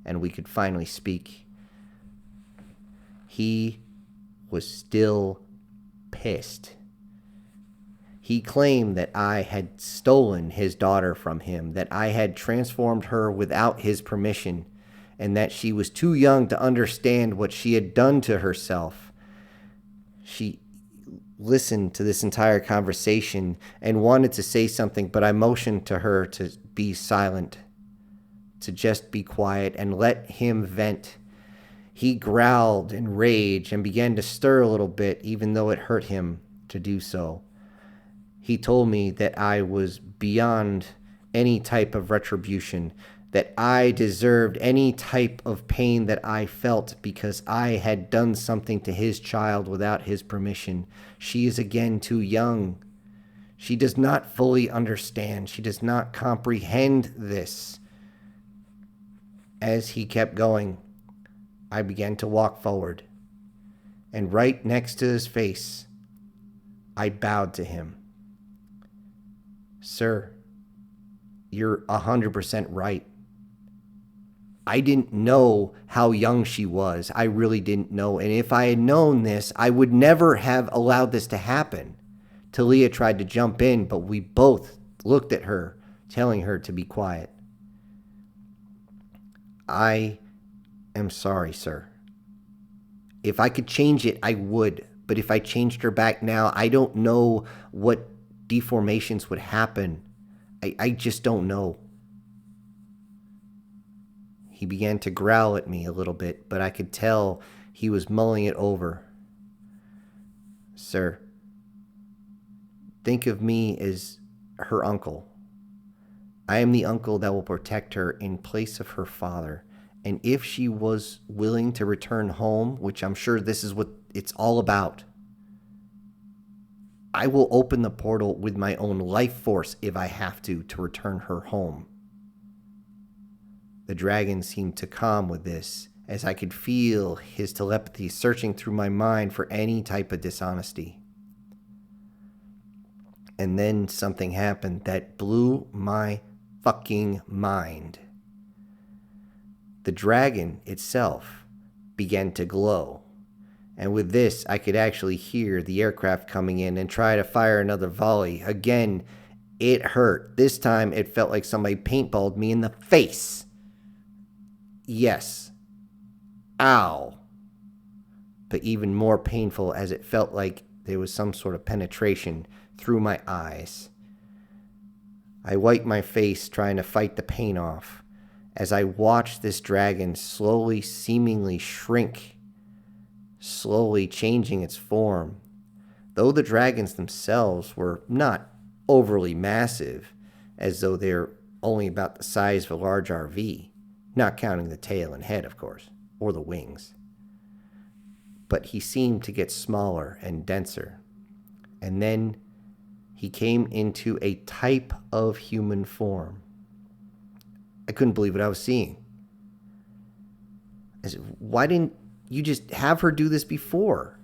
[SPEAKER 1] and we could finally speak. He was still pissed. He claimed that I had stolen his daughter from him, that I had transformed her without his permission, and that she was too young to understand what she had done to herself. She listened to this entire conversation and wanted to say something, but I motioned to her to be silent, to just be quiet and let him vent. He growled in rage and began to stir a little bit, even though it hurt him to do so. He told me that I was beyond any type of retribution, that I deserved any type of pain that I felt because I had done something to his child without his permission. She is again too young. She does not fully understand. She does not comprehend this. As he kept going, I began to walk forward, and right next to his face, I bowed to him. "Sir, you're 100% right. I didn't know how young she was. I really didn't know. And if I had known this, I would never have allowed this to happen." Talia tried to jump in, but we both looked at her, telling her to be quiet. "I am sorry, sir. If I could change it, I would. But if I changed her back now, I don't know what deformations would happen. I just don't know." He began to growl at me a little bit, but I could tell he was mulling it over. "Sir, think of me as her uncle. I am the uncle that will protect her in place of her father. And if she was willing to return home, which I'm sure this is what it's all about, I will open the portal with my own life force if I have to return her home." The dragon seemed to calm with this, as I could feel his telepathy searching through my mind for any type of dishonesty. And then something happened that blew my fucking mind. The dragon itself began to glow. And with this, I could actually hear the aircraft coming in and try to fire another volley. Again, it hurt. This time, it felt like somebody paintballed me in the face. Yes. Ow. But even more painful, as it felt like there was some sort of penetration through my eyes. I wiped my face, trying to fight the pain off, as I watched this dragon slowly, seemingly shrink, slowly changing its form. Though the dragons themselves were not overly massive, as though they're only about the size of a large RV, not counting the tail and head, of course, or the wings. But he seemed to get smaller and denser. And then he came into a type of human form. I couldn't believe what I was seeing. I said, why didn't you just have her do this before?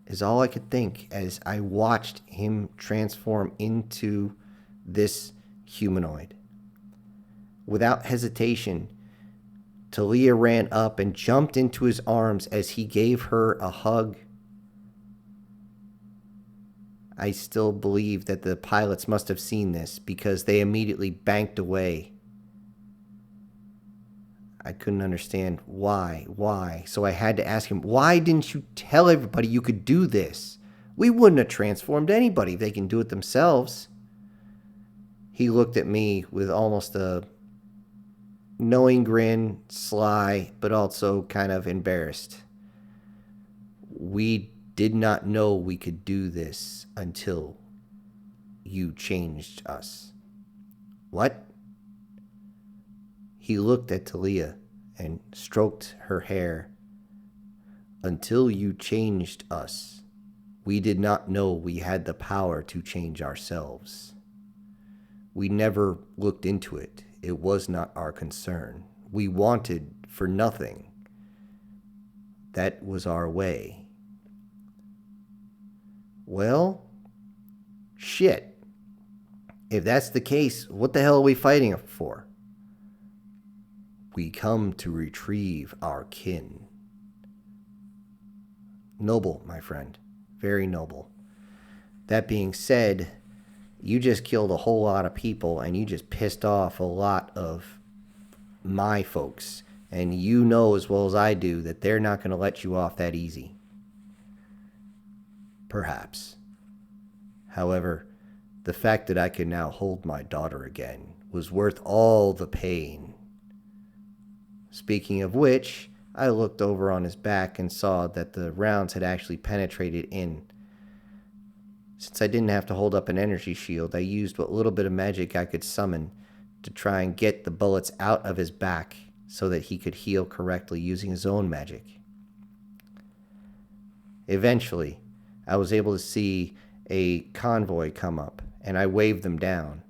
[SPEAKER 1] Is all I could think as I watched him transform into this humanoid. Without hesitation, Talia ran up and jumped into his arms as he gave her a hug. I still believe that the pilots must have seen this because they immediately banked away. I couldn't understand why. So I had to ask him, why didn't you tell everybody you could do this? We wouldn't have transformed anybody if they can do it themselves. He looked at me with almost a knowing grin, sly, but also kind of embarrassed. We did not know we could do this until you changed us. What? He looked at Talia and stroked her hair. Until you changed us, we did not know we had the power to change ourselves. We never looked into it. It was not our concern. We wanted for nothing. That was our way. Well, shit. If that's the case, what the hell are we fighting for? We come to retrieve our kin. Noble, my friend. Very noble. That being said, you just killed a whole lot of people and you just pissed off a lot of my folks. And you know as well as I do that they're not going to let you off that easy. Perhaps. However, the fact that I could now hold my daughter again was worth all the pain. Speaking of which, I looked over on his back and saw that the rounds had actually penetrated in. Since I didn't have to hold up an energy shield, I used what little bit of magic I could summon to try and get the bullets out of his back so that he could heal correctly using his own magic. Eventually, I was able to see a convoy come up, and I waved them down.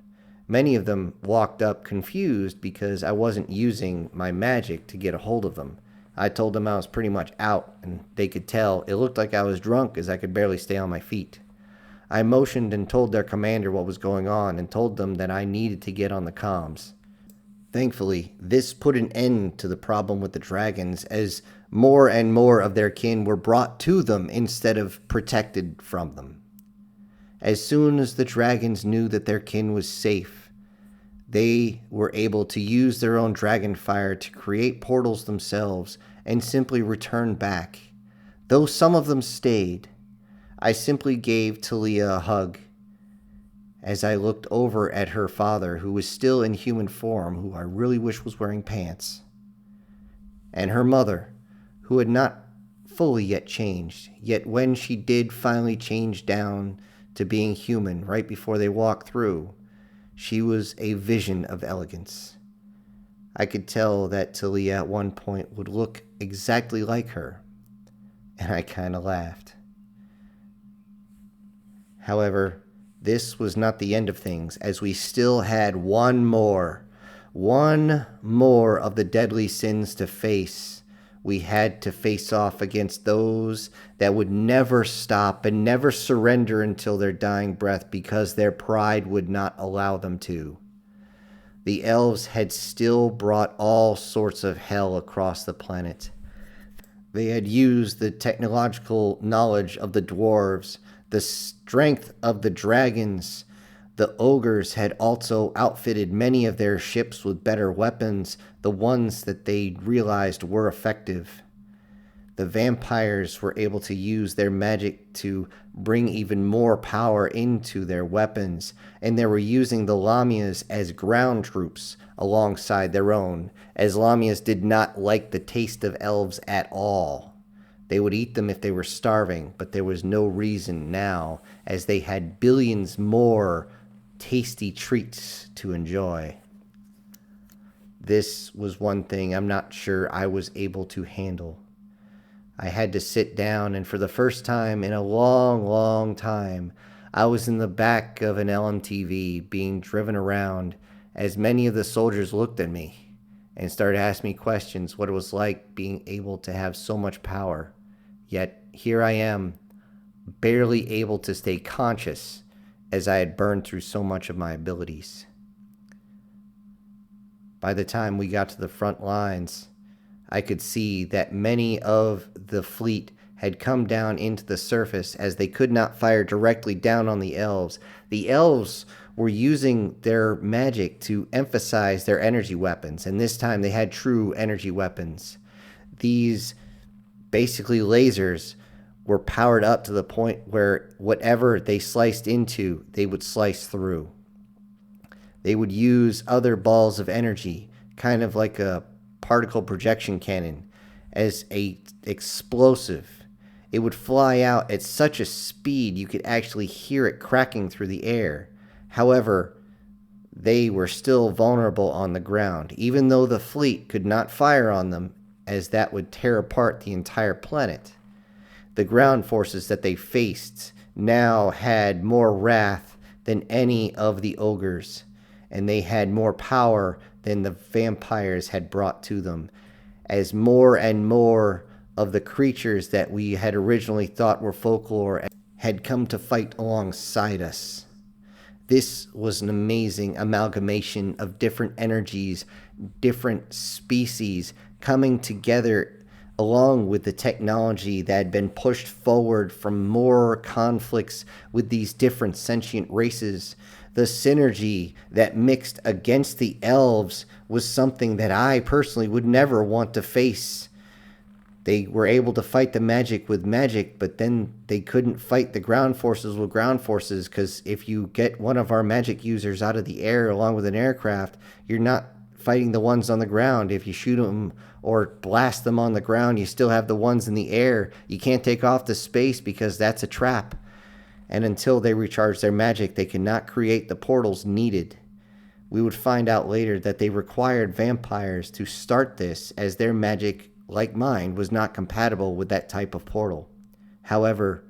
[SPEAKER 1] Many of them walked up confused because I wasn't using my magic to get a hold of them. I told them I was pretty much out, and they could tell it looked like I was drunk as I could barely stay on my feet. I motioned and told their commander what was going on and told them that I needed to get on the comms. Thankfully, this put an end to the problem with the dragons as more and more of their kin were brought to them instead of protected from them. As soon as the dragons knew that their kin was safe, they were able to use their own dragon fire to create portals themselves and simply return back. Though some of them stayed, I simply gave Talia a hug as I looked over at her father, who was still in human form, who I really wish was wearing pants, and her mother, who had not fully yet changed, yet when she did finally change down to being human right before they walked through, she was a vision of elegance. I could tell that Talia at one point would look exactly like her, and I kind of laughed. However, this was not the end of things, as we still had one more of the deadly sins to face. We had to face off against those that would never stop and never surrender until their dying breath because their pride would not allow them to. the elves had still brought all sorts of hell across the planet. They had used the technological knowledge of the dwarves, the strength of the dragons. The ogres had also outfitted many of their ships with better weapons, the ones that they realized were effective. The vampires were able to use their magic to bring even more power into their weapons, and they were using the Lamias as ground troops alongside their own, as Lamias did not like the taste of elves at all. They would eat them if they were starving, but there was no reason now, as they had billions more tasty treats to enjoy. This was one thing I'm not sure I was able to handle. I had to sit down, and for the first time in a long, long time, I was in the back of an LMTV being driven around as many of the soldiers looked at me and started asking me questions, what it was like being able to have so much power. Yet here I am, barely able to stay conscious as I had burned through so much of my abilities. By the time we got to the front lines, I could see that many of the fleet had come down into the surface as they could not fire directly down on the elves. The elves were using their magic to emphasize their energy weapons, and this time they had true energy weapons. These basically lasers were powered up to the point where whatever they sliced into, they would slice through. They would use other balls of energy, kind of like a particle projection cannon, as a explosive. It would fly out at such a speed you could actually hear it cracking through the air. However, they were still vulnerable on the ground, even though the fleet could not fire on them, as that would tear apart the entire planet. The ground forces that they faced now had more wrath than any of the ogres, and they had more power than the vampires had brought to them, as more and more of the creatures that we had originally thought were folklore had come to fight alongside us. This was an amazing amalgamation of different energies, different species coming together along with the technology that had been pushed forward from more conflicts with these different sentient races. The synergy that mixed against the elves was something that I personally would never want to face. They were able to fight the magic with magic, but then they couldn't fight the ground forces with ground forces, because if you get one of our magic users out of the air along with an aircraft, you're not fighting the ones on the ground. If you shoot them or blast them on the ground, you still have the ones in the air. You can't take off to space because that's a trap. And until they recharge their magic, they cannot create the portals needed. We would find out later that they required vampires to start this, as their magic, like mine, was not compatible with that type of portal. However,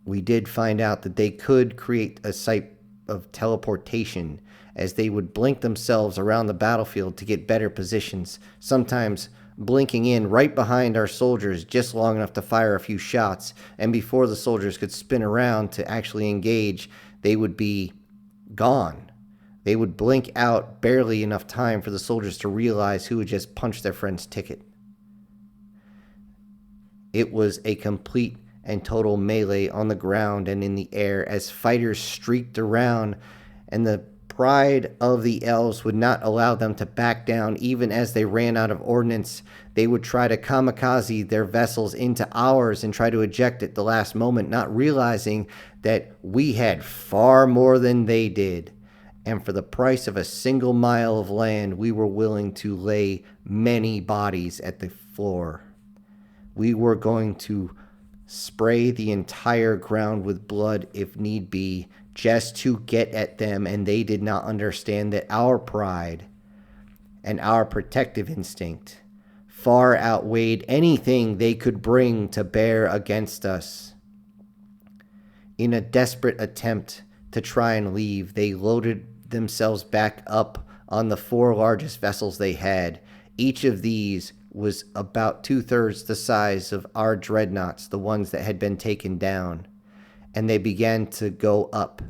[SPEAKER 1] we did find out that they could create a site of teleportation, as they would blink themselves around the battlefield to get better positions, sometimes blinking in right behind our soldiers just long enough to fire a few shots, and before the soldiers could spin around to actually engage, they would be gone. They would blink out barely enough time for the soldiers to realize who had just punched their friend's ticket. It was a complete and total melee on the ground and in the air as fighters streaked around, and the pride of the elves would not allow them to back down. Even as they ran out of ordnance, they would try to kamikaze their vessels into ours and try to eject at the last moment, not realizing that we had far more than they did. And for the price of a single mile of land, we were willing to lay many bodies at the floor. We were going to spray the entire ground with blood if need be, just to get at them, and they did not understand that our pride and our protective instinct far outweighed anything they could bring to bear against us. In a desperate attempt to try and leave, they loaded themselves back up on the 4 largest vessels they had. Each of these was about 2/3 the size of our dreadnoughts, the ones that had been taken down. And they began to go up.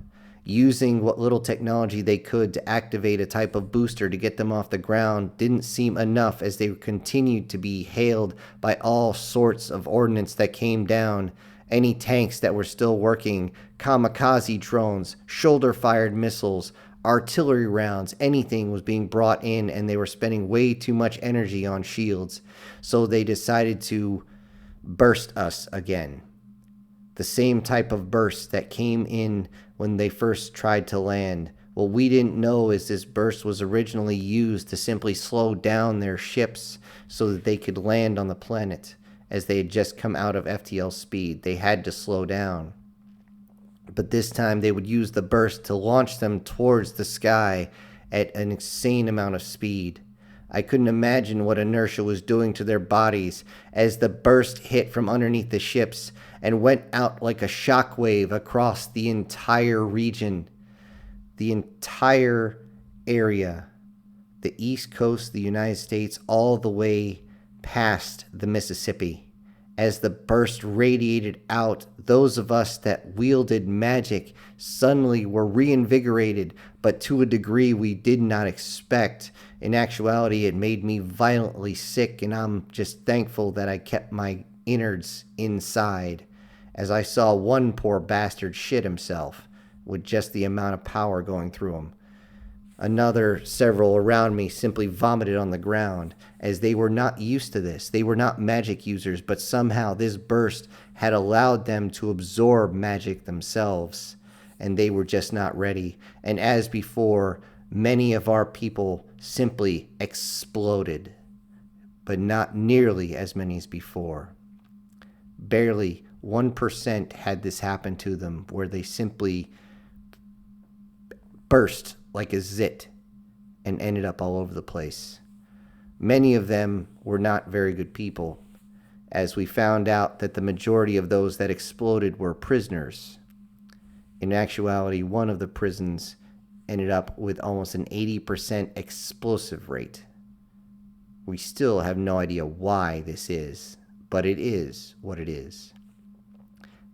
[SPEAKER 1] using what little technology they could to activate a type of booster to get them off the ground didn't seem enough, as they continued to be hailed by all sorts of ordnance that came down. Any tanks that were still working, kamikaze drones, shoulder-fired missiles, artillery rounds, anything was being brought in, and they were spending way too much energy on shields. So they decided to burst us again. The same type of burst that came in when they first tried to land. What we didn't know is this burst was originally used to simply slow down their ships so that they could land on the planet. As they had just come out of FTL speed, they had to slow down. But this time they would use the burst to launch them towards the sky at an insane amount of speed. I couldn't imagine what inertia was doing to their bodies as the burst hit from underneath the ships and went out like a shockwave across the entire region, the entire area, the east coast of the United States, all the way past the Mississippi. As the burst radiated out, those of us that wielded magic suddenly were reinvigorated, but to a degree we did not expect. In actuality, it made me violently sick, and I'm just thankful that I kept my innards inside, as I saw one poor bastard shit himself with just the amount of power going through him. Another several around me simply vomited on the ground, as they were not used to this. They were not magic users, but somehow this burst had allowed them to absorb magic themselves, and they were just not ready. And as before, many of our people simply exploded, but not nearly as many as before. Barely 1% had this happen to them, where they simply burst like a zit and ended up all over the place. Many of them were not very good people, as we found out that the majority of those that exploded were prisoners. In actuality, one of the prisons ended up with almost an 80% explosive rate. We still have no idea why this is, but it is what it is.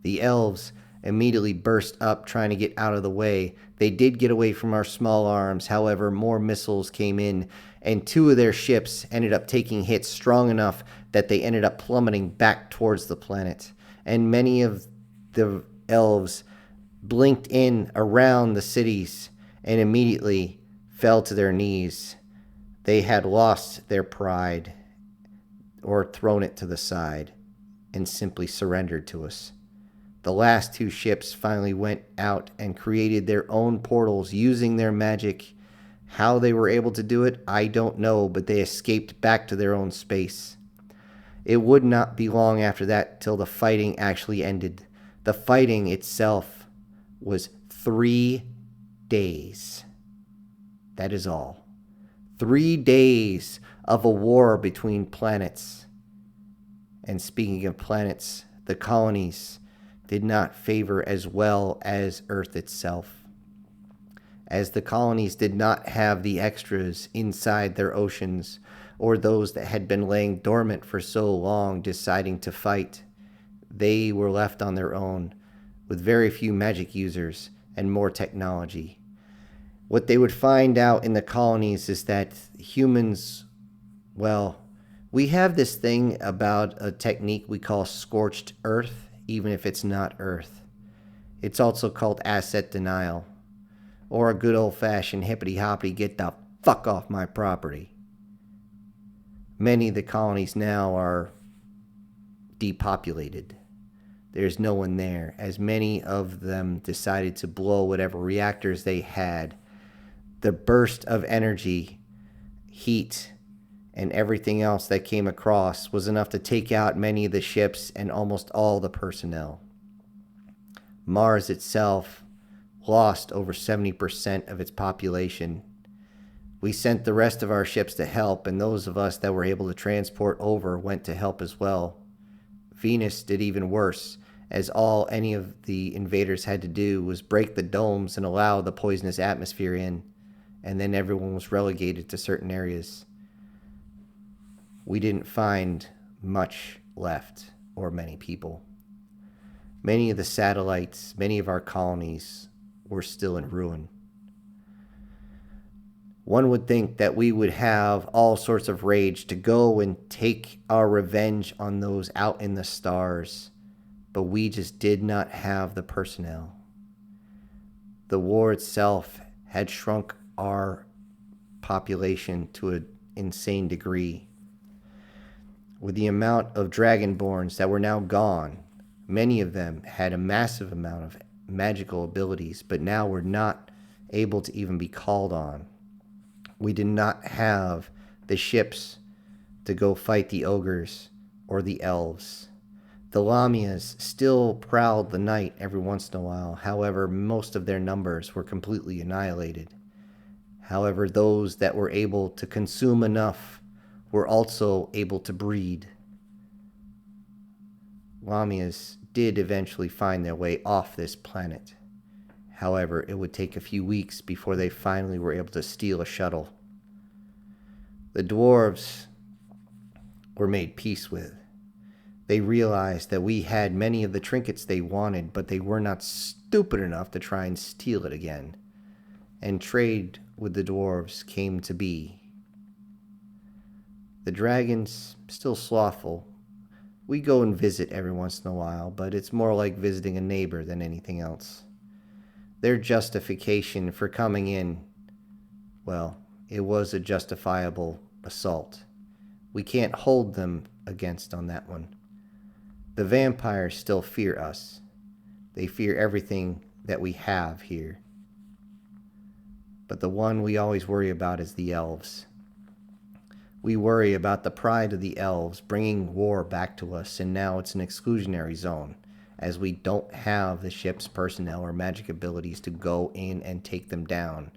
[SPEAKER 1] The elves immediately burst up, trying to get out of the way. They did get away from our small arms. However, more missiles came in, and two of their ships ended up taking hits strong enough that they ended up plummeting back towards the planet. And many of the elves blinked in around the cities and immediately fell to their knees. They had lost their pride, or thrown it to the side, and simply surrendered to us. The last two ships finally went out and created their own portals using their magic. How they were able to do it, I don't know, but they escaped back to their own space. It would not be long after that till the fighting actually ended. The fighting itself was 3 days. That is all. 3 days of a war between planets. And speaking of planets, the colonies did not favor as well as Earth itself, as the colonies did not have the extras inside their oceans, or those that had been laying dormant for so long deciding to fight. They were left on their own, with very few magic users and more technology. What they would find out in the colonies is that humans, well, we have this thing about a technique we call scorched earth, even if it's not Earth. It's also called asset denial, or a good old-fashioned hippity-hoppity get the fuck off my property. Many of the colonies now are depopulated. There's no one there, as many of them decided to blow whatever reactors they had. The burst of energy, heat, and everything else that came across was enough to take out many of the ships and almost all the personnel. Mars itself lost over 70% of its population. We sent the rest of our ships to help, and those of us that were able to transport over went to help as well. Venus did even worse, as all any of the invaders had to do was break the domes and allow the poisonous atmosphere in, and then everyone was relegated to certain areas. We didn't find much left, or many people. Many of the satellites, many of our colonies were still in ruin. One would think that we would have all sorts of rage to go and take our revenge on those out in the stars, but we just did not have the personnel. The war itself had shrunk our population to an insane degree. With the amount of dragonborns that were now gone, many of them had a massive amount of magical abilities, but now were not able to even be called on. We did not have the ships to go fight the ogres or the elves. The Lamias still prowled the night every once in a while. However, most of their numbers were completely annihilated. However, those that were able to consume enough were also able to breed. Lamias did eventually find their way off this planet. However, it would take a few weeks before they finally were able to steal a shuttle. The dwarves were made peace with. They realized that we had many of the trinkets they wanted, but they were not stupid enough to try and steal it again. And trade with the dwarves came to be. The dragons, still slothful. We go and visit every once in a while, but it's more like visiting a neighbor than anything else. Their justification for coming in, well, it was a justifiable assault. We can't hold them against on that one. The vampires still fear us. They fear everything that we have here. But the one we always worry about is the elves. We worry about the pride of the elves bringing war back to us, and now it's an exclusionary zone, as we don't have the ship's personnel or magic abilities to go in and take them down.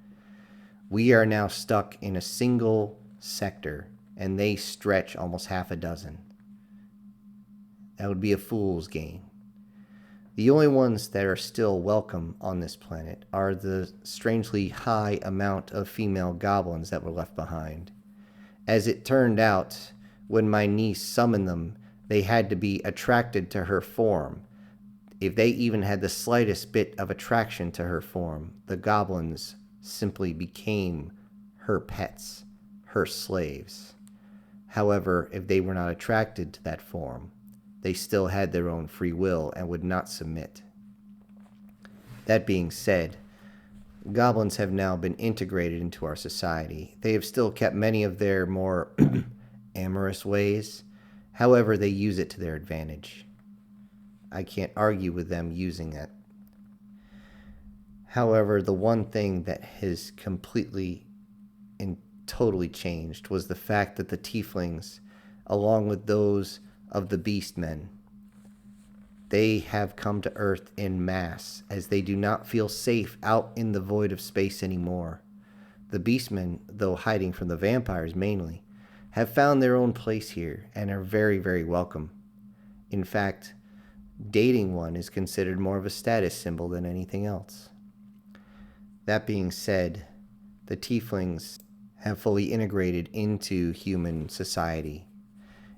[SPEAKER 1] We are now stuck in a single sector, and they stretch almost half a dozen. That would be a fool's game. The only ones that are still welcome on this planet are the strangely high amount of female goblins that were left behind. As it turned out, when my niece summoned them, they had to be attracted to her form. If they even had the slightest bit of attraction to her form, the goblins simply became her pets, her slaves. However, if they were not attracted to that form, they still had their own free will and would not submit. That being said, goblins have now been integrated into our society. They have still kept many of their more amorous ways. However, they use it to their advantage. I can't argue with them using it. However, the one thing that has completely and totally changed was the fact that the tieflings, along with those of the beastmen, they have come to Earth en masse, as they do not feel safe out in the void of space anymore. The beastmen, though hiding from the vampires mainly, have found their own place here and are very, very welcome. In fact, dating one is considered more of a status symbol than anything else. That being said, the tieflings have fully integrated into human society.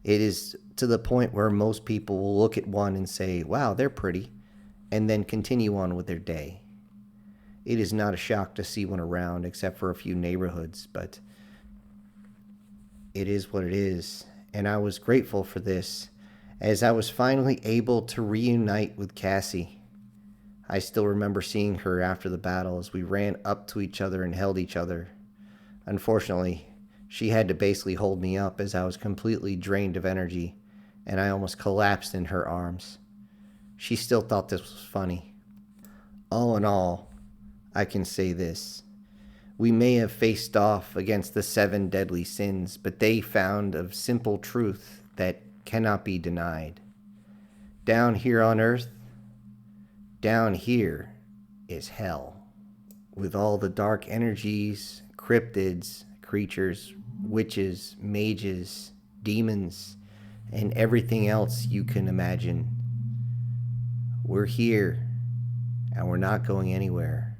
[SPEAKER 1] It is to the point where most people will look at one and say, wow, they're pretty, and then continue on with their day. It is not a shock to see one around, except for a few neighborhoods, but it is what it is, and I was grateful for this, as I was finally able to reunite with Cassie. I still remember seeing her after the battle as we ran up to each other and held each other. Unfortunately, she had to basically hold me up as I was completely drained of energy, and I almost collapsed in her arms. She still thought this was funny. All in all, I can say this. We may have faced off against the 7 deadly sins, but they found a simple truth that cannot be denied. Down here on Earth, down here is hell. With all the dark energies, cryptids, creatures, witches, mages, demons, and everything else you can imagine. We're here, and we're not going anywhere.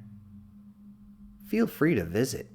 [SPEAKER 1] Feel free to visit.